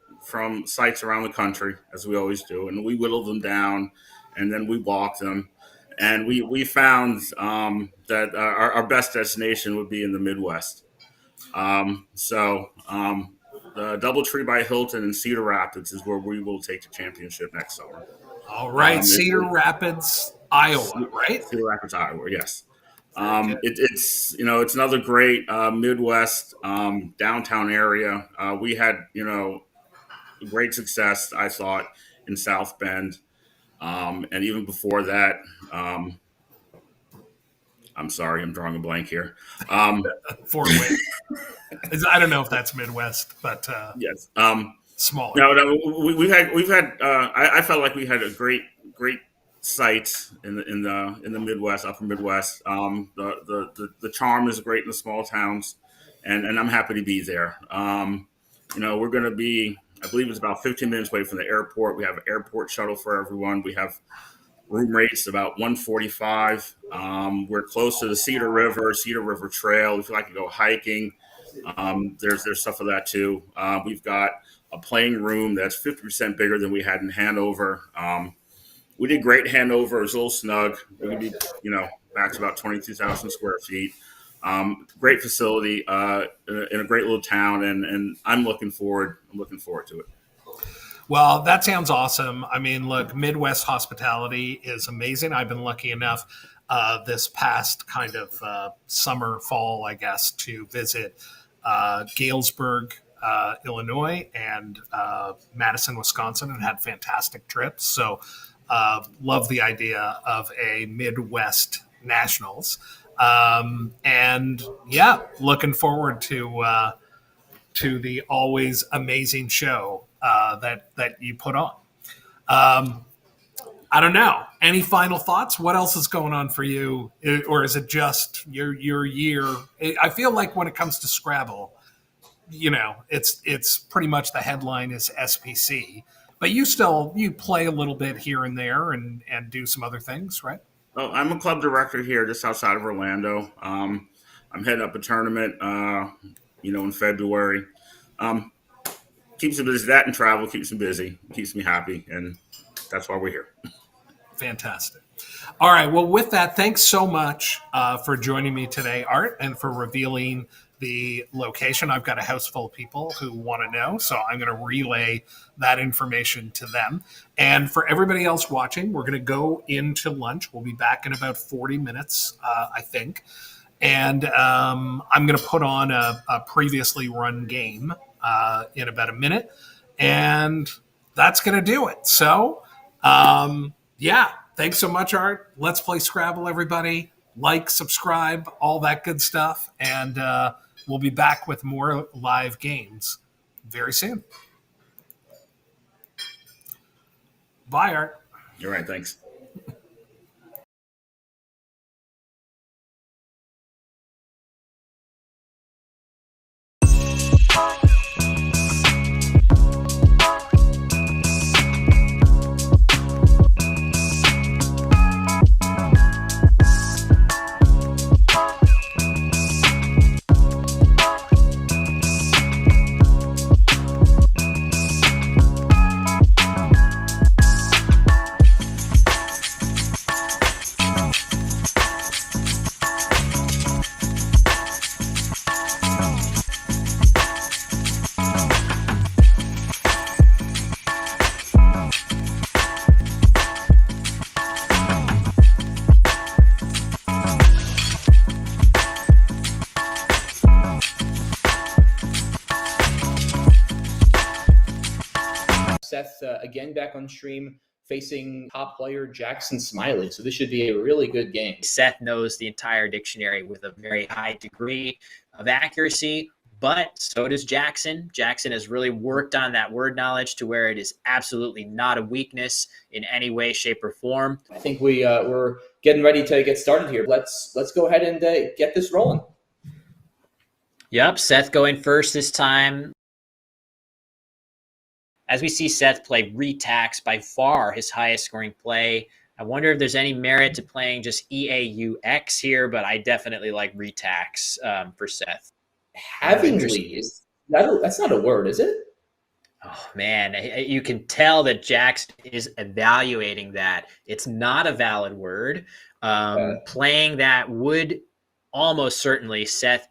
sites around the country, as we always do, and we whittled them down, and then we walked them, and we found that our best destination would be in the Midwest. The Doubletree by Hilton in Cedar Rapids is where we will take the championship next summer.
All right, Cedar Rapids, Iowa, right?
Cedar Rapids, Iowa, yes. It's another great Midwest downtown area. We had great success, I thought, in South Bend, and even before that. I'm sorry, I'm drawing a blank here.
Fort Wayne. I don't know if that's Midwest, but
yes,
smaller.
No, we've had. I felt like we had a great sites in the Midwest, upper Midwest. The charm is great in the small towns, and I'm happy to be there. We're going to be, I believe it's about 15 minutes away from the airport. We have an airport shuttle for everyone. We have room rates about $145. We're close to the Cedar River Trail. If you like to go hiking, there's stuff of that too. We've got a playing room that's 50% bigger than we had in Hanover. We did great Hanover. It was a little snug. We could be, back to about 22,000 square feet. Great facility in a great little town, and I'm looking forward to it.
Well, that sounds awesome. I mean, look, Midwest hospitality is amazing. I've been lucky enough this past kind of summer, fall, I guess, to visit Galesburg, Illinois, and Madison, Wisconsin, and had fantastic trips. So love the idea of a Midwest Nationals. And yeah, looking forward to the always amazing show that you put on. I don't know. Any final thoughts? What else is going on for you? Or is it just your year? I feel like when it comes to Scrabble, it's pretty much the headline is SPC. But you play a little bit here and there and do some other things, right?
Oh, I'm a club director here just outside of Orlando. I'm heading up a tournament, in February. Keeps me busy. That and travel keeps me busy, keeps me happy, and that's why we're here.
Fantastic. All right. Well, with that, thanks so much for joining me today, Art, and for revealing the location. I've got a house full of people who want to know, so I'm going to relay that information to them. And for everybody else watching, we're going to go into lunch. We'll be back in about 40 minutes, I think. And I'm going to put on a previously run game in about a minute. And that's going to do it. So, yeah, thanks so much, Art. Let's play Scrabble, everybody. Like, subscribe, all that good stuff. And we'll be back with more live games very soon. Bye, Art.
You're right. Thanks.
Seth, again, back on stream, facing top player Jackson Smiley. So this should be a really good game.
Seth knows the entire dictionary with a very high degree of accuracy, but so does Jackson. Jackson has really worked on that word knowledge to where it is absolutely not a weakness in any way, shape, or form.
I think we're getting ready to get started here. Let's go ahead and get this rolling.
Yep, Seth going first this time. As we see Seth play Retax, by far his highest scoring play. I wonder if there's any merit to playing just EAUX here, but I definitely like Retax for Seth.
Havingly, that's not a word, is it?
Oh, man, you can tell that Jackson is evaluating that. It's not a valid word. Playing that would almost certainly Seth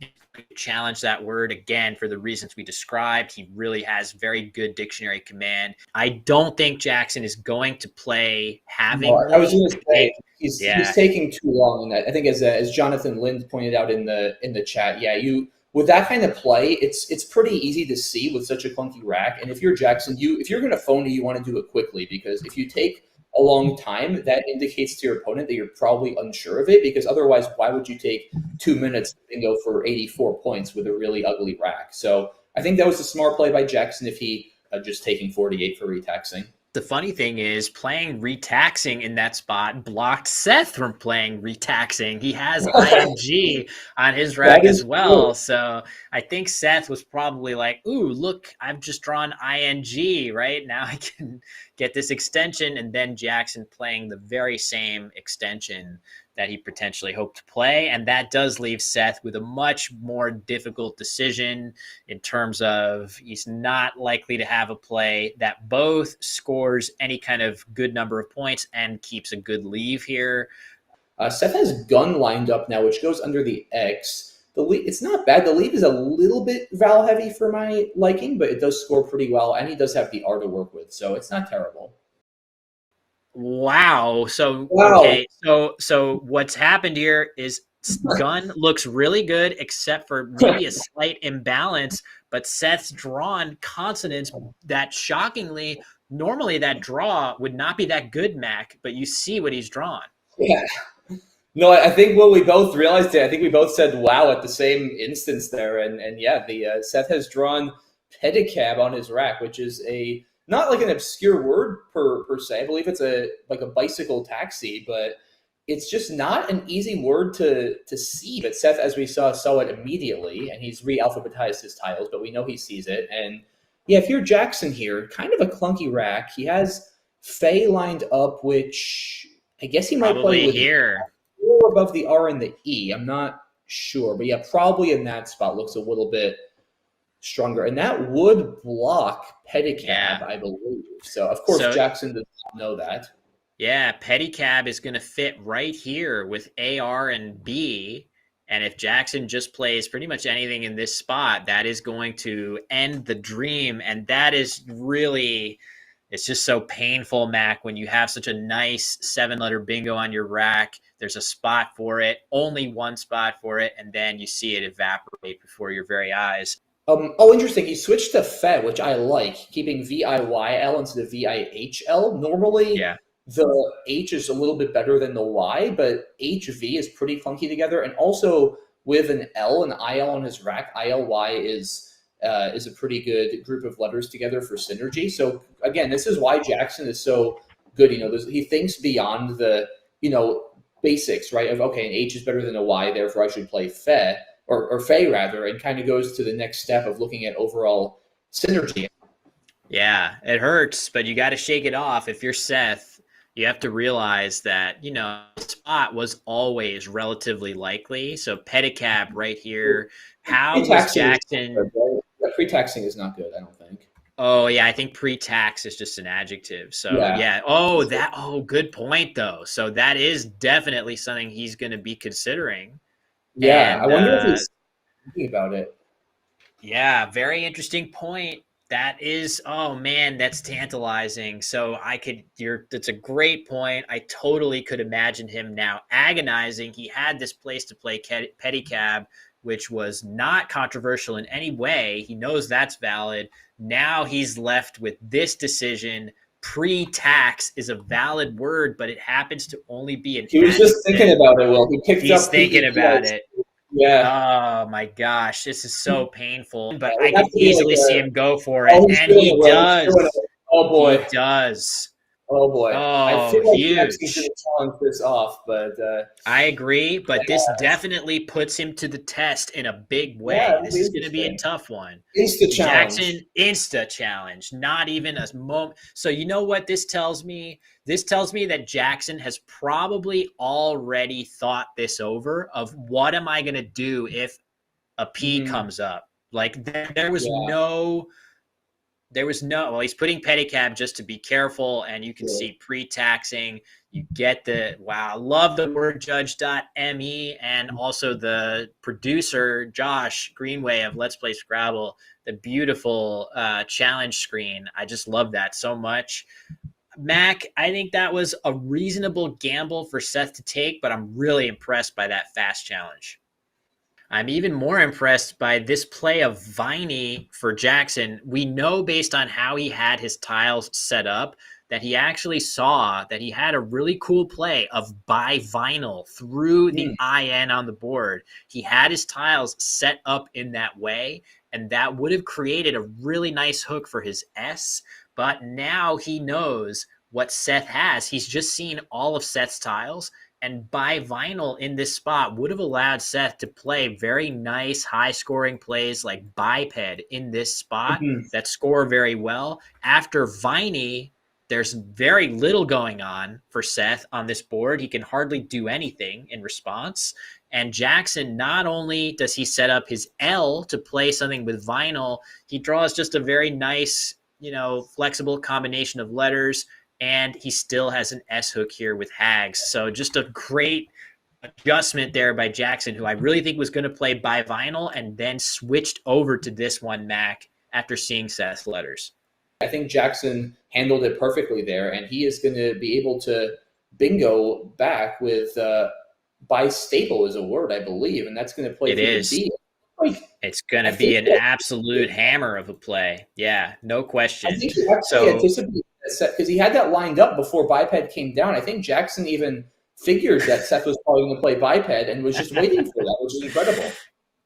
challenge that word again for the reasons we described. He really has very good dictionary command. I don't think Jackson is going to play having.
Well, I was going to say he's taking too long in that. I think as Jonathan Lind pointed out in the chat, with that kind of play, it's pretty easy to see with such a clunky rack. And if you're Jackson, if you're going to phone it, you want to do it quickly, because if you take a long time, that indicates to your opponent that you're probably unsure of it, because otherwise, why would you take 2 minutes and go for 84 points with a really ugly rack? So I think that was a smart play by Jackson if he just taking 48 for retaxing.
The funny thing is playing retaxing in that spot blocked Seth from playing retaxing. He has ING on his rack as well. True. So I think Seth was probably like, ooh, look, I've just drawn ING, right? Now I can get this extension. And then Jackson playing the very same extension that he potentially hoped to play. And that does leave Seth with a much more difficult decision in terms of he's not likely to have a play that both scores any kind of good number of points and keeps a good leave here.
Seth has gun lined up now, which goes under the X. The lead, it's not bad. The lead is a little bit val heavy for my liking, but it does score pretty well. And he does have the R to work with, so it's not terrible.
Wow. Okay. So what's happened here is gun looks really good, except for maybe a slight imbalance. But Seth's drawn consonants that shockingly, normally that draw would not be that good, Mac. But you see what he's drawn.
Yeah. No, I think what we both realized it. I think we both said "wow" at the same instance there, and the Seth has drawn pedicab on his rack, which is not like an obscure word per se. I believe it's like a bicycle taxi, but it's just not an easy word to see. But Seth, as we saw it immediately, and he's re-alphabetized his tiles, but we know he sees it. And yeah, if you're Jackson here, kind of a clunky rack. He has Faye lined up, which I guess he might
Probably
play with
here.
or above the R and the E. I'm not sure, but yeah, probably in that spot looks a little bit stronger, and that would block pedicab, I believe. So of course Jackson does not know that.
Yeah, pedicab is going to fit right here with AR and B. And if Jackson just plays pretty much anything in this spot, that is going to end the dream. And that is really, it's just so painful, Mac, when you have such a nice 7-letter bingo on your rack. There's a spot for it, only one spot for it, and then you see it evaporate before your very eyes.
Oh, interesting. He switched to Fe, which I like, keeping VIYL instead of VIHL. Normally, the H is a little bit better than the Y, but HV is pretty clunky together. And also with an L and IL on his rack, ILY is a pretty good group of letters together for synergy. So again, this is why Jackson is so good. He thinks beyond the basics, right? Of okay, an H is better than a Y, therefore I should play Fe or Fe rather, and kind of goes to the next step of looking at overall synergy.
Yeah, it hurts, but you got to shake it off. If you're Seth, you have to realize that, the spot was always relatively likely. So pedicab right here. How was Jackson?
Pre-taxing is not good, I don't think.
Oh, yeah, I think pre-tax is just an adjective. So, yeah. Oh, good point, though. So that is definitely something he's going to be considering.
Yeah, and I wonder if he's thinking about it.
Yeah, very interesting point. That is, oh man, that's tantalizing. So that's a great point. I totally could imagine him now agonizing. He had this place to play pedicab, which was not controversial in any way. He knows that's valid. Now he's left with this decision. Pre-tax is a valid word, but it happens to only be an.
He was just thinking about it. Well,
he's thinking about it.
Yeah.
Oh my gosh, this is so painful. But I can easily see him go for it, and he does.
Oh boy,
he does.
Oh boy,
I
feel like Jackson's going to challenge this off, but
I agree. But this definitely puts him to the test in a big way.
Yeah,
this is going to be a tough one.
Insta challenge.
Jackson, insta challenge. Not even a moment. So you know what this tells me? This tells me that Jackson has probably already thought this over. Of what am I going to do if a P comes up? Like there was no. Well, he's putting pedicab just to be careful, and you can see pre-taxing. You get I love the word judge.me, and also the producer, Josh Greenway of Let's Play Scrabble, the beautiful challenge screen. I just love that so much. Mac, I think that was a reasonable gamble for Seth to take, but I'm really impressed by that fast challenge. I'm even more impressed by this play of Viney for Jackson. We know based on how he had his tiles set up that he actually saw that he had a really cool play of buy vinyl through the IN on the board. He had his tiles set up in that way, and that would have created a really nice hook for his S. But now he knows what Seth has. He's just seen all of Seth's tiles. And buy vinyl in this spot would have allowed Seth to play very nice, high-scoring plays like biped in this spot that score very well. After Viney, there's very little going on for Seth on this board. He can hardly do anything in response. And Jackson, not only does he set up his L to play something with vinyl, he draws just a very nice, flexible combination of letters. And he still has an S hook here with Hags. So just a great adjustment there by Jackson, who I really think was going to play by vinyl and then switched over to this one, Mac, after seeing Seth's letters.
I think Jackson handled it perfectly there, and he is going to be able to bingo back with bistable is a word, I believe, and that's going to play
it is.
B.
It's going to be an absolute hammer of a play. Yeah, no question.
I think he actually anticipated because he had that lined up before biped came down. I think Jackson even figured that Seth was probably going to play biped and was just waiting for that, which is incredible.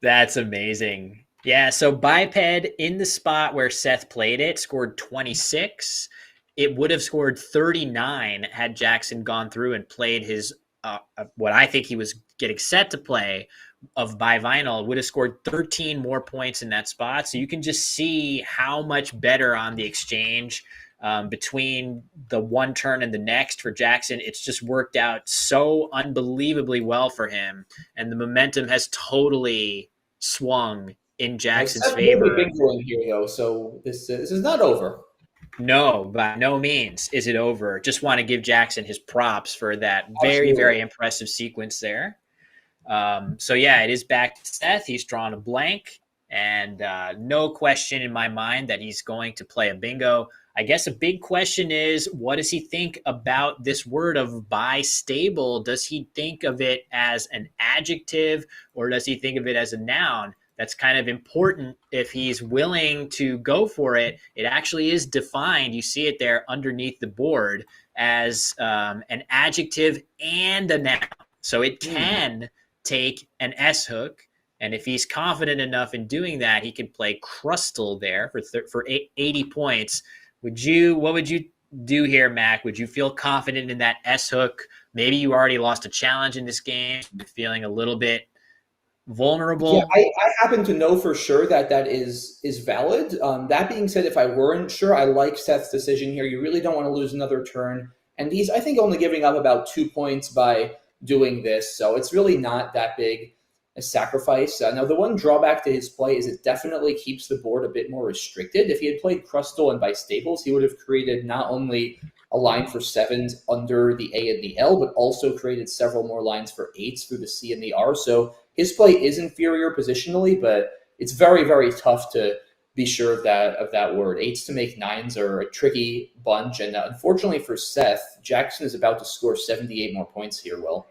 That's amazing. Yeah, so biped in the spot where Seth played it scored 26. It would have scored 39 had Jackson gone through and played his what I think he was getting set to play of by vinyl, would have scored 13 more points in that spot. So you can just see how much better on the exchange between the one turn and the next for Jackson. It's just worked out so unbelievably well for him. And the momentum has totally swung in Jackson's favor.
Big going here, though, so this is not over.
No, by no means is it over. Just want to give Jackson his props for that very, very impressive sequence there. So yeah, it is back to Seth. He's drawn a blank, and no question in my mind that he's going to play a bingo. I guess a big question is, what does he think about this word of bistable? Does he think of it as an adjective, or does he think of it as a noun? That's kind of important if he's willing to go for it. It actually is defined. You see it there underneath the board as an adjective and a noun. So it can take an S hook. And if he's confident enough in doing that, he can play crustal there for 80 points. What would you do here, Mac? Would you feel confident in that S hook? Maybe you already lost a challenge in this game. You're feeling a little bit vulnerable.
Yeah, I happen to know for sure that is valid. That being said, if I weren't sure, I like Seth's decision here. You really don't want to lose another turn. And he's, I think, only giving up about 2 points by doing this. So it's really not that big a sacrifice. Now, the one drawback to his play is it definitely keeps the board a bit more restricted. If he had played crustal and bistables, he would have created not only a line for 7s under the A and the L, but also created several more lines for 8s through the C and the R. So his play is inferior positionally, but it's very, very tough to be sure of that word. 8s to make 9s are a tricky bunch. And unfortunately for Seth, Jackson is about to score 78 more points here, Will.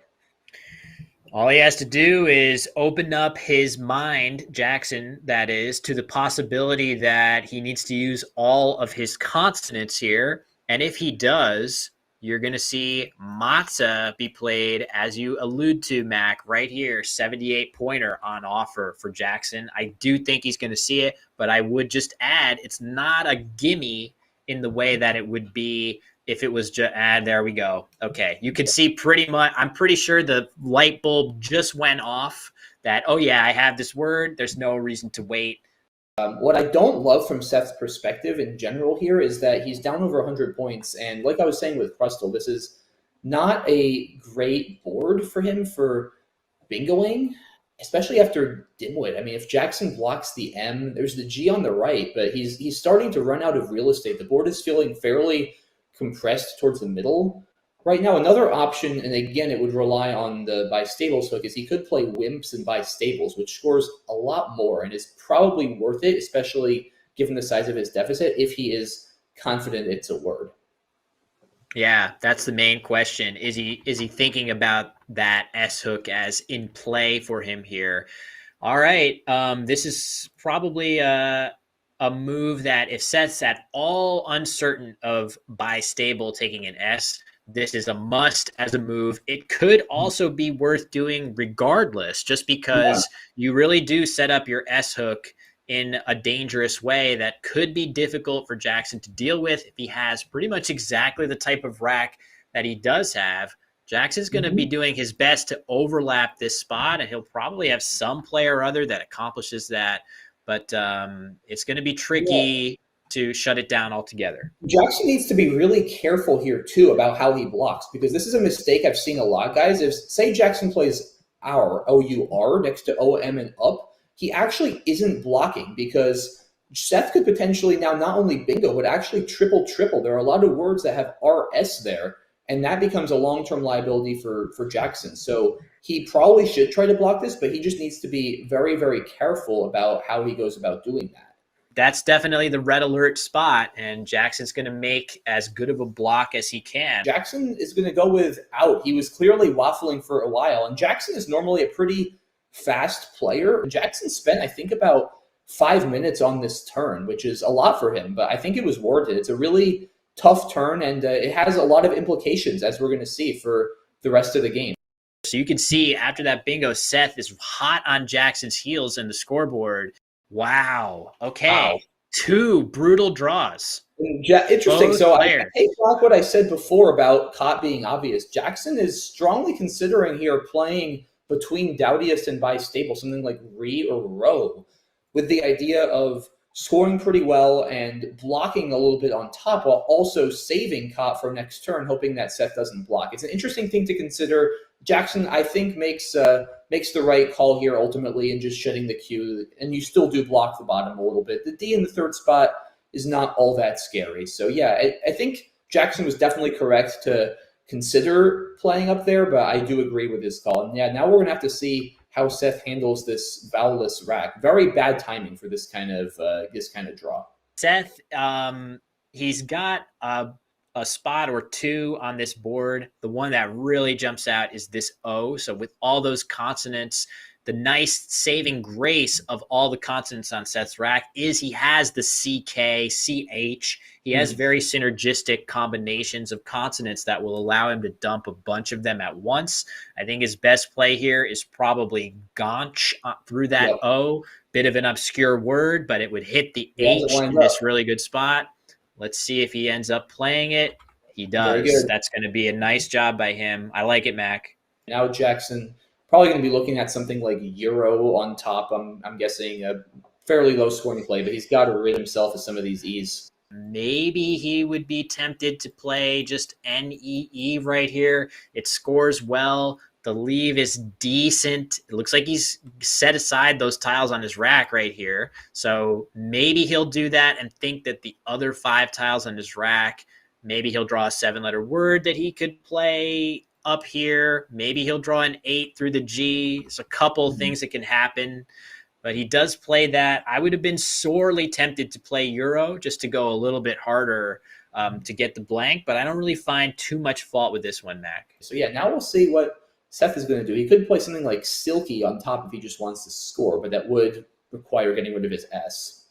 All he has to do is open up his mind, Jackson, that is, to the possibility that he needs to use all of his consonants here. And if he does, you're going to see Matza be played, as you allude to, Mac, right here, 78-pointer on offer for Jackson. I do think he's going to see it, but I would just add it's not a gimme in the way that it would be if it was just, there we go. Okay, you can see pretty much, I'm pretty sure the light bulb just went off that, oh yeah, I have this word. There's no reason to wait.
What I don't love from Seth's perspective in general here is that he's down over 100 points. And like I was saying with Crustal, this is not a great board for him for bingoing, especially after Dimwit. I mean, if Jackson blocks the M, there's the G on the right, but he's starting to run out of real estate. The board is feeling fairly compressed towards the middle right now. Another option, and again, it would rely on the bistables hook, is he could play wimps and bistables, which scores a lot more and is probably worth it, especially given the size of his deficit, if he is confident it's a word.
Yeah, that's the main question. Is he thinking about that S hook as in play for him here? All right, this is probably a move that if Seth's at all uncertain of bistable taking an S, this is a must as a move. It could also be worth doing regardless, just because you really do set up your S hook in a dangerous way that could be difficult for Jackson to deal with if he has pretty much exactly the type of rack that he does have. Jackson's going to be doing his best to overlap this spot, and he'll probably have some play or other that accomplishes that. But it's going to be tricky to shut it down altogether.
Jackson needs to be really careful here, too, about how he blocks, because this is a mistake I've seen a lot, guys. If, say, Jackson plays our, O-U-R, next to O-M and up, he actually isn't blocking, because Seth could potentially now not only bingo, but actually triple. There are a lot of words that have R-S there, and that becomes a long-term liability for Jackson. So he probably should try to block this, but he just needs to be very, very careful about how he goes about doing that.
That's definitely the red alert spot, and Jackson's going to make as good of a block as he can.
Jackson is going to go with out. He was clearly waffling for a while, and Jackson is normally a pretty fast player. Jackson spent, I think, about 5 minutes on this turn, which is a lot for him, but I think it was warranted. It's a really tough turn, and it has a lot of implications, as we're going to see, for the rest of the game.
So you can see after that bingo, Seth is hot on Jackson's heels in the scoreboard. Wow. Okay. Wow. 2 brutal draws.
Interesting.
Both
So I
players.
take back what I said before about Cot being obvious. Jackson is strongly considering here playing between Dowdius and Bistable, something like Re or Row, with the idea of scoring pretty well and blocking a little bit on top while also saving Cot for next turn, hoping that Seth doesn't block. It's an interesting thing to consider. Jackson, I think, makes the right call here ultimately in just shedding the Q, and you still do block the bottom a little bit. The D in the third spot is not all that scary. So yeah, I think Jackson was definitely correct to consider playing up there, but I do agree with his call. And yeah, now we're gonna have to see how Seth handles this vowelless rack. Very bad timing for this kind of draw.
Seth, he's got a spot or two on this board. The one that really jumps out is this O. So with all those consonants, the nice saving grace of all the consonants on Seth's rack is he has the CK, CH. He has very synergistic combinations of consonants that will allow him to dump a bunch of them at once. I think his best play here is probably Gaunch through that O. Bit of an obscure word, but it would hit the H in this really good spot. Let's see if he ends up playing it. He does. That's going to be a nice job by him. I like it, Mac.
Now Jackson probably going to be looking at something like Euro on top. I'm guessing a fairly low scoring play, but he's got to rid himself of some of these E's.
Maybe he would be tempted to play just NEE right here. It scores well. The leave is decent. It looks like he's set aside those tiles on his rack right here. So maybe he'll do that and think that the other 5 tiles on his rack, maybe he'll draw a 7-letter word that he could play up here. Maybe he'll draw an 8 through the G. It's a couple things that can happen, but he does play that. I would have been sorely tempted to play Euro just to go a little bit harder to get the blank, but I don't really find too much fault with this one, Mac.
So yeah, now we'll see what Seth is going to do. He could play something like Silky on top if he just wants to score, but that would require getting rid of his S.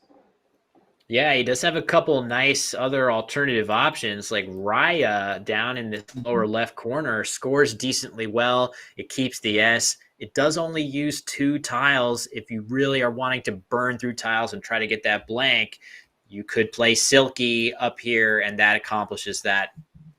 Yeah, he does have a couple nice other alternative options, like Raya down in the lower left corner scores decently well. It keeps the S. It does only use 2 tiles. If you really are wanting to burn through tiles and try to get that blank, you could play Silky up here, and that accomplishes that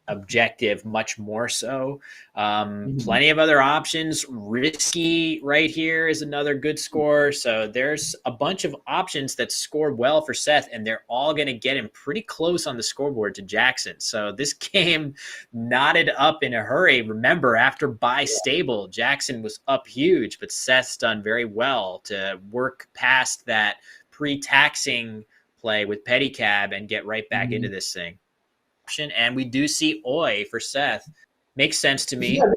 objective much more so. Plenty of other options. Risky right here is another good score. So there's a bunch of options that score well for Seth, and they're all going to get him pretty close on the scoreboard to Jackson. So this game knotted up in a hurry. Remember, after Bistable, Jackson was up huge, but Seth's done very well to work past that pre-taxing play with Pedicab and get right back into this thing. And we do see Oi for Seth. Makes sense to me.
Yeah,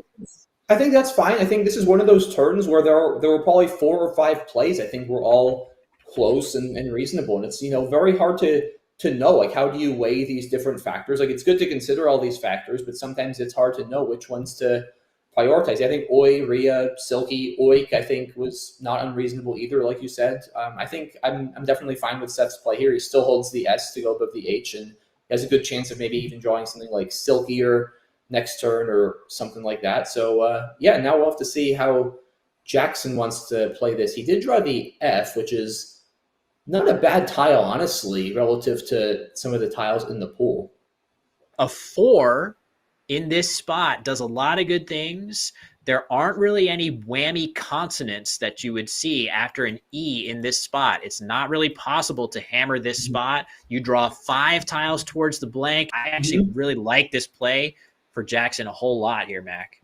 I think that's fine. I think this is one of those turns where there were probably 4 or 5 plays. I think we're all close and reasonable. And it's, very hard to know, like, how do you weigh these different factors? Like, it's good to consider all these factors, but sometimes it's hard to know which ones to prioritize. I think Oi, Rhea, Silky, Oik, I think was not unreasonable either, like you said. I think I'm definitely fine with Seth's play here. He still holds the S to go above the H, and has a good chance of maybe even drawing something like Silkier next turn or something like that. So, yeah, now we'll have to see how Jackson wants to play this. He did draw the F, which is not a bad tile, honestly, relative to some of the tiles in the pool.
A 4 in this spot does a lot of good things. There aren't really any whammy consonants that you would see after an E in this spot. It's not really possible to hammer this spot. You draw 5 tiles towards the blank. I actually really like this play for Jackson a whole lot here, Mac.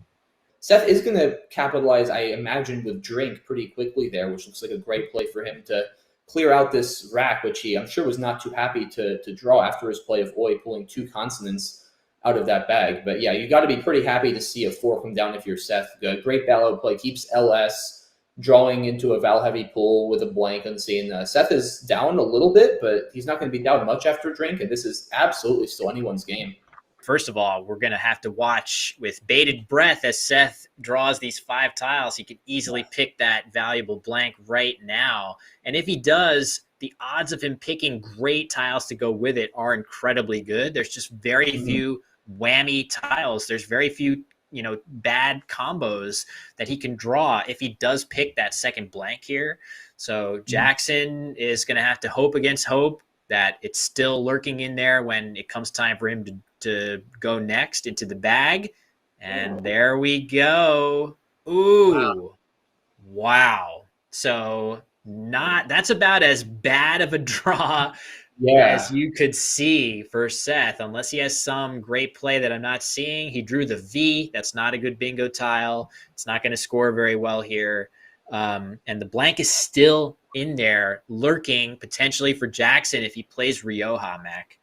Seth is going to capitalize, I imagine, with Drink pretty quickly there, which looks like a great play for him to clear out this rack, which he, I'm sure, was not too happy to draw after his play of Oi, pulling 2 consonants out of that bag. But yeah, you got to be pretty happy to see a 4 come down if you're Seth. Great ballot play, keeps LS, drawing into a Val heavy pool with a blank unseen. Seth is down a little bit, but he's not going to be down much after Drink, and this is absolutely still anyone's game.
First of all, we're going to have to watch with bated breath as Seth draws these 5 tiles. He could easily pick that valuable blank right now. And if he does, the odds of him picking great tiles to go with it are incredibly good. There's just very few whammy tiles. There's very few, bad combos that he can draw if he does pick that second blank here. So Jackson is going to have to hope against hope. that it's still lurking in there when it comes time for him to go next into the bag. And there we go. Ooh. Wow. So that's about as bad of a draw as you could see for Seth, unless he has some great play that I'm not seeing. He drew the V. That's not a good bingo tile. It's not going to score very well here. And the blank is still in there, lurking potentially for Jackson if he plays Rioja, Mac.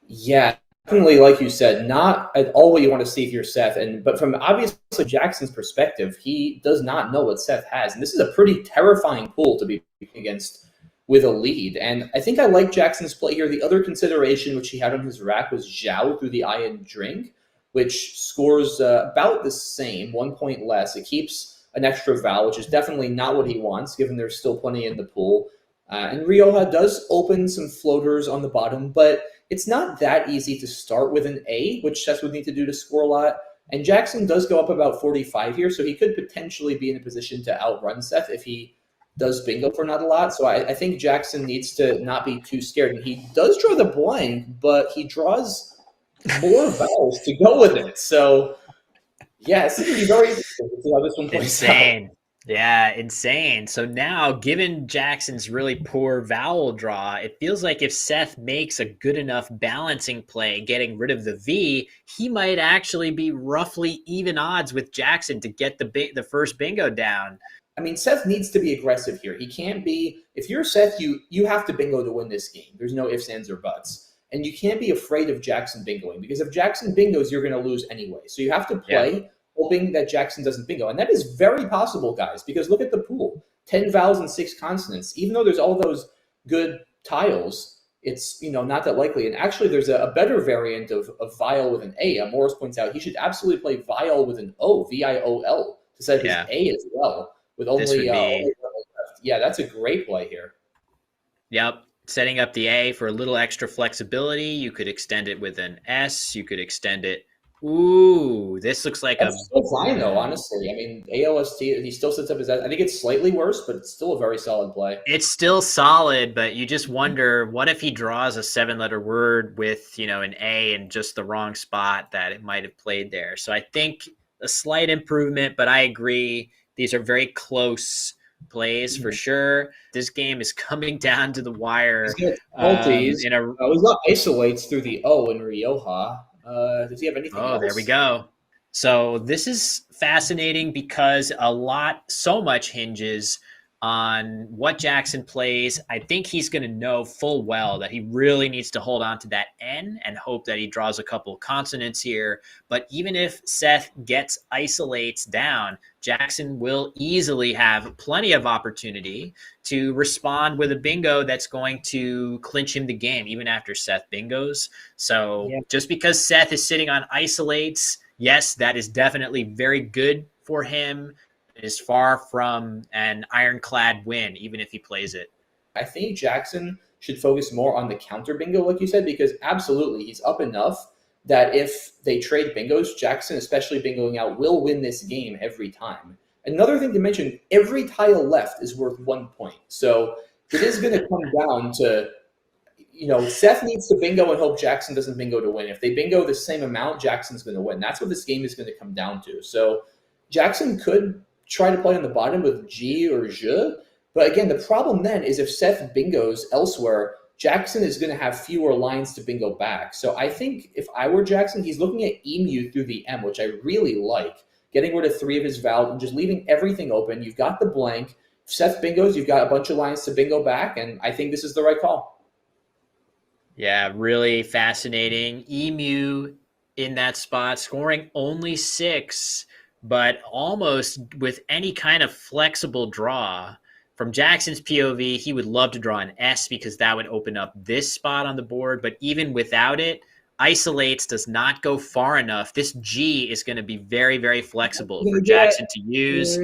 Yeah, definitely, like you said, not at all what you want to see if you're Seth. But from obviously Jackson's perspective, he does not know what Seth has. And this is a pretty terrifying pool to be against with a lead. And I think I like Jackson's play here. The other consideration which he had on his rack was Zhao through the eye and drink, which scores about the same, 1 point less. It keeps an extra vowel, which is definitely not what he wants, given there's still plenty in the pool. And Rioja does open some floaters on the bottom, but it's not that easy to start with an A, which Seth would need to do to score a lot. And Jackson does go up about 45 here, so he could potentially be in a position to outrun Seth if he does bingo for not a lot. So I think Jackson needs to not be too scared. And he does draw the blank, but he draws more vowels to go with it. So, yeah, it's going to be very interesting to see how this one plays out.
Yeah, insane. So now, given Jackson's really poor vowel draw, it feels like if Seth makes a good enough balancing play, getting rid of the V, he might actually be roughly even odds with Jackson to get the first bingo down.
I mean, Seth needs to be aggressive here. He can't be – if you're Seth, you have to bingo to win this game. There's no ifs, ands, or buts. And you can't be afraid of Jackson bingoing, because if Jackson bingos, you're going to lose anyway. So you have to play hoping that Jackson doesn't bingo. And that is very possible, guys, because look at the pool. 10 vowels and 6 consonants. Even though there's all those good tiles, it's not that likely. And actually, there's a better variant of viol with an A. Morris points out he should absolutely play viol with an O, V-I-O-L, to set his A as well. With only yeah, that's a great play here.
Yep. Setting up the A for a little extra flexibility. You could extend it with an S. You could extend it. Ooh, this looks like
that's still fine, though, honestly. I mean, ALST, he still sets up his S. I think it's slightly worse, but it's still a very solid play.
It's still solid, but you just wonder, what if he draws a 7-letter word with, an A in just the wrong spot that it might have played there. So I think a slight improvement, but I agree. These are very close plays for sure. This game is coming down to the wire.
He's got isolates through the O in Rioja. Does he have anything else?
Oh, there we go. So this is fascinating because so much hinges on what Jackson plays. I think he's going to know full well that he really needs to hold on to that N and hope that he draws a couple consonants here. But even if Seth gets isolates down, Jackson will easily have plenty of opportunity to respond with a bingo that's going to clinch him the game, even after Seth bingos. So just because Seth is sitting on isolates, yes, that is definitely very good for him. It is far from an ironclad win, even if he plays it.
I think Jackson should focus more on the counter bingo, like you said, because absolutely he's up enough that if they trade bingos, Jackson, especially bingoing out, will win this game every time. Another thing to mention, every tile left is worth 1 point. So it is going to come down to, Seth needs to bingo and hope Jackson doesn't bingo to win. If they bingo the same amount, Jackson's going to win. That's what this game is going to come down to. So Jackson could try to play on the bottom with G or Je. But again, the problem then is if Seth bingos elsewhere, Jackson is going to have fewer lines to bingo back. So I think if I were Jackson, he's looking at Emu through the M, which I really like, getting rid of 3 of his vowels and just leaving everything open. You've got the blank. If Seth bingos, you've got a bunch of lines to bingo back, and I think this is the right call.
Yeah, really fascinating. Emu in that spot, scoring only 6. But almost with any kind of flexible draw. From Jackson's POV, he would love to draw an S because that would open up this spot on the board. But even without it, isolates does not go far enough. This G is going to be very, very flexible for Jackson to use.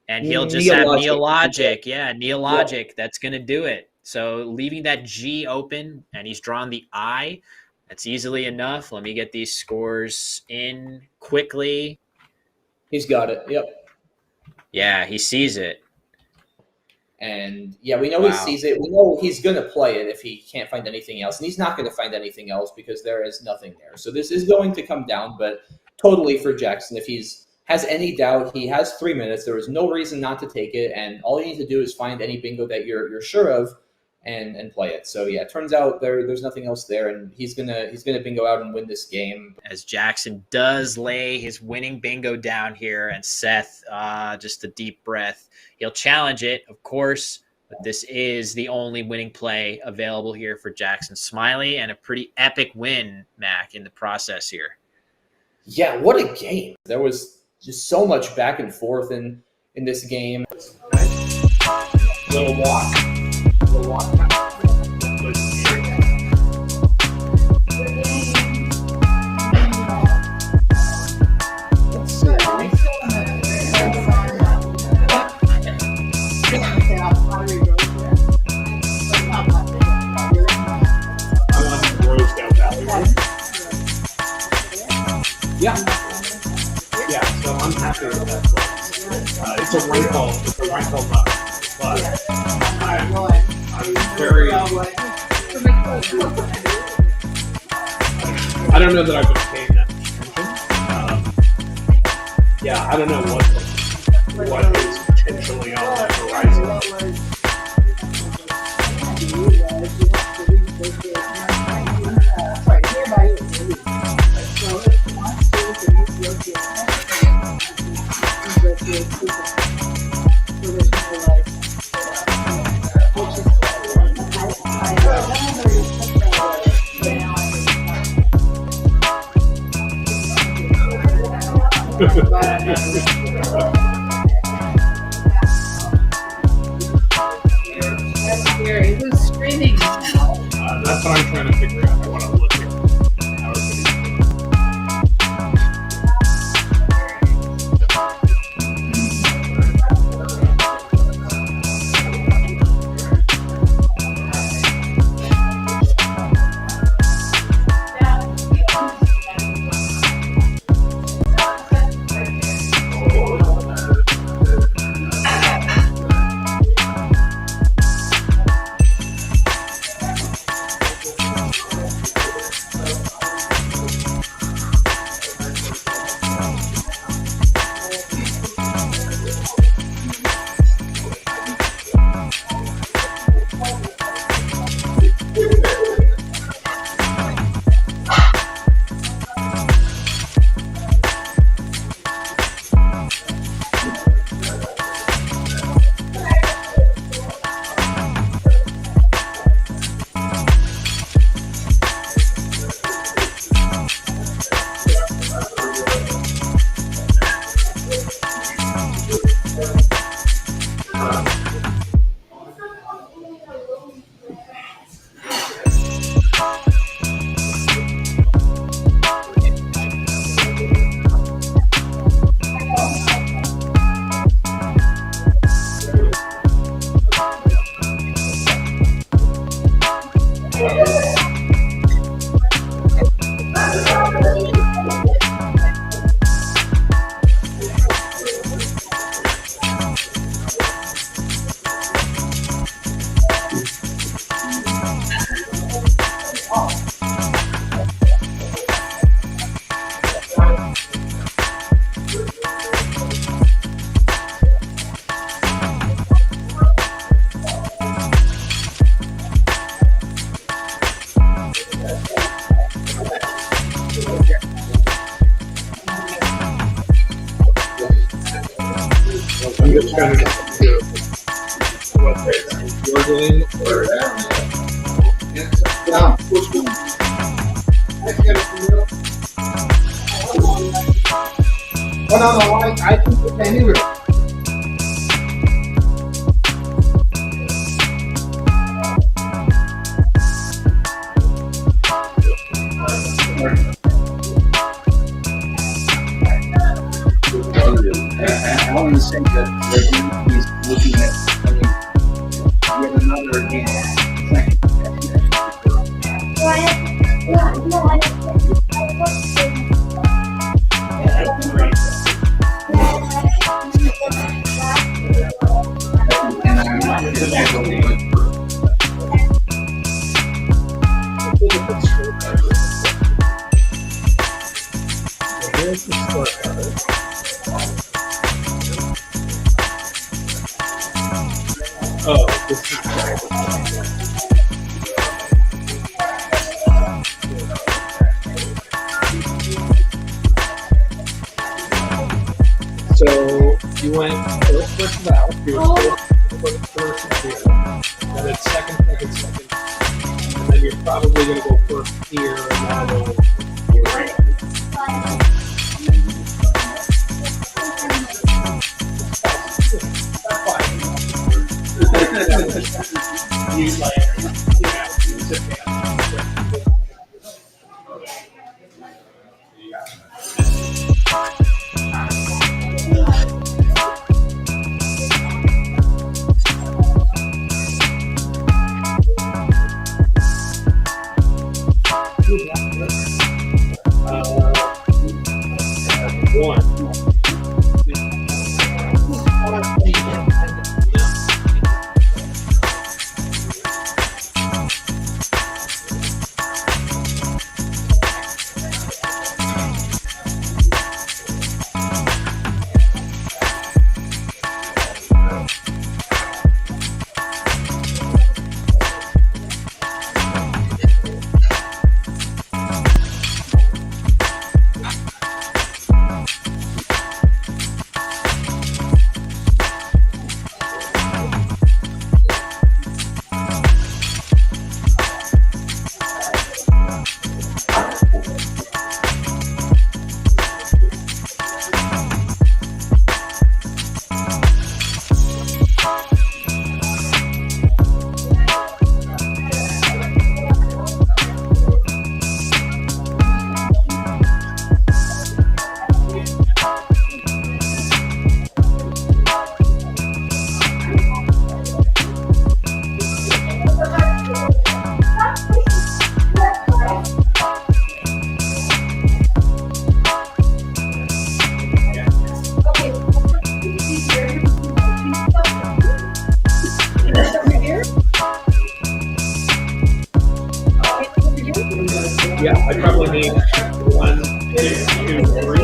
And he'll just have neologic. Yeah, neologic. Yeah. That's going to do it. So leaving that G open, and he's drawn the I. That's easily enough. Let me get these scores in quickly.
He's got it. Yep.
Yeah, he sees it.
And yeah, we know he sees it. We know he's going to play it if he can't find anything else. And he's not going to find anything else because there is nothing there. So this is going to come down, but totally for Jackson. If he's has any doubt, he has 3 minutes. There is no reason not to take it. And all you need to do is find any bingo that you're sure of and play it. So yeah, it turns out there's nothing else there, and he's gonna bingo out and win this game.
As Jackson does lay his winning bingo down here, and Seth, just a deep breath. He'll challenge it, of course, but this is the only winning play available here for Jackson Smiley, and a pretty epic win, Mac, in the process here.
Yeah, what a game. There was just so much back and forth in this game. Little walk.
Yeah, so I'm happy with that. It's a wrinkle up, but I'm very. I don't know that I've been paying that attention. Yeah, I don't know what is potentially on the horizon.
Who's screaming?
That's what I'm trying to figure out. I want to look at how everybody's I'm just trying to do what you're doing or
no, I think it's anywhere.
I want to say that he's looking at yet another game. And
There's the scorecard. Oh, this is so you went first Val, you were first here, then it's second, and then you're probably going to go first here, and that'll yeah, I probably need 1, 2, 3.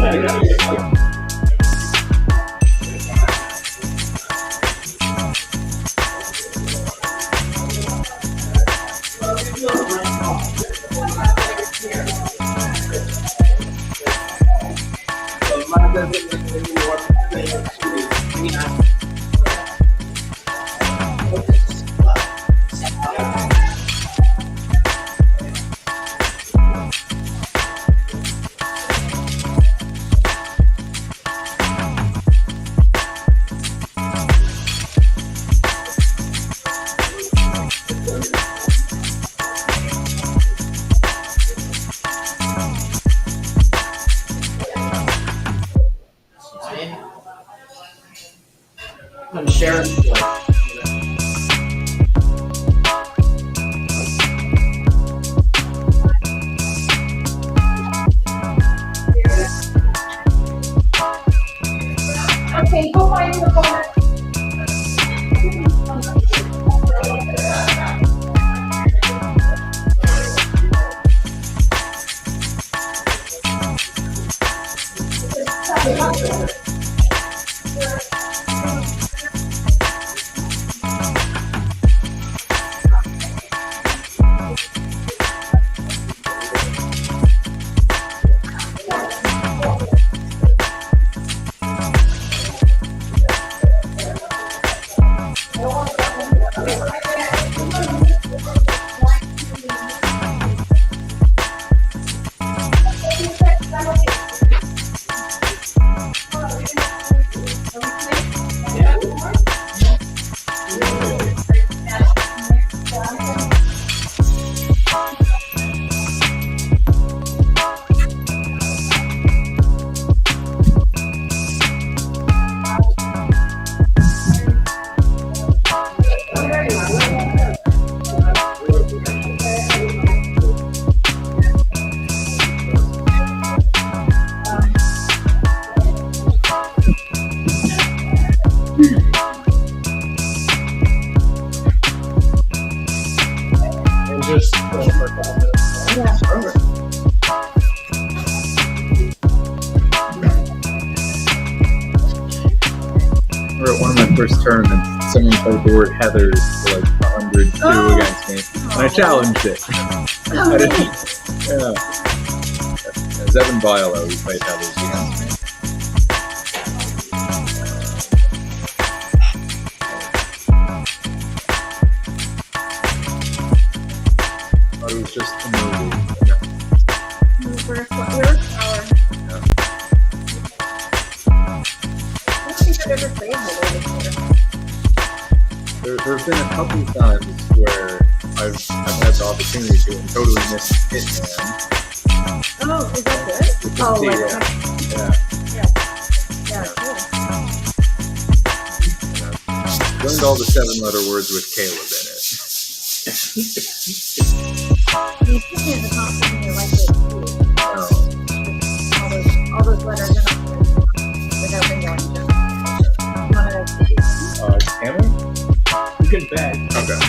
I'm sharing.
Okay, go find the phone.
first tournament, someone played the word Heathers for like 102 against me, and I challenged it. I didn't, As Evan Biolo, he played Heathers against me. But it was just a movie.
We're a flower.
Yeah.
I don't think I've ever played Hello before.
There's been a couple times where I've had the opportunity to and totally missed Hitman.
Oh, is that good?
Which is
Oh,
the,
like yeah, cool.
Learned all the 7-letter words with Caleb in it.
The opinion is not something you like to do.
No.
All those letters are not good without bingo and jump. You want to
Camel?
You can bet.
Okay.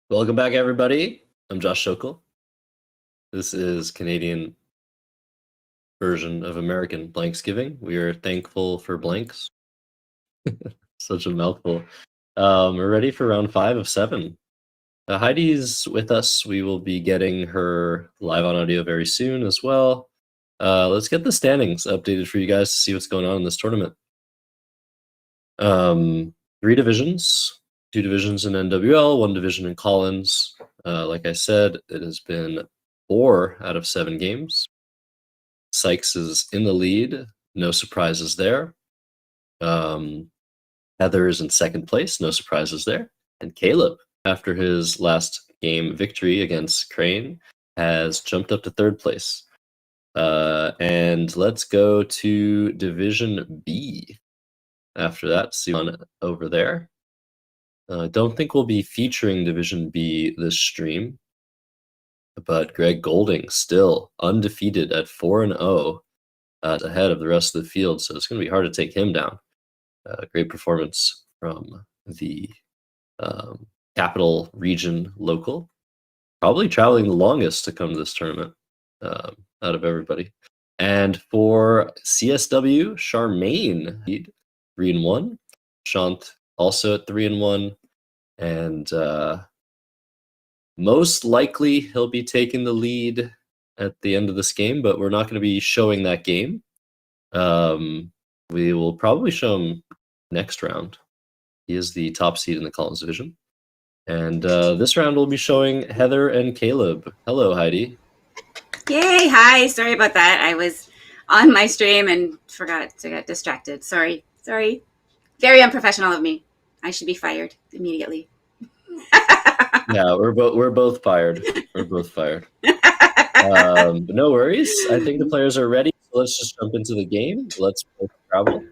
Welcome back, everybody. I'm Josh Shokel. This is Canadian version of American BLANKSgiving. We are thankful for blanks. Such a mouthful. We're ready for round 5 of 7. Heidi's with us. We will be getting her live on audio very soon as well. Let's get the standings updated for you guys to see what's going on in this tournament. 3 divisions. 2 divisions in NWL, 1 division in Collins. Like I said, it has been 4 out of 7 games. Sykes is in the lead. No surprises there. Heather is in second place. No surprises there. And Caleb, after his last game victory against Crane, has jumped up to 3rd place. And let's go to Division B. After that, see one over there. Don't think we'll be featuring Division B this stream, but Greg Golding still undefeated at 4-0, ahead of the rest of the field, so it's going to be hard to take him down. Great performance from the Capital Region local, probably traveling the longest to come to this tournament out of everybody. And for CSW, Charmaine 3-1. Shant also at 3-1, and most likely he'll be taking the lead at the end of this game, but we're not going to be showing that game. We will probably show him next round. He is the top seed in the Collins division. And this round we'll be showing Heather and Caleb. Hello, Heidi.
Yay! Hi. Sorry about that. I was on my stream and forgot to get distracted. Sorry. Very unprofessional of me. I should be fired immediately.
Yeah, we're both fired. We're both fired. But no worries. I think the players are ready. So let's just jump into the game. Let's play Scrabble.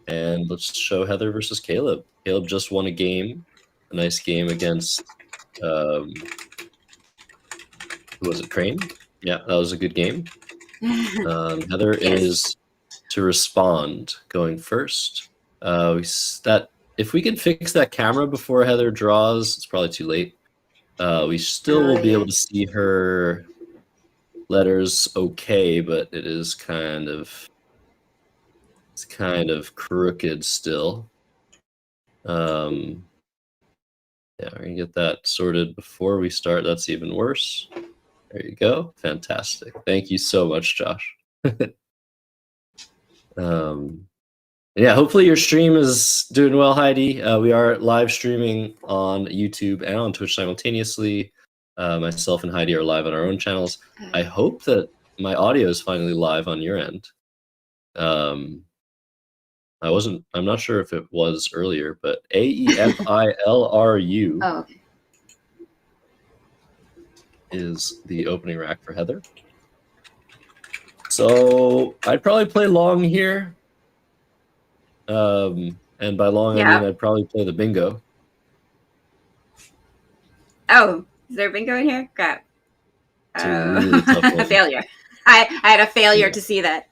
And let's show Heather versus Caleb. Caleb just won a game, a nice game against who was it? Crane. Yeah, that was a good game. Heather is to respond going first. If we can fix that camera before Heather draws, it's probably too late. We still will be able to see her letters okay, but it is kind of crooked still. Yeah, we're gonna get that sorted before we start. That's even worse. There you go. Fantastic. Thank you so much, Josh. Yeah, hopefully your stream is doing well, Heidi. We are live streaming on YouTube and on Twitch simultaneously. Myself and Heidi are live on our own channels. I hope that my audio is finally live on your end. I'm not sure if it was earlier, but AEFILRU is the opening rack for Heather. So I'd probably play long here. And by long, I mean I'd probably play the bingo.
Oh, is there a bingo in here? Crap.
It's a really tough one.
A failure. I had a failure to see that.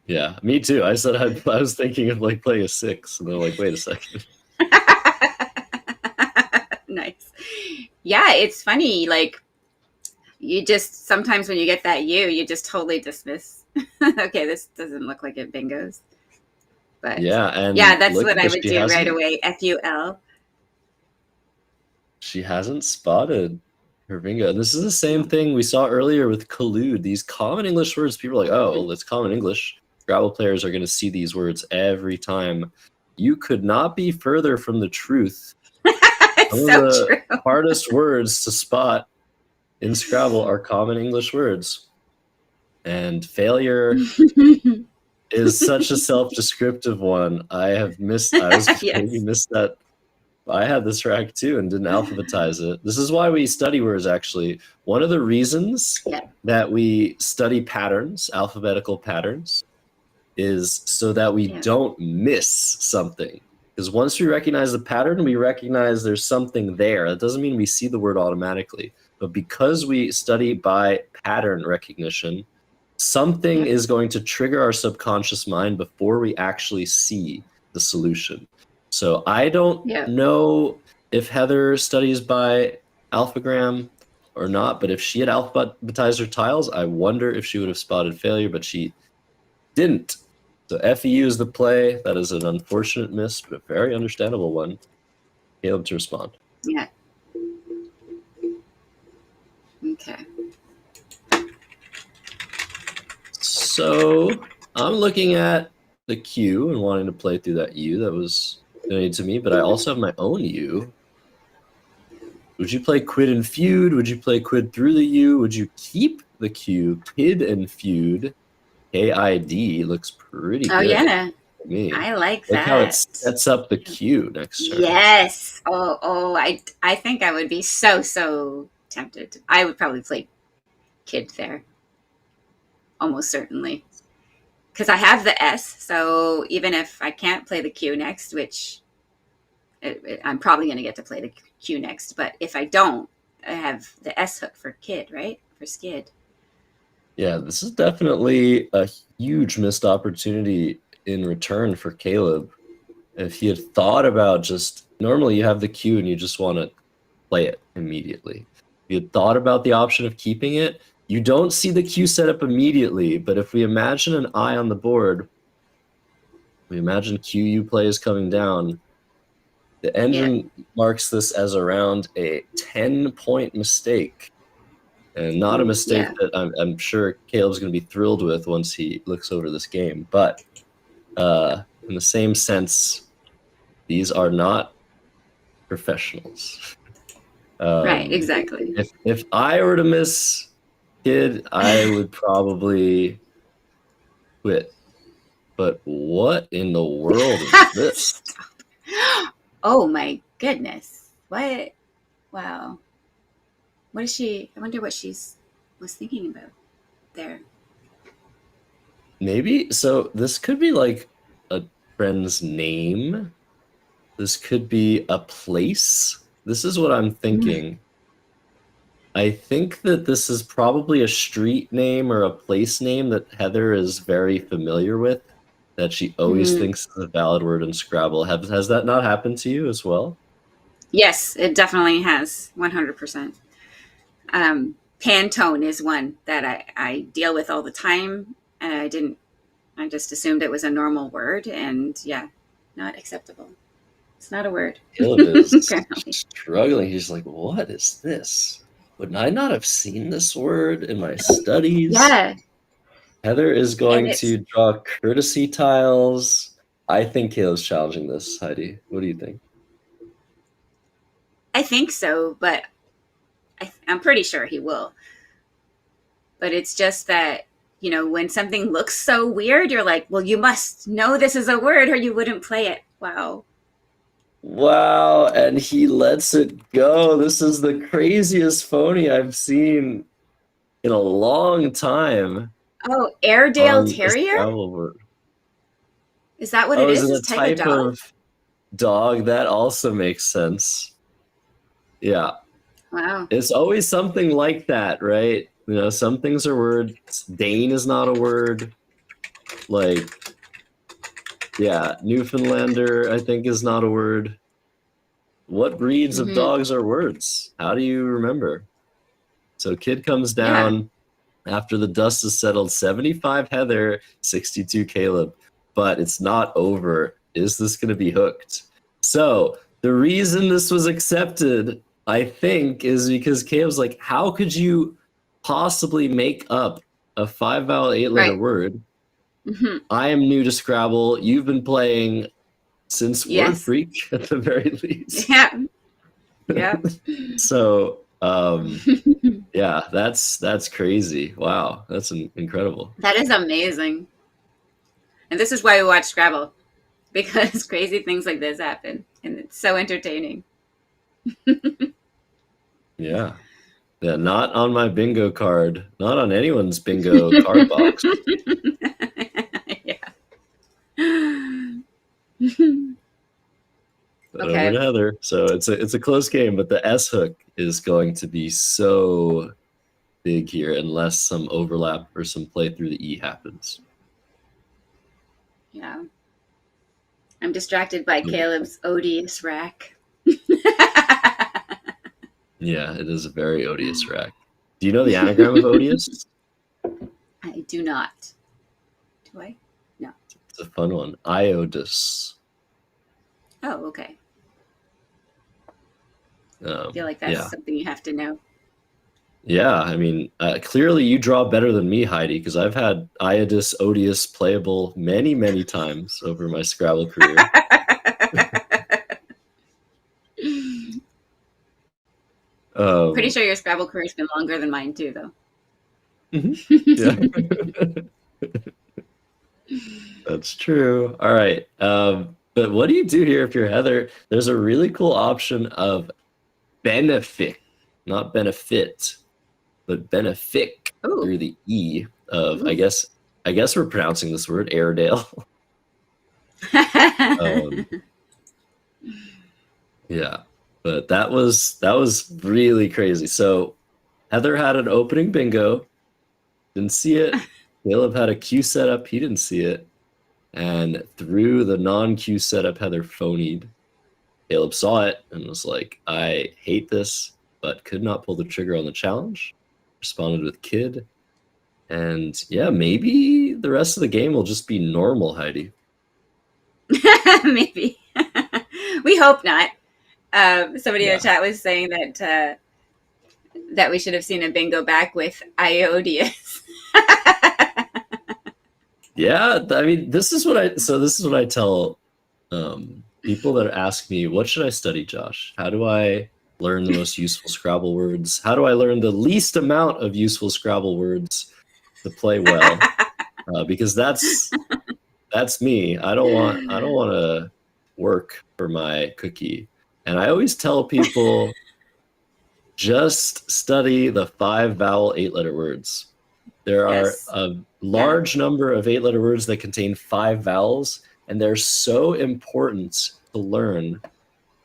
Yeah, me too. I said I was thinking of like playing a 6, and they're like, wait a second.
Nice. Yeah, it's funny. Like, you just sometimes when you get that you just totally dismiss. Okay, this doesn't look like it bingos. But
yeah,
that's what I would do right away. FUL.
She hasn't spotted her bingo. And this is the same thing we saw earlier with collude. These common English words, people are like, oh, well, it's common English. Scrabble players are going to see these words every time. You could not be further from the truth. Some of the hardest words to spot in Scrabble are common English words. And failure is such a self-descriptive one. I missed that. I had this rack too and didn't alphabetize it. This is why we study words, actually. One of the reasons that we study patterns, alphabetical patterns, is so that we don't miss something. Because once we recognize the pattern, we recognize there's something there. That doesn't mean we see the word automatically. But because we study by pattern recognition, something is going to trigger our subconscious mind before we actually see the solution. So I don't know if Heather studies by alphagram or not, but if she had alphabetized her tiles, I wonder if she would have spotted failure, but she didn't. So FEU is the play. That is an unfortunate miss, but a very understandable one. Caleb to respond.
Yeah. Okay.
So I'm looking at the Q and wanting to play through that U that was donated to me, but I also have my own U. Would you play quid and feud? Would you play quid through the U? Would you keep the Q? Kid and feud. KID looks pretty good.
Oh, yeah.
For me.
I like
Look
that.
how it sets up the Q next turn.
Yes. I think I would be so tempted. I would probably play kid there. Almost certainly. Because I have the S, so even if I can't play the Q next, which I'm probably going to get to play the Q next, but if I don't, I have the S hook for kid, right? For skid.
Yeah, this is definitely a huge missed opportunity in return for Caleb. If he had thought about just, normally you have the Q and you just want to play it immediately. If you had thought about the option of keeping it, you don't see the Q set up immediately, but if we imagine an I on the board, We imagine QU play is coming down. The engine marks this as around a 10-point mistake. And not a mistake that I'm sure Caleb's going to be thrilled with once he looks over this game. But in the same sense, these are not professionals.
Right, exactly.
If I were to miss Kid, I would probably quit. But what in the world is this?
Oh my goodness. What? Wow. What is she? I wonder what she's was thinking about there.
Maybe. So this could be like a friend's name. This could be a place. This is what I'm thinking. I think that this is probably a street name or a place name that Heather is very familiar with, that she always thinks is a valid word in Scrabble. Has that not happened to you as well?
Yes, it definitely has. 100%. Pantone is one that I deal with all the time. I just assumed it was a normal word, and not acceptable. It's not a word.
Caleb is struggling. He's like, what is this? Would I not have seen this word in my studies?
Yeah.
Heather is going to draw courtesy tiles. I think Caleb's challenging this, Heidi. What do you think?
I think so, but I'm pretty sure he will. But it's just that, when something looks so weird, you're like, well, you must know this is a word or you wouldn't play it. Wow.
Wow, and he lets it go. This is the craziest phony I've seen in a long time.
Oh, Airedale Terrier? Is that what it is?
Is it
a type
of dog? That also makes sense. Yeah.
Wow.
It's always something like that, right? Some things are words. Dane is not a word. Newfoundlander, I think, is not a word. What breeds of dogs are words? How do you remember? So Kid comes down after the dust is settled. 75 Heather, 62 Caleb. But it's not over. Is this going to be hooked? So the reason this was accepted, I think, is because Caleb's like, how could you possibly make up a 5-vowel 8-letter word? I am new to Scrabble. You've been playing since Word Freak at the very least.
Yeah.
So that's crazy. Wow, that's incredible.
That is amazing. And this is why we watch Scrabble, because crazy things like this happen, and it's so entertaining.
Yeah, not on my bingo card, not on anyone's bingo card box. Over to Heather. So it's a close game, but the S hook is going to be so big here unless some overlap or some play through the E happens.
Yeah. I'm distracted by Caleb's odious rack.
Yeah, it is a very odious rack. Do you know the anagram of odious?
I do not. Do I? No.
It's a fun one. Iodus.
Oh, okay. I feel like that's something you have to know.
Yeah, I mean, clearly you draw better than me, Heidi, because I've had Iodus Odious playable many, many times over my Scrabble career.
Pretty sure your Scrabble career's been longer than mine too, though.
Yeah. That's true. All right. But what do you do here if you're Heather? There's a really cool option of benefic, not benefit, but benefic through the E of, I guess we're pronouncing this word, Airedale. Yeah, but that was really crazy. So Heather had an opening bingo, didn't see it. Caleb had a Q setup, he didn't see it. And through the non-Q setup, Heather phonied. Caleb saw it and was like, I hate this, but could not pull the trigger on the challenge. Responded with Kid. And yeah, maybe the rest of the game will just be normal, Heidi.
Maybe. We hope not. Somebody in the chat was saying that that we should have seen a bingo back with Iodius.
Yeah, I mean, this is what I tell people that ask me, what should I study, Josh? How do I learn the most useful Scrabble words? How do I learn the least amount of useful Scrabble words to play well? Because that's me. I don't want to work for my cookie. And I always tell people, just study the 5-vowel 8-letter words. There are a large number of 8-letter words that contain 5 vowels, and they're so important to learn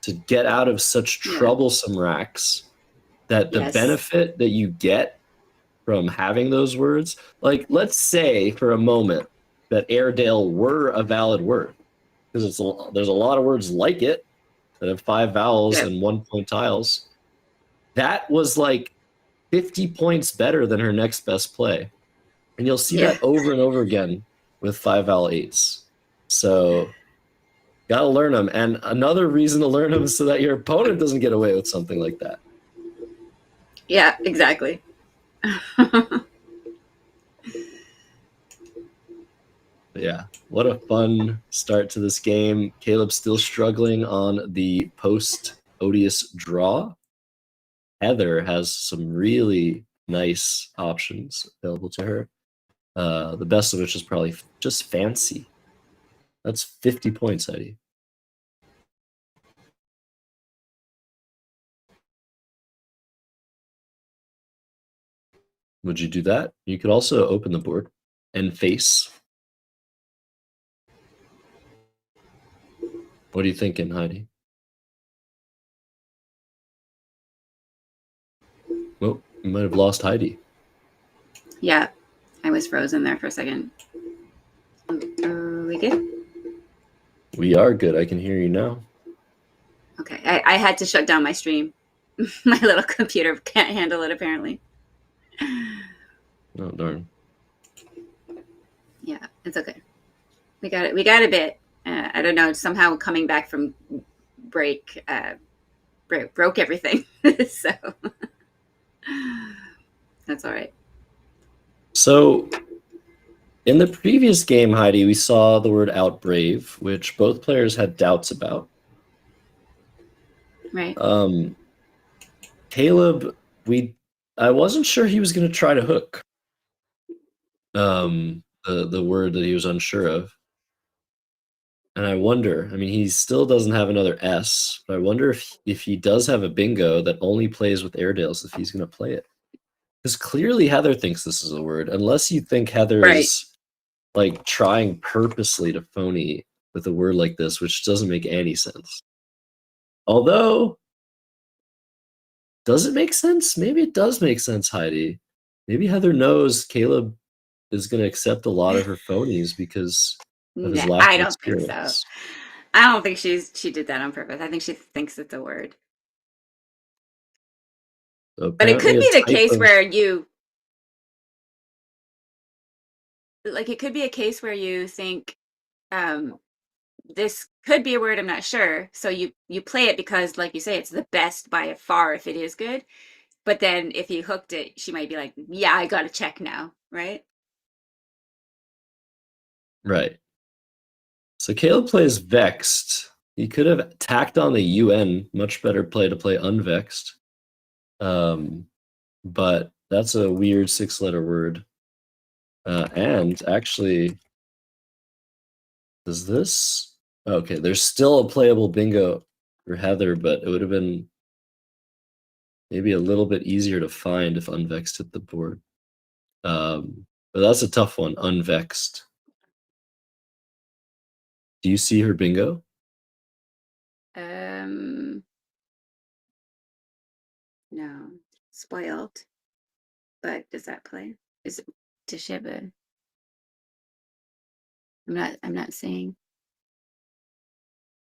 to get out of such troublesome racks that the benefit that you get from having those words, like let's say for a moment that Airedale were a valid word, because there's a lot of words like it that have 5 vowels and 1 point tiles. That was like 50 points better than her next best play. And you'll see that over and over again with 5-vowel 8s. So gotta learn them. And another reason to learn them is so that your opponent doesn't get away with something like that.
Yeah, exactly.
Yeah, what a fun start to this game. Caleb's still struggling on the post-odious draw. Heather has some really nice options available to her. The best of which is probably just fancy. That's 50 points, Heidi. Would you do that? You could also open the board and face. What are you thinking, Heidi? Well, you might have lost Heidi.
Yeah, I was frozen there for a second. Are we good?
We are good. I can hear you now.
Okay, I had to shut down my stream. My little computer can't handle it, apparently.
Oh, darn.
Yeah, it's okay. We got it. We got a bit. I don't know. Somehow coming back from break broke everything. So that's all right.
So in the previous game, Heidi, we saw the word outbrave, which both players had doubts about.
Right.
Caleb, I wasn't sure he was going to try to hook the word that he was unsure of. And I wonder, I mean, he still doesn't have another S, but I wonder if he does have a bingo that only plays with Airedales, if he's going to play it. Because clearly Heather thinks this is a word, unless you think Heather is like trying purposely to phony with a word like this, which doesn't make any sense. Although, does it make sense? Maybe it does make sense, Heidi. Maybe Heather knows Caleb is going to accept a lot of her phonies because of his lack of experience.
Think so. I don't think she did that on purpose. I think she thinks it's a word.
So
but it could be the case where you it could be a case where you think this could be a word, I'm not sure. So you play it because, like you say, it's the best by far if it is good. But then if you hooked it, she might be like, yeah, I got to check now, right?
Right. So Caleb plays vexed. He could have tacked on the UN, much better play to play unvexed. But that's a weird 6-letter word. And actually, does this... Okay, there's still a playable bingo for Heather, but it would have been maybe a little bit easier to find if unvexed hit the board. But that's a tough one, unvexed. Do you see her bingo?
No. Spoiled. But does that play? Is it Toshiba? I'm not saying.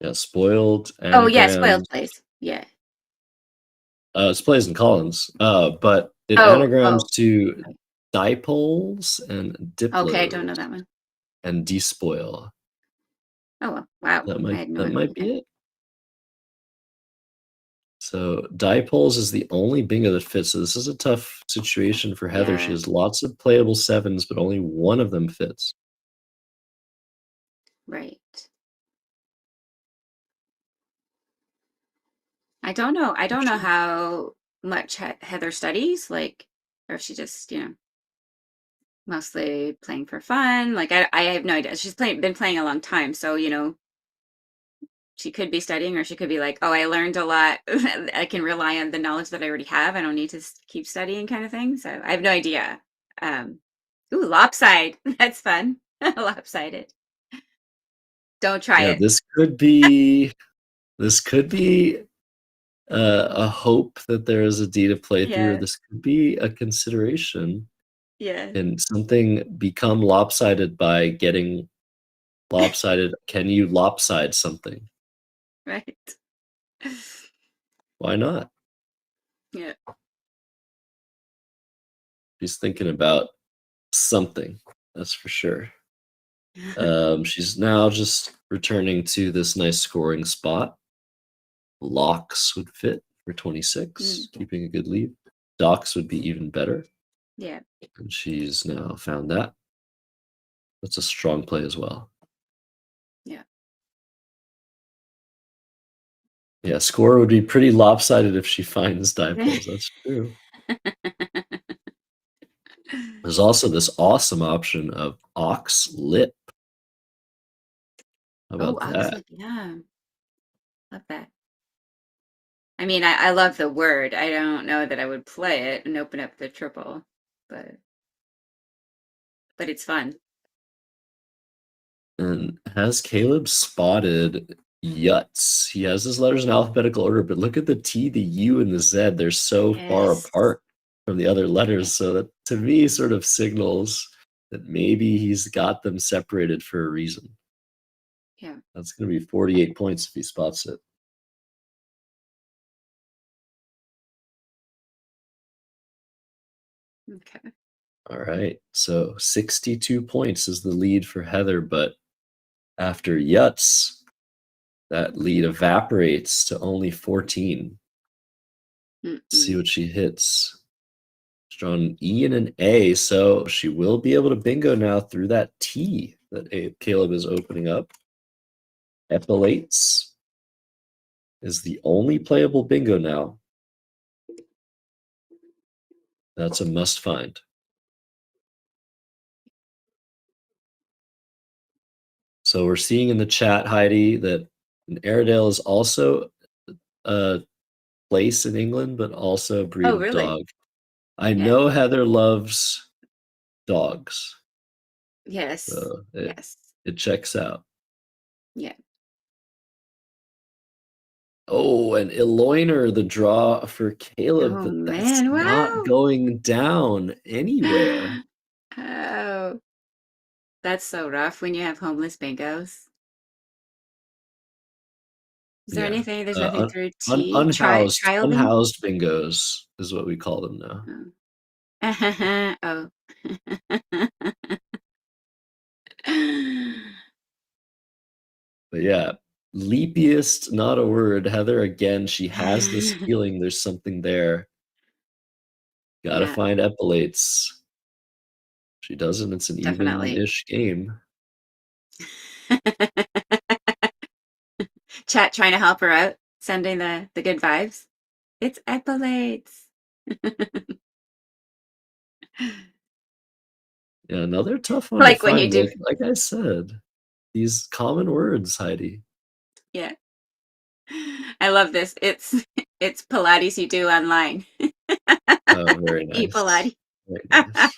Yeah, spoiled.
Oh yeah, spoiled plays. Yeah.
It plays in Collins. But it anagrams to dipoles and diplode.
Okay, I don't know that one.
And despoil.
Oh, wow.
That
I had no
might
idea.
be it. So dipoles is the only bingo that fits. So this is a tough situation for Heather. She
Yeah.
has lots of playable sevens, but only one of them fits.
Right. I don't know. I don't know how much Heather studies, like, or if she just, mostly playing for fun. Like, I have no idea. She's been playing a long time, so she could be studying, or she could be like, oh, I learned a lot. I can rely on the knowledge that I already have. I don't need to keep studying, kind of thing. So I have no idea. Ooh, lopside. That's fun. Lopsided. Don't try
Yeah,
it.
this could be a hope that there is a D to play through.
Yeah.
This could be a consideration.
Yeah.
And something become lopsided by getting lopsided. Can you lopside something?
Right.
Why not?
Yeah.
She's thinking about something, that's for sure. She's now just returning to this nice scoring spot. Locks would fit for 26, keeping a good lead. Docks would be even better.
Yeah.
And she's now found that. That's a strong play as well.
Yeah.
Yeah, score would be pretty lopsided if she finds dipoles. That's true. There's also this awesome option of ox lip. How about that?
Oxlip, yeah. Love that. I mean, I love the word. I don't know that I would play it and open up the triple, but it's fun.
And has Caleb spotted Yuts? He has his letters in alphabetical order, but look at the T, the U, and the Z. They're so far apart from the other letters. So that to me sort of signals that maybe he's got them separated for a reason.
Yeah.
That's going to be 48 points if he spots it.
Okay.
All right. So 62 points is the lead for Heather, but after Yuts, that lead evaporates to only 14. See what she hits. She's drawn an E and an A, so she will be able to bingo now through that T that Caleb is opening up. Epilates is the only playable bingo now. That's a must find. So we're seeing in the chat, Heidi, that Airedale is also a place in England, but also a breed of
really?
dog. I know Heather loves dogs.
Yes.
So
Yes.
It checks out.
Yeah.
Oh, and Eloiner, the draw for Caleb,
Oh,
but that's
man. Wow.
not going down anywhere.
Oh, that's so rough when you have homeless bingos. Is there anything? There's nothing through T.
Unhoused
Trialing?
bingos is what we call them now.
Oh.
But yeah, leapiest, not a word. Heather, again, she has this feeling there's something there. Gotta find epilates. She doesn't. It's an even-ish game.
Chat trying to help her out, sending the good vibes. It's epilates.
Yeah, another tough one
Like
to
when
find.
you do.
Like I said, these common words, Heidi.
Yeah. I love this. It's Pilates you do online.
Oh, very nice.
Pilates.
Very nice.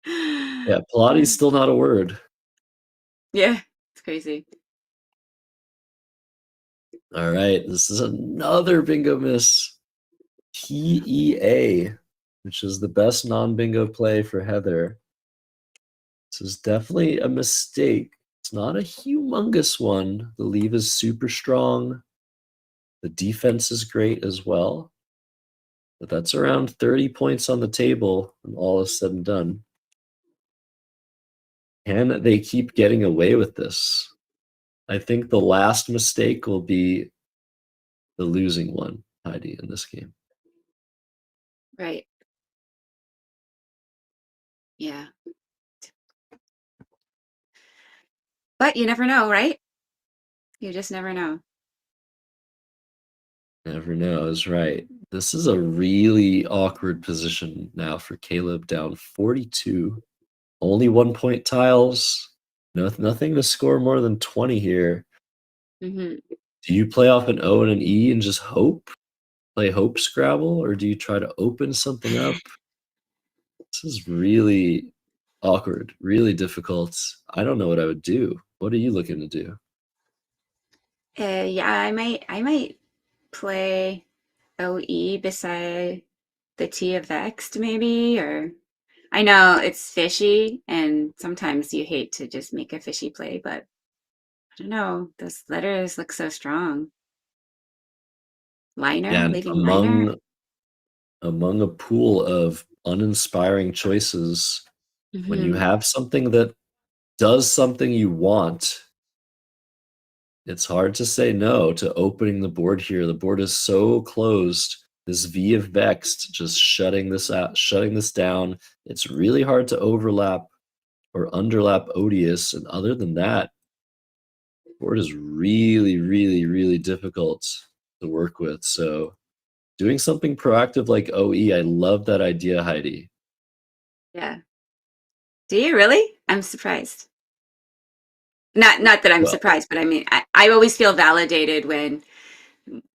Yeah, Pilates still not a word.
Yeah, it's crazy.
All right, this is another bingo miss. TEA, which is the best non-bingo play for Heather. This is definitely a mistake. It's not a humongous one. The leave is super strong. The defense is great as well. But that's around 30 points on the table when all is said and done. Can they keep getting away with this? I think the last mistake will be the losing one, Heidi, in this game.
Right. Yeah. But you never know, right? You just never know.
Never knows, right? This is a really awkward position now for Caleb, down 42. Only 1 point tiles. Nothing to score more than 20 here.
Mm-hmm.
Do you play off an O and an E and just hope? Play hope Scrabble? Or do you try to open something up? This is really awkward, really difficult. I don't know what I would do. What are you looking to do?
Yeah, I might play OE beside the T of vexed maybe, or I know it's fishy and sometimes you hate to just make a fishy play, but I don't know. Those letters look so strong. Liner,
And
leaving liner.
among a pool of uninspiring choices, when you
Mm-hmm.
have something that does something you want, it's hard to say no to opening the board here. The board is so closed. This V of vexed just shutting this out, shutting this down. It's really hard to overlap or underlap odious. And other than that, the board is really, really, really difficult to work with. So doing something proactive like OE, I love that idea, Heidi.
Yeah. Do you really? I'm surprised. Not that I'm
Well,
surprised, but I mean, I always feel validated when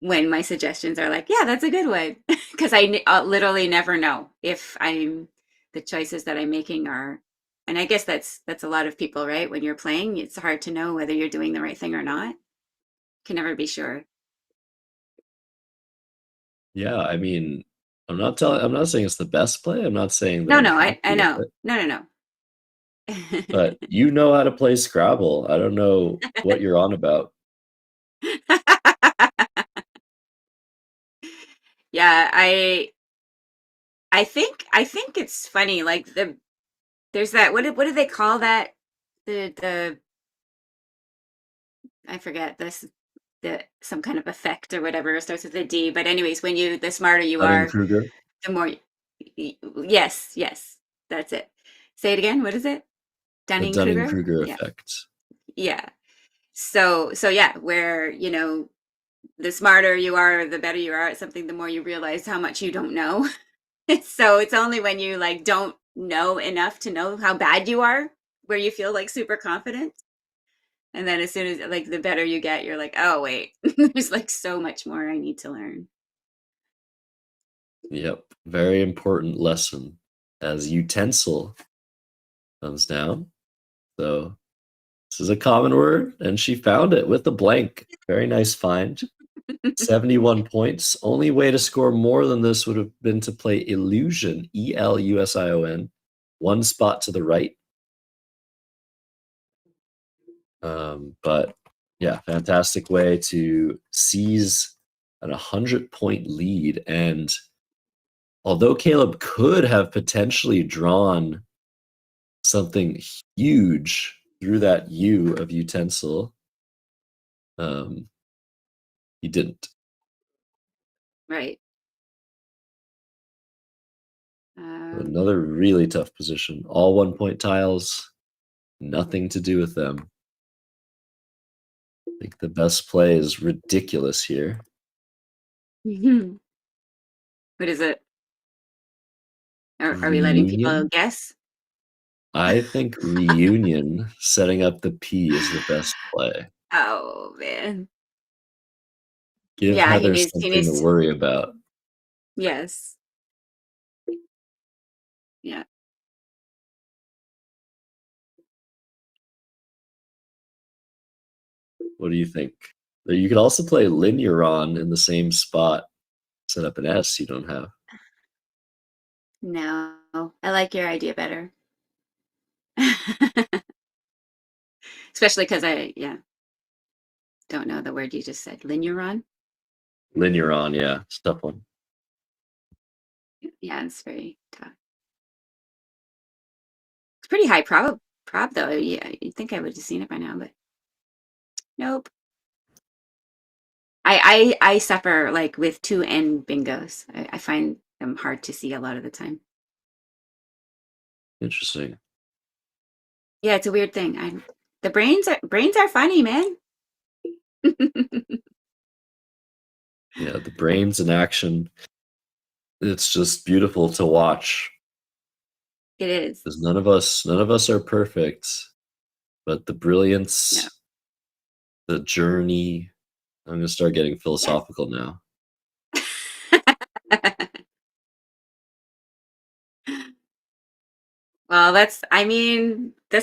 my suggestions are like, yeah, that's a good one, because I literally never know if the choices that I'm making are, and I guess that's a lot of people, right? When you're playing, it's hard to know whether you're doing the right thing or not. Can never be sure.
yeah, I mean, I'm not saying it's the best play. I'm not saying that
No,
I'm
no, I
happy with
know.
it.
No.
But you know how to play Scrabble. I don't know what you're on about.
Yeah, I think it's funny. Like there's that what do they call that? The I forget this some kind of effect or whatever. It starts with a D. But anyways, when the smarter you are,
Dunning-Kruger?
the more. Yes, that's it. Say it again. What is it?
The
Dunning-Kruger?
Dunning-Kruger
Yeah.
effect.
Yeah. So yeah, where the smarter you are, the better you are at something, the more you realize how much you don't know. So it's only when you like don't know enough to know how bad you are where you feel like super confident. And then as soon as like the better you get, you're like, oh wait, there's like so much more I need to learn.
Yep. Very important lesson as utensil comes down. So this is a common word, and she found it with a blank. Very nice find. 71 points. Only way to score more than this would have been to play Illusion, Elusion. One spot to the right. But yeah, fantastic way to seize an 100-point lead. And although Caleb could have potentially drawn something huge through that U of utensil, he didn't.
Right.
Another really tough position. All 1 point tiles, nothing to do with them. I think the best play is ridiculous here.
What is it? Are we letting people
Reunion?
guess?
I think reunion, setting up the P, is the best play.
Oh man.
Give
Yeah,
Heather something to worry about.
Yes. Yeah.
What do you think? You could also play Linearon in the same spot. Set up an S you don't have.
No, I like your idea better. Especially because I don't know the word you just said. Linearon?
Linearon, yeah. It's a tough one.
Yeah, it's very tough. It's pretty high Prob though, yeah, you'd think I would have seen it by now, but nope. I suffer like with 2N bingos. I find them hard to see a lot of the time.
Interesting.
Yeah, it's a weird thing. The brains are funny, man.
Yeah, the brains in action. It's just beautiful to watch.
It is.
Because none of us are perfect, but the brilliance, the journey. I'm gonna start getting philosophical now.
Well, this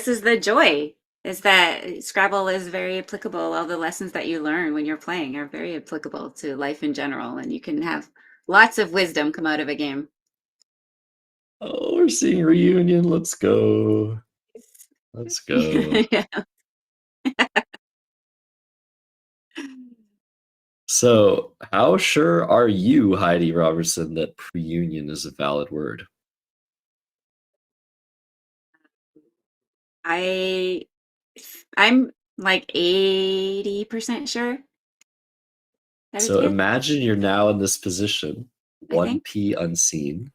is the joy, is that Scrabble is very applicable. All the lessons that you learn when you're playing are very applicable to life in general, and you can have lots of wisdom come out of a game.
Oh, we're seeing reunion. Let's go. Let's go. So, how sure are you, Heidi Robertson, that pre-union is a valid word?
I'm like 80% sure that it's
So
good,
imagine you're now in this position,
I think.
1p unseen,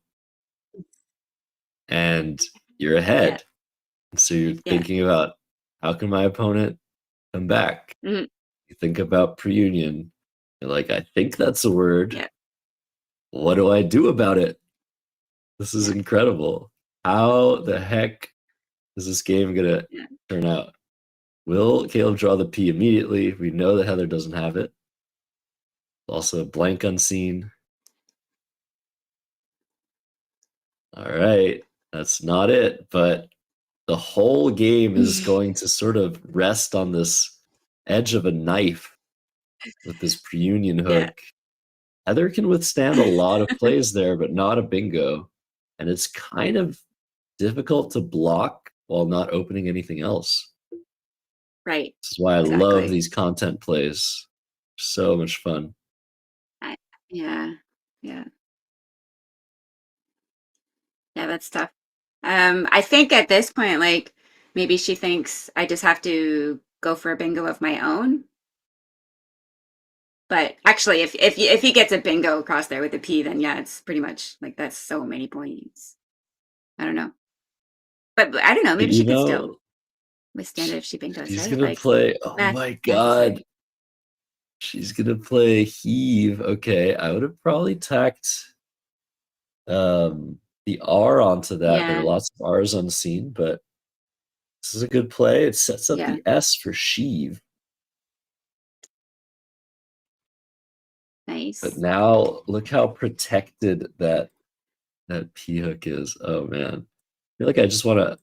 and you're
Yeah.
ahead. So you're
Yeah.
thinking about, how can my opponent come back?
Mhm.
You think about pre-union. You're like, I think that's a word.
Yeah.
What do I do about it? This is incredible. How the heck is this game gonna
Yeah.
turn out? Will Caleb draw the P immediately? We know that Heather doesn't have it. Also blank unseen. All right, that's not it, but the whole game is going to sort of rest on this edge of a knife with this pre-union hook.
Yeah.
Heather can withstand a lot of plays there, but not a bingo. And it's kind of difficult to block while not opening anything else.
Right.
This is why I love
Exactly.
these content plays. So much fun.
Yeah. Yeah. Yeah, that's tough. I think at this point, like maybe she thinks I just have to go for a bingo of my own. But actually, if he gets a bingo across there with a P, then yeah, it's pretty much like that's so many points. I don't know, but I don't know.
But
Maybe she could still withstand it if she bingos,
she's
right?
gonna
Like
play. Oh
math,
my
math is hard.
god. She's gonna play heave. Okay, I would have probably tacked the R onto that. There are
Yeah.
lots of R's unseen, but this is a good play. It sets up
Yeah.
the S for sheave.
Nice.
But now look how protected that P hook is. Oh man. I feel like I just wanna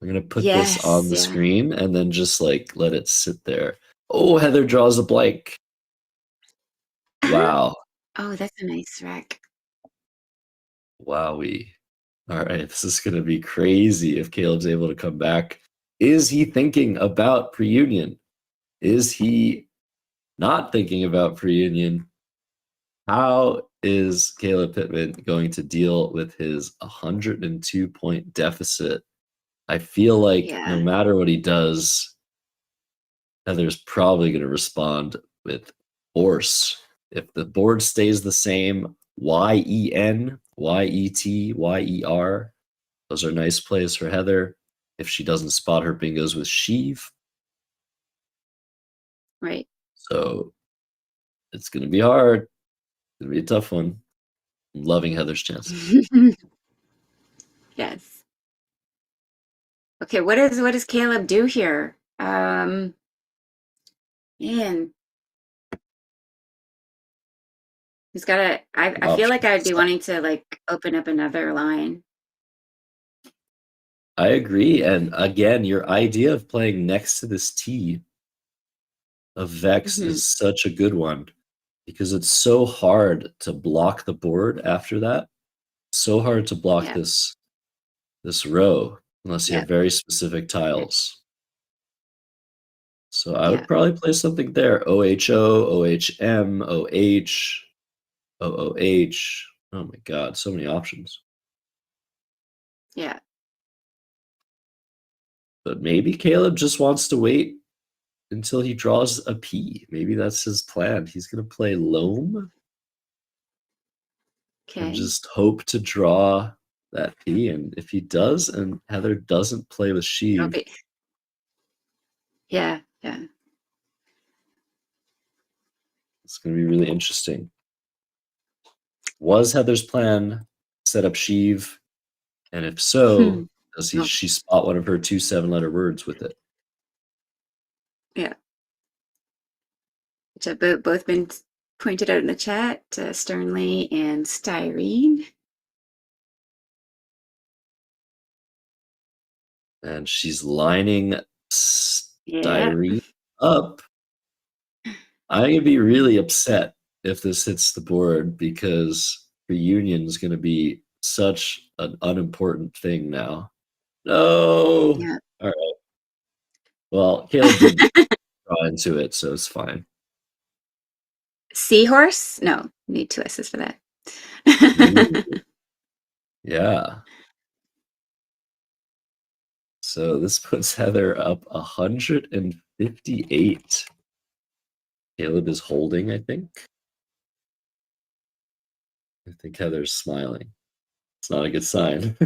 I'm gonna put this on
Yes.
the
Yeah.
screen and then just like let it sit there. Oh, Heather draws a blank. Wow.
Oh, that's a nice rack.
Wowee. All right, this is going to be crazy if Caleb's able to come back. Is he thinking about pre-union? Is he not thinking about pre-union? How is Caleb Pittman going to deal with his 102-point deficit? I feel like no
Yeah.
matter what he does, Heather's probably going to respond with force. If the board stays the same, YEN, YET, YER, those are nice plays for Heather. If she doesn't spot her bingos with sheave.
Right.
So it's going to be hard. It's going to be a tough one. I'm loving Heather's chances.
Yes. Okay, what does Caleb do here? Man. He's got to I feel like I'd be wanting to like open up another line.
I agree. And again, your idea of playing next to this T of Vex is such a good one because it's so hard to block the board after that. So hard to block this row unless you have very specific tiles. So I would probably play something there. OHO, OHM, OH, OOH. Oh my god, so many options.
Yeah.
But maybe Caleb just wants to wait until he draws a P. Maybe that's his plan. He's going to play Loam and just hope to draw that P. And if he does, and Heather doesn't play with Sheev,
yeah.
It's going to be really interesting. Was Heather's plan set up Sheev? And if so, does she spot one of her 2 7-letter words with it?
Yeah. Which have both been pointed out in the chat, Sternly and Styrene.
And she's lining Styrene up. I'm going to be really upset if this hits the board, because reunion is going to be such an unimportant thing now. No.
Yeah.
All right. Well, Caleb did draw into it, so it's fine.
Seahorse? No, need 2 S's for that.
Yeah. So this puts Heather up 158. Caleb is holding, I think. I think Heather's smiling. It's not a good sign.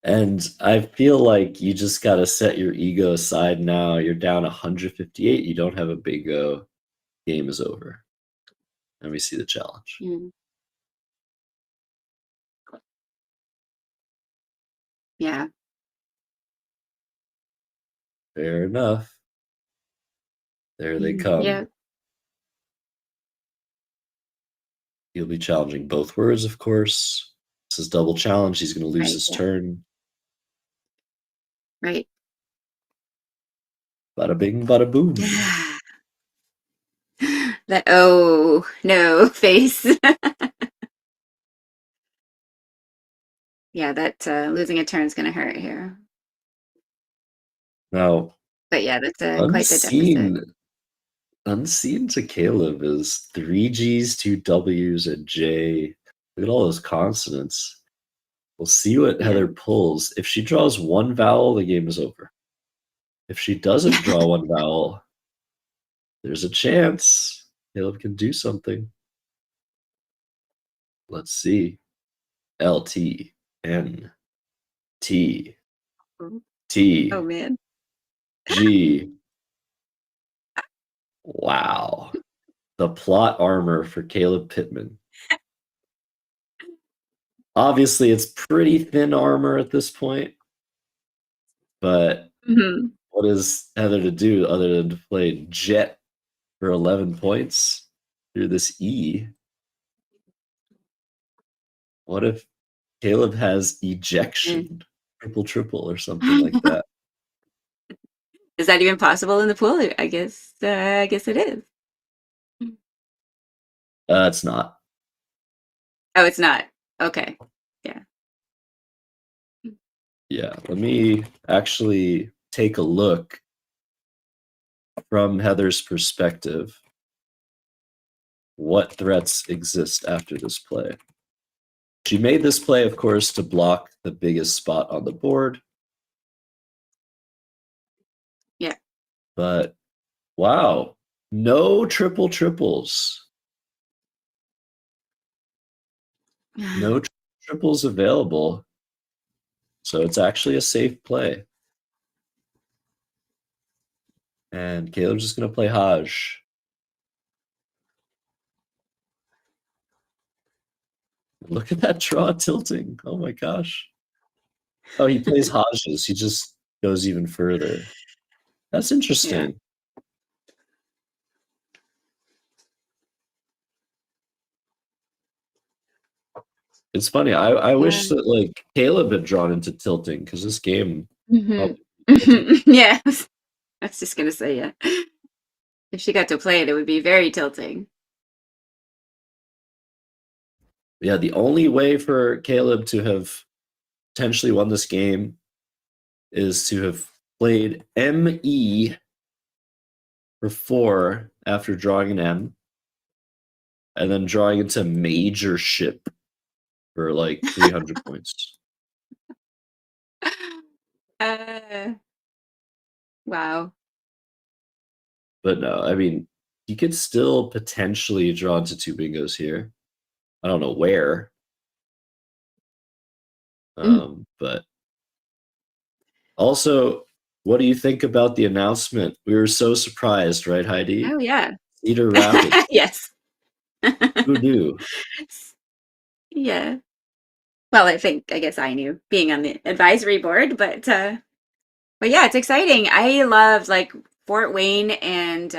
And I feel like you just got to set your ego aside now. You're down 158. You don't have a bingo. Game is over. Let me see the challenge.
Yeah.
Fair enough. There they come.
Yeah.
He'll be challenging both words, of course. This is double challenge. He's going to lose his turn.
Right.
Bada bing, bada boom.
That oh no face. Yeah, that losing a turn is going to hurt here.
Now,
but yeah, that's quite the deficit.
Unseen to Caleb is 3 G's, 2 W's, and J. Look at all those consonants. We'll see what Heather pulls. If she draws 1 vowel, the game is over. If she doesn't draw 1 vowel, there's a chance Caleb can do something. Let's see. L T N T T.
Oh man.
G. Wow. The plot armor for Caleb Pittman. Obviously, it's pretty thin armor at this point. But what is Heather to do other than to play Jet for 11 points through this E? What if Caleb has ejection, triple, or something like that?
Is that even possible in the pool? I guess it is.
It's not.
Oh, it's not. Okay. Yeah.
Yeah. Let me actually take a look from Heather's perspective. What threats exist after this play? She made this play, of course, to block the biggest spot on the board.
Yeah.
But wow, no triples. No triples available. So it's actually a safe play. And Caleb's just going to play Haj. Look at that draw tilting. Oh my gosh. Oh, he plays Haj's. He just goes even further. That's interesting. Yeah. It's funny. I wish that like Caleb had drawn into tilting, because this game.
Yeah, I was just gonna say, yeah. If she got to play it, it would be very tilting.
Yeah, the only way for Caleb to have potentially won this game is to have played ME for 4 after drawing an M. and then drawing into major ship for like 300 points.
Wow.
But no, I mean, you could still potentially draw into 2 bingos here. I don't know where. But also, what do you think about the announcement? We were so surprised, right, Heidi?
Oh, yeah.
Cedar Rapids.
Yes.
Who knew?
Yeah. Well, I guess I knew being on the advisory board, but yeah, it's exciting. I loved like Fort Wayne and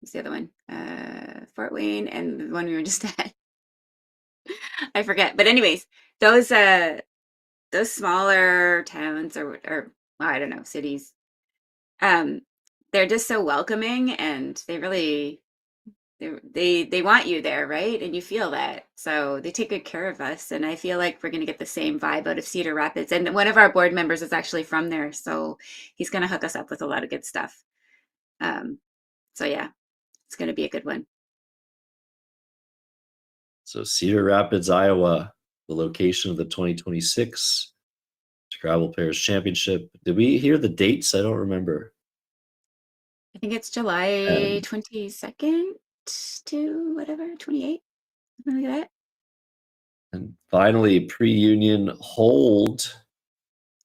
what's the other one? Fort Wayne and the one we were just at. I forget. But anyways, those smaller towns or well, I don't know, cities, they're just so welcoming, and they really they want you there, right? And you feel that. So they take good care of us, and I feel like we're going to get the same vibe out of Cedar Rapids. And one of our board members is actually from there, so he's going to hook us up with a lot of good stuff. So yeah, it's going to be a good one.
So Cedar Rapids, Iowa, the location of the 2026 Scrabble Pairs Championship. Did we hear the dates? I don't remember.
I think it's July 22nd to whatever, 28th, something like that.
And finally, pre-union hold.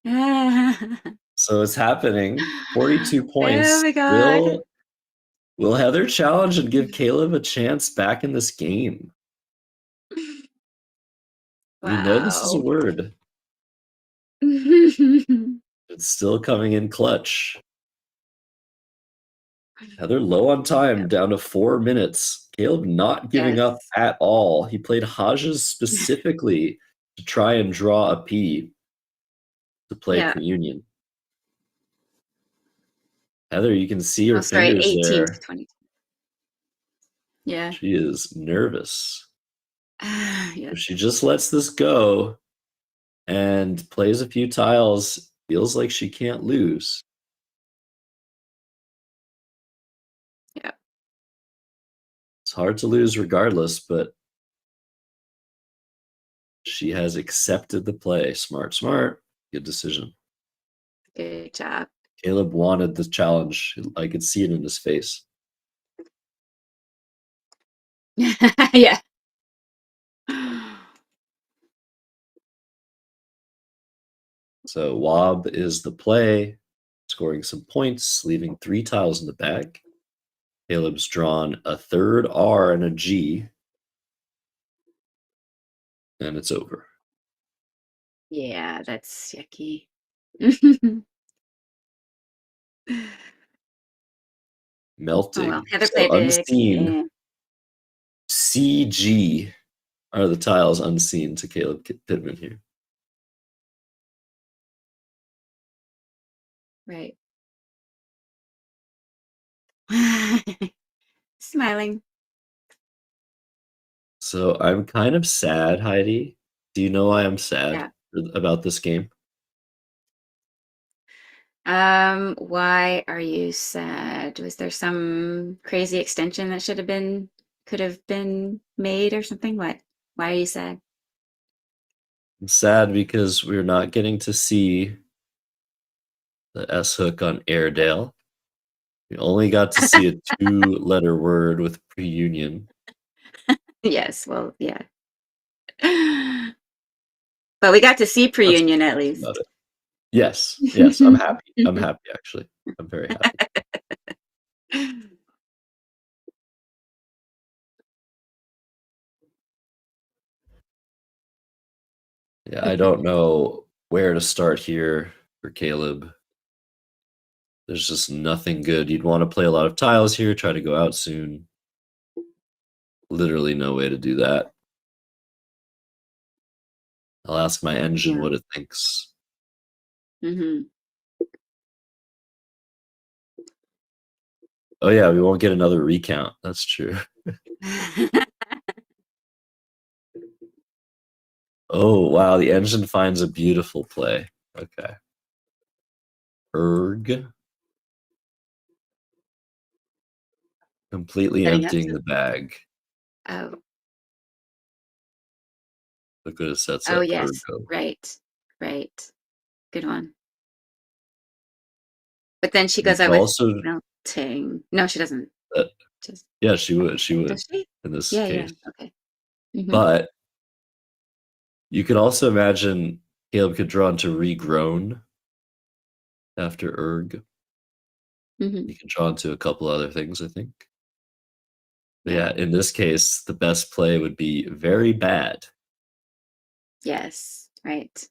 So it's happening. 42 points.
Oh my God.
Will Heather challenge and give Caleb a chance back in this game?
Wow.
We know this is a word. It's still coming in clutch. Heather low on time, down to 4 minutes. Caleb not giving up at all. He played Hodges specifically to try and draw a P to play pre-union. Heather, you can see her fingers
18
there.
to 20. Yeah.
She is nervous.
Yes.
If she just lets this go and plays a few tiles, feels like she can't lose.
Yeah.
It's hard to lose regardless, but she has accepted the play. Smart. Good decision.
Good job.
Caleb wanted the challenge. I could see it in his face.
Yeah.
So Wob is the play, scoring some points, leaving 3 tiles in the bag. Caleb's drawn a third R and a G. And it's over.
Yeah, that's yucky.
Melting.
Oh, well. Heather
So
played
unseen.
big.
CG are the tiles unseen to Caleb Pittman here.
Right. Smiling.
So I'm kind of sad, Heidi. Do you know why I'm sad about this game?
Why are you sad? Was there some crazy extension that could have been made or something? What? Why are you sad?
I'm sad because we're not getting to see the S hook on Airedale. We only got to see a 2-letter word with pre-union.
Yes, well, yeah. But we got to see pre-union at least.
Yes, I'm happy. I'm happy, actually. I'm very happy. Yeah, I don't know where to start here for Caleb. There's just nothing good. You'd want to play a lot of tiles here, try to go out soon. Literally no way to do that. I'll ask my engine what it thinks.
Mm-hmm.
Oh yeah, we won't get another recount. That's true. Oh wow, the engine finds a beautiful play. Okay. Erg. Completely emptying the bag.
Oh.
Look what it sets
Oh
up.
yes.
Ergo.
Right. Good one. But then she
You
goes
could
out with
also
melting. No, she doesn't. Just
yeah, she would. She would
does she?
in this
Yeah.
case.
Okay. Mhm.
But you could also imagine Caleb could draw into regrown after erg.
Mhm.
You can draw into a couple other things, I think. But yeah, in this case, the best play would be very bad.
Yes. Right.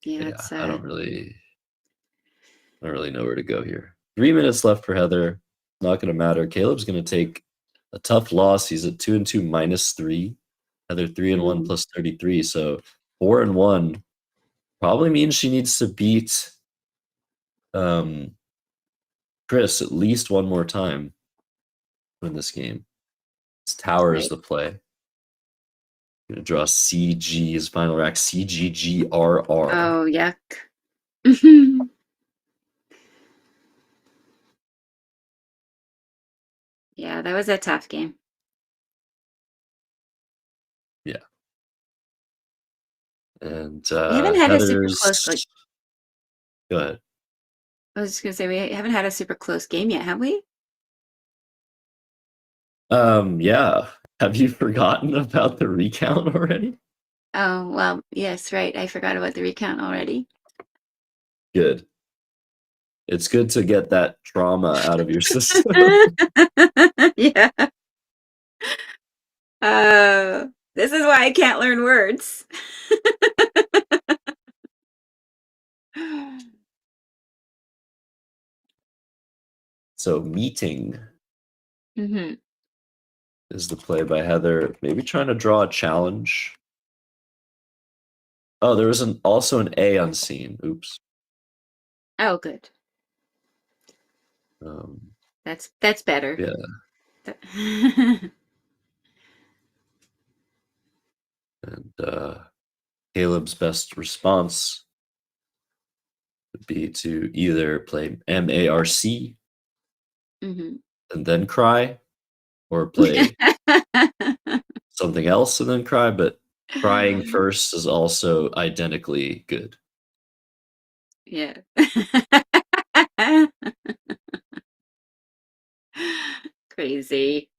Yeah.
Yeah,
It's
I don't really know where to go here. 3 minutes left for Heather. Not going to matter. Caleb's going to take a tough loss. He's at 2-2 -3. Heather 3-1 plus 33. So 4-1 probably means she needs to beat Chris at least one more time in this game. This tower is the play. Gonna draw CG as final rack. CGGRR.
Oh, yuck. Yeah, that was a tough game.
Yeah. And
We haven't had a super
Heather's.
close.
Go ahead.
I was just gonna say we haven't had a super close game yet, have we?
Yeah. Have you forgotten about the recount already?
Oh well, yes, right. I forgot about the recount already.
Good. It's good to get that trauma out of your system.
Yeah. This is why I can't learn words.
So meeting
Mm-hmm.
is the play by Heather. Maybe trying to draw a challenge. Oh, there was also an A unseen. Oops.
Oh, good. That's better.
Yeah. And Caleb's best response would be to either play MARC
Mm-hmm.
and then cry, or play something else and then cry, but crying first is also identically good.
Yeah. Crazy.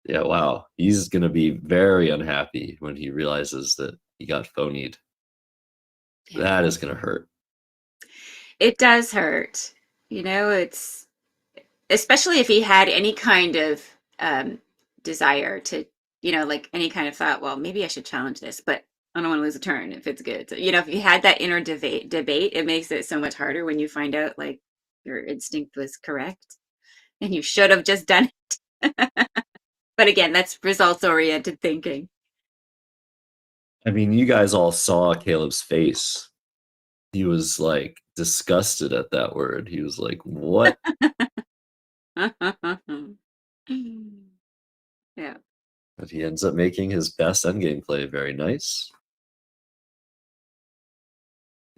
Yeah, wow. He's going to be very unhappy when he realizes that he got phonied.
Yeah.
That is going to hurt.
It does hurt. You know, it's especially if he had any kind of desire to, like any kind of thought, well, maybe I should challenge this, but I don't want to lose a turn if it's good. So, if you had that inner debate, it makes it so much harder when you find out like your instinct was correct and you should have just done it. But again, that's results-oriented thinking.
I mean, you guys all saw Caleb's face. He was like disgusted at that word. He was like, what?
Yeah.
But he ends up making his best endgame play. Very nice.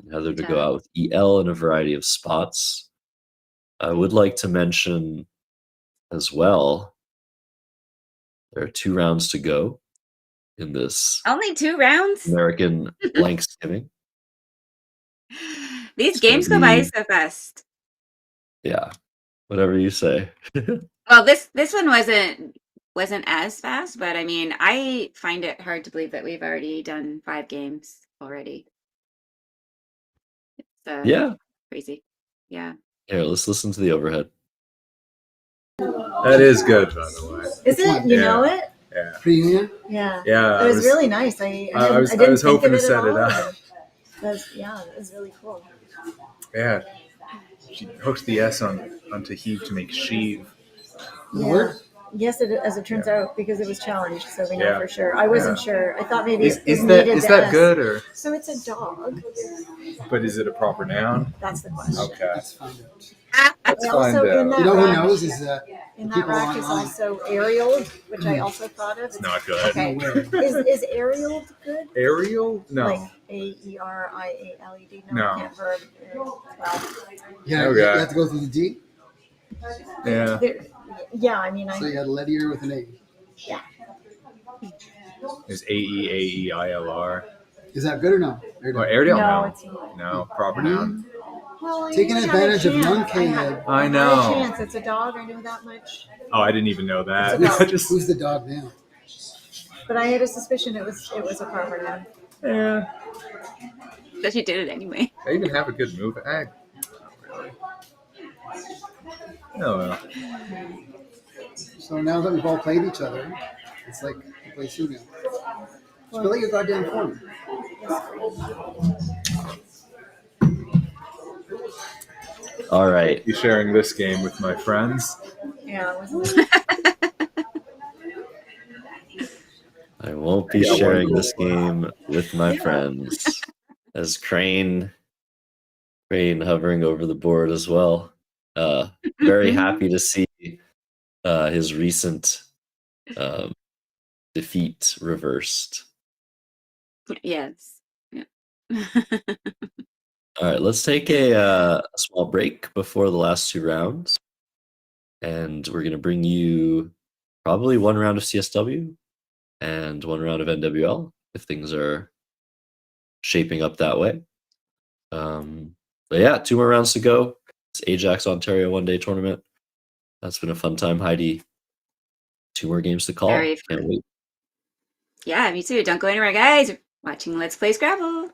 And Heather to go out with EL in a variety of spots. I would like to mention as well, there are 2 rounds to go in this
Only 2 rounds?
American BLANKSgiving.
These games go by so fast.
Yeah, whatever you say.
Well, this one wasn't as fast, but I mean, I find it hard to believe that we've already done 5 games already. It's
yeah,
crazy. Yeah.
Here, let's listen to the overhead.
That is good, by the way.
Is it? You know it?
Yeah.
Premium?
Yeah.
Yeah.
It was really nice. I
was hoping to set it up.
It was really cool.
Yeah. She hooked the S onto heave to make sheave.
Yeah. Yes, as it turns out, because it was challenged, so we know for sure. I wasn't sure. I thought maybe
is that good or?
So it's a dog.
But is it a proper noun?
That's the question.
Okay.
Let's find out.
Let's find out.
In that
You know who
rack,
knows is
in that rack is also Ariel, which I also thought of.
It's not good.
Okay. Is Ariel good?
Ariel? No.
Like A-E-R-I-A-L-E-D.
No.
I can't verb.
Yeah,
Okay.
you have to go through the D.
Yeah.
Yeah, I mean,
So you had Lettier with an A.
yeah.
Is AEAEILR.
Is that good or no?
Or Airedale?
No,
No.
it's not.
No. Proper noun.
Well,
Taking advantage of young
I had
Caleb.
I
a
know.
chance. It's a dog. I knew that much.
Oh, I didn't even know that.
It's about-
Who's the dog now?
But I had a suspicion it was a proper noun.
Yeah.
But you did it anyway.
I even have a good move. Not really. Oh well.
So now that we've all played each other, it's like we play Suga. Spill out your goddamn phone.
All right.
Be sharing this game with my friends.
Yeah, it wasn't.
I won't be sharing this game with my friends. As Crane hovering over the board as well. Very happy to see his recent defeat reversed.
Yes. Yeah.
All right, let's take a small break before the last two rounds. And we're going to bring you probably one round of CSW and one round of NWL if things are shaping up that way. But yeah, 2 more rounds to go. It's Ajax Ontario one-day tournament. That's been a fun time, Heidi. 2 more games to call.
Very
Can't
fun.
wait.
Yeah, me too. Don't go anywhere, guys. You're watching Let's Play Scrabble.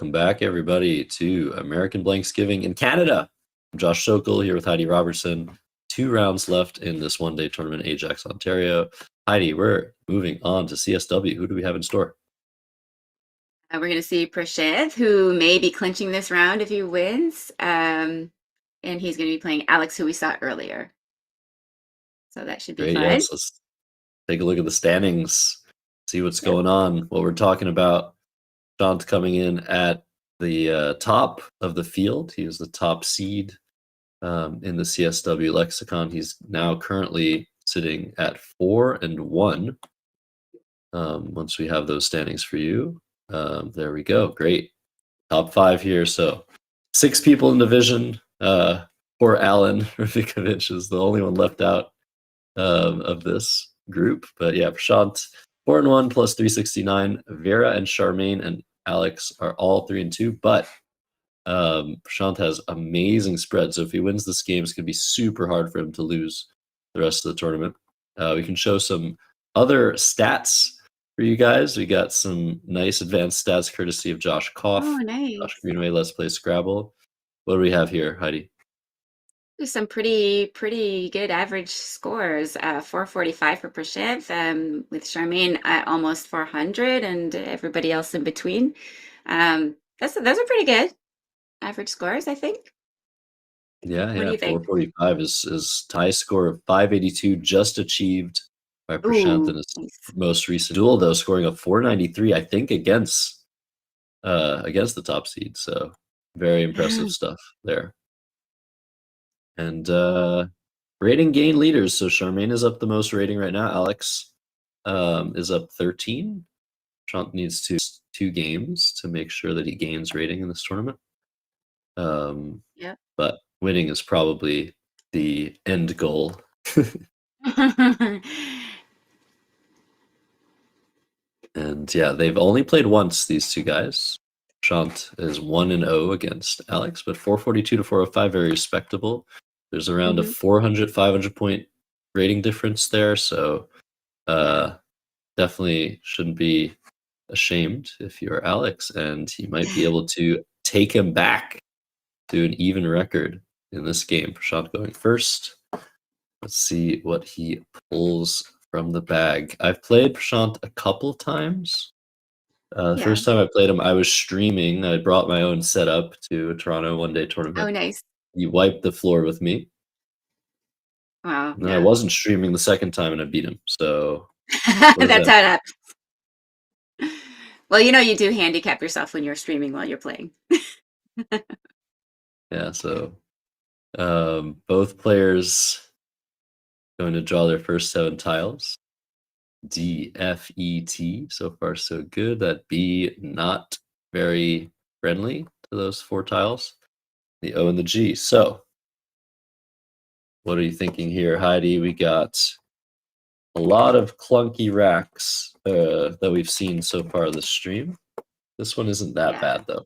Welcome back, everybody, to American BLANKSgiving in Canada. I'm Josh Sokol here with Heidi Robertson. 2 rounds left in this one-day tournament, Ajax, Ontario. Heidi, we're moving on to CSW. Who do we have in store?
We're going to see Prashev, who may be clinching this round if he wins. And he's going to be playing Alex, who we saw earlier. So that should be fun.
Yes, let's take a look at the standings, see what's going on. What we're talking about. Sean's coming in at the top of the field. He is the top seed in the CSW lexicon. He's now currently sitting at 4-1. Once we have those standings for you, there we go. Great, top 5 here. So 6 people in division. Poor Alan Rafikovic is the only one left out of this group. But yeah, Prashant 4-1 plus 369. Vera and Charmaine and Alex are all 3-2, but Prashant has amazing spread. So if he wins this game, it's going to be super hard for him to lose the rest of the tournament. We can show some other stats for you guys. We got some nice advanced stats courtesy of Josh Koff.
Oh, nice.
Josh Greenway, Let's Play Scrabble. What do we have here, Heidi?
There's some pretty good average scores. 445 for Prashev, with Charmaine at almost 400, and everybody else in between. Those are pretty good average scores, I think.
Yeah,
What do you think?
445 is tie score of 582, just achieved by Prashant in his most recent duel, though, scoring a 493, I think, against the top seed. So very impressive stuff there. And rating gain leaders. So Charmaine is up the most rating right now. Alex is up 13. Prashant needs two games to make sure that he gains rating in this tournament.
Yeah.
But winning is probably the end goal. And yeah, they've only played once, these two guys. Prashant is 1-0 against Alex, but 442 to 405, very respectable. There's around a 400, 500 point rating difference there. So definitely shouldn't be ashamed if you're Alex, and he might be able to take him back to an even record in this game. Prashant going first. Let's see what he pulls from the bag. I've played Prashant a couple times. The first time I played him, I was streaming. I brought my own setup to a Toronto one-day tournament.
Oh, nice.
He wiped the floor with me.
Wow.
And I wasn't streaming the second time, and I beat him. So
that's how it happens. Well, you do handicap yourself when you're streaming while you're playing.
Yeah, so both players going to draw their first 7 tiles. D, F, E, T. So far, so good. That B, not very friendly to those 4 tiles. The O and the G. So, what are you thinking here, Heidi? We got a lot of clunky racks that we've seen so far this stream. This one isn't that bad, though.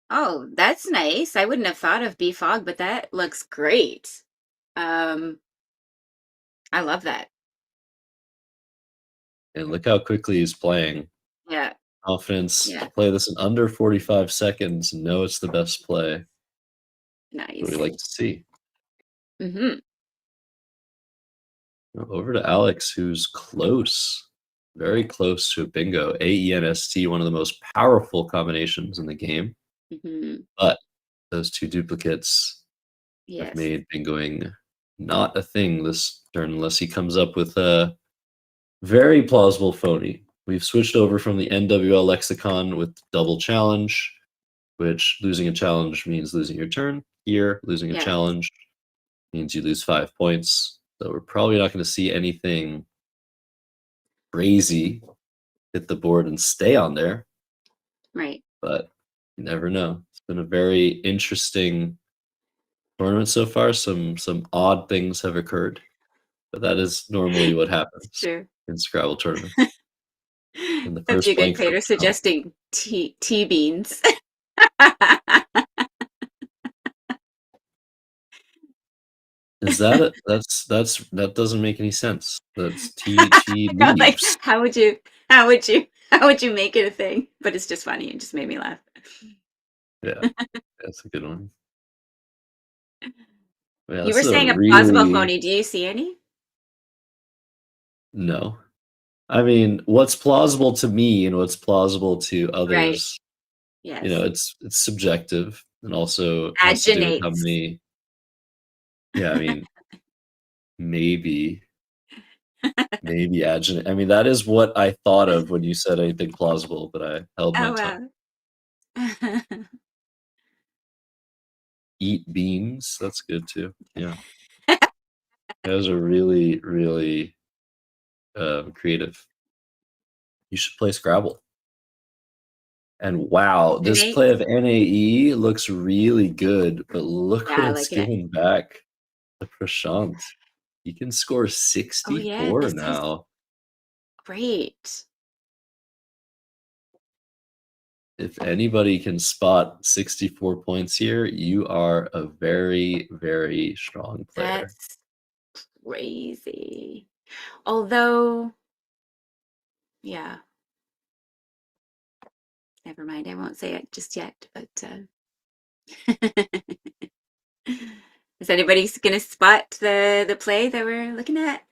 Oh, that's nice. I wouldn't have thought of B-Fog, but that looks great. I love that.
And look how quickly he's playing.
Yeah.
Confidence to play this in under 45 seconds. Know it's the best play.
Nice.
What we like to see.
Mm-hmm.
Over to Alex, who's close, very close to a bingo. AENST, one of the most powerful combinations in the game.
Mm-hmm.
But those 2 duplicates have made bingoing not a thing this turn unless he comes up with a very plausible phony. We've switched over from the NWL lexicon with double challenge, which losing a challenge means losing your turn. Here, losing a challenge means you lose 5 points. So we're probably not going to see anything crazy hit the board and stay on there.
Right.
But you never know. It's been a very interesting tournament so far. Some odd things have occurred, but that is normally what happens in Scrabble tournaments. In the first
good Peter suggesting T-beans.
Is that that doesn't make any sense. That's T leaves.
Like, how would you How would you make it a thing? But it's just funny. It just made me laugh.
Yeah, that's a good one. Yeah,
You were
this is a
saying a plausible
really
phony. Do you see any?
no. I mean, what's plausible to me and what's plausible to
Right.
others,
Yes.
it's subjective and also has to do with how
Aginates.
many. Yeah, I mean, maybe aginate. I mean, that is what I thought of when you said anything plausible, but I held my
Oh,
tongue.
wow.
Eat beans. That's good too. Yeah, those are really, really creative. You should play Scrabble. And wow, this
Aginates.
play of NAE looks really good, but look
Yeah,
what
I
it's
like it.
giving back to Prashant. He can score
Oh, yeah.
64
This is
now.
great.
If anybody can spot 64 points here, you are a very, very strong player.
That's crazy. Although, yeah, never mind. I won't say it just yet. But is anybody going to spot the play that we're looking at?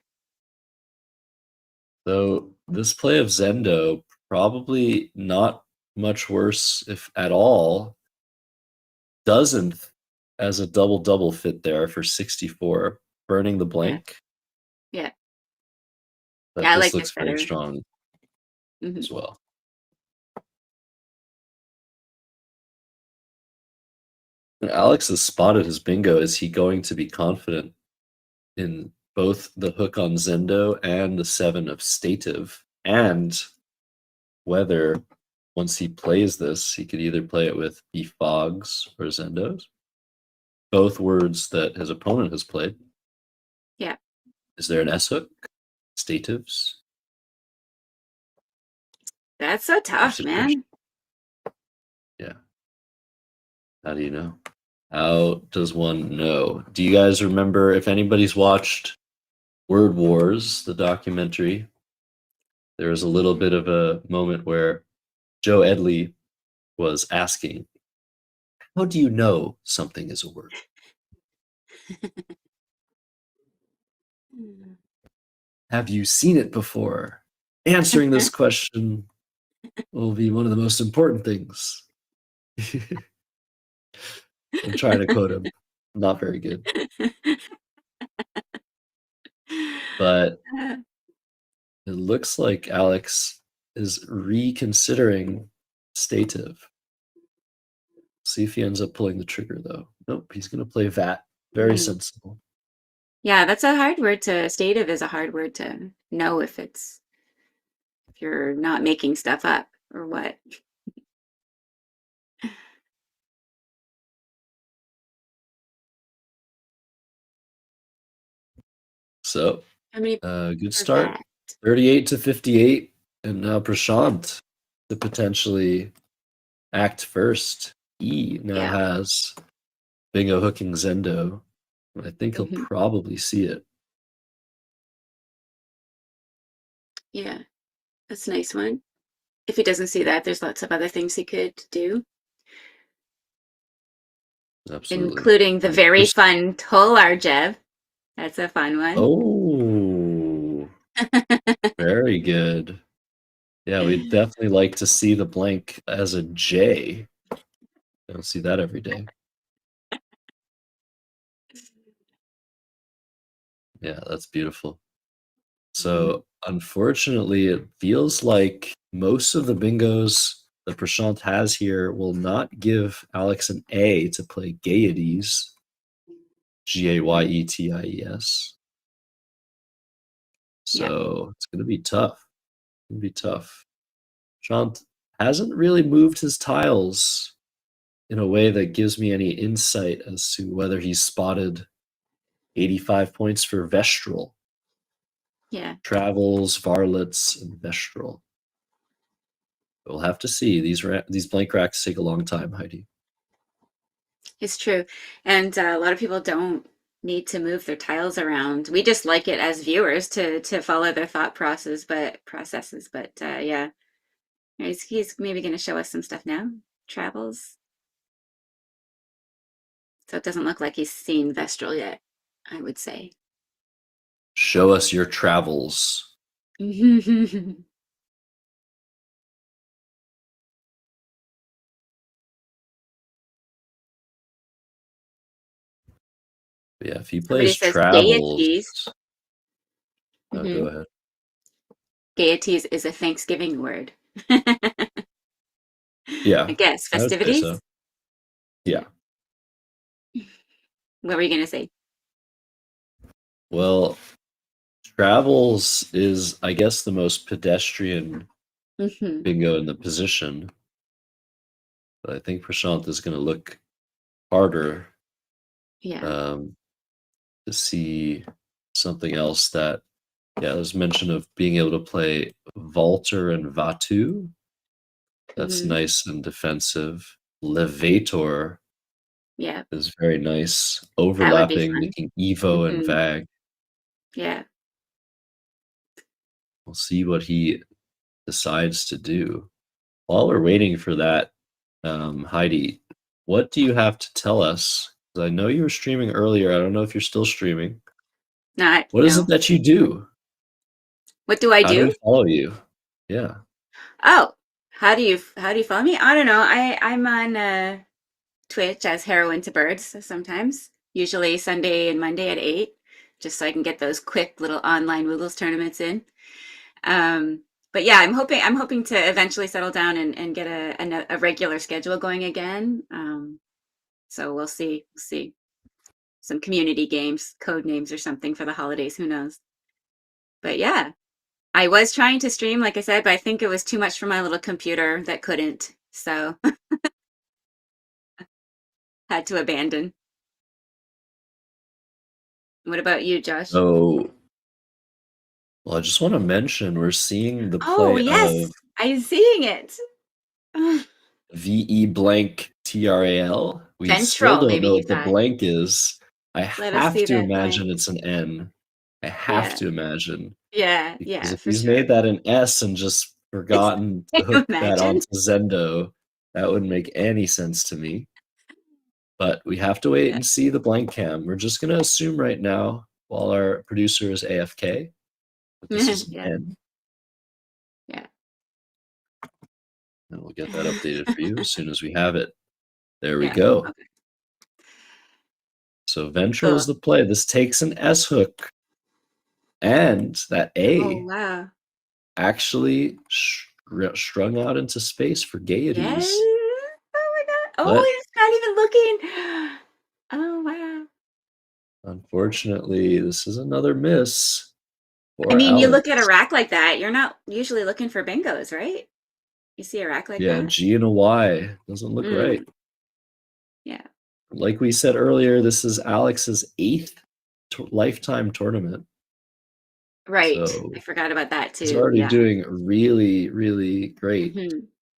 So this play of Zendo, probably not much worse, if at all. Doesn't as a double fit there for 64, burning the blank.
Yeah.
But
Yeah, I
this
like
looks
this
very
better.
strong
Mhm.
as well. And Alex has spotted his bingo. Is he going to be confident in both the hook on Zendo and the 7 of stative? And whether once he plays this, he could either play it with befogs or Zendos, both words that his opponent has played.
Yeah.
Is there an S hook? Statives?
That's so tough, man.
Yeah. How do you know? How does one know? Do you guys remember, if anybody's watched Word Wars, the documentary, there was a little bit of a moment where Joe Edley was asking, how do you know something is a word? Have you seen it before? Answering this question will be one of the most important things. I'm trying to quote him. Not very good. But it looks like Alex is reconsidering stative. See if he ends up pulling the trigger, though. Nope, he's going to play VAT. Very sensible.
Yeah, that's a hard word to, stative is a hard word to know if you're not making stuff up or what.
So,
How many
good
for
start.
that?
38 to 58. And now Prashant to potentially act first. He now has bingo hooking Zendo. I think he'll probably see it.
Yeah, that's a nice one. If he doesn't see that, there's lots of other things he could do.
Absolutely.
Including the very fun Tol Arjev. That's a fun one.
Oh, very good. Yeah, we'd definitely like to see the blank as a J. Don't see that every day. Yeah, that's beautiful. So, unfortunately, it feels like most of the bingos that Prashant has here will not give Alex an A to play Gaieties. Gayeties. So it's going to be tough. It's going to be tough. Prashant hasn't really moved his tiles in a way that gives me any insight as to whether he's spotted 85 points for Vestral.
Yeah.
Travels, Varlets, and Vestral. We'll have to see. These blank racks take a long time, Heidi.
It's true. And a lot of people don't need to move their tiles around. We just like it as viewers to follow their thought processes. But yeah, He's maybe going to show us some stuff now. Travels. So it doesn't look like he's seen Vestral yet, I would say.
Show us your travels. Yeah, if he plays Travels.
Gaieties.
Oh, go ahead.
Gaieties is a Thanksgiving word.
Yeah.
I guess. Festivities?
So. Yeah.
What were you going to say?
Well, Travels is, I guess, the most pedestrian bingo in the position. But I think Prashant is going to look harder to see something else that, there's mention of being able to play Vaulter and Vatu. That's nice and defensive. Levator is very nice. Overlapping, making Evo and Vag.
Yeah.
We'll see what he decides to do. While we're waiting for that, Heidi, what do you have to tell us? Because I know you were streaming earlier. I don't know if you're still streaming. What is it that you do?
What do I do?
How do we follow you? Yeah.
Oh, how do you follow me? I don't know. I'm on Twitch as Heroine to Birds sometimes. Usually Sunday and Monday at 8, just so I can get those quick little online Woogles tournaments in. But yeah, I'm hoping to eventually settle down and get a regular schedule going again. So we'll see. Some community games, code names or something for the holidays. Who knows? But yeah. I was trying to stream, like I said, but I think it was too much for my little computer that couldn't. So had to abandon. What about you, Josh?
Oh, well, I just want to mention we're seeing the play of
I'm seeing it.
VE blank TRAL. We still don't know what the blank is. I have to imagine it's an N. I have to imagine.
Yeah,
because if he's made that an S and just forgotten to hook that onto Zendo, that wouldn't make any sense to me. But we have to wait and see the blank cam. We're just going to assume right now, while our producer is AFK, that this is an N.
Yeah.
And we'll get that updated for you as soon as we have it. There we go. Okay. So Ventral is the play. This takes an S hook. And that A actually strung out into space for Gaieties.
Yes. Oh my god. Oh, it's not even looking. Oh wow.
Unfortunately, this is another miss.
I mean, you look at a rack like that, you're not usually looking for bingos, right? You see a rack like that?
Yeah, G and a Y. Doesn't look right.
Yeah.
Like we said earlier, this is Alex's 8th lifetime tournament.
Right. So I forgot about that too.
He's already doing really, really great.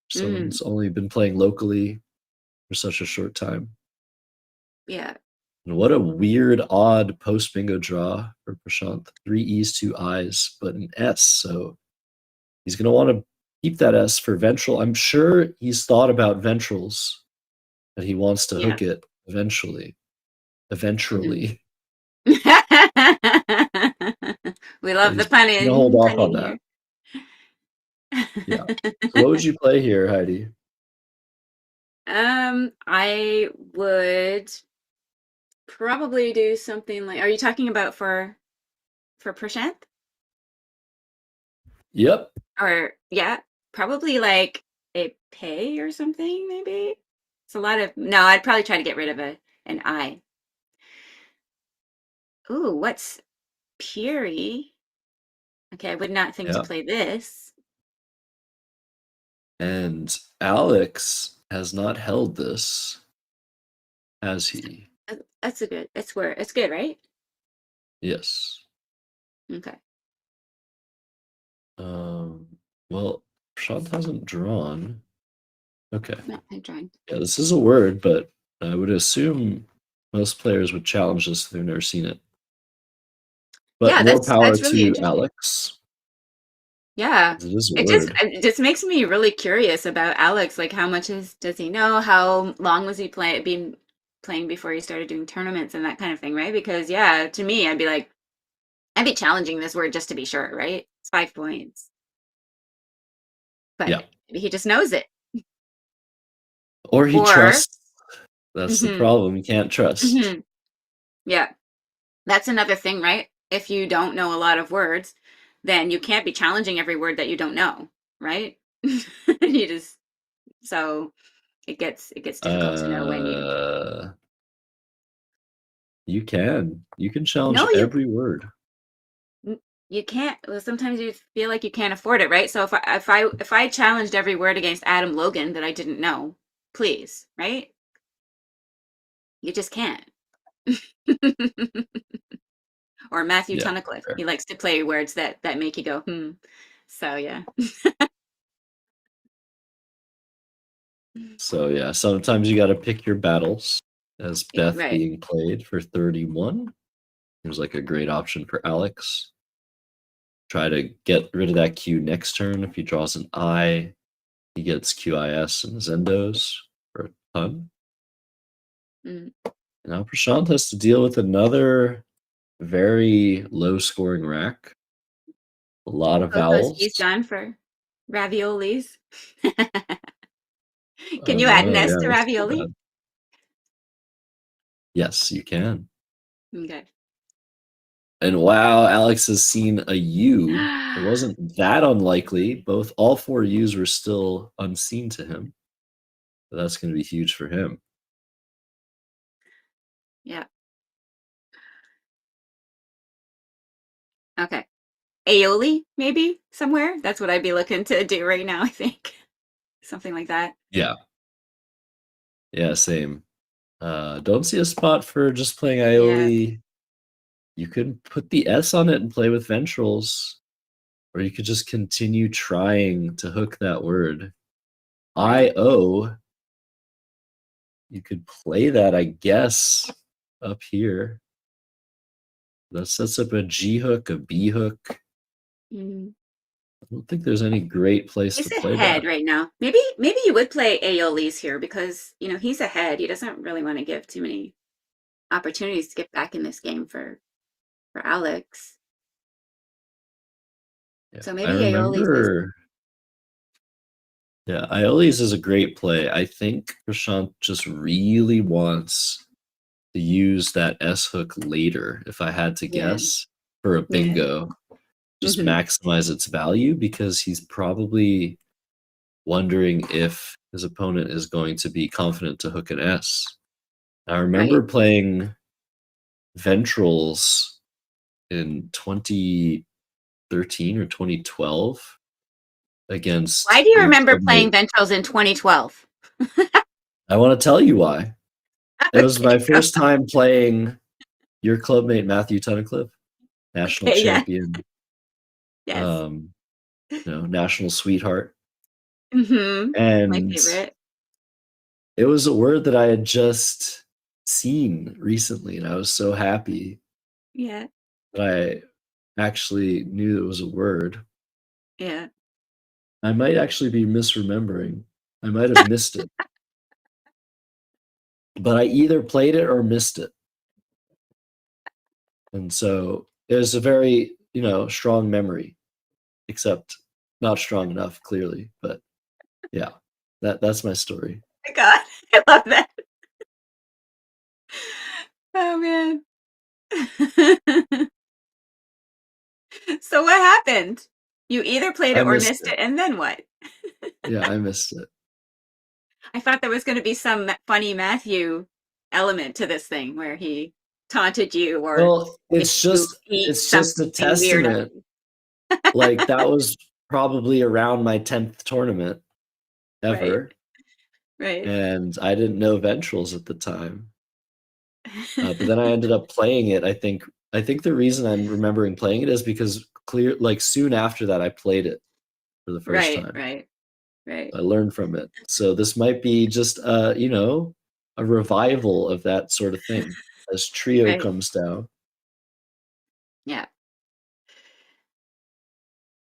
Someone's only been playing locally for such a short time.
Yeah.
And what a weird, odd post bingo draw for Prashant. 3 E's, 2 I's, but an S. So he's going to want to keep that S for Ventral. I'm sure he's thought about Ventrals, that he wants to hook it eventually.
We love the punning.
Hold off on that. Yeah. So what would you play here, Heidi?
I would probably do something like. Are you talking about for Prashant?
Yep.
Or probably like a pay or something. Maybe it's a lot of. No, I'd probably try to get rid of an I. Ooh, what's Puri? Okay, I would not think to play this.
And Alex has not held this, has he?
That's a good. It's good, right?
Yes.
Okay.
Well, Prashant hasn't drawn. Okay.
No, I'm drawing.
Yeah, this is a word, but I would assume most players would challenge this if they've never seen it. But more power to Alex.
Yeah.
It is a
It
word.
just makes me really curious about Alex. Like, how much does he know? How long was he been playing before he started doing tournaments and that kind of thing, right? Because yeah, to me, I'd be challenging this word just to be sure, right? It's 5 points. But
Yeah.
maybe he just knows it.
Or he trusts. That's the
Mhm.
problem. You can't trust.
Yeah. That's another thing, right? If you don't know a lot of words, then you can't be challenging every word that you don't know, right? You just so it gets difficult to know when you
You can challenge
No,
every word.
you can't. Well, sometimes you feel like you can't afford it, right? So if I challenged every word against Adam Logan that I didn't know, please, right? You just can't. Or Matthew
Yeah.
Tunnicliffe. He likes to play words that make you go, So yeah.
So yeah, sometimes you got to pick your battles. As Beth
Right.
being played for 31. Seems like a great option for Alex. Try to get rid of that Q next turn. If he draws an I, he gets QIS and Zendos for a ton. Now Prashant has to deal with another very low scoring rack. A lot of
Coco's
vowels.
he's done for raviolis.
Oh
Can you add an
no,
S
yeah,
to
that's too
ravioli?
bad. Yes, you can.
Okay.
And wow, Alex has seen a U. It wasn't that unlikely. All 4 U's were still unseen to him. But that's going to be huge for him.
Yeah. Okay. Aioli, maybe somewhere. That's what I'd be looking to do right now, I think. Something like that.
Yeah. Yeah, same. Don't see a spot for just playing Aioli. You could put the S on it and play with ventrals. Or you could just continue trying to hook that word.
Right.
I-O. You could play that, I guess, up here. That sets up a G hook, a B hook. I don't think there's any great place
He's
to play
ahead
that.
right now. Maybe you would play Aeoli's here because, he's ahead. He doesn't really want to give too many opportunities to get back in this game for Alex.
Yeah,
So
I
maybe Aeoli's is
remember. Yeah, Aioli's is a great play. I think Prashant just really wants to use that S hook later, if I had to guess, for a bingo. Just maximize its value because he's probably wondering if his opponent is going to be confident to hook an S. I remember playing Ventrals in 2013 or 2012 against.
Why do you
your
remember playing
clubmate.
Ventrals in 2012?
I want to tell you why. It was my first time playing your clubmate Matthew Tunnicliffe, national champion.
Yes.
National sweetheart.
My
And
favorite.
it was a word that I had just seen recently, and I was so happy
Yeah.
that I actually knew it was a word.
Yeah.
I might actually be misremembering. I might have missed it. But I either played it or missed it. And so it was a very, strong memory, except not strong enough, clearly. But yeah, that's my story.
Oh my God, I love that. Oh man. So what happened? You either played
I
it or
missed
missed
it.
it, and then what?
Yeah, I missed it.
I thought there was going to be some funny Matthew element to this thing where he taunted you, or
Well, it's just a
something weird.
testament. Like that was probably around my 10th tournament ever.
Right.
And I didn't know Ventrals at the time. But then I ended up playing it. I think the reason I'm remembering playing it is because soon after that I played it for the first time.
Right.
I learned from it. So this might be just a revival of that sort of thing as Trio comes down.
Yeah.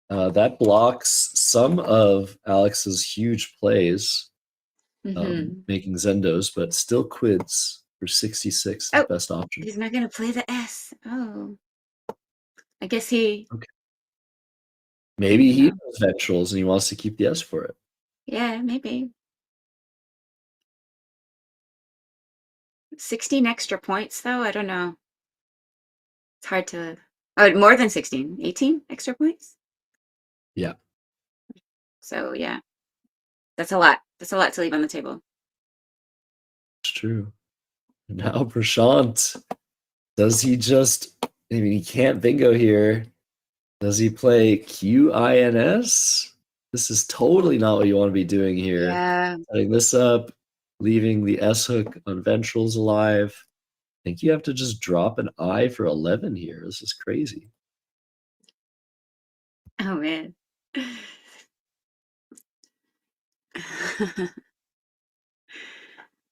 That blocks some of Alex's huge plays, making Zendos, but still quids for 66 is the best option.
He's not going to play the S. Oh. I guess he...
Okay. Maybe he knows Ventrals and he wants to keep the S for it.
Yeah, maybe. 16 extra points, though? I don't know. It's hard to... Oh, more than 16. 18 extra points?
Yeah.
So, yeah. That's a lot. That's a lot to leave on the table.
It's true. Now Prashant, does he just... I mean, he can't bingo here. Does he play QINS? This is totally not what you want to be doing here.
Yeah.
Setting this up, leaving the S hook on Ventrals alive. I think you have to just drop an I for 11 here. This is crazy.
Oh, man.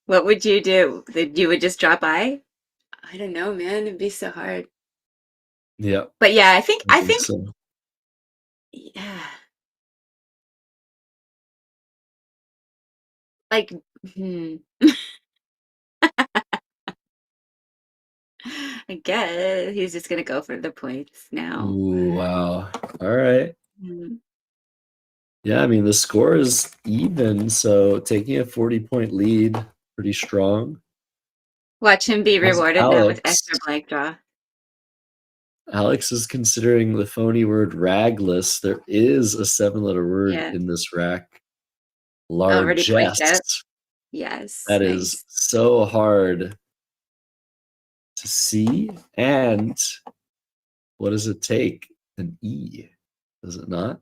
What would you do? You would just drop I? I don't know, man. It'd be so hard.
Yeah.
But yeah, I think
so.
Yeah. Like, I guess he's just gonna go for the points now.
Ooh, wow. All right.
Mhm.
Yeah, I mean, the score is even, so taking a 40-point lead, pretty strong.
Watch him be
How's
rewarded now with
Alex?
extra blank draw.
Alex is considering the phony word ragless. There is a 7-letter word
Yeah.
in this rack.
Already pointed out.
Largesse.
Yes.
That
nice.
is so hard to see. And what does it take? An E, does it not?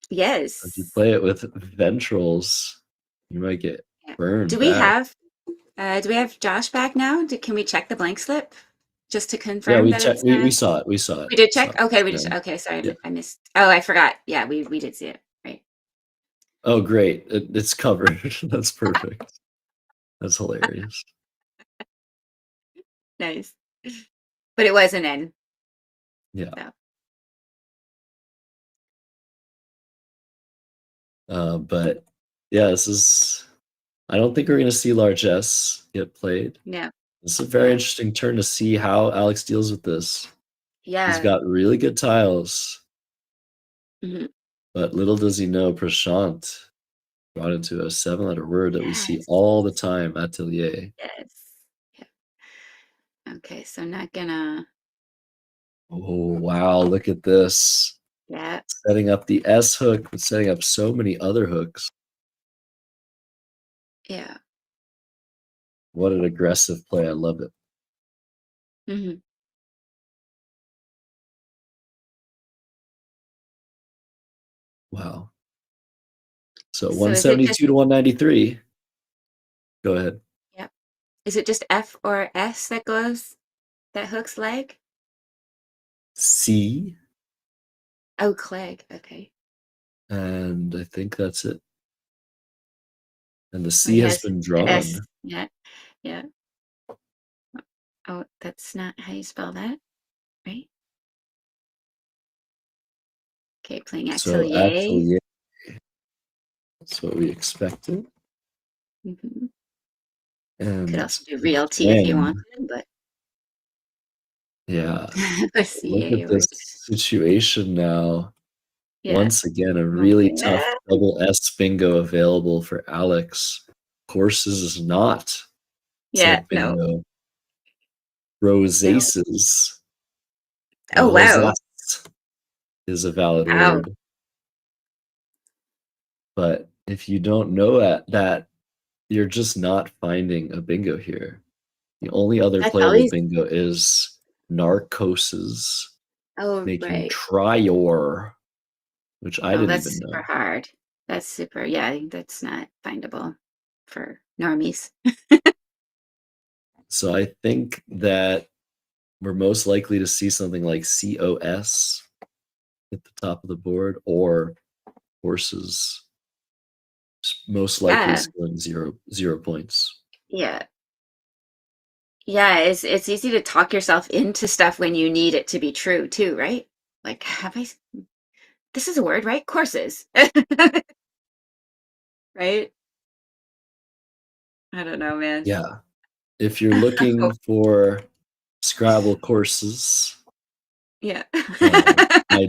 Yes.
If you play it with Ventrals, you might get burned.
Do we
back.
have Josh back now? Can we check the blank slip just to confirm?
Yeah, we
that
checked.
it's,
We saw it. We saw it.
We did check. Okay, we
yeah.
just okay. Sorry,
Yeah.
I missed. Oh, I forgot. Yeah, we did see it. Right.
Oh, great! It's covered. That's perfect. That's hilarious.
Nice. But it was an N.
Yeah.
So.
But yeah, this is. I don't think we're going to see largesse get played.
Yeah.
This is a very interesting turn to see how Alex deals with this.
Yeah.
He's got really good tiles.
Mm-hmm.
But little does he know, Prashant brought into a 7-letter word that we see all the time, atelier.
Yes. Yeah. Okay, so not gonna.
Oh, wow, look at this.
Yeah.
Setting up the S hook, but setting up so many other hooks.
Yeah.
What an aggressive play. I love it.
Mm-hmm.
Wow. So 172 to 193. Go ahead.
Yep. Is it just F or S that hooks leg?
C.
Oh, Clegg. Okay.
And I think that's it. And the C has been drawn.
S. Yeah. Yeah. Oh, that's not how you spell that, right? Okay, playing atelier.
So atelier. That's what we expected.
Mm-hmm.
And
could also do realty if you wanted, but
yeah. Look at this situation now.
Yeah.
Once again, a really tough double S bingo available for Alex. Courses is not.
Bingo.
No. Rosaces.
Oh, wow.
Is a valid word. But if you don't know that, you're just not finding a bingo here. The only other playable bingo is narcosis.
Oh,
making
right.
Trior, which I didn't even know.
That's super hard. That's super, yeah, that's not findable for normies.
So I think that we're most likely to see something like COS at the top of the board, or horses most likely scoring 0 points.
Yeah. Yeah, it's easy to talk yourself into stuff when you need it to be true too, right? Like, This is a word, right? Courses. Right? I don't know, man.
Yeah. If you're looking for Scrabble courses,
Yeah.
I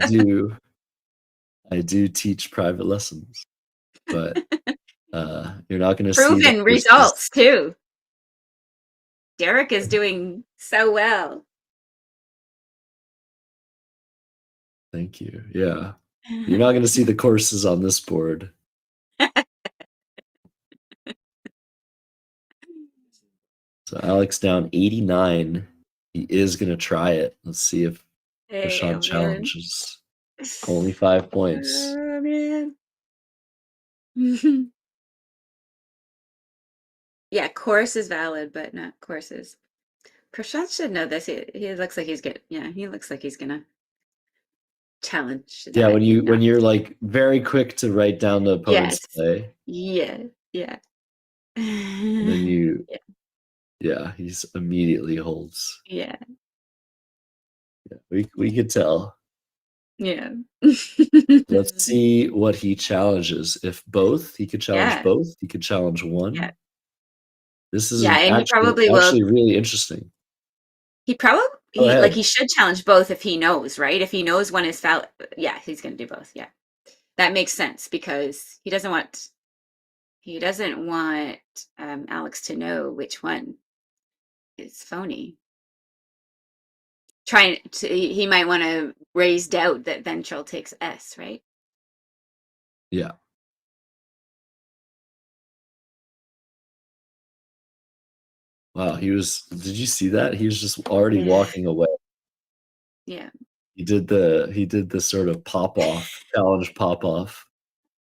do teach private lessons, but you're not going to see the
Proven
courses.
results too. Derek is doing so well.
Thank you. Yeah. You're not going to see the courses on this board. So Alex down 89. He is going to try it. Let's see if Prashant challenges. Only 5 points.
Oh, man. Yeah, course is valid, but not courses. Prashant should know this. He looks like he's good. Yeah, he looks like he's gonna challenge
Yeah,
that.
when you're like very quick to write down the opponent's play.
Yeah.
And then you yeah, he's immediately holds.
Yeah.
We could tell.
Yeah.
Let's see what he challenges. If both, he could challenge both. He could challenge one.
Yeah.
This is
and he probably
actually
will.
really interesting.
He probably he should challenge both if he knows, right? If he knows one is valid, yeah, he's gonna do both. Yeah, that makes sense because he doesn't want Alex to know which one is phony. He might want to raise doubt that Ventral takes S, right?
Yeah. Wow, did you see that? He was just already walking away.
Yeah.
He did the sort of challenge pop off.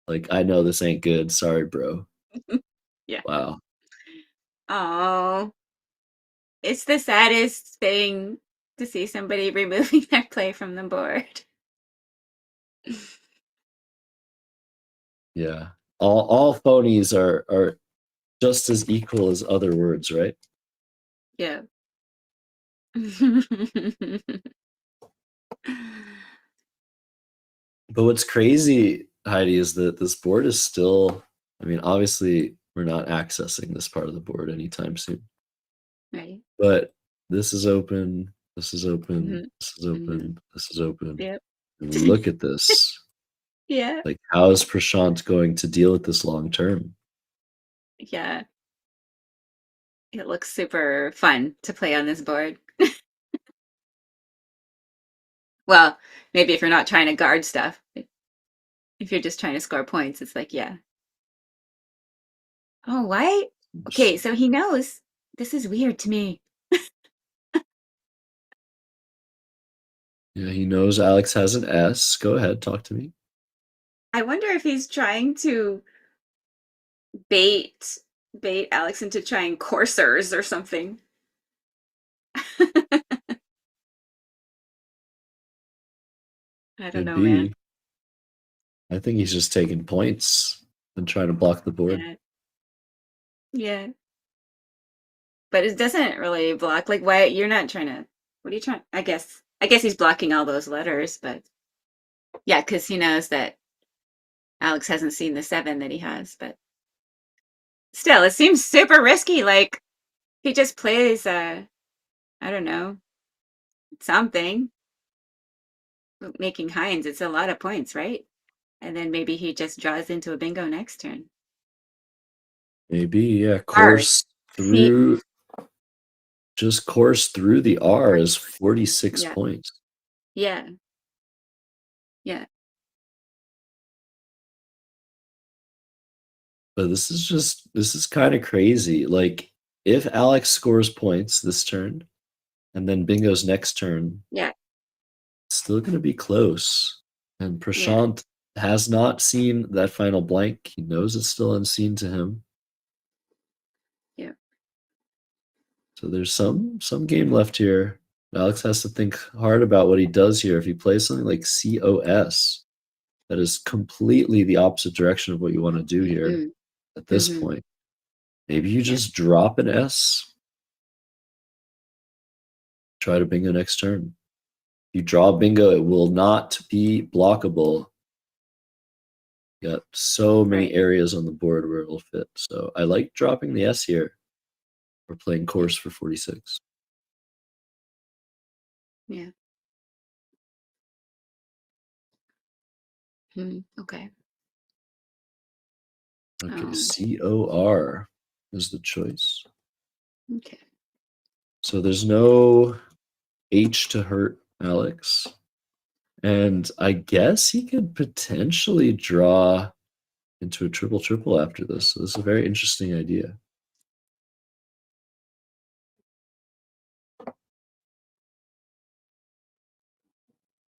Like, I know this ain't good. Sorry, bro.
Yeah.
Wow.
Oh, it's the saddest thing to see somebody removing their play from the board.
Yeah. All phonies are just as equal as other words, right?
Yeah.
But what's crazy, Heidi, is that this board is still, I mean, obviously we're not accessing this part of the board anytime soon.
Right.
But this is open, this is open, this is open, this is open.
Yep.
And look at this.
Yeah.
Like, how is Prashant going to deal with this long term?
Yeah. It looks super fun to play on this board. Well, maybe if you're not trying to guard stuff. If you're just trying to score points, it's like, yeah. Oh, why? Okay, so he knows. This is weird to me.
Yeah, he knows Alex has an S. Go ahead, talk to me.
I wonder if he's trying to bait Alex into trying coursers or something. I don't know, man.
I think he's just taking points and trying to block the board.
Yeah. But it doesn't really block. Like, why you're not trying to? What are you trying? I guess he's blocking all those letters, but yeah, because he knows that Alex hasn't seen the 7 that he has. But still, it seems super risky. Like he just plays, I don't know, something. Making Heinz, it's a lot of points, right? And then maybe he just draws into a bingo next turn.
Maybe, yeah. Course through the R is 46 points.
Yeah. Yeah.
But this is kind of crazy. Like, if Alex scores points this turn, and then bingo's next turn,
yeah,
it's still going to be close. And Prashant has not seen that final blank. He knows it's still unseen to him.
Yeah.
So there's some game left here. Alex has to think hard about what he does here. If he plays something like COS, that is completely the opposite direction of what you want to do here at this point. Maybe you just drop an S. Try to bingo next turn. If you draw bingo, it will not be blockable got so many
Right.
areas on the board where it'll fit. So I like dropping the S here. We're playing course for 46.
Yeah. Okay.
Okay, COR is the choice.
Okay.
So there's no H to hurt Alex. And I guess he could potentially draw into a triple after this. So this is a very interesting idea.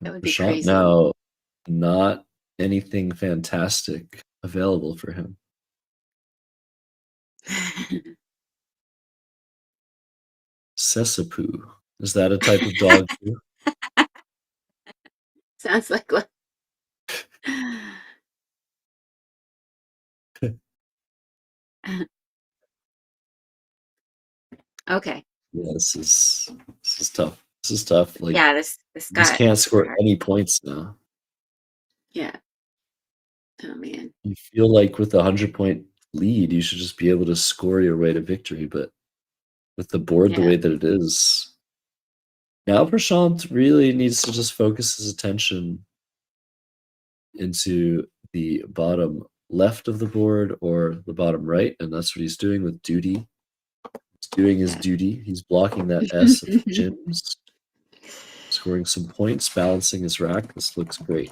That would be
Prashant
crazy.
now, not anything fantastic available for him. Sesapoo. Is that a type of dog too?
Sounds like what? Okay.
Yeah, this is tough. This is tough. Like,
Yeah, this
you just
got
can't score
hard.
any points now.
Yeah. Oh man.
You feel like with a 100-point lead, you should just be able to score your way to victory. But with the board the
Yeah.
way that it is, now Prashant really needs to just focus his attention into the bottom left of the board or the bottom right, and that's what he's doing with duty. He's doing his duty. He's blocking that S of gems, scoring some points, balancing his rack. This looks great.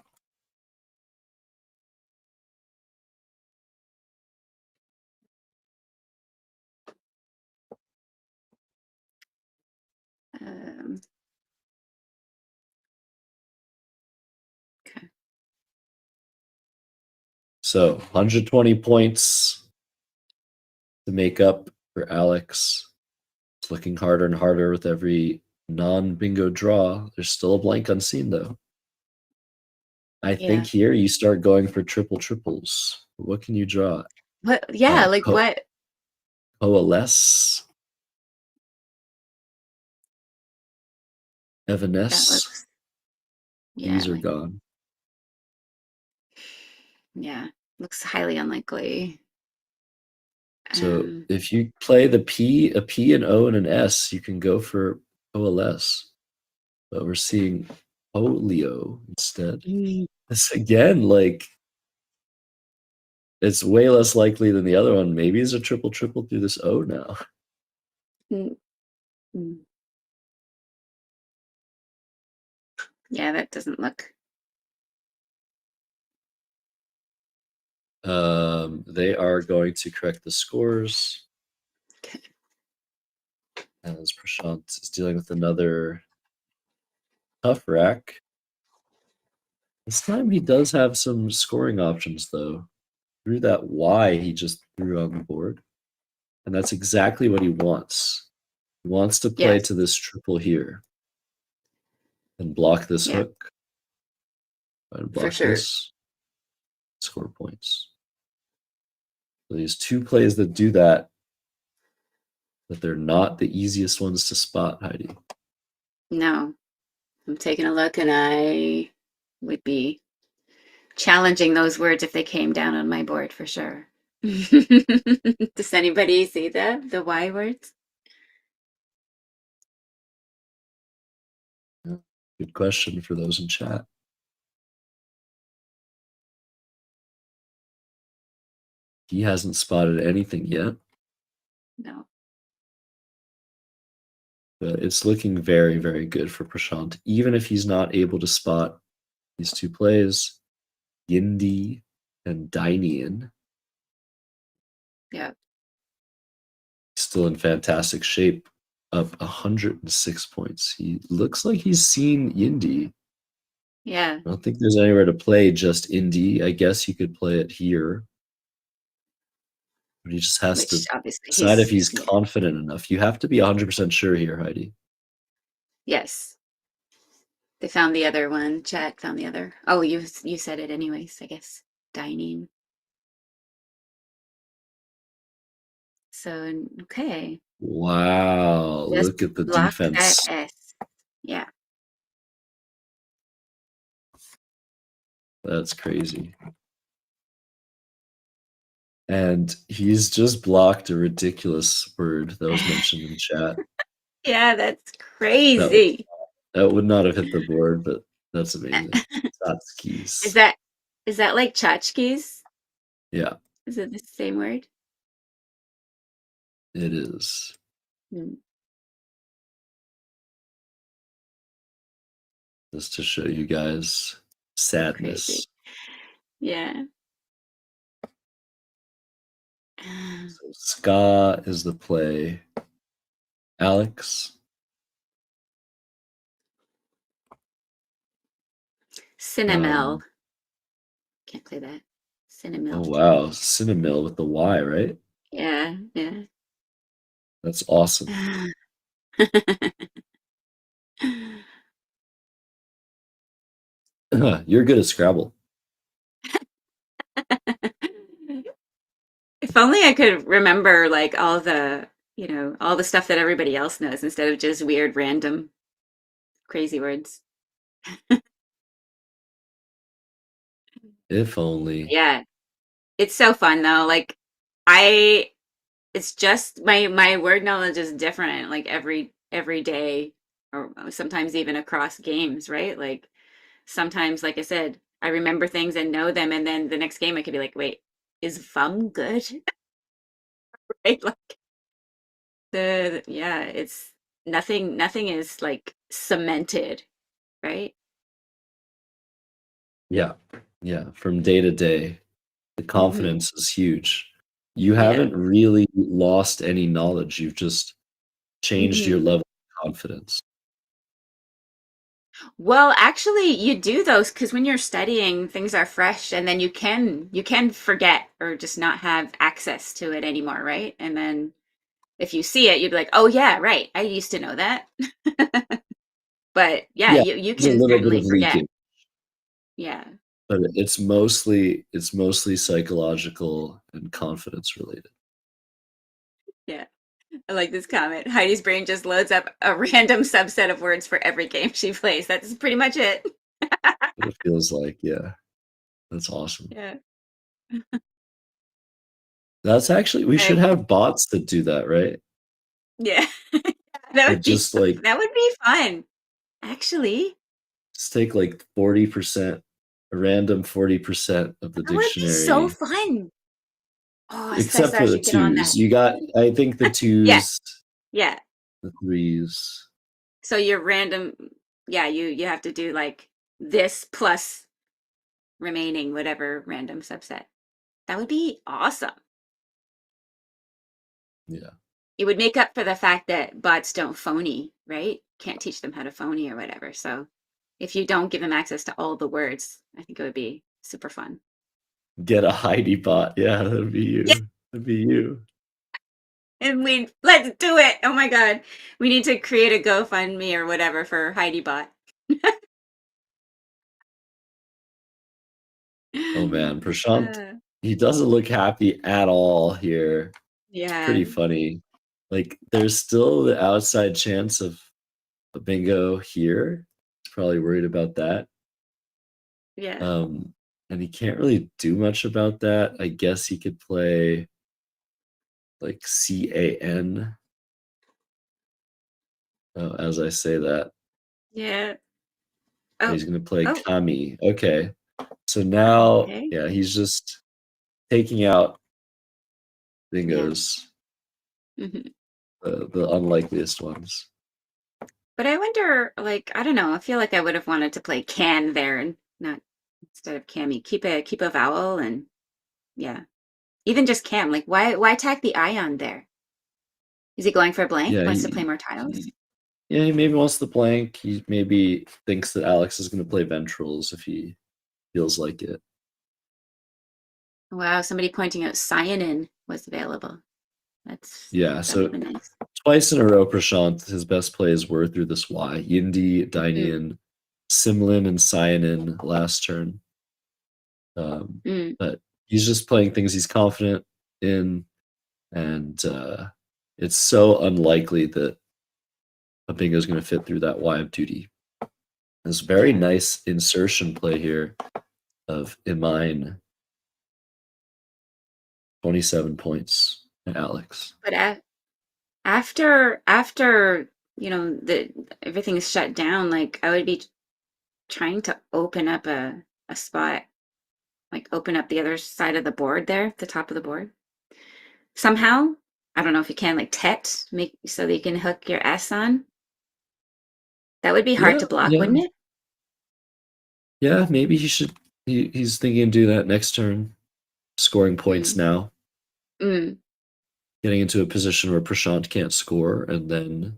Okay.
So 120 points to make up for Alex. It's looking harder and harder with every non-bingo draw. There's still a blank unseen, though. I think here you start going for triples. What can you draw?
What? Yeah, like what?
Coalesce. Evanesce. These are gone.
Yeah, looks highly unlikely.
So if you play a P, an O, and an S, you can go for coalesce. But we're seeing polio instead. This again, like, it's way less likely than the other one. Maybe it's a triple through this O now.
Yeah, that doesn't look.
They are going to correct the scores.
Okay.
As Prashant is dealing with another tough rack. This time he does have some scoring options, though. Through that Y he just threw on the board. And that's exactly what he wants. He wants to play to this triple here. And block this hook. And block this. Score points. So these two plays that do that, but they're not the easiest ones to spot, Heidi.
No. I'm taking a look and I would be challenging those words if they came down on my board for sure. Does anybody see that? The Y words?
Good question for those in chat. He hasn't spotted anything yet.
No.
But it's looking very, very good for Prashant. Even if he's not able to spot these two plays, Yindi and Dainian.
Yeah.
Still in fantastic shape, up 106 points. He looks like he's seen Yindi.
Yeah.
I don't think there's anywhere to play just Indy. I guess you could play it here. But he just has to decide if he's confident enough. You have to be 100% sure here, Heidi.
Yes. They found the other one. Chat found the other. Oh, you said it anyways, I guess. Dining. So, okay.
Wow.
Just
look at the
block
defense.
that S. Yeah.
That's crazy. And he's just blocked a ridiculous word that was mentioned in chat.
Yeah, that's crazy.
That would not have hit the board, but that's amazing. Satskis.
Is that like tchotchkes?
Yeah,
Is it the same word?
it is.
Mm.
Just to show you guys sadness.
Crazy. Yeah.
So ska is the play. Alex?
Cinnamel. Can't play that. Cinnamel.
Oh wow, Cinnamil with the Y, right?
Yeah, yeah.
That's awesome. You're good at Scrabble.
If only I could remember like all the stuff that everybody else knows instead of just weird, random, crazy words.
If only.
Yeah. It's so fun though. Like it's just my word knowledge is different like every day or sometimes even across games, right? Like sometimes, like I said, I remember things and know them, and then the next game I could be like, wait, is fum good? Right? Like it's nothing is like cemented, right?
Yeah. Yeah. From day to day, the confidence is huge. You haven't really lost any knowledge. You've just changed your level of confidence.
Well, actually, you do those because when you're studying, things are fresh, and then you can forget or just not have access to it anymore, right? And then if you see it, you'd be like, "Oh yeah, right, I used to know that." But yeah, you
there's a
can
little bit
certainly
of
forget.
leakage,
Yeah,
but it's mostly psychological and confidence related.
yeah. I like this comment. Heidi's brain just loads up a random subset of words for every game she plays. That's pretty much it.
It feels like, yeah, that's awesome.
Yeah.
That's actually, we should have bots that do that, right?
Yeah. That would be
just like
that would be fun. Actually,
just take like 40%, a random 40% of the
that would be
dictionary.
so fun. Oh,
Except for the
should get on that.
twos. You got, I think the twos,
Yeah.
the threes.
So your random, you have to do like this plus remaining whatever random subset. That would be awesome.
Yeah.
It would make up for the fact that bots don't phony, right? Can't teach them how to phony or whatever. So if you don't give them access to all the words, I think it would be super fun.
Get a Heidi bot. Yeah, that'd be you. Yeah. That'd be you.
And let's do it. Oh my God. We need to create a GoFundMe or whatever for Heidi bot.
Oh man, Prashant, he doesn't look happy at all here.
Yeah.
It's pretty funny. Like there's still the outside chance of a bingo here. He's probably worried about that.
Yeah.
And he can't really do much about that. I guess he could play like CAN. As I say that.
Yeah.
Oh. He's gonna play Kami. Okay. So now, yeah, he's just taking out bingos.
Yeah. Mm-hmm.
The unlikeliest ones.
But I wonder, like, I don't know. I feel like I would have wanted to play can there and not instead of Cammy. Keep a vowel and even just cam. Like, why tack the I on there? Is he going for a blank?
Yeah,
Wants to play more tiles?
Yeah, he maybe wants the blank. He maybe thinks that Alex is going to play ventrals if he feels like it.
Wow, somebody pointing out cyanin was available.
So
nice.
Twice in a row, Prashant, his best plays were through this Y. Yindi, Dynian, Simlin, and Cyanin last turn. But he's just playing things he's confident in, and it's so unlikely that a bingo is going to fit through that Y of duty. This very nice insertion play here of Imine. 27 points, Alex.
But after everything is shut down, like I would be trying to open up a spot, like open up the other side of the board there, the top of the board. Somehow, I don't know if you can, like tet, make so that you can hook your S on. That would be hard to block, wouldn't it?
Yeah, maybe he should. He's thinking of doing that next turn, scoring points now. Getting into a position where Prashant can't score, and then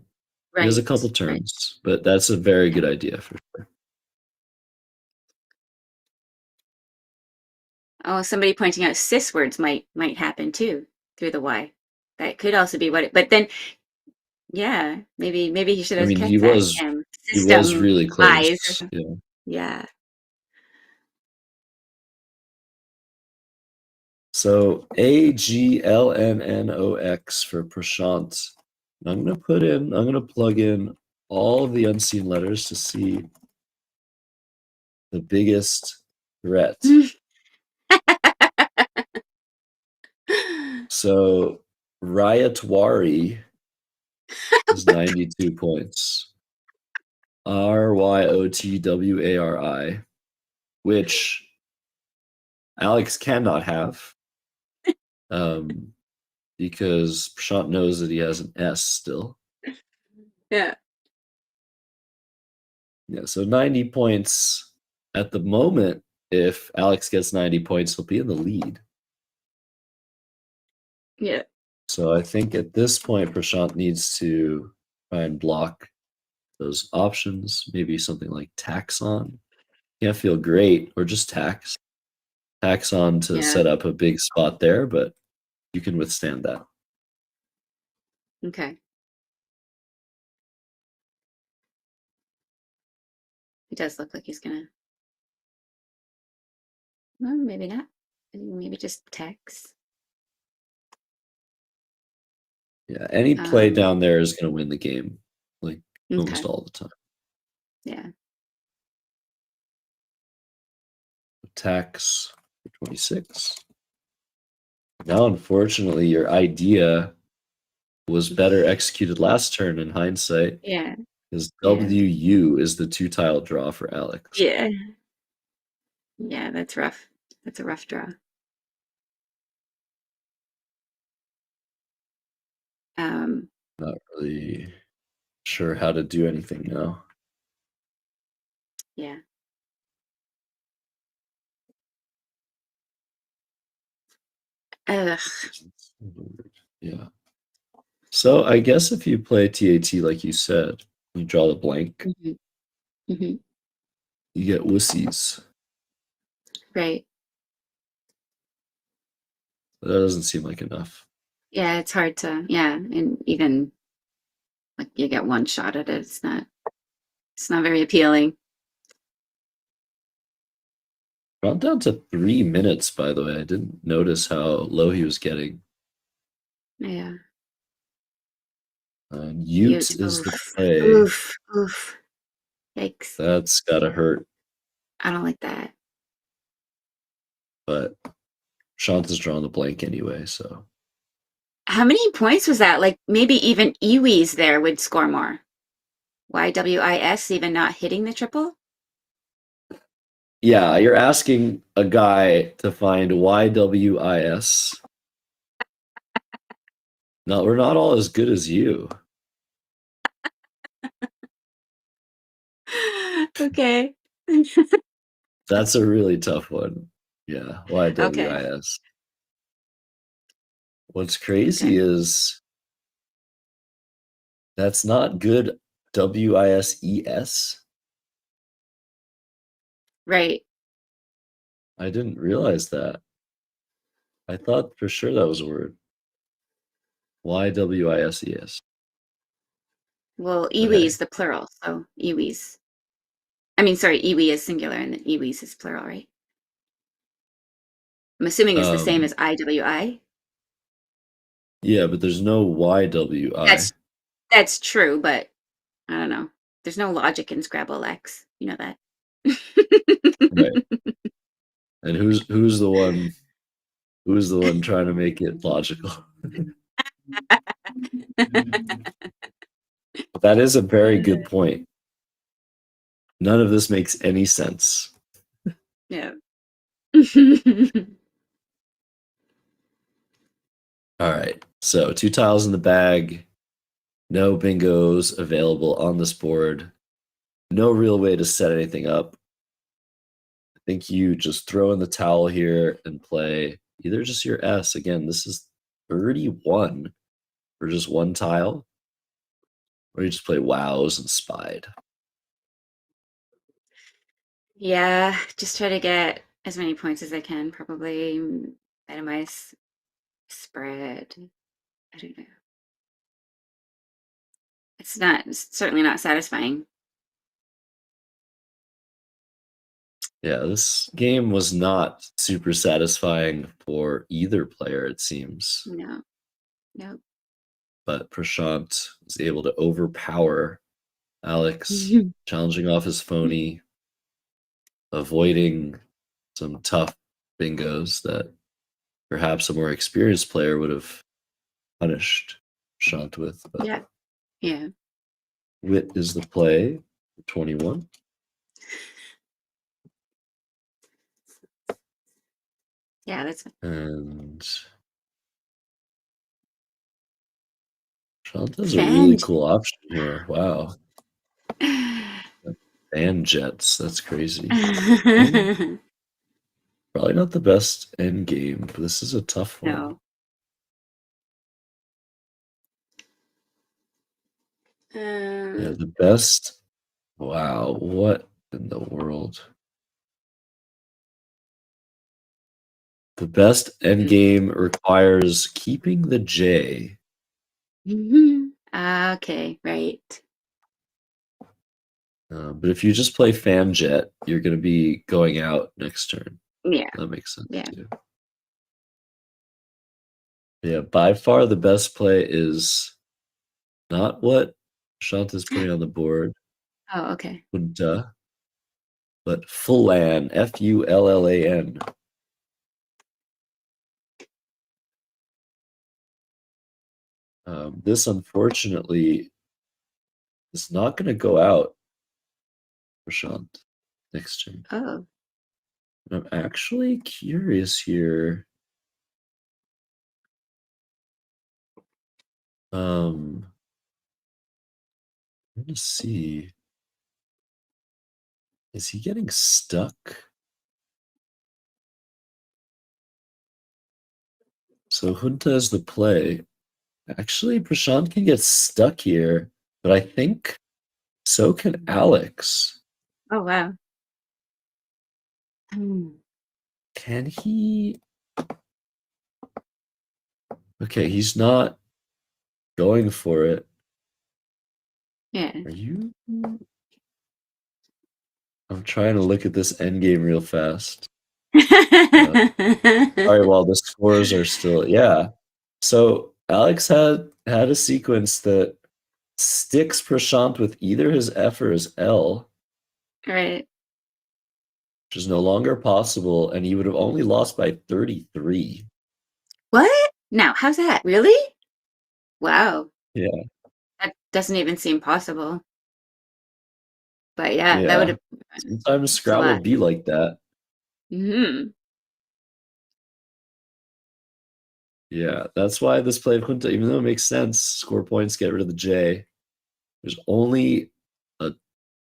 he has a couple turns. But that's a very good idea for sure.
Oh, somebody pointing out cis words might happen too through the Y. That could also be what it. But then, yeah, maybe he should have kept
he
that.
was really close.
Yeah.
So AGLNNOX for Prashant. I'm gonna plug in all of the unseen letters to see the biggest threat. So Ryotwari is 92 points. RYOTWARI, which Alex cannot have. Because Prashant knows that he has an S still.
Yeah.
Yeah, so 90 points at the moment. If Alex gets 90 points, he'll be in the lead.
Yeah.
So I think at this point, Prashant needs to try and block those options. Maybe something like Taxon. Can't feel great, or just Tax. Taxon to set up a big spot there, but you can withstand that.
Okay. It does look like he's gonna. Well, maybe not. Maybe just Tax.
Yeah, any play down there is going to win the game, like almost all the time.
Yeah.
Tax for 26. Now, unfortunately, your idea was better executed last turn in hindsight.
Yeah.
Because WU is the 2-tile draw for Alex.
Yeah. Yeah, that's rough. That's a rough draw.
Not really sure how to do anything now.
Yeah. Ugh.
Yeah. So I guess if you play TAT like you said, you draw the blank. You get wussies.
Right.
But that doesn't seem like enough.
Yeah, it's hard to. Yeah, and even like you get one shot at it. It's not very appealing.
Drawn down to 3 minutes, by the way. I didn't notice how low he was getting.
Yeah.
Ute is the play.
Oof. Yikes.
That's gotta hurt.
I don't like that.
But Shanta's drawn the blank anyway, so.
How many points was that? Like maybe even Iwis there would score more. YWIS even not hitting the triple?
Yeah, you're asking a guy to find YWIS. No, we're not all as good as you.
Okay.
That's a really tough one. Yeah, YWIS.
Okay.
What's crazy is that's not good WISES.
Right.
I didn't realize that. I thought for sure that was a word. YWISES.
Well, Iwi is the plural, so Iwis. I mean, sorry, Iwi is singular and then Iwis is plural, right? I'm assuming it's the same as IWI.
Yeah, but there's no YWI.
That's true, but I don't know. There's no logic in Scrabble, Lex. You know that.
Right. And who's the one Who's the one trying to make it logical? That is a very good point. None of this makes any sense.
Yeah.
All right. So 2 tiles in the bag. No bingos available on this board. No real way to set anything up. I think you just throw in the towel here and play either just your S. Again, this is 31 for just one tile. Or you just play wows and spied.
Yeah, just try to get as many points as I can. Probably minimize spread. I don't know. It's certainly not satisfying.
Yeah, this game was not super satisfying for either player, it seems.
No. Nope.
But Prashant was able to overpower Alex, challenging off his phony, avoiding some tough bingos that perhaps a more experienced player would have punished Prashant with. But
yeah. Yeah.
wit is the play for 21.
Yeah, that's
And Prashant has a really cool option here. Wow. And jets. That's crazy. Probably not the best end game, but this is a tough one.
No.
Yeah, the best. Wow, what in the world? The best end game requires keeping the J.
Okay, right.
But if you just play fan jet, you're going to be going out next turn.
Yeah.
That makes sense
Yeah.
too. Yeah, by far the best play is not what Shanta's putting on the board.
Oh, okay.
Duh. But Fullan, Fullan. This unfortunately is not going to go out for Shant next turn.
Oh.
I'm actually curious here. I'm going to see. Is he getting stuck? So Junta is the play. Actually, Prashant can get stuck here, but I think so can Alex.
Oh, wow.
Can he? Okay, he's not going for it.
Yeah.
Are you? I'm trying to look at this endgame real fast. Sorry, while the scores are still, yeah. So Alex had a sequence that sticks Prashant with either his F or his L.
Right.
Which is no longer possible, and he would have only lost by 33.
What? No, how's that? Really? Wow.
Yeah.
That doesn't even seem possible. But yeah, that would have.
Sometimes Scrabble be like that.
Mm-hmm.
Yeah, that's why this play of Junta, even though it makes sense, score points, get rid of the J. There's only a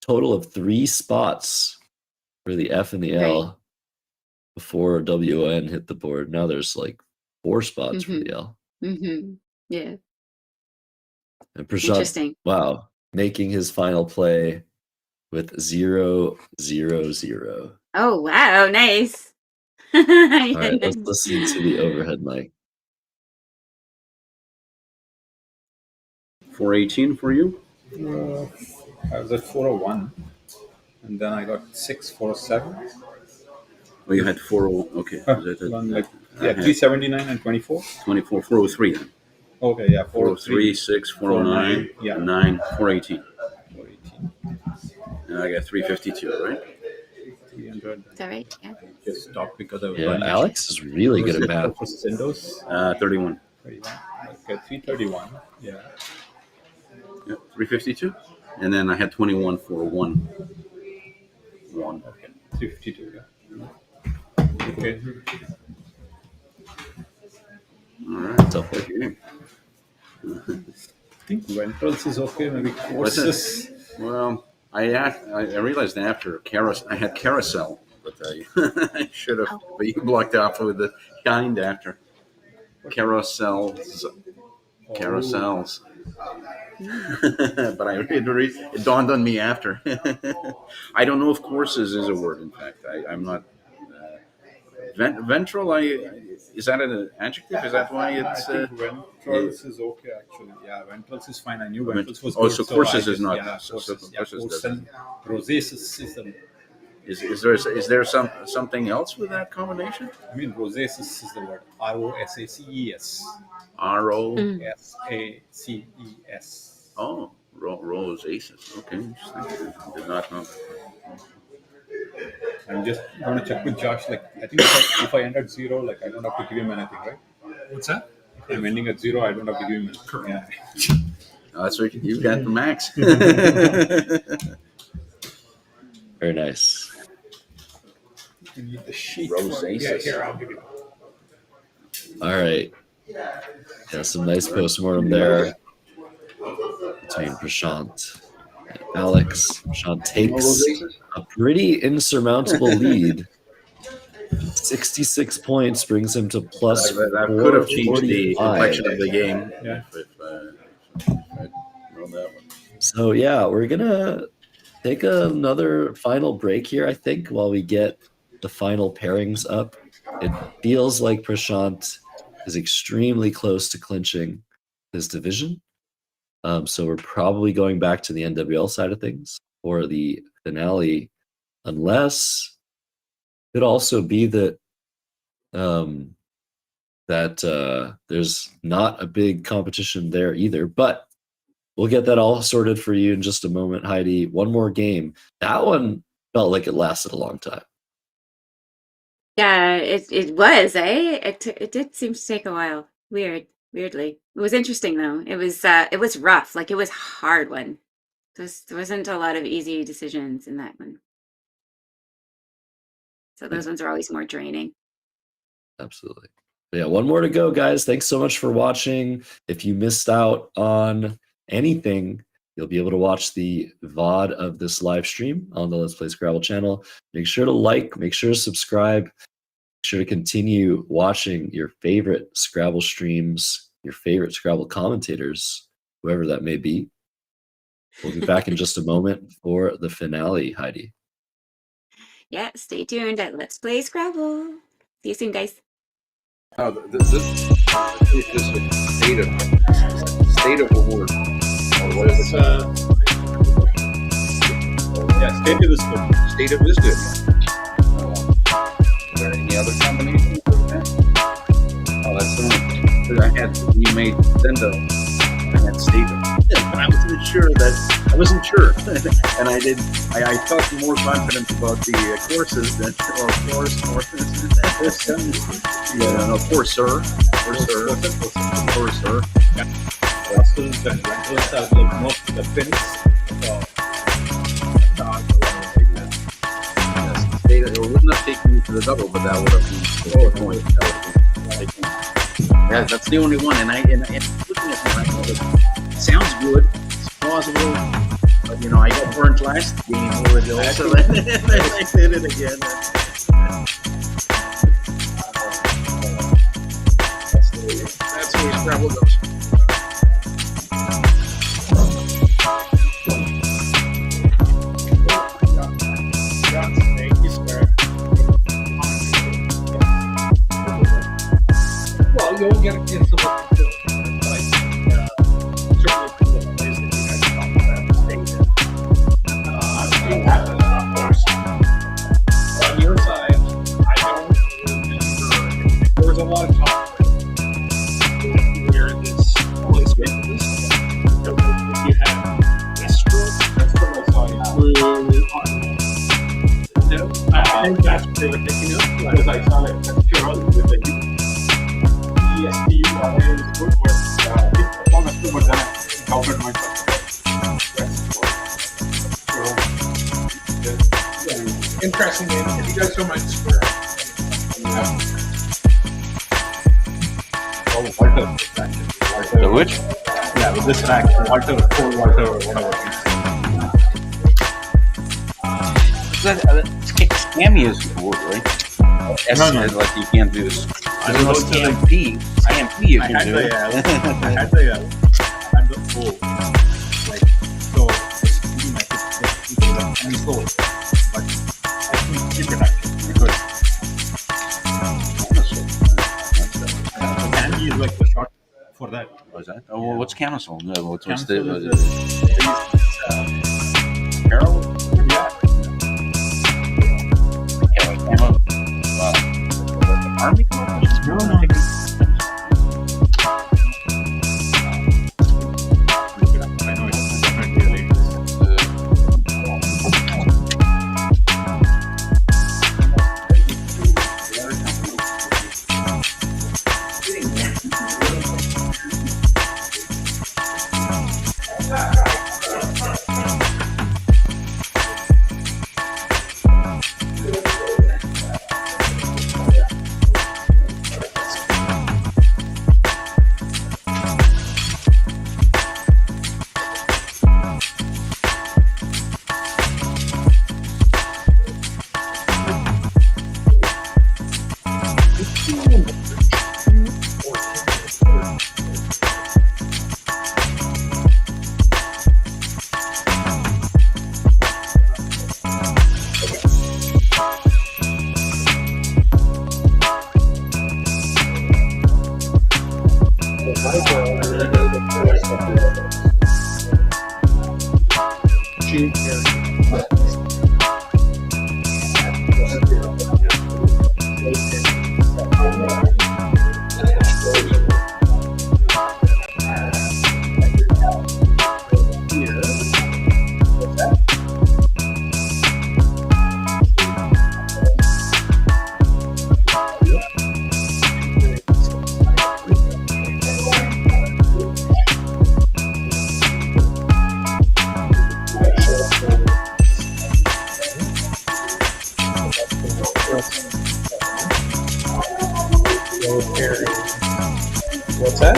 total of 3 spots for the F and the L before WN hit the board. Now there's like 4 spots for the L.
Mm-hmm. Yeah.
And Prashant, wow, making his final play with 0, 0, 0.
Oh, wow, nice.
All right, let's listen to the overhead mic.
418 for you?
I was at 401, and then I got 647.
Oh, you had 40. Okay.
379 and 24.
24, 403 then.
Okay, yeah,
403, 6, 409,
yeah,
9, 418. 418. And I got 352, right?
300.
Is that right? Yeah.
just stopped because I was
Yeah,
running.
Alex is really good at math.
Versus Windows.
31.
31. Okay, 331. Yeah.
352. And then I had 21 for 1.
Okay, 352. Yeah. Okay.
All right.
Tough
Okay.
I think rentals is okay. Maybe courses.
Well, I realized after I had carousel, but I should have. But you blocked out with the kind after carousels. But it dawned on me after. I don't know if courses is a word. In fact, I'm not. Ventral, is that an adjective? Is that why it's?
I think ventrals is okay actually. Yeah, ventrals is fine. I knew ventrals was
good.
So
courses is not.
Yeah,
courses
and rosaceous is the.
Is there something else with that combination?
I mean, rosaceous is the word. ROSACES. ROSACES.
Oh, rosaceous. Okay, interesting. I did not know.
I'm just going to check with Josh. Like, I think if I end at 0, like, I don't have to give him anything, right?
What's that?
If I'm ending at 0, I don't have to give him anything.
Correct.
Yeah.
That's what you got the max.
Very nice.
You need the sheet.
Rosaceous.
Yeah, here, I'll give you.
All right. Yeah, some nice postmortem there between Prashant and Alex. Prashant takes a pretty insurmountable lead. 66 points brings him to plus
that could have changed the
445.
complexion of the game.
Yeah.
If I'd known that one.
So yeah, we're gonna take another final break here, I think, while we get the final pairings up. It feels like Prashant is extremely close to clinching his division. So we're probably going back to the NWL side of things for the finale, unless it could also be that there's not a big competition there either. But we'll get that all sorted for you in just a moment, Heidi. One more game. That one felt like it lasted a long time.
Yeah, it was, eh? It did seem to take a while. Weirdly. It was interesting though. It was rough. Like it was a hard one. There wasn't a lot of easy decisions in that one. So those ones are always more draining.
Absolutely. But yeah, one more to go, guys. Thanks so much for watching. If you missed out on anything, you'll be able to watch the VOD of this live stream on the Let's Play Scrabble channel. Make sure to like, make sure to subscribe, make sure to continue watching your favorite Scrabble streams, your favorite Scrabble commentators, whoever that may be. We'll be back in just a moment for the finale, Heidi.
Yeah, stay tuned at Let's Play Scrabble. See you soon, guys.
This is a state of award.
Yeah, state of is good.
State of is good. Is there any other combinations of that? Oh, that's the one. I had, you made Zendo. I had state of. Yeah, but I wasn't sure. And I felt more confident about the courses than, yeah, no, poor sir.
Courses and rentals are the most the pins.
It wouldn't have taken me to the double, but that would have been the point. Yeah, that's the only one. And looking at it sounds good. It's plausible. But I got burnt last game over the also. I did it again. That's the way Scrabble goes.
Well, you'll get a chance to look at on your side, I don't remember. There was a lot of talk where this think that's what they were thinking of. Because I saw like that's pure with the ESPU is good, but it's almost too much than I doubted myself.
Interesting game. If you guys don't mind the
Walter.
The which?
Yeah, with this fact, Walter, Paul Walter, or whatever.
Scammy is the word, right? S
No.
is like you can't do this.
I don't know,
Scamp you
I
can
had
do.
the O. Like, so, it's slow. But I think keep it active because candy is like the short for that.
What's that? Oh, well, what's camisole? No, what's
Camisole
the
is Carol? Yeah.
Army?
No. I know it's definitely related.
What's that?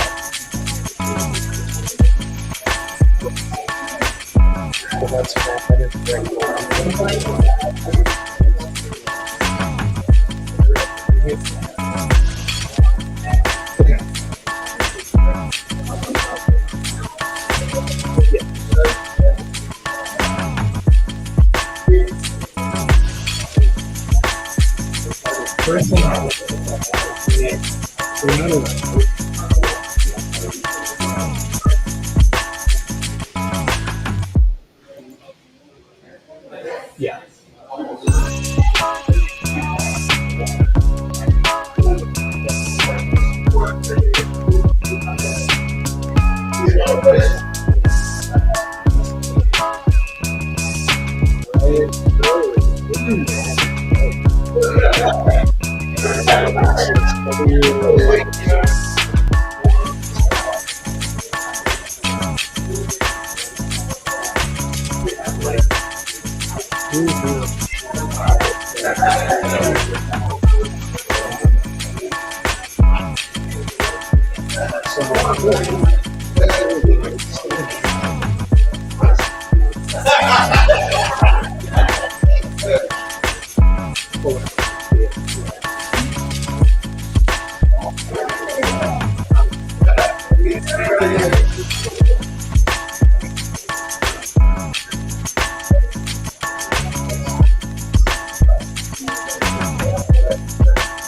Well, that's I didn't
Yeah.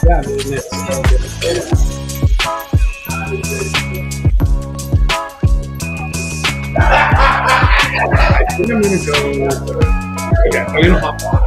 Yeah, I mean,
I'm going to go. Okay, I'm going to hop on.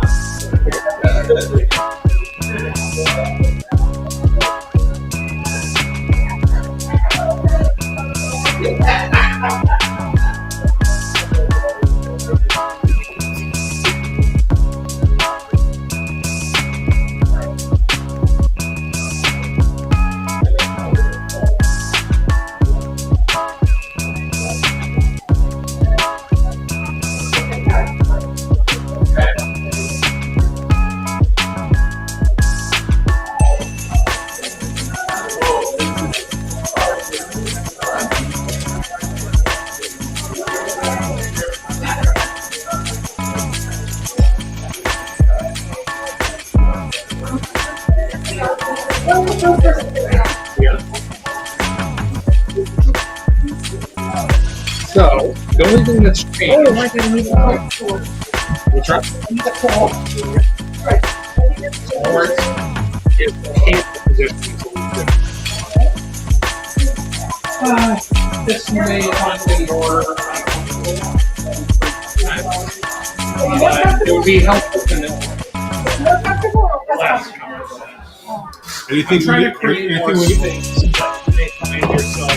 thing that's changed.
Oh, I gotta need a
We'll try. Sports is the hand position is a little different. This may not be more. It would be helpful to know. Less.
Anything
I'm trying to create more space that you may find yourself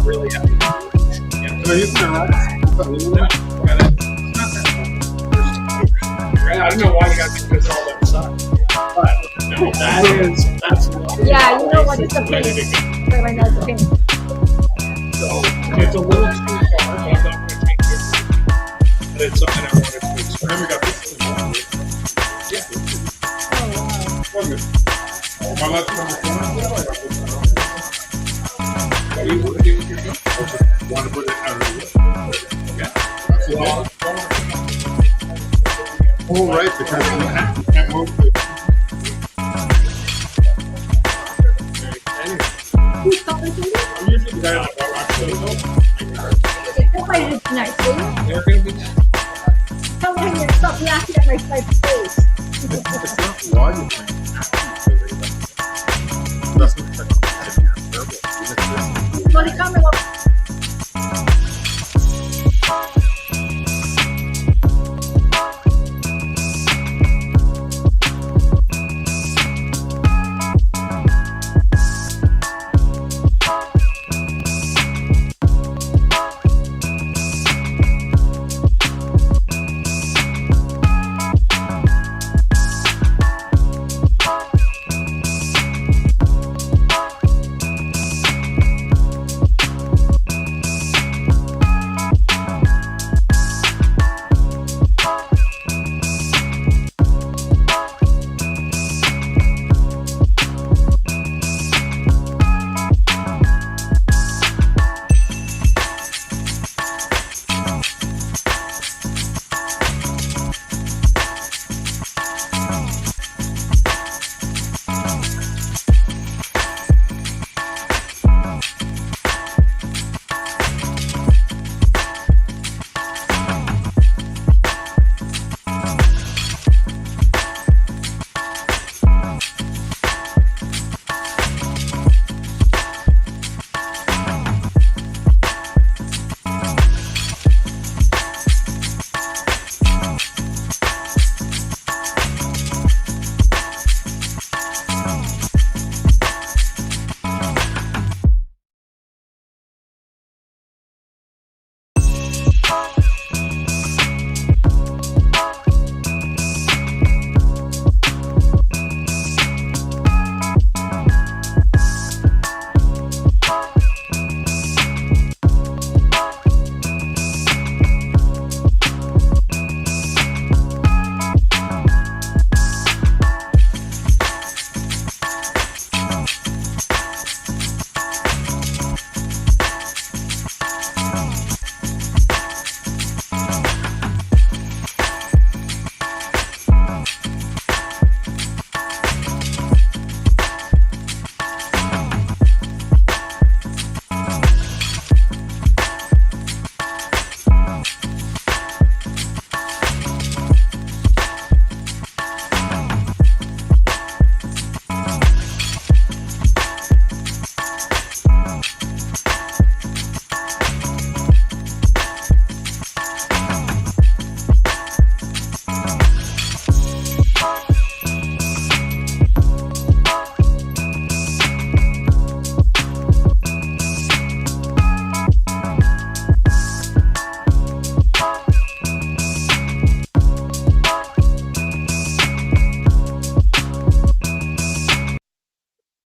really happy. I don't know why you got to do this all that stuff, but no, that's
Yeah, you know what? It's a pain. But I know it's a pain.
So it's a little too far, but I'm not going to take it. But it's something I wanted to experiment. We got this in one.
One minute. My last number 4. You want to get your gun? Want to put it out of the way? Oh, right, because you can't move it.
Who's talking to you?
I'm usually the guy that
Nobody did tonight, see?
they're going to be.
Tell me to stop laughing at my face.
It's not why you're playing. That's what
Money coming up.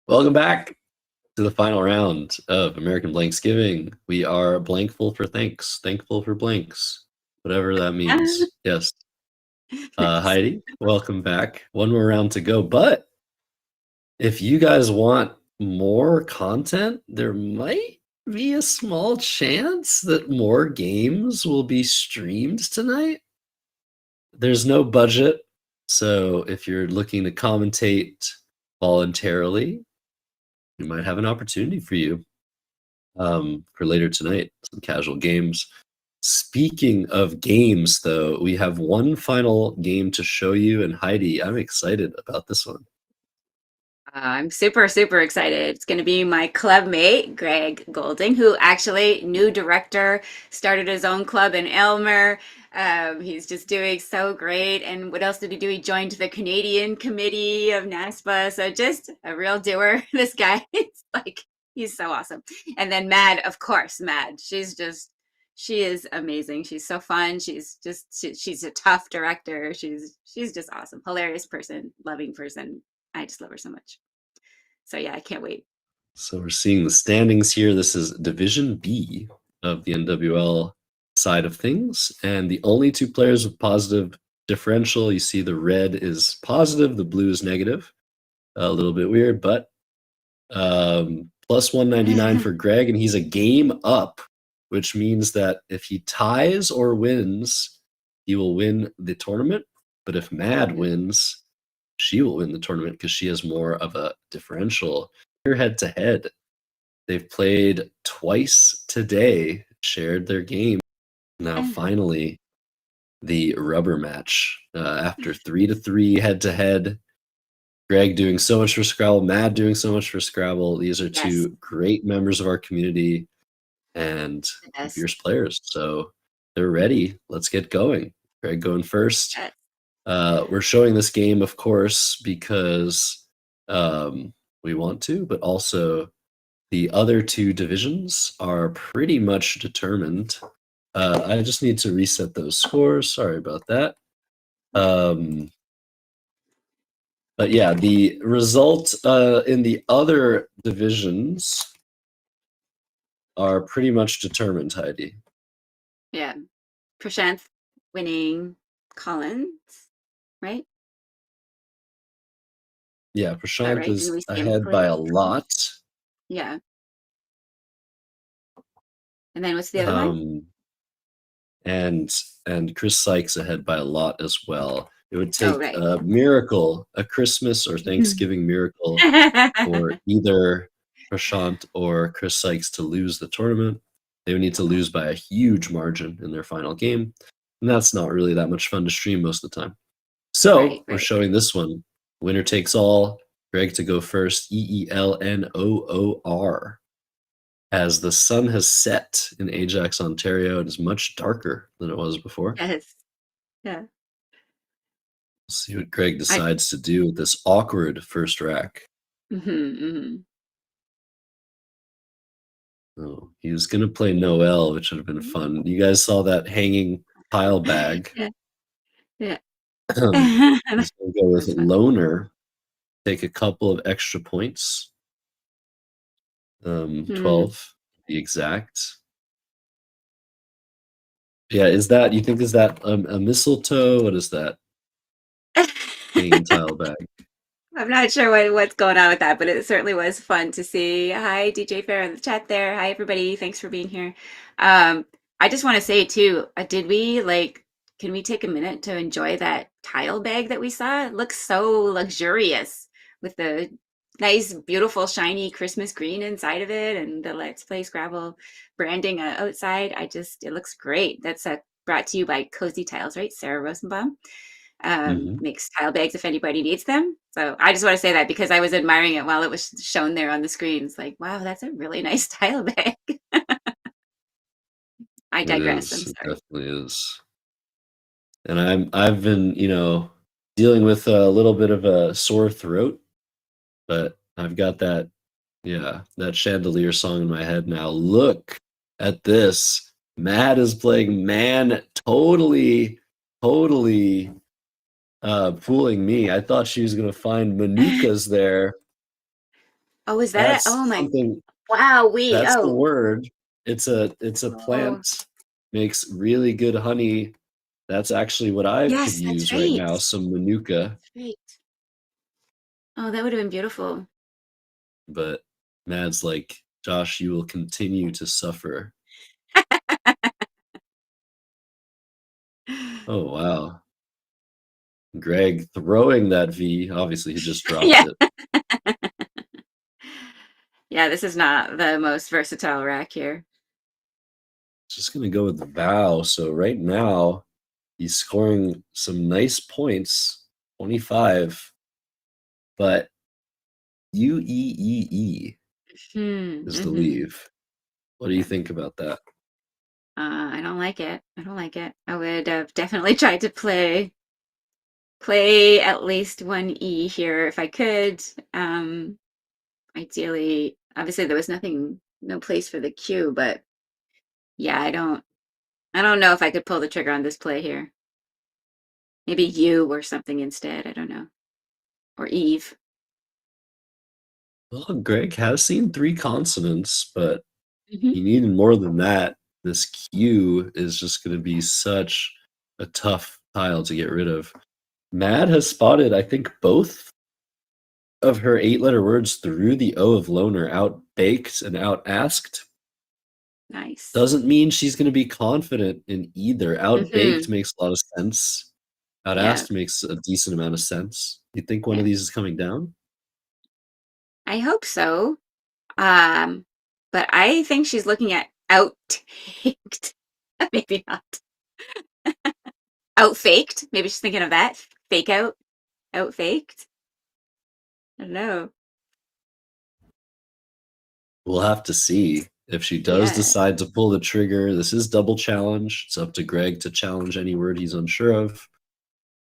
Welcome back to the final round of American BLANKSgiving. We are blankful for thanks, thankful for blanks, whatever that means. Yes. Heidi, welcome back. One more round to go. But if you guys want more content, there might be a small chance that more games will be streamed tonight. There's no budget, so if you're looking to commentate voluntarily, we might have an opportunity for you for later tonight. Some casual games. Speaking of games, though, we have one final game to show you, and Heidi, I'm excited about this one.
I'm super, super excited. It's going to be my club mate, Greg Golding, who actually, new director, started his own club in Aylmer. He's just doing so great. And what else did he do? He joined the Canadian committee of NASPA. So just a real doer. This guy is like, he's so awesome. And then Mad, of course, Mad. She is amazing. She's so fun. She's a tough director. She's just awesome. Hilarious person, loving person. I just love her so much. So yeah, I can't wait.
So we're seeing the standings here. This is Division B of the NWL side of things. And the only two players with positive differential, you see the red is positive, the blue is negative. A little bit weird, but plus 199 for Greg, and he's a game up, which means that if he ties or wins, he will win the tournament. But if Mad wins, she will win the tournament because she has more of a differential. Here head to head. They've played twice today, shared their game. Now finally, the rubber match. After 3-3 head to head. Greg doing so much for Scrabble, Mad doing so much for Scrabble. These are two great members of our community and fierce players. So they're ready. Let's get going. Greg going first. We're showing this game, of course, because we want to, but also the other two divisions are pretty much determined. I just need to reset those scores. Sorry about that. But yeah, the result in the other divisions are pretty much determined, Heidi.
Yeah. Prashanth winning Collins, right?
Yeah, Prashanth
right?
is
Didn't we see him
ahead by a lot.
Yeah. And then what's the other one?
And Chris Sykes ahead by a lot as well. It would take
right.
a miracle, a Christmas or Thanksgiving miracle for either Prashant or Chris Sykes to lose the tournament. They would need to lose by a huge margin in their final game. And that's not really that much fun to stream most of the time. So we're showing this one. Winner takes all. Greg to go first. EELNOOR. As the sun has set in Ajax, Ontario, it is much darker than it was before.
Yes. Yeah.
We'll see what Greg decides to do with this awkward first rack. Oh, he was going to play Noel, which would have been fun. You guys saw that hanging pile bag.
Yeah.
He's going to go with Loner. Take a couple of extra points. 12 to be exact. Yeah, is that, you think, is that a mistletoe? What is that? Hanging tile bag.
I'm not sure what's going on with that, but it certainly was fun to see. Hi, DJ Fair in the chat there. Hi, everybody. Thanks for being here. I just want to say, too, can we take a minute to enjoy that tile bag that we saw? It looks so luxurious with the nice, beautiful, shiny Christmas green inside of it and the Let's Play Scrabble branding outside. It looks great. That's brought to you by Cozy Tiles, right? Sarah Rosenbaum. Makes tile bags if anybody needs them. So I just want to say that because I was admiring it while it was shown there on the screen. It's like, wow, that's a really nice tile bag. I digress. I'm sorry.
It definitely is. And I've been, dealing with a little bit of a sore throat, but I've got that chandelier song in my head now. Look at this. Matt is playing Man totally fooling me. I thought she was going to find Manukas there.
Oh, is that
Oh my!
Wow,
that's the word. It's a plant. Makes really good honey. That's actually what I could use right now. Some Manuka.
Right. Oh, that would have been beautiful.
But Mad's like, Josh, you will continue to suffer. Oh wow. Greg throwing that V. Obviously, he just dropped it.
Yeah, this is not the most versatile rack here.
Just gonna go with the vow. So right now, he's scoring some nice points, 25. But UEEE is the leave. What do you think about that?
I don't like it. I don't like it. I would have definitely tried to play at least one E here if I could. Ideally, obviously there was no place for the Q, but yeah, I don't know if I could pull the trigger on this play here. Maybe U or something instead. I don't know. Or Eve.
Well, Greg has seen 3 consonants, but
Mhm.
he needed more than that. This Q is just going to be such a tough tile to get rid of. Mad has spotted, I think, both of her 8-letter words through the O of loner, out baked and out asked.
Nice.
Doesn't mean she's going to be confident in either. Out baked makes a lot of sense. Out asked makes a decent amount of sense. You think one of these is coming down?
I hope so. But I think she's looking at out-faked. Maybe not. Out-faked. Maybe she's thinking of that. Fake out. Out-faked. I don't know.
We'll have to see if she does decide to pull the trigger. This is double challenge. It's up to Greg to challenge any word he's unsure of.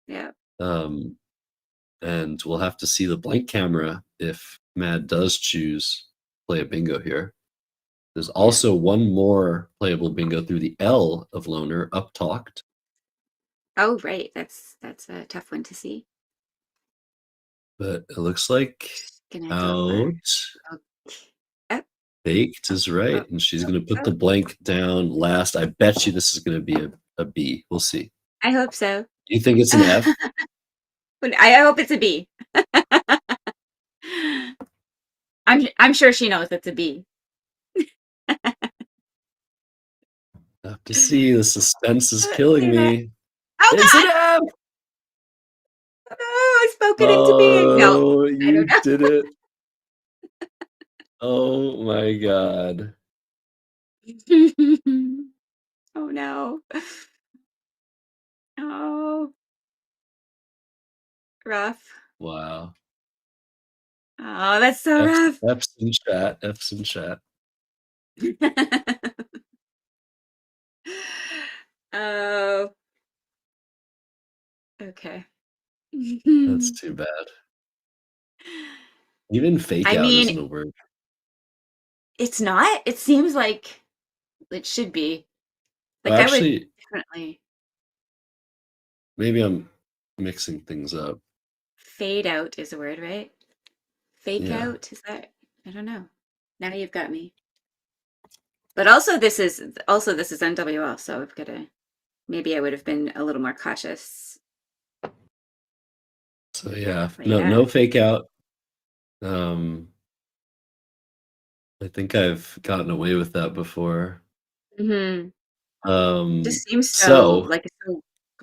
Yeah.
And we'll have to see the blank camera if Mad does choose play a bingo here. There's also one more playable bingo through the L of loner, up talked.
Oh, right. That's a tough one to see.
But it looks like out baked is right, and she's going to put the blank down last. I bet you this is going to be a B. We'll see.
I hope so.
Do you think it's an F?
I hope it's a B. I'm sure she knows it's a B.
Have to see. The suspense is killing me.
Oh,
it's
God!
an F.
Oh, I spoke it into being. No,
You did it. Oh my God.
Oh no. Oh. Rough.
Wow.
Oh, that's so rough.
F's in chat. F's in chat.
Oh. Okay.
That's too bad. Even fake out isn't a word.
It's not? It seems like it should be. Like
Well,
I
actually,
would differently.
Maybe I'm mixing things up.
Fade out is a word, right? Fake out, is that? I don't know. Now you've got me. But also this is NWL, so I've got to, maybe I would have been a little more cautious.
So no fake out. I think I've gotten away with that before.
Just seems so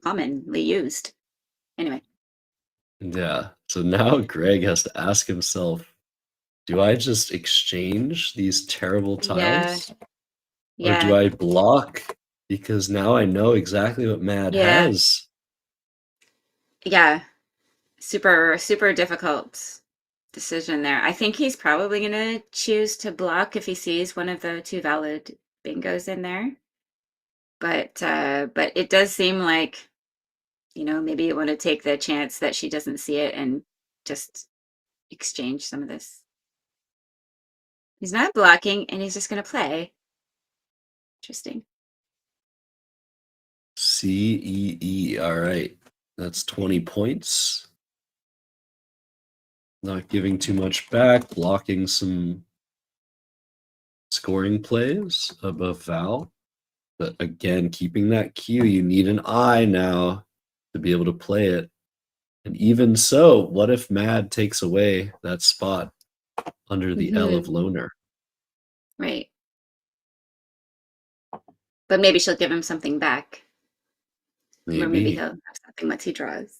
commonly used. Anyway.
Yeah. So now Greg has to ask himself, do I just exchange these terrible tiles? Or do I block? Because now I know exactly what Mad has.
Yeah. Super, super difficult decision there. I think he's probably going to choose to block if he sees one of the 2 valid bingos in there. But it does seem like, maybe you want to take the chance that she doesn't see it and just exchange some of this. He's not blocking, and he's just going to play. Interesting.
CEE. All right. That's 20 points. Not giving too much back, blocking some scoring plays above Val. But again, keeping that Q, you need an I now to be able to play it. And even so, what if Mad takes away that spot under the L of loner?
Right. But maybe she'll give him something back. Or maybe he'll have something once he draws.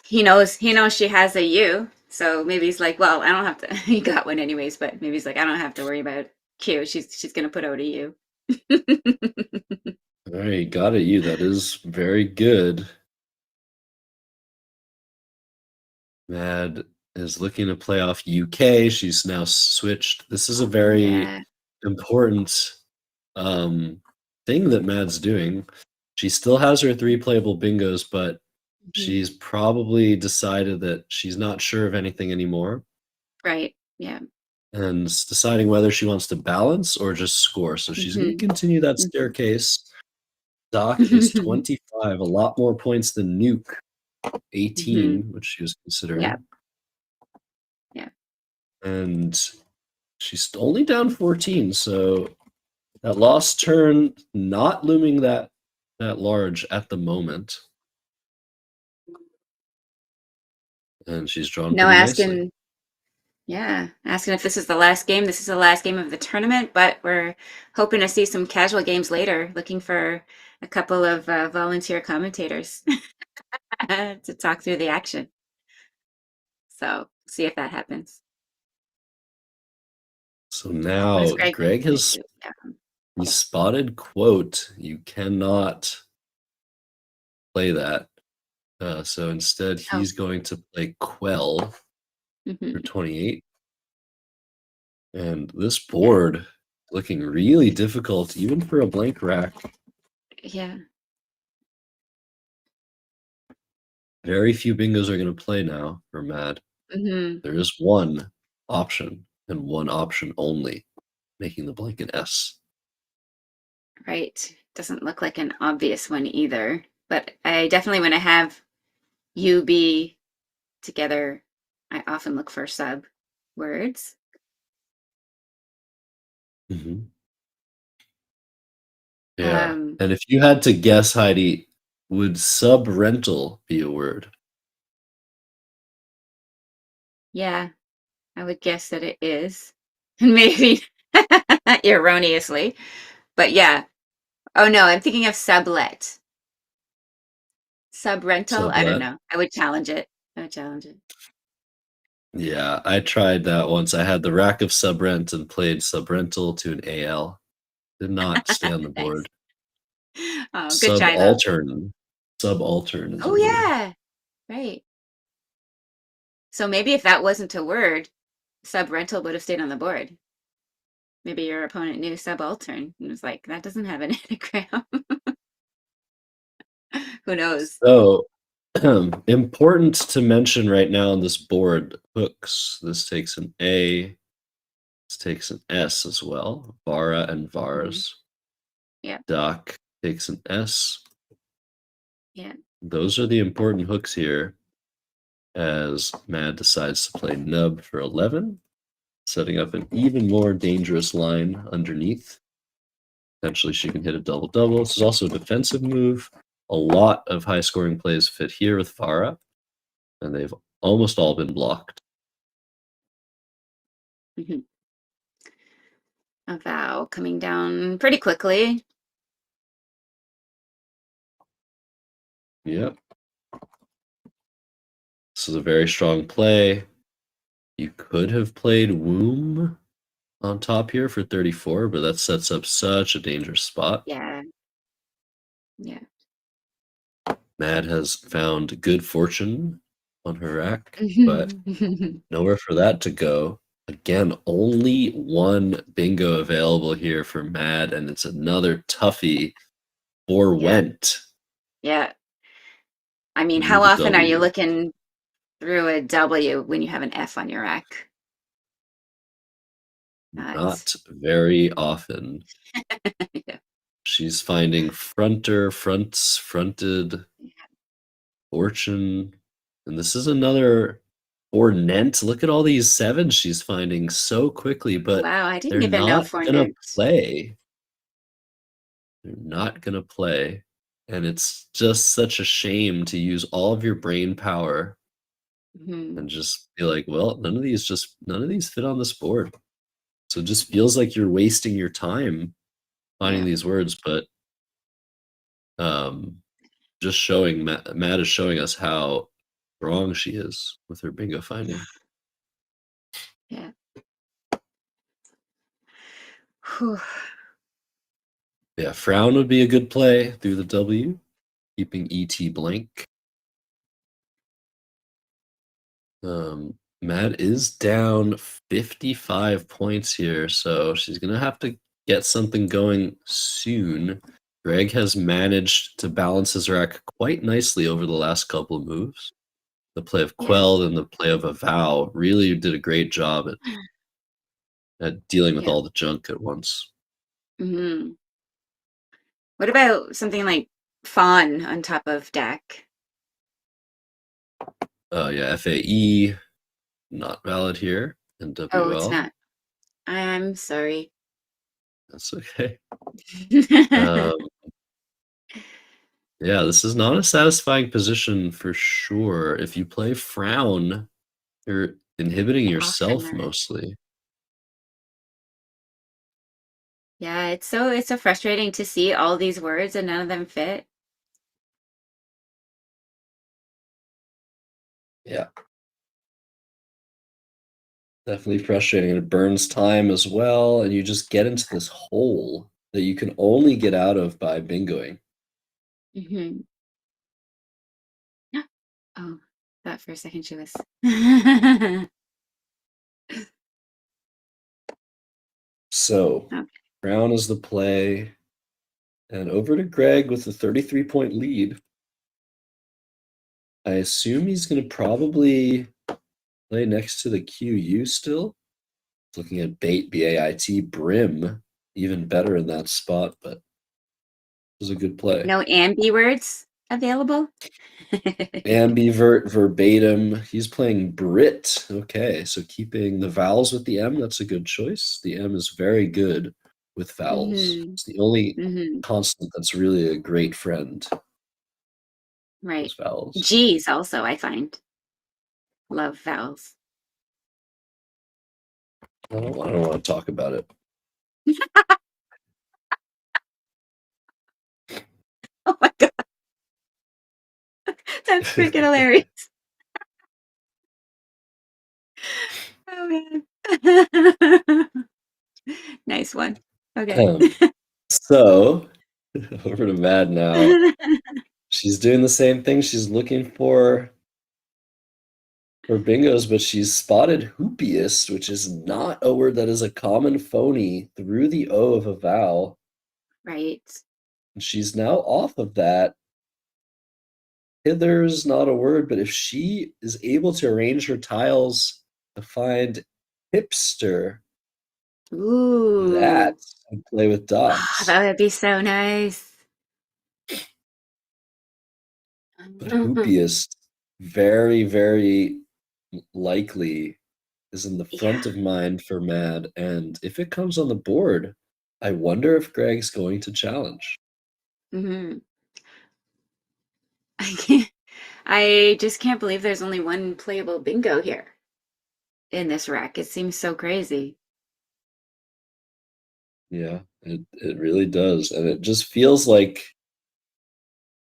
He knows she has a U, so maybe he's like, well, I don't have to. He got one anyways, but maybe he's like, I don't have to worry about Q. She's gonna put O to U.
All right, got it. You. That is very good. Mad is looking to play off UK. She's now switched. This is a very important thing that Mad's doing. She still has her 3 playable bingos, but she's probably decided that she's not sure of anything anymore.
Right. Yeah.
And deciding whether she wants to balance or just score. So she's going to continue that staircase. Doc is 25, a lot more points than Nuke, 18, which she was considering.
Yeah. Yeah.
And she's only down 14, so that lost turn not looming that large at the moment. And she's drawn
No,
pretty
asking.
nicely.
Yeah, asking if this is the last game. This is the last game of the tournament, but we're hoping to see some casual games later. Looking for a couple of volunteer commentators to talk through the action. So see if that happens.
So now Greg has he spotted quote. You cannot play that. So instead, he's going to play Quell for 28. And this board looking really difficult, even for a blank rack.
Yeah.
Very few bingos are going to play now for Mad. There is one option and one option only, making the blank an S.
Right. Doesn't look like an obvious one either. But I definitely, when I have UB together, I often look for sub words.
Yeah. And if you had to guess, Heidi, would sub rental be a word?
Yeah, I would guess that it is. Maybe erroneously. But yeah. Oh no, I'm thinking of sublet. Sub rental? I don't know. I would challenge it.
Yeah, I tried that once. I had the rack of sub rent and played sub rental to an AL. Did not stay on the board.
Oh, good try though.
Subaltern.
Oh yeah. Right. So maybe if that wasn't a word, sub rental would have stayed on the board. Maybe your opponent knew subaltern and was like, that doesn't have an anagram. Who knows?
So important to mention right now on this board, hooks. This takes an A. This takes an S as well. Vara and Vars.
Yeah.
Doc takes an S.
Yeah.
Those are the important hooks here as Mad decides to play nub for 11, setting up an even more dangerous line underneath. Potentially she can hit a double-double. This is also a defensive move. A lot of high-scoring plays fit here with Vara, and they've almost all been blocked.
A vow coming down pretty quickly.
Yep. This is a very strong play. You could have played Womb on top here for 34, but that sets up such a dangerous spot.
Yeah. Yeah.
Mad has found good fortune on her rack, but nowhere for that to go. Again, only one bingo available here for Mad, and it's another toughie for Went.
Yeah. I mean, how often are you looking through a W when you have an F on your rack?
Not very often.
Yeah.
She's finding fronts, fronted, fortune. And this is another Ornent. Look at all these sevens she's finding so quickly, but
wow, I didn't
they're
even know
not going to
Ornent.
play. They're not going to play. And it's just such a shame to use all of your brain power and just be like, well, none of these fit on this board. So it just feels like you're wasting your time finding these words, but just showing Matt is showing us how strong she is with her bingo finding.
Yeah. Whew.
Yeah, frown would be a good play through the W, keeping ET blank. Matt is down 55 points here, so she's gonna have to get something going soon. Greg has managed to balance his rack quite nicely over the last couple of moves. The play of Quelled and the play of Avow really did a great job at dealing with all the junk at once.
Mm-hmm. What about something like Fawn on top of deck?
Yeah, FAE, not valid here. And WL.
Oh, it's not. I'm sorry.
That's okay. Yeah, this is not a satisfying position for sure. If you play Frown, you're inhibiting yourself mostly.
Yeah, it's so frustrating to see all these words and none of them fit.
Yeah. Definitely frustrating. And it burns time as well, and you just get into this hole that you can only get out of by bingoing.
Mm-hmm. Oh, thought for a second she was.
So, Brown is the play, and over to Greg with a 33-point lead. I assume he's going to probably play next to the QU still. Looking at bait, B-A-I-T, Brim, even better in that spot, but it was a good play.
No ambi words available?
Ambivert, verbatim. He's playing Brit. Okay, so keeping the vowels with the M, that's a good choice. The M is very good with vowels. It's the only consonant that's really a great friend.
Right.
Vowels.
G's also, I find. Love vowels.
I don't want to talk about it.
Oh my god. That's freaking hilarious. Oh man. Nice one. Okay.
So over to Mad now. She's doing the same thing. She's looking for bingos, but she's spotted hoopiest, which is not a word that is a common phony through the O of a vowel.
Right.
And she's now off of that. Hither's not a word, but if she is able to arrange her tiles to find hipster, that's a play with dots.
Oh, that would be so nice.
But hoopiest, very, very likely is in the front of mind for Mad. And if it comes on the board, I wonder if Greg's going to challenge.
I just can't believe there's only one playable bingo here in this rack. It seems so crazy.
Yeah, it really does. And it just feels like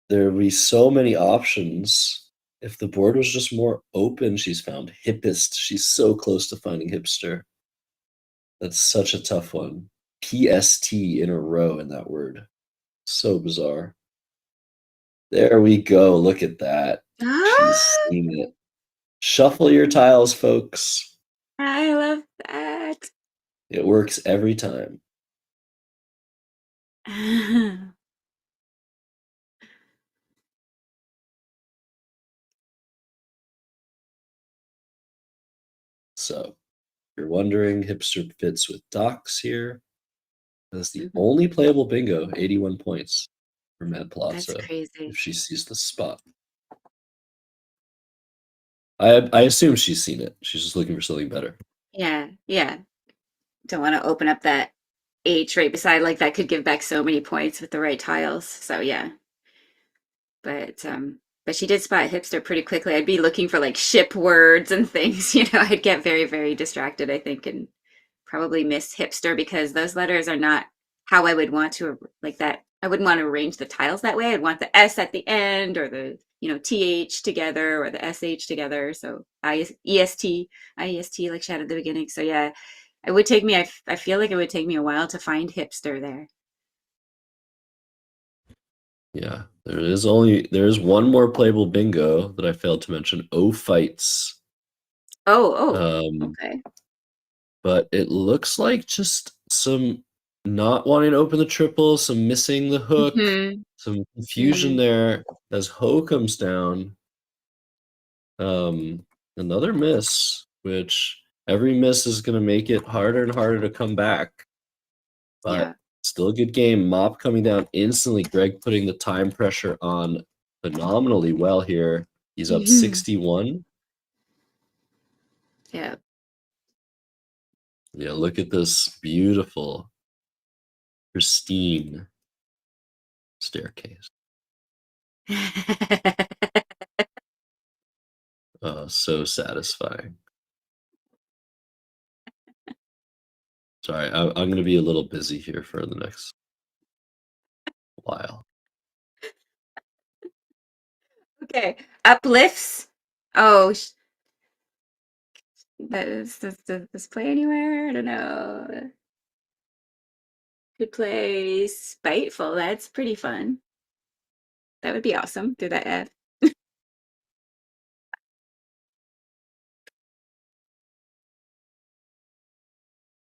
there would be so many options. If the board was just more open, she's found hippest. She's so close to finding hipster. That's such a tough one. PST in a row in that word. So bizarre. There we go. Look at that. She's seen it. Shuffle your tiles, folks.
I love that.
It works every time. So, if you're wondering, hipster fits with docs here. That's the only playable bingo, 81 points for Mad Palazzo.
That's crazy.
If she sees the spot. I assume she's seen it. She's just looking for something better.
Yeah. Don't want to open up that H right beside, like that could give back so many points with the right tiles. So yeah. But she did spot hipster pretty quickly. I'd be looking for like ship words and things, I'd get very, very distracted, I think, and probably miss hipster because those letters are not how I would want to, like that. I wouldn't want to arrange the tiles that way. I'd want the S at the end or the, TH together or the SH together. So IEST like Chad at the beginning. So yeah, It would take me. I feel like it would take me a while to find hipster there.
Yeah, there is one more playable bingo that I failed to mention. O fights.
Okay.
But it looks like just some not wanting to open the triple, some missing the hook, some confusion there as Ho comes down. Another miss, which every miss is going to make it harder and harder to come back. But still a good game. Mop coming down instantly. Greg putting the time pressure on phenomenally well here. He's up 61.
Yeah.
Yeah, look at this beautiful, pristine staircase. Oh, so satisfying. Sorry, I'm going to be a little busy here for the next while.
Okay, uplifts. Oh, does this play anywhere? I don't know. Could play Spiteful. That's pretty fun. That would be awesome. Do that F.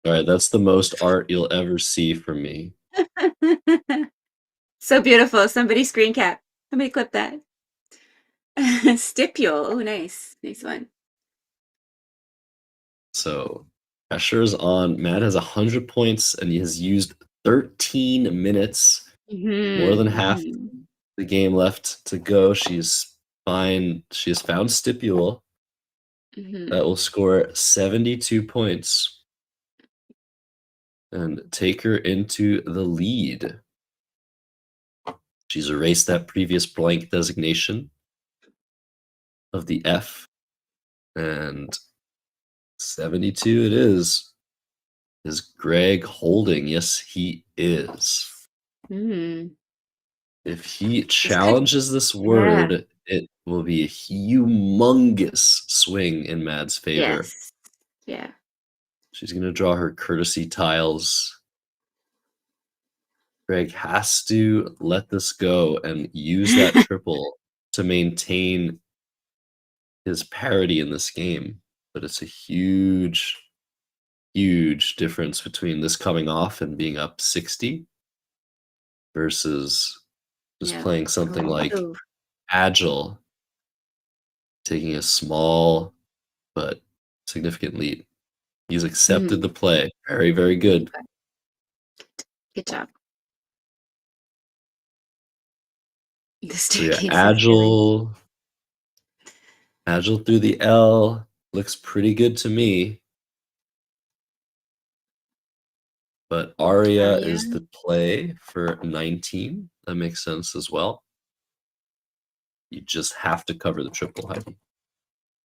All right, that's the most art you'll ever see from me.
So beautiful. Somebody screen cap. Somebody clip that. Stipule. Oh, nice. Nice one.
So pressure's on. Matt has 100 points and he has used 13 minutes. More than half the game left to go. She's fine. She has found Stipule. That will score 72 points and take her into the lead. She's erased that previous blank designation of the F, and 72 it is. Is Greg holding? Yes, he is. If he challenges this word, it will be a humongous swing in Mad's favor.
Yes. Yeah.
She's going to draw her courtesy tiles. Greg has to let this go and use that triple to maintain his parity in this game. But it's a huge, huge difference between this coming off and being up 60 versus just playing something like Agile, taking a small but significant lead. He's accepted the play. Very, very good.
Good job.
So yeah, Agile through the L looks pretty good to me. But Aria is the play for 19. That makes sense as well. You just have to cover the triple, Heidi.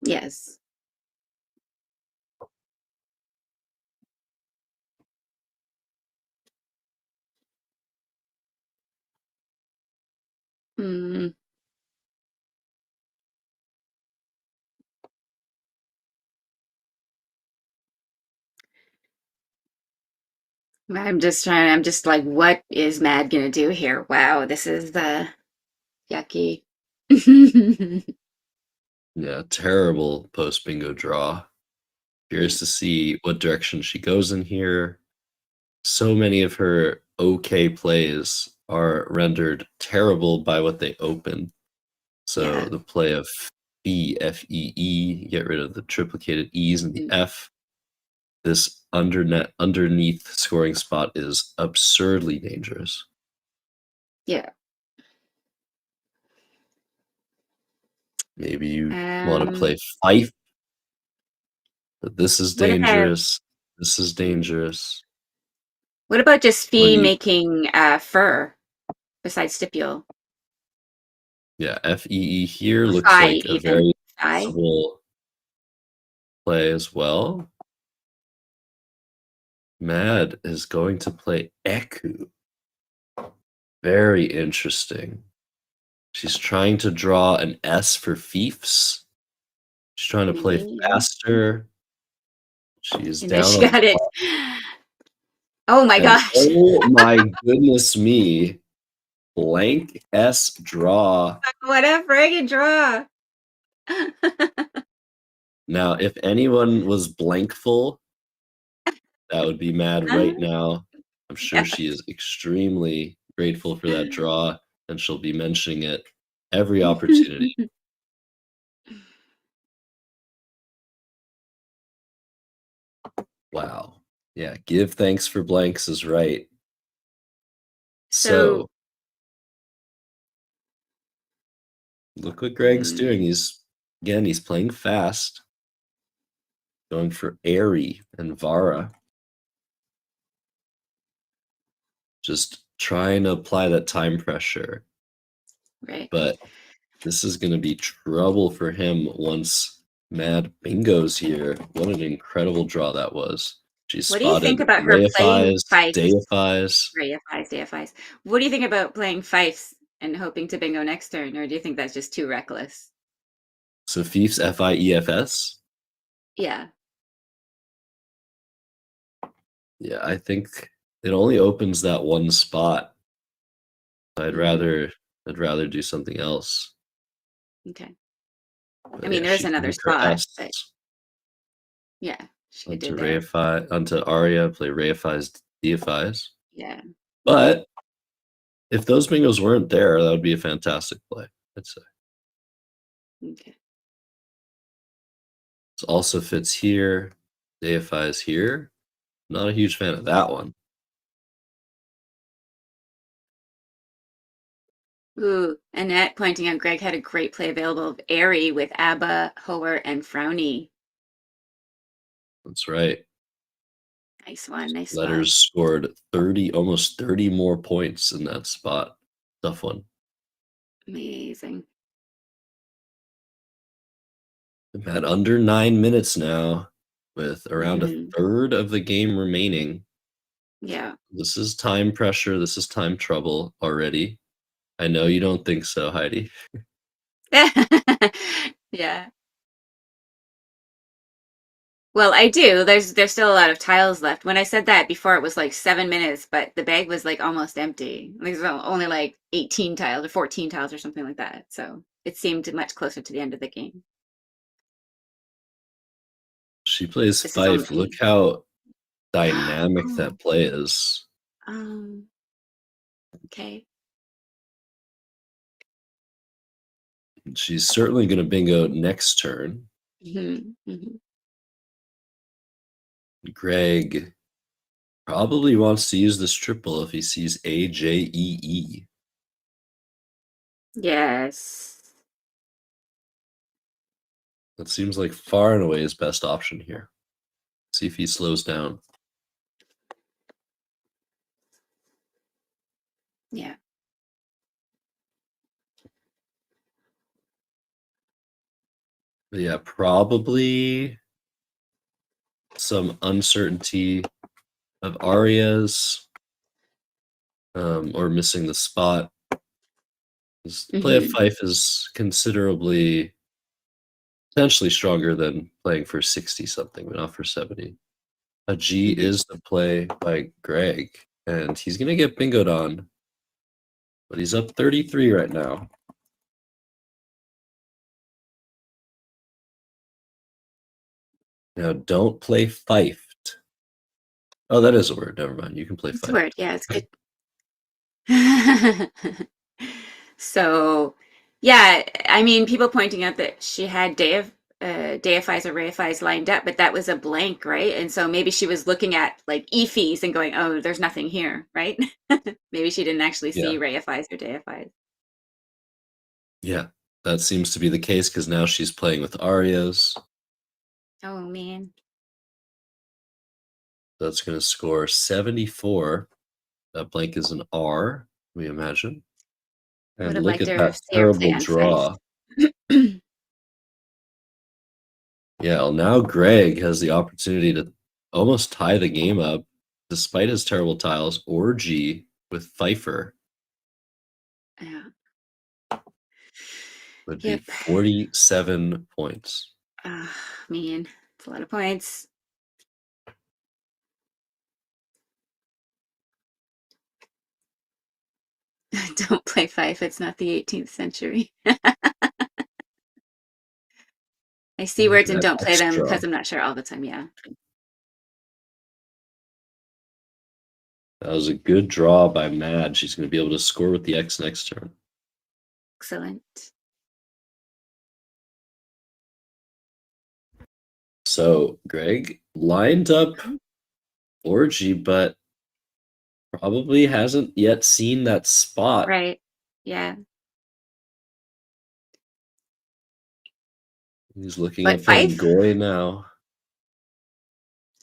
Yes. I'm just like, what is Mad gonna do here? Wow, this is the yucky.
Yeah, terrible post bingo draw. Curious to see what direction she goes in here. So many of her okay plays are rendered terrible by what they open. So the play of F, E, E, get rid of the triplicated E's and the F. This underneath scoring spot is absurdly dangerous.
Yeah.
Maybe you want to play Fife, but this is dangerous. This is dangerous.
What about just Fee making fur besides Stipule?
Yeah, FEE here looks like a very possible play as well. Mad is going to play Eku. Very interesting. She's trying to draw an S for fiefs. She's trying to play faster. She's
And then
down
she
on
got it. Oh my
and
gosh.
oh my goodness me. Blank S draw.
What a friggin' draw.
Now, if anyone was blankful, that would be mad right now. I'm sure she is extremely grateful for that draw, and she'll be mentioning it every opportunity. Wow. Yeah, give thanks for blanks is right. So look what Greg's doing. He's playing fast. Going for Airy and Vara. Just trying to apply that time pressure.
Right.
But this is going to be trouble for him once Mad Bingo's here. What an incredible draw that was. She
What do you think
spotted
about her playing
reifies,
fifes?
deifies.
Deifies. What do you think about playing fifes and hoping to bingo next turn, or do you think that's just too reckless?
So fiefs, F-I-E-F-S?
Yeah.
Yeah, I think it only opens that one spot. I'd rather do something else.
Okay.
But
I mean,
yeah,
there is
she can
another
make her
spot,
S
but yeah, she could
onto
do that.
reify, onto Aria, play reifies, deifies.
Yeah.
But if those bingos weren't there, that would be a fantastic play, I'd say.
Okay.
This also fits here. Deifies here. Not a huge fan of that one.
Ooh, Annette pointing out Greg had a great play available of Airy with Abba, Hoer, and Frowny.
That's right.
Nice one. Nice
Letters scored 30, almost 30 more points in that spot. Tough one.
Amazing.
We've had under 9 minutes now, with around a third of the game remaining.
Yeah.
This is time pressure. This is time trouble already. I know you don't think so, Heidi.
Yeah. Well, I do. There's still a lot of tiles left. When I said that before, it was like 7 minutes, but the bag was like almost empty. There's only like 18 tiles or 14 tiles or something like that. So it seemed much closer to the end of the game.
She plays fife. Look how dynamic that play is.
Okay.
She's certainly going to bingo next turn. Greg probably wants to use this triple if he sees AJEE.
Yes.
That seems like far and away his best option here. See if he slows down.
Yeah.
But yeah, probably some uncertainty of Arias or missing the spot. Play of fife is considerably, potentially stronger than playing for 60 something, but not for 70. A G is the play by Greg, and he's going to get bingoed on, but he's up 33 right now. Now, don't play fifed. Oh, that is a word. Never mind. You can play
It's
fifed.
a word. Yeah, it's good. So, yeah, I mean, people pointing out that she had deifies or reifies lined up, but that was a blank, right? And so maybe she was looking at like efies and going, oh, there's nothing here, right? Maybe she didn't actually see reifies or deifies.
Yeah, that seems to be the case because now she's playing with Arias.
Oh, man.
That's going to score 74. That blank is an R, we imagine. And
Would have
look
liked
at
to
that
see her play
terrible
on
draw.
fife.
Yeah, well, now Greg has the opportunity to almost tie the game up, despite his terrible tiles, or G with Pfeiffer.
Yeah.
Would be 47 points.
Man, it's a lot of points. Don't play fife. It's not the 18th century. I see words and don't play them because I'm not sure all the time. Yeah.
That was a good draw by Mad. She's going to be able to score with the X next turn.
Excellent.
So Greg lined up Orgy, but probably hasn't yet seen that spot.
Right. Yeah.
He's looking
But
at playing
fife?
Goy now.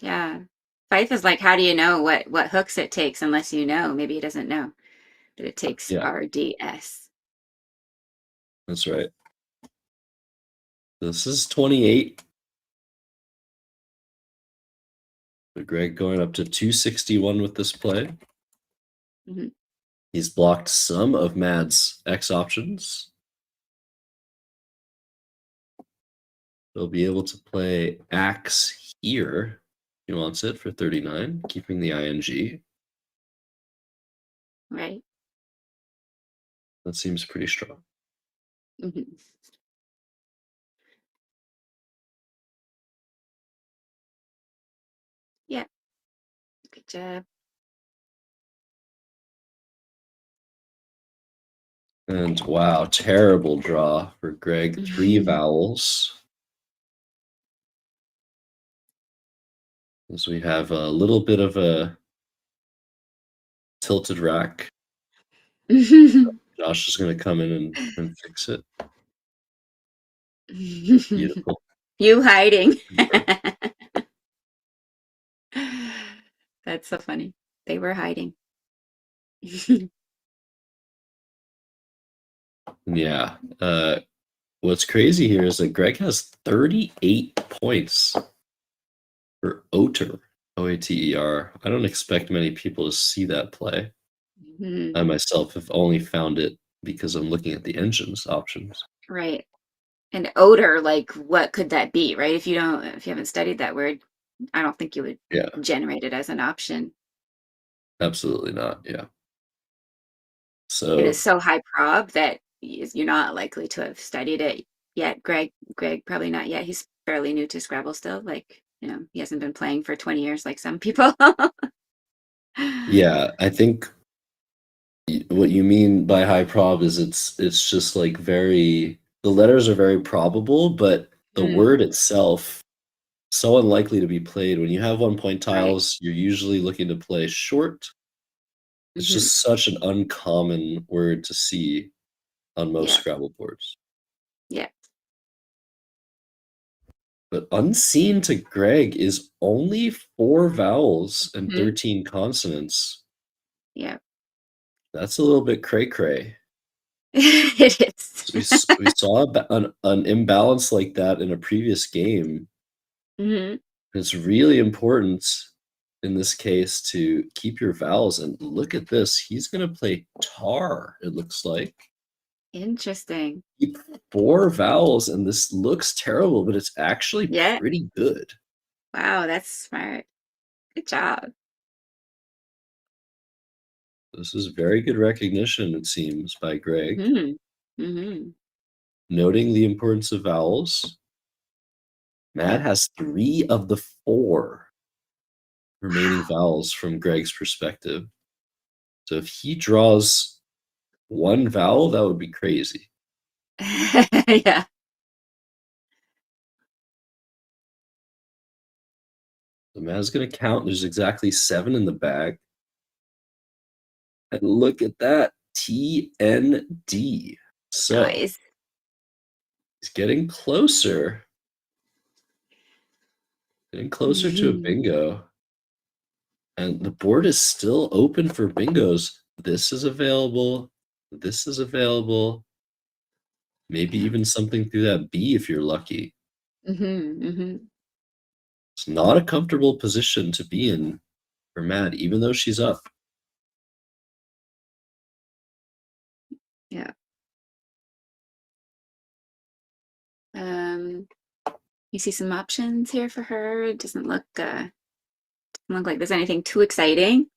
Yeah. Fife is like, how do you know what hooks it takes unless you know? Maybe he doesn't know. But it takes RDS.
That's right. This is 28. But Greg going up to 261 with this play.
Mm-hmm.
He's blocked some of Mad's X options. He'll be able to play Axe here. He wants it for 39, keeping the ING.
Right.
That seems pretty strong.
Mm-hmm. Yeah. Good job.
And wow, terrible draw for Greg. 3 vowels. As we have a little bit of a tilted rack. Josh is going to come in and fix it. Beautiful.
You hiding. That's so funny. They were hiding.
Yeah. What's crazy here is that Greg has 38 points for Oter, Oater. I don't expect many people to see that play. I myself have only found it because I'm looking at the engines options.
Right. And odor, like what could that be, right? If you haven't studied that word, I don't think you would generate it as an option.
Absolutely not. Yeah.
So it is so high prob that you're not likely to have studied it yet. Greg probably not yet. He's fairly new to Scrabble still. Like, he hasn't been playing for 20 years like some people.
Yeah, I think what you mean by high prob is it's just like the letters are very probable, but the word itself so unlikely to be played. When you have 1 point tiles, you're usually looking to play short. It's just such an uncommon word to see on most Scrabble boards.
Yeah.
But unseen to Greg is only 4 vowels and 13 consonants.
Yeah.
That's a little bit cray-cray.
It is.
We saw an imbalance like that in a previous game. It's really important in this case to keep your vowels. And look at this. He's going to play tar, it looks like.
Interesting.
Keep 4 vowels, and this looks terrible, but it's actually pretty good.
Wow, that's smart. Good job.
This is very good recognition, it seems, by Greg. Noting the importance of vowels. Matt has 3 of the 4 remaining vowels from Greg's perspective. So if he draws 1 vowel, that would be crazy.
Yeah.
So Matt's going to count. There's exactly 7 in the bag. And look at that. TND. So
nice.
He's getting closer. Getting closer to a bingo. And the board is still open for bingos. This is available. This is available. Maybe even something through that B if you're lucky. It's not a comfortable position to be in for Mad, even though she's up.
Yeah. You see some options here for her. It doesn't look like there's anything too exciting.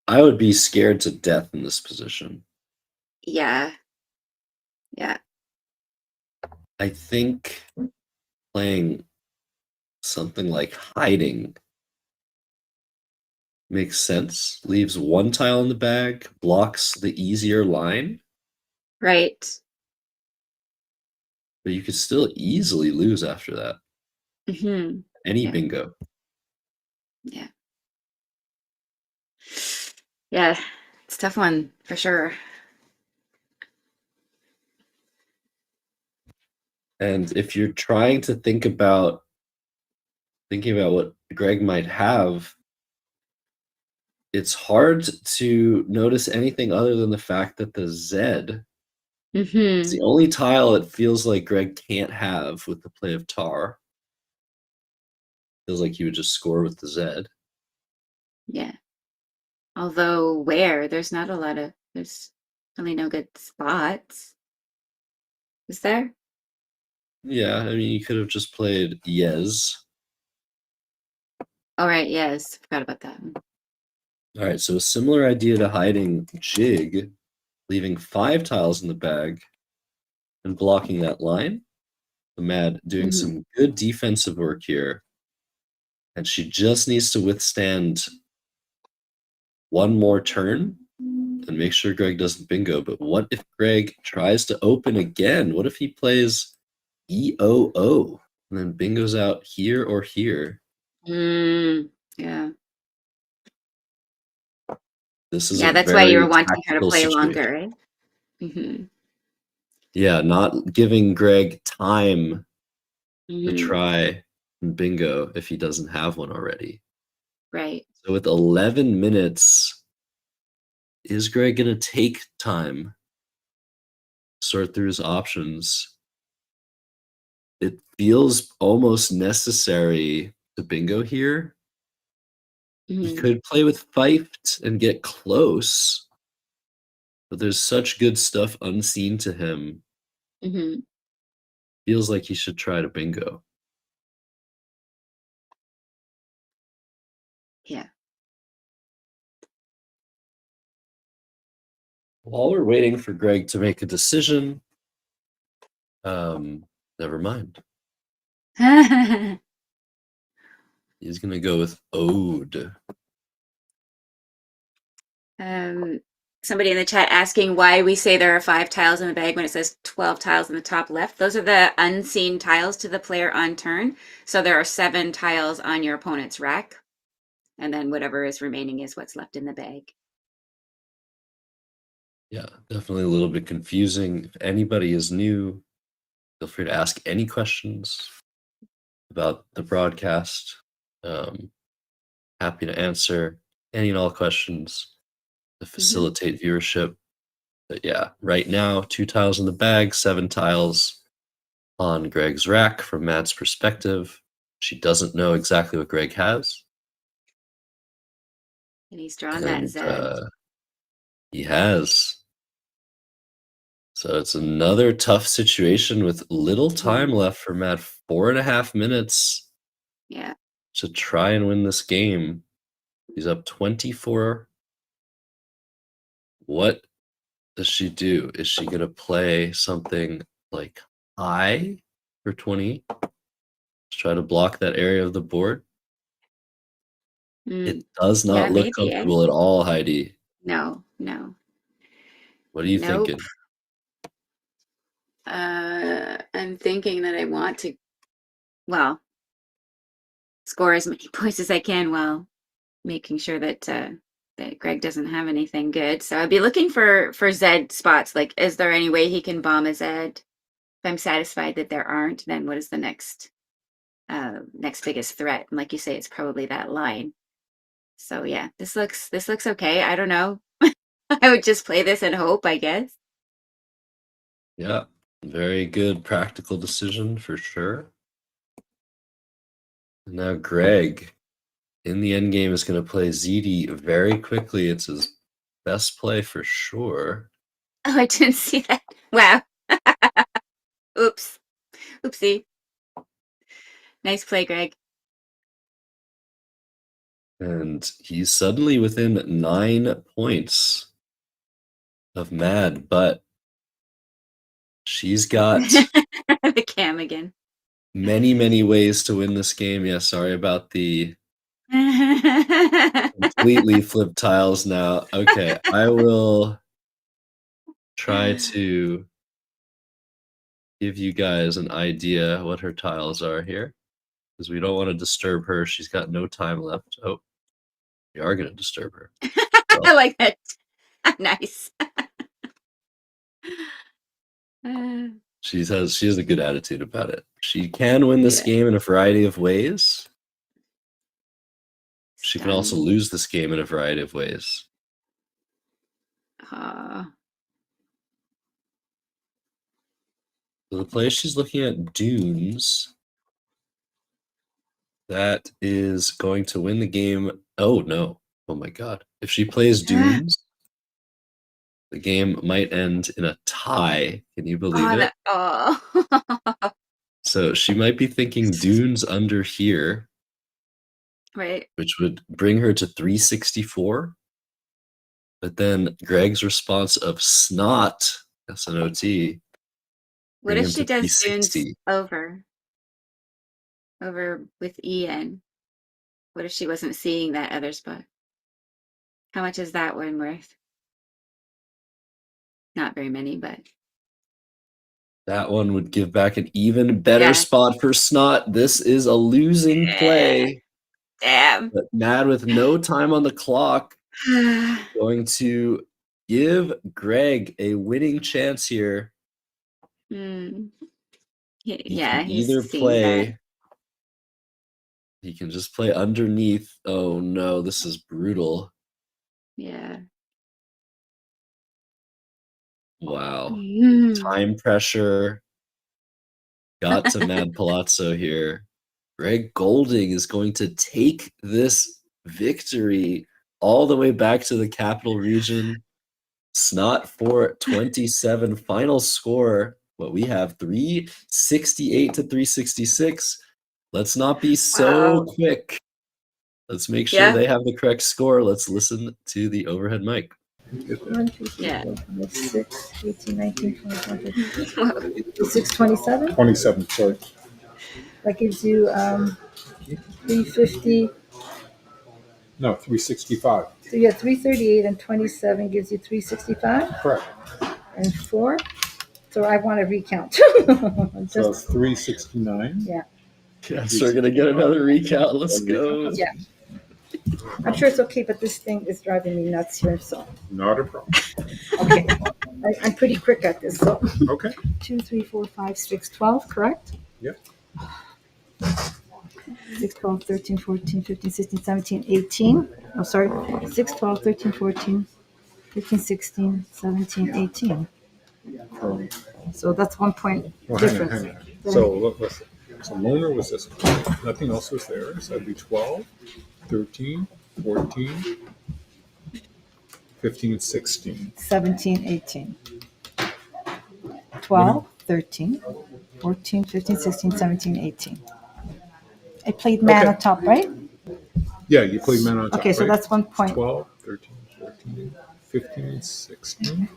I would be scared to death in this position.
Yeah. Yeah.
I think playing something like hiding makes sense. Leaves one tile in the bag, blocks the easier line,
Right.
but you could still easily lose after that.
Mm-hmm.
Any
Yeah.
bingo.
Yeah. Yeah. It's a tough one for sure.
And if you're trying to thinking about what Greg might have, it's hard to notice anything other than the fact that the Z is the only tile it feels like Greg can't have with the play of Tar. Feels like he would just score with the Z.
Yeah. Although there's not a lot of, there's really no good spots. Is there?
Yeah, I mean, you could have just played Yes.
All right. Yes. Forgot about that one.
All right, so a similar idea to hiding Jig, leaving 5 tiles in the bag and blocking that line. The Mad doing some good defensive work here. And she just needs to withstand one more turn and make sure Greg doesn't bingo. But what if Greg tries to open again? What if he plays EOO and then bingos out here or here?
Yeah.
This is
Yeah,
a
that's why you
very
were wanting her to
tactical
play
situation.
longer, right? Mm-hmm.
Yeah, not giving Greg time to try and bingo if he doesn't have one already.
Right.
So with 11 minutes, is Greg going to take time, sort through his options? It feels almost necessary to bingo here. He could play with Fifed and get close, but there's such good stuff unseen to him. Feels like he should try to bingo.
Yeah.
While we're waiting for Greg to make a decision, never mind. He's gonna go with Ode.
Somebody in the chat asking why we say there are 5 tiles in the bag when it says 12 tiles in the top left. Those are the unseen tiles to the player on turn. So there are 7 tiles on your opponent's rack. And then whatever is remaining is what's left in the bag.
Yeah, definitely a little bit confusing. If anybody is new, feel free to ask any questions about the broadcast. Happy to answer any and all questions to facilitate viewership. But yeah, right now, 2 tiles in the bag, 7 tiles on Greg's rack from Mad's perspective. She doesn't know exactly what Greg has.
And he's drawn that Z.
He has. So it's another tough situation with little time left for Mad. 4.5 minutes.
Yeah.
To try and win this game. He's up 24. What does she do? Is she going to play something like high for 20? Just try to block that area of the board? It does not look comfortable at all, Heidi.
No.
What are you thinking?
I'm thinking that I want to, well, score as many points as I can while making sure that that Greg doesn't have anything good. So I'd be looking for Z spots. Like, is there any way he can bomb a Z? If I'm satisfied that there aren't, then what is the next biggest threat? And like you say, it's probably that line. So yeah, this looks okay. I don't know. I would just play this and hope, I guess.
Yeah, very good practical decision for sure. Now Greg, in the end game, is going to play ZD very quickly. It's his best play for sure.
Oh, I didn't see that. Wow. Oops. Oopsie. Nice play, Greg.
And he's suddenly within 9 points of Mad, but she's got
the cam again.
many, many ways to win this game. Yeah, sorry about the completely flipped tiles now. Okay, I will try to give you guys an idea what her tiles are here, because we don't want to disturb her. She's got no time left. Oh, we are going to disturb her.
I like that. Nice.
She has a good attitude about it. She can win this game in a variety of ways. She can also lose this game in a variety of ways. So the play she's looking at, Dunes, that is going to win the game. Oh, no. Oh, my God. If she plays Dunes, the game might end in a tie. Can you believe it? So she might be thinking Dunes under here.
Right.
Which would bring her to 364. But then Greg's response of Snot, S-N-O-T.
What if she does Dunes over with EN? What if she wasn't seeing that other spot? How much is that one worth? Not very many, but
that one would give back an even better spot for Snot. This is a losing play.
Damn.
But Mad with no time on the clock going to give Greg a winning chance here.
Yeah,
He can either play. He can just play underneath. Oh no, this is brutal.
Yeah.
Wow. Time pressure. Got to Mad Palazzo here. Greg Golding is going to take this victory all the way back to the capital region. Snot for 27. Final score. What we have, 368 to 366. Let's not be so quick. Let's make sure they have the correct score. Let's listen to the overhead mic.
1, 2, 3, 4, 5, 6, 18, 19, 20, 627?
27, sorry.
That gives you 350.
No, 365.
So you have 338 and 27 gives you 365?
Correct.
And 4? So I want to recount.
So 369?
Yeah.
Yes, we're going to get another recount. Let's go.
Yeah. I'm sure it's okay, but this thing is driving me nuts here, so.
Not a problem.
Okay. I'm pretty quick at this, so.
Okay.
2, 3, 4, 5, 6, 12, correct?
Yep.
6, 12, 13, 14, 15, 16, 17, 18. Oh, sorry. 6, 12, 13, 14, 15, 16, 17, 18. So that's 1 point difference.
Hang on. So look, listen. So Loner was this one. Nothing else was there. So that'd be 12, 13, 14, 15, 16.
17, 18. 12, 13, 14, 15, 16, 17, 18. I played man on top, right?
Yeah, you played man on top.
Okay, so that's 1 point.
12, 13, 14, 15, 16,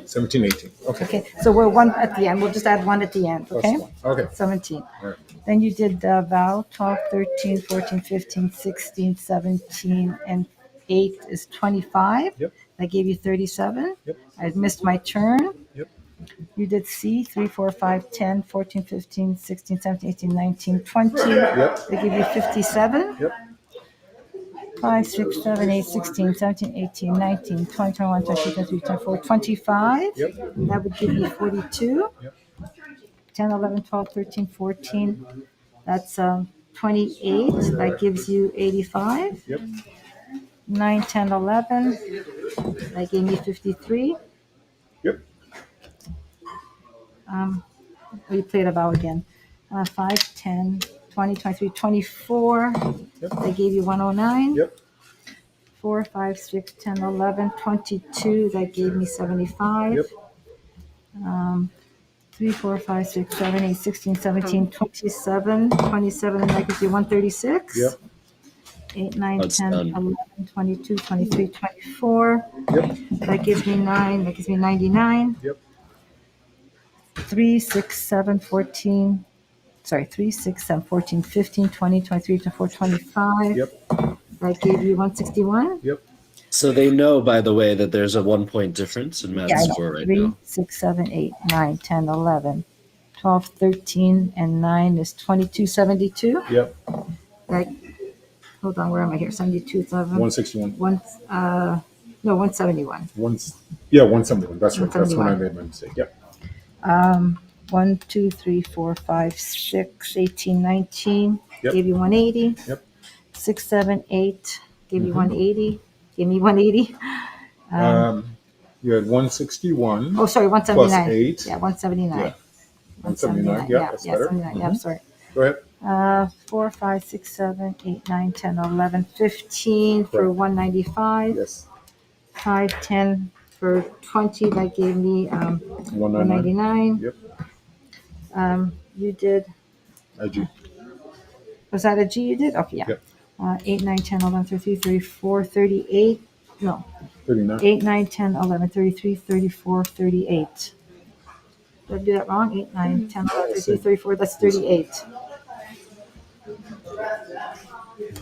17, 18.
Okay, so we're 1 at the end. We'll just add 1 at the end, okay?
Okay.
17.
All right.
Then you did Val, 12, 13, 14, 15, 16, 17, and 8 is 25.
Yep.
That gave you 37.
Yep.
I missed my turn.
Yep.
You did C, 3, 4, 5, 10, 14, 15, 16, 17, 18, 19, 20.
Yep.
They give you 57.
Yep.
5, 6, 7, 8, 16, 17, 18, 19, 20, 21, 22, 23, 24, 25.
Yep.
That would give you 42.
Yep.
10, 11, 12, 13, 14. That's 28. That gives you 85.
Yep.
9, 10, 11. That gave me 53.
Yep.
We played a vow again. 5, 10, 20, 23, 24.
Yep.
They gave you 109.
Yep.
4, 5, 6, 10, 11, 22. That gave me 75.
Yep.
3, 4, 5, 6, 7, 8, 16, 17, 27. 27, and that gives you 136.
Yep.
8, 9,
That's
10,
done.
11, 22, 23, 24.
Yep.
That gives me 9. That gives me 99.
Yep.
3, 6, 7, 14. Sorry, 3, 6, 7, 14, 15, 20, 23, 24, 25.
Yep.
That gave you 161.
Yep.
So they know, by the way, that there's a 1 point difference in
Yeah,
Matt's
I know.
score right
3,
now.
6, 7, 8, 9, 10, 11, 12, 13, and 9 is 22, 72.
Yep.
Like, hold on, where am I here? 72, 11.
161.
No, 171.
171. That's right. That's when I
171.
made my mistake. Yep.
1, 2, 3, 4, 5, 6, 18, 19.
Yep.
Gave you 180.
Yep.
6, 7, 8. Gave you 180. Give me 180.
You had 161.
Oh, sorry, 179.
Plus 8.
Yeah, 179.
Yeah. 179. Yeah, that's better.
79. Yeah, sorry.
Go ahead.
4, 5, 6, 7, 8, 9, 10, 11, 15 for 195.
Yes.
5, 10 for 20. That gave me 199.
Yep.
You did.
A G.
Was that a G you did? Okay, yeah.
Yep.
8, 9, 10, 11, 33, 34, 38. No.
39.
8, 9, 10, 11, 33, 34, 38. Did I do that wrong? 8, 9, 10, 11, 33, 34. That's 38.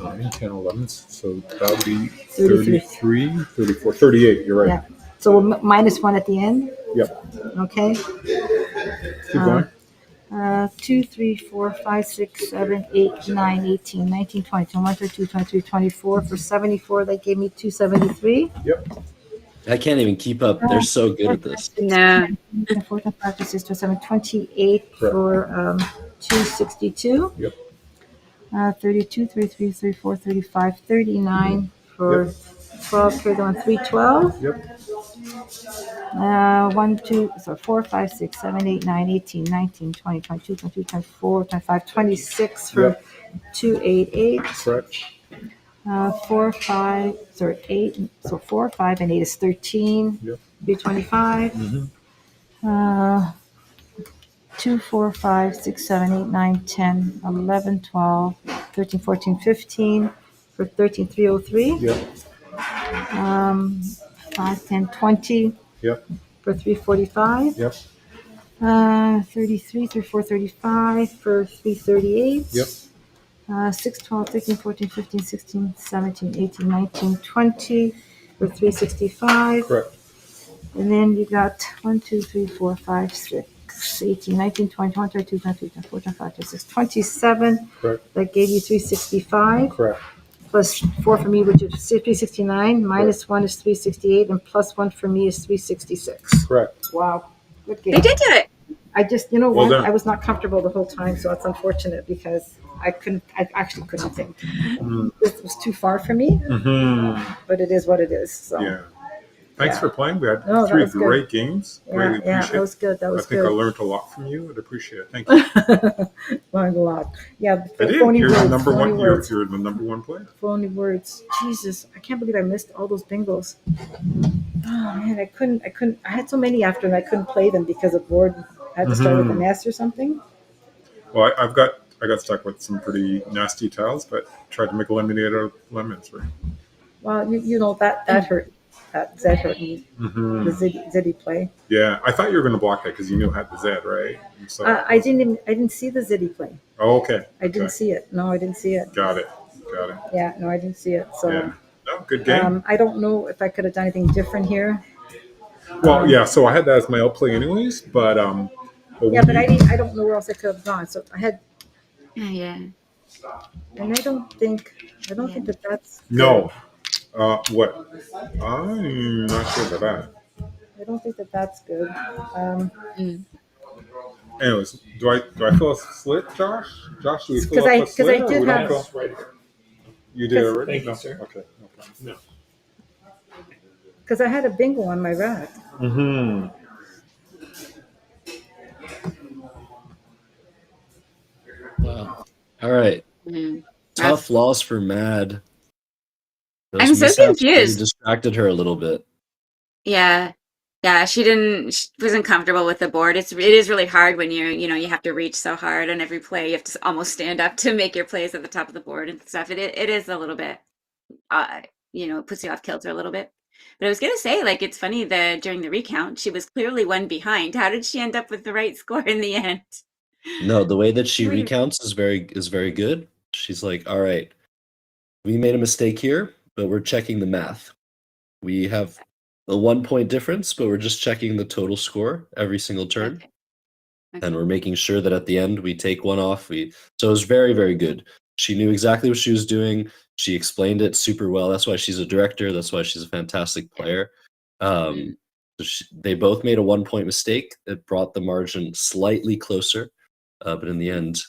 9, 10, 11. So that would be 33, 34, 38. You're right.
Yeah. So minus 1 at the end.
Yep.
Okay.
Keep going.
2, 3, 4, 5, 6, 7, 8, 9, 18, 19, 20, 21, 22, 23, 24. For 74, that gave me 273.
Yep.
I can't even keep up. They're so good at this.
No.
4, 5, 6, 7, 28 for 262.
Yep.
32, 33, 34, 35, 39 for 12, carry on 312.
Yep.
1, 2, so 4, 5, 6, 7, 8, 9, 18, 19, 20, 22, 23, 24, 25, 26 for 288.
Correct.
4, 5, sorry, 8. So 4, 5, and 8 is 13.
Yep.
325. 2, 4, 5, 6, 7, 8, 9, 10, 11, 12, 13, 14, 15 for 13,303.
Yep.
5, 10, 20
Yep.
for 345.
Yep.
33, 34, 35 for 338.
Yep.
6, 12, 13, 14, 15, 16, 17, 18, 19, 20 for 365.
Correct.
And then you got 1, 2, 3, 4, 5, 6, 18, 19, 20, 21, 22, 23, 24, 25, 26, 27.
Correct.
That gave you 365.
Correct.
Plus 4 for me, which is 369. Minus 1 is 368. And plus 1 for me is 366.
Correct.
Wow. Good game.
They did do it.
I just, you know
Well
what?
done.
I was not comfortable the whole time, so it's unfortunate because I actually couldn't think. This was too far for me, but it is what it is. So
Yeah. Thanks
Yeah.
for playing. We had
No, that
3
was good.
great games. Really
yeah,
appreciate
that was good. That
it. I
was
think I
good.
learned a lot from you. I'd appreciate it. Thank you.
Learned a lot. Yeah,
I did.
phony
You're
words.
the number
phony
one. You're
words.
the number one player.
Phony words. Jesus, I can't believe I missed all those bingos. Oh man, I couldn't. I had so many after, and I couldn't play them because of board. I had to start with an S or something.
Well, I got stuck with some pretty nasty tiles, but tried to make a lemonade out of lemons, right?
Well, you know that hurt. That Z hurt me.
Mm-hmm.
The Ziddy play.
Yeah, I thought you were going to block that because you knew it had the Z, right? And so,
I didn't see the Ziddy play.
Oh, okay.
I didn't see it. No, I didn't see it.
Got it.
Yeah, no, I didn't see it. So,
Yeah. No, good game.
I don't know if I could have done anything different here.
Well, yeah. So I had that as my outplay, anyways. But
Yeah, but I don't know where else I could have gone. So I had,
Yeah.
and I don't think that that's good.
No. What? I'm not sure about that.
I don't think that that's good.
Anyways, do I fill a slit, Josh? Josh, do we fill
'Cause
up
I-
a
'cause
slit?
I
or
did
we don't
have-
fill?
Right here.
You did already?
Thank you,
No?
sir.
Okay. No problem.
No.
Because I had a bingo on my rack.
Mm-hmm.
Wow. All right.
Mm.
Tough loss for Mad. Those
I'm so
mishaps really
confused.
distracted her a little bit.
Yeah. Yeah, she wasn't comfortable with the board. It is really hard when you have to reach so hard on every play. You have to almost stand up to make your plays at the top of the board and stuff. It is a little bit, it puts you off kilter a little bit. But I was gonna say, like, it's funny that during the recount, she was clearly one behind. How did she end up with the right score in the end?
No, the way that she
What do you-
recounts is very good. She's like, all right, we made a mistake here, but we're checking the math. We have a 1 point difference, but we're just checking the total score every single turn.
Okay.
And we're making sure that at the end we take one off. So it was very good. She knew exactly what she was doing. She explained it super well. That's why she's a director. That's why she's a fantastic player. They both made a 1 point mistake. It brought the margin slightly closer. But in the end,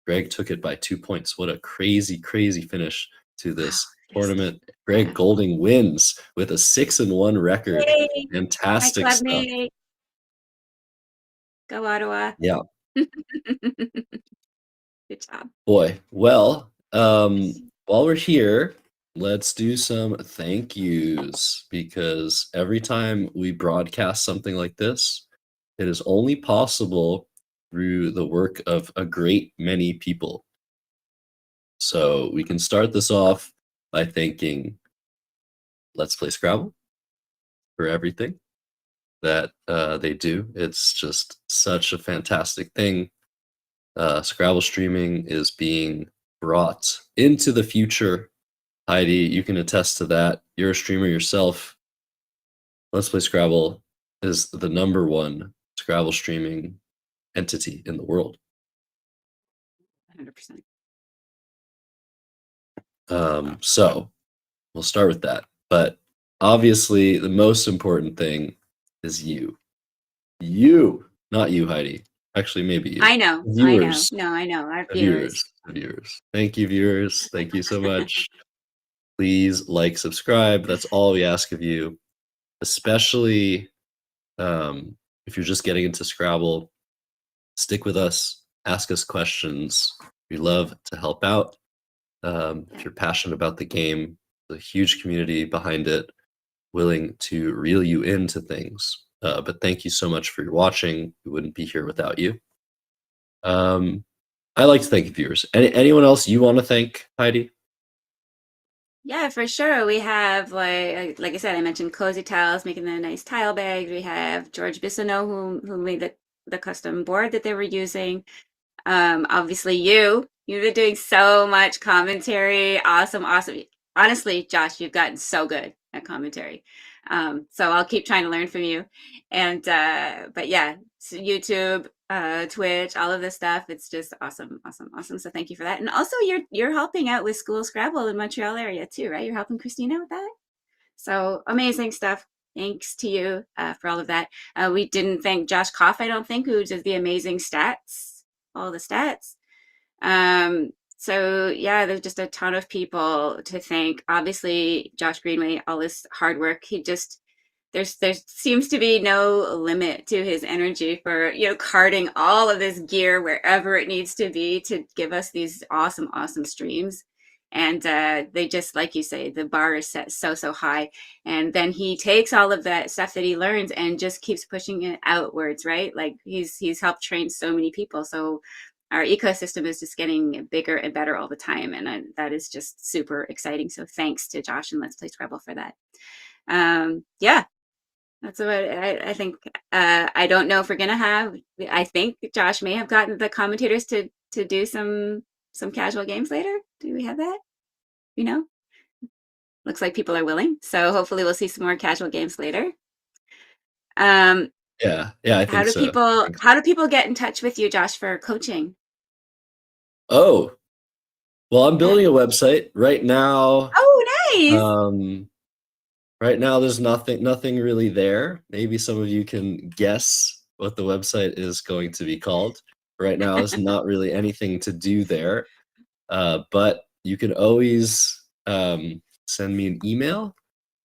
Greg took it by 2 points. What a crazy finish to this tournament. Greg Golding wins with a 6-1 record.
Yay!
Fantastic
My
stuff.
clubmate. Go Ottawa.
Yeah.
Good job.
Boy. Well, while we're here, let's do some thank yous, because every time we broadcast something like this, it is only possible through the work of a great many people. So we can start this off by thanking Let's Play Scrabble for everything that they do. It's just such a fantastic thing. Scrabble streaming is being brought into the future. Heidi, you can attest to that. You're a streamer yourself. Let's Play Scrabble is the #1 Scrabble streaming entity in the world.
100%.
So we'll start with that. But obviously, the most important thing is you. You, not you, Heidi. Actually, maybe you.
I know.
Viewers.
I know. Our
The
viewers.
viewers. Thank you, viewers. Thank you so much. Please like, subscribe. That's all we ask of you. Especially if you're just getting into Scrabble, stick with us. Ask us questions. We love to help out. If you're passionate about the game, there's a huge community behind it, willing to reel you into things. But thank you so much for your watching. We wouldn't be here without you. I like to thank viewers. Anyone else you want to thank, Heidi?
Yeah, for sure. We have, like I said, I mentioned Cozy Tiles making the nice tile bags. We have George Bissonneau who made the custom board that they were using. Obviously you've been doing so much commentary. Awesome. Honestly, Josh, you've gotten so good at commentary. So I'll keep trying to learn from you. And but yeah, so YouTube, Twitch, all of this stuff, it's just awesome. So thank you for that. And also you're helping out with School Scrabble in Montreal area too, right? You're helping Christina with that. So amazing stuff. Thanks to you for all of that. We didn't thank Josh Koff, I don't think, who does the amazing stats, all the stats. So yeah, there's just a ton of people to thank. Obviously, Josh Greenway, all his hard work. There seems to be no limit to his energy for carting all of this gear wherever it needs to be to give us these awesome streams. And they just, like you say, the bar is set so high, and then he takes all of that stuff that he learns and just keeps pushing it outwards, right? Like he's helped train so many people, so our ecosystem is just getting bigger and better all the time, and that is just super exciting. So thanks to Josh and Let's Play Scrabble for that. Yeah, that's what I think. I don't know if we're gonna have. I think Josh may have gotten the commentators to do some casual games later. Do we have that? Looks like people are willing. So hopefully we'll see some more casual games later.
Yeah, I think so.
How do people get in touch with you, Josh, for coaching?
Oh, well, I'm building a website right now.
Oh, nice.
Right now, there's nothing really there. Maybe some of you can guess what the website is going to be called. Right now, there's not really anything to do there. But you can always send me an email.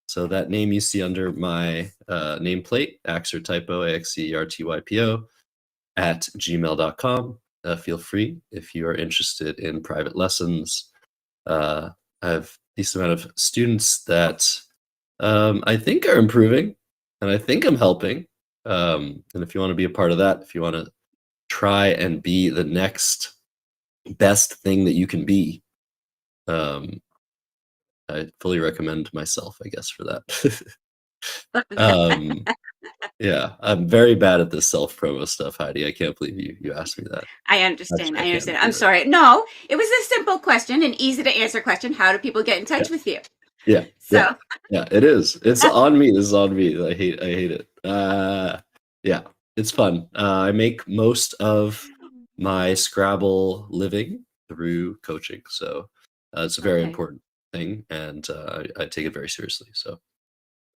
So that name you see under my nameplate, Axertypo, AXERTYPO, @gmail.com. Feel free if you are interested in private lessons. I have a decent amount of students that I think are improving. and I think I'm helping. And if you want to be a part of that, if you want to try and be the next best thing that you can be, I fully recommend myself, I guess, for that. Yeah, I'm very bad at this self-promo stuff, Heidi. I can't believe you asked me that.
I understand.
Actually,
I understand.
can't
I'm
do it.
sorry. No, it was a simple question, an easy to answer question. How do people get in touch with you?
Yeah.
So
Yeah, it is. It's on me. This is on me. I hate it. Yeah, it's fun. I make most of my Scrabble living through coaching, so it's a very important thing, and I take it very seriously. So,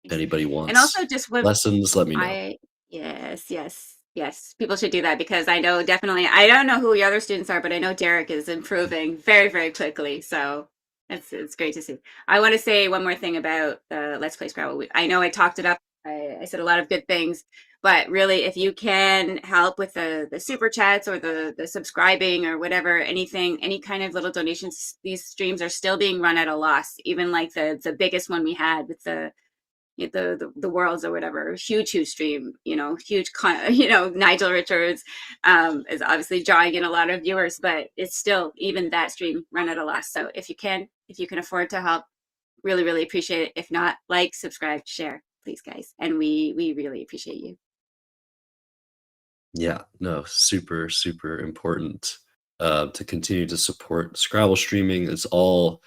if anybody
and
wants
also just when
lessons, let me know.
Yes, people should do that, because I know definitely, I don't know who your other students are, but I know Derek is improving very, very quickly. So it's great to see. I want to say one more thing about Let's Play Scrabble. I know I talked it up. I said a lot of good things, but really, if you can help with the super chats or the subscribing or whatever, anything, any kind of little donations, these streams are still being run at a loss. Even like the biggest one we had with the worlds or whatever, huge stream, huge Nigel Richards is obviously drawing in a lot of viewers, but it's still, even that stream run at a loss. So if you can afford to help, really appreciate it. If not, like, subscribe, share, please, guys, and we really appreciate you.
Yeah, no, super important to continue to support Scrabble streaming. It's all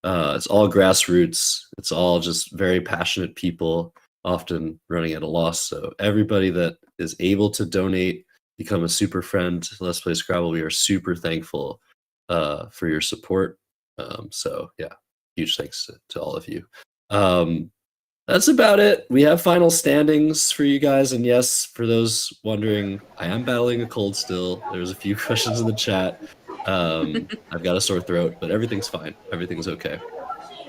grassroots. It's all just very passionate people, often running at a loss. So everybody that is able to donate, become a super friend, Let's Play Scrabble. We are super thankful for your support. So yeah, huge thanks to all of you. That's about it. We have final standings for you guys, and yes, for those wondering, I am battling a cold still. There's a few questions in the chat. I've got a sore throat, but everything's fine. Everything's okay.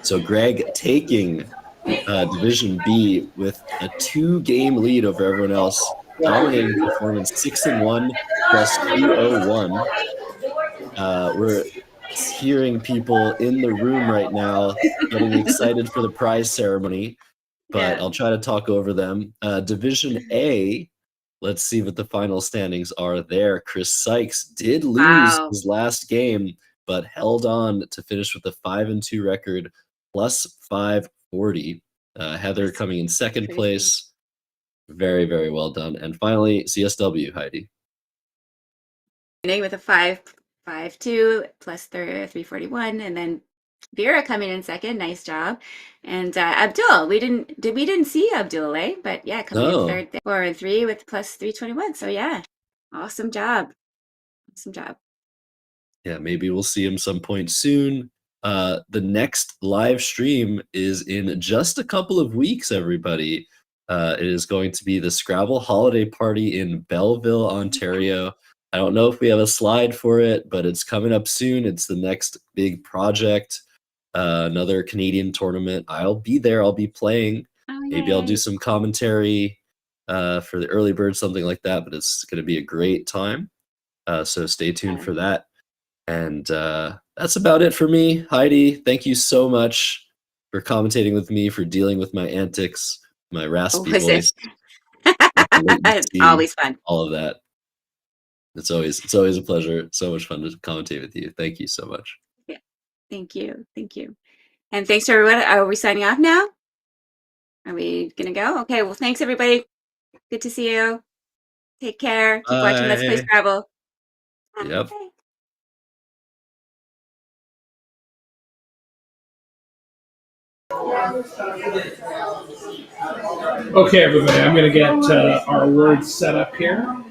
So Greg taking Division B with a 2-game lead over everyone else. Dominating performance, 6-1 plus 201. We're hearing people in the room right now getting excited for the prize ceremony, but I'll try to talk over them. Division A, let's see what the final standings are there. Chris Sykes did lose his last game, but held on to finish with a 5-2 record, plus 540. Heather coming in second place. Very, very well done. And finally, CSW, Heidi.
With a 5-2 plus 341, and then Vera coming in second. Nice job. And Abdul, we didn't see Abdul, but yeah, coming in third, 4-3 with plus 321. So yeah, awesome job.
Yeah, maybe we'll see him some point soon. The next live stream is in just a couple of weeks, everybody. It is going to be the Scrabble holiday party in Belleville, Ontario. I don't know if we have a slide for it, but it's coming up soon. It's the next big project, another Canadian tournament. I'll be there. I'll be playing. Maybe I'll do some commentary for the early bird, something like that, but it's going to be a great time. So stay tuned for that. And that's about it for me. Heidi, thank you so much for commentating with me, for dealing with my antics, my raspy voice.
It's always fun.
All of that. It's always a pleasure. So much fun to commentate with you. Thank you so much.
Yeah. Thank you. And thanks to everyone. Are we signing off now? Are we going to go? Okay. Well, thanks, everybody. Good to see you. Take care. Keep watching Let's Play Scrabble.
Yep.
Okay, everybody, I'm going to get our words set up here.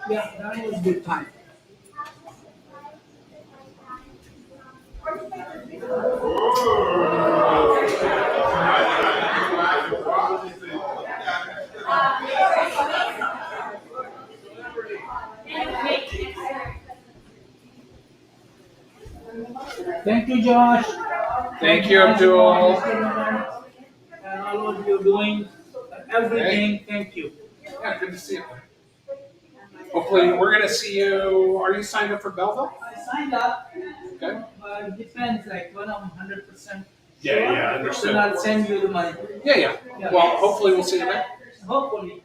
Yeah, that was a good time.
Thank you, Josh.
Thank you, Abdul.
And all of you doing everything. Thank you.
Yeah, good to see you. Hopefully, we're going to see you. Are you signed up for Belleville?
I signed up.
Okay.
But it depends, like when I'm 100%
Yeah,
sure,
yeah, understood.
then I'll send you the money.
Yeah. Well, hopefully, we'll see you there.
Hopefully.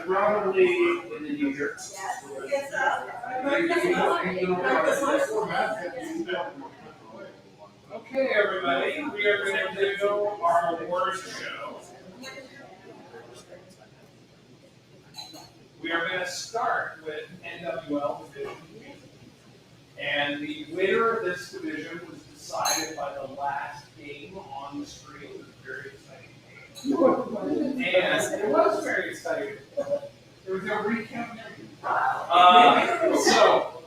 Probably in the New York. Okay, everybody, we are going to do our worst show. We are going to start with NWL Division B. And the winner of this division was decided by the last game on the screen. It was a very exciting game. And it was very exciting. There was no recount. So,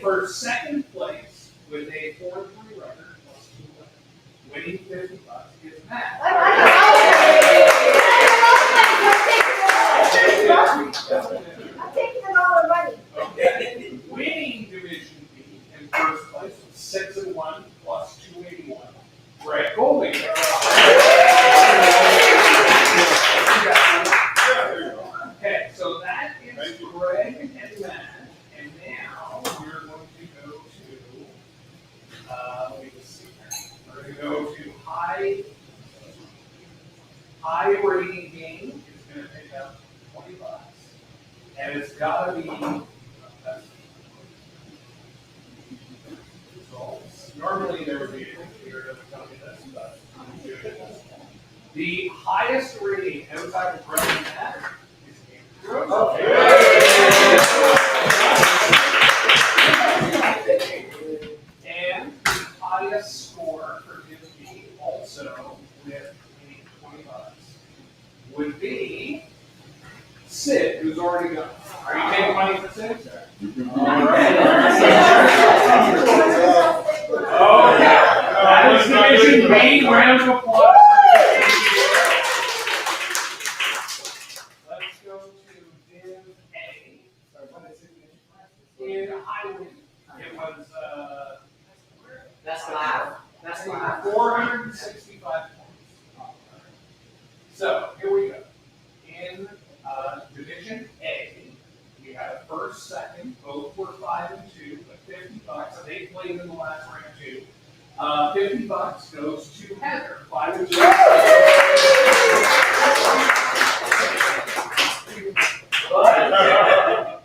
for second place with a 4-3 record plus 2 wins, winning $50 is Matt.
I'm taking all the money.
Okay. Winning Division B in first place with 6-1 plus 281. Brett Golding. Okay, so that is Greg and Matt, and now we're going to go to, let me just see here. We're going to go to high rating game. It's going to pick up $20, and it's got to be results. Normally there would be a computer that would tell me this, but I'm doing it. The highest rating outside of Greg and Matt. Okay. And the highest score for Disney also with $20 would be Sid, who's already gone. Are you taking money for Sid? All right. Okay. That is Division B. Round of applause. In Highway, it was that's live. 465 points. So here we go. In Division A, we had a first, second, both were 5 and 2, but $50. They played in the last round too. $50 goes to Heather. 5 and 2. But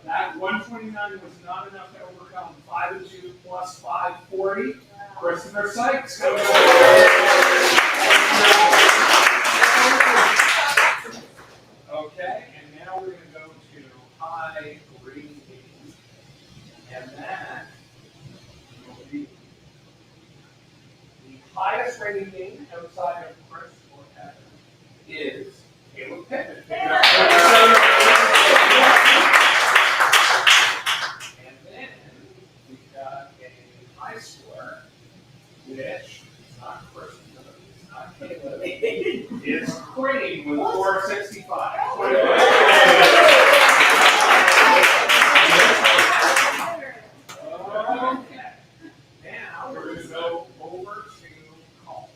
that 129 was not enough to overcome 5 and 2 plus 540. Christopher Sykes goes. Okay, and now we're going to go to high rating games, and that will be the highest rating game outside of Chris or Heather is Caleb Pittman. And then we've got a high score, which is not Chris, it's not Caleb, it's Crane with 465. Okay. Now we're going to go over to Collins.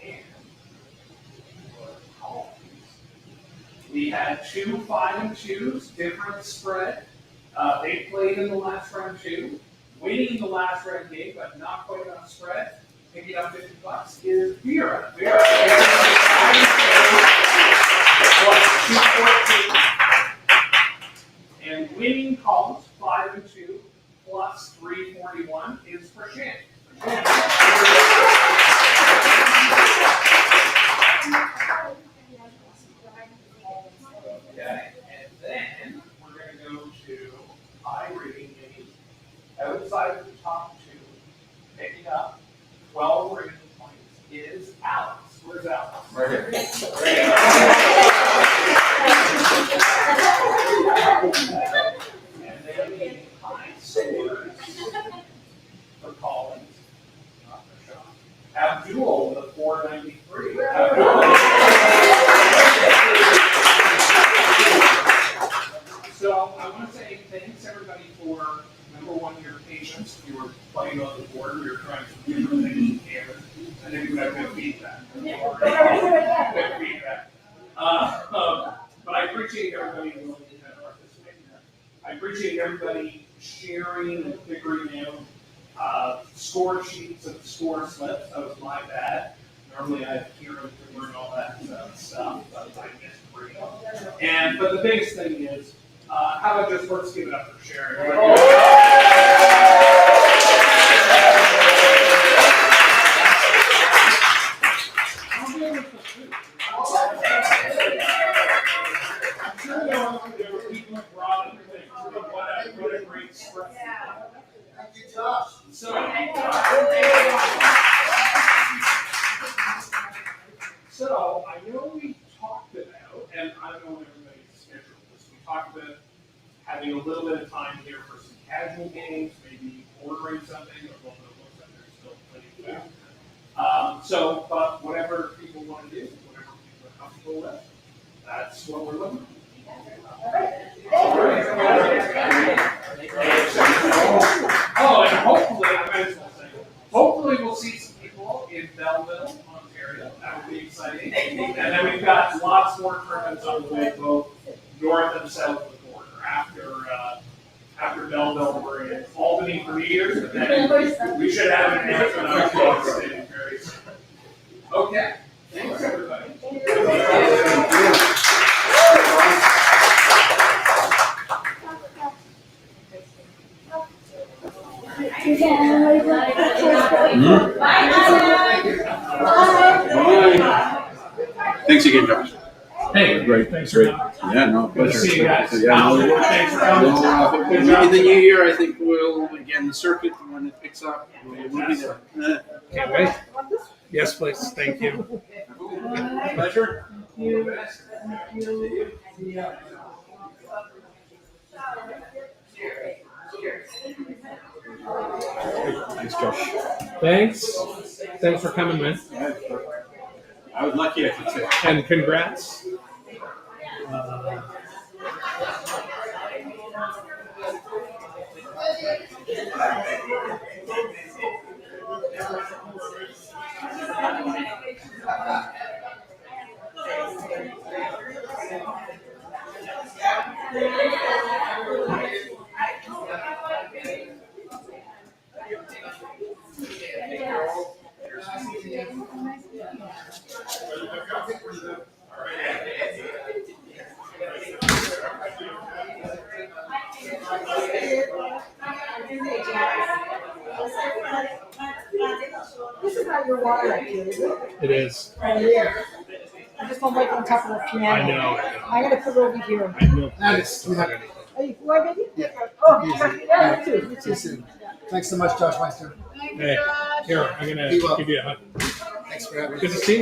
And Collins, we had 2 5 and 2s, different spread. They played in the last round too, winning the last round game, but not quite enough spread. Picking up $50 is Vera. Vera. 214. And winning columns 5 and 2 plus 341 is for Shan. Okay, and then we're going to go to high rating games. Outside of the top 2, picking up 12 rating points is Alex. Where's Alex? Right here. And then the high scores for Collins, not for Sean. Abdul with a 493. So I want to say thanks everybody for number one, your patience. You were playing on the board. We were trying to do everything you can. I think we got good feedback. Good feedback. But I appreciate everybody willing to participate there. I appreciate everybody sharing and figuring out score sheets and score slips. That was my bad. Normally I have Kieran figuring all that stuff, but I missed three. But the biggest thing is, how about just let's give it up for sharing. So I know we talked about, and I don't know when everybody's scheduled this, we talked about having a little bit of time here for some casual games, maybe ordering something, or it looks like there's still plenty of food. But whatever people want to do, whatever people are comfortable with, that's what we're looking for. Oh, and hopefully, I might as well say, hopefully we'll see some people in Belleville, Ontario. That would be exciting. And then we've got lots more tournaments on the way, both north and south of the border. After Belleville, we're in Albany for New Year's, but then we should have an announcement on the stadium very soon. Okay. Thanks, everybody.
Thanks again, Josh.
Hey, great. Thanks for coming.
Yeah, no, pleasure.
Good to see you guys.
Yeah,
Thanks for coming.
In the new year, I think we'll, again, the circuit, when it picks up, we'll be there.
Can't wait. Yes, please. Thank you.
Pleasure.
Thanks, Josh. Thanks for coming, man.
I was lucky, I should say.
And congrats.
This is not your water activity, is it?
It is.
Right here. I just don't like on top of the piano.
I know.
I'm going to put it over here.
I know.
Are you what, baby?
Yeah.
Oh,
Easy.
yeah, you too. You
See you
too.
soon. Thanks so much, Josh Meister.
Hey, here, I'm going to give you a hug.
Thanks for having me.
Good to see you.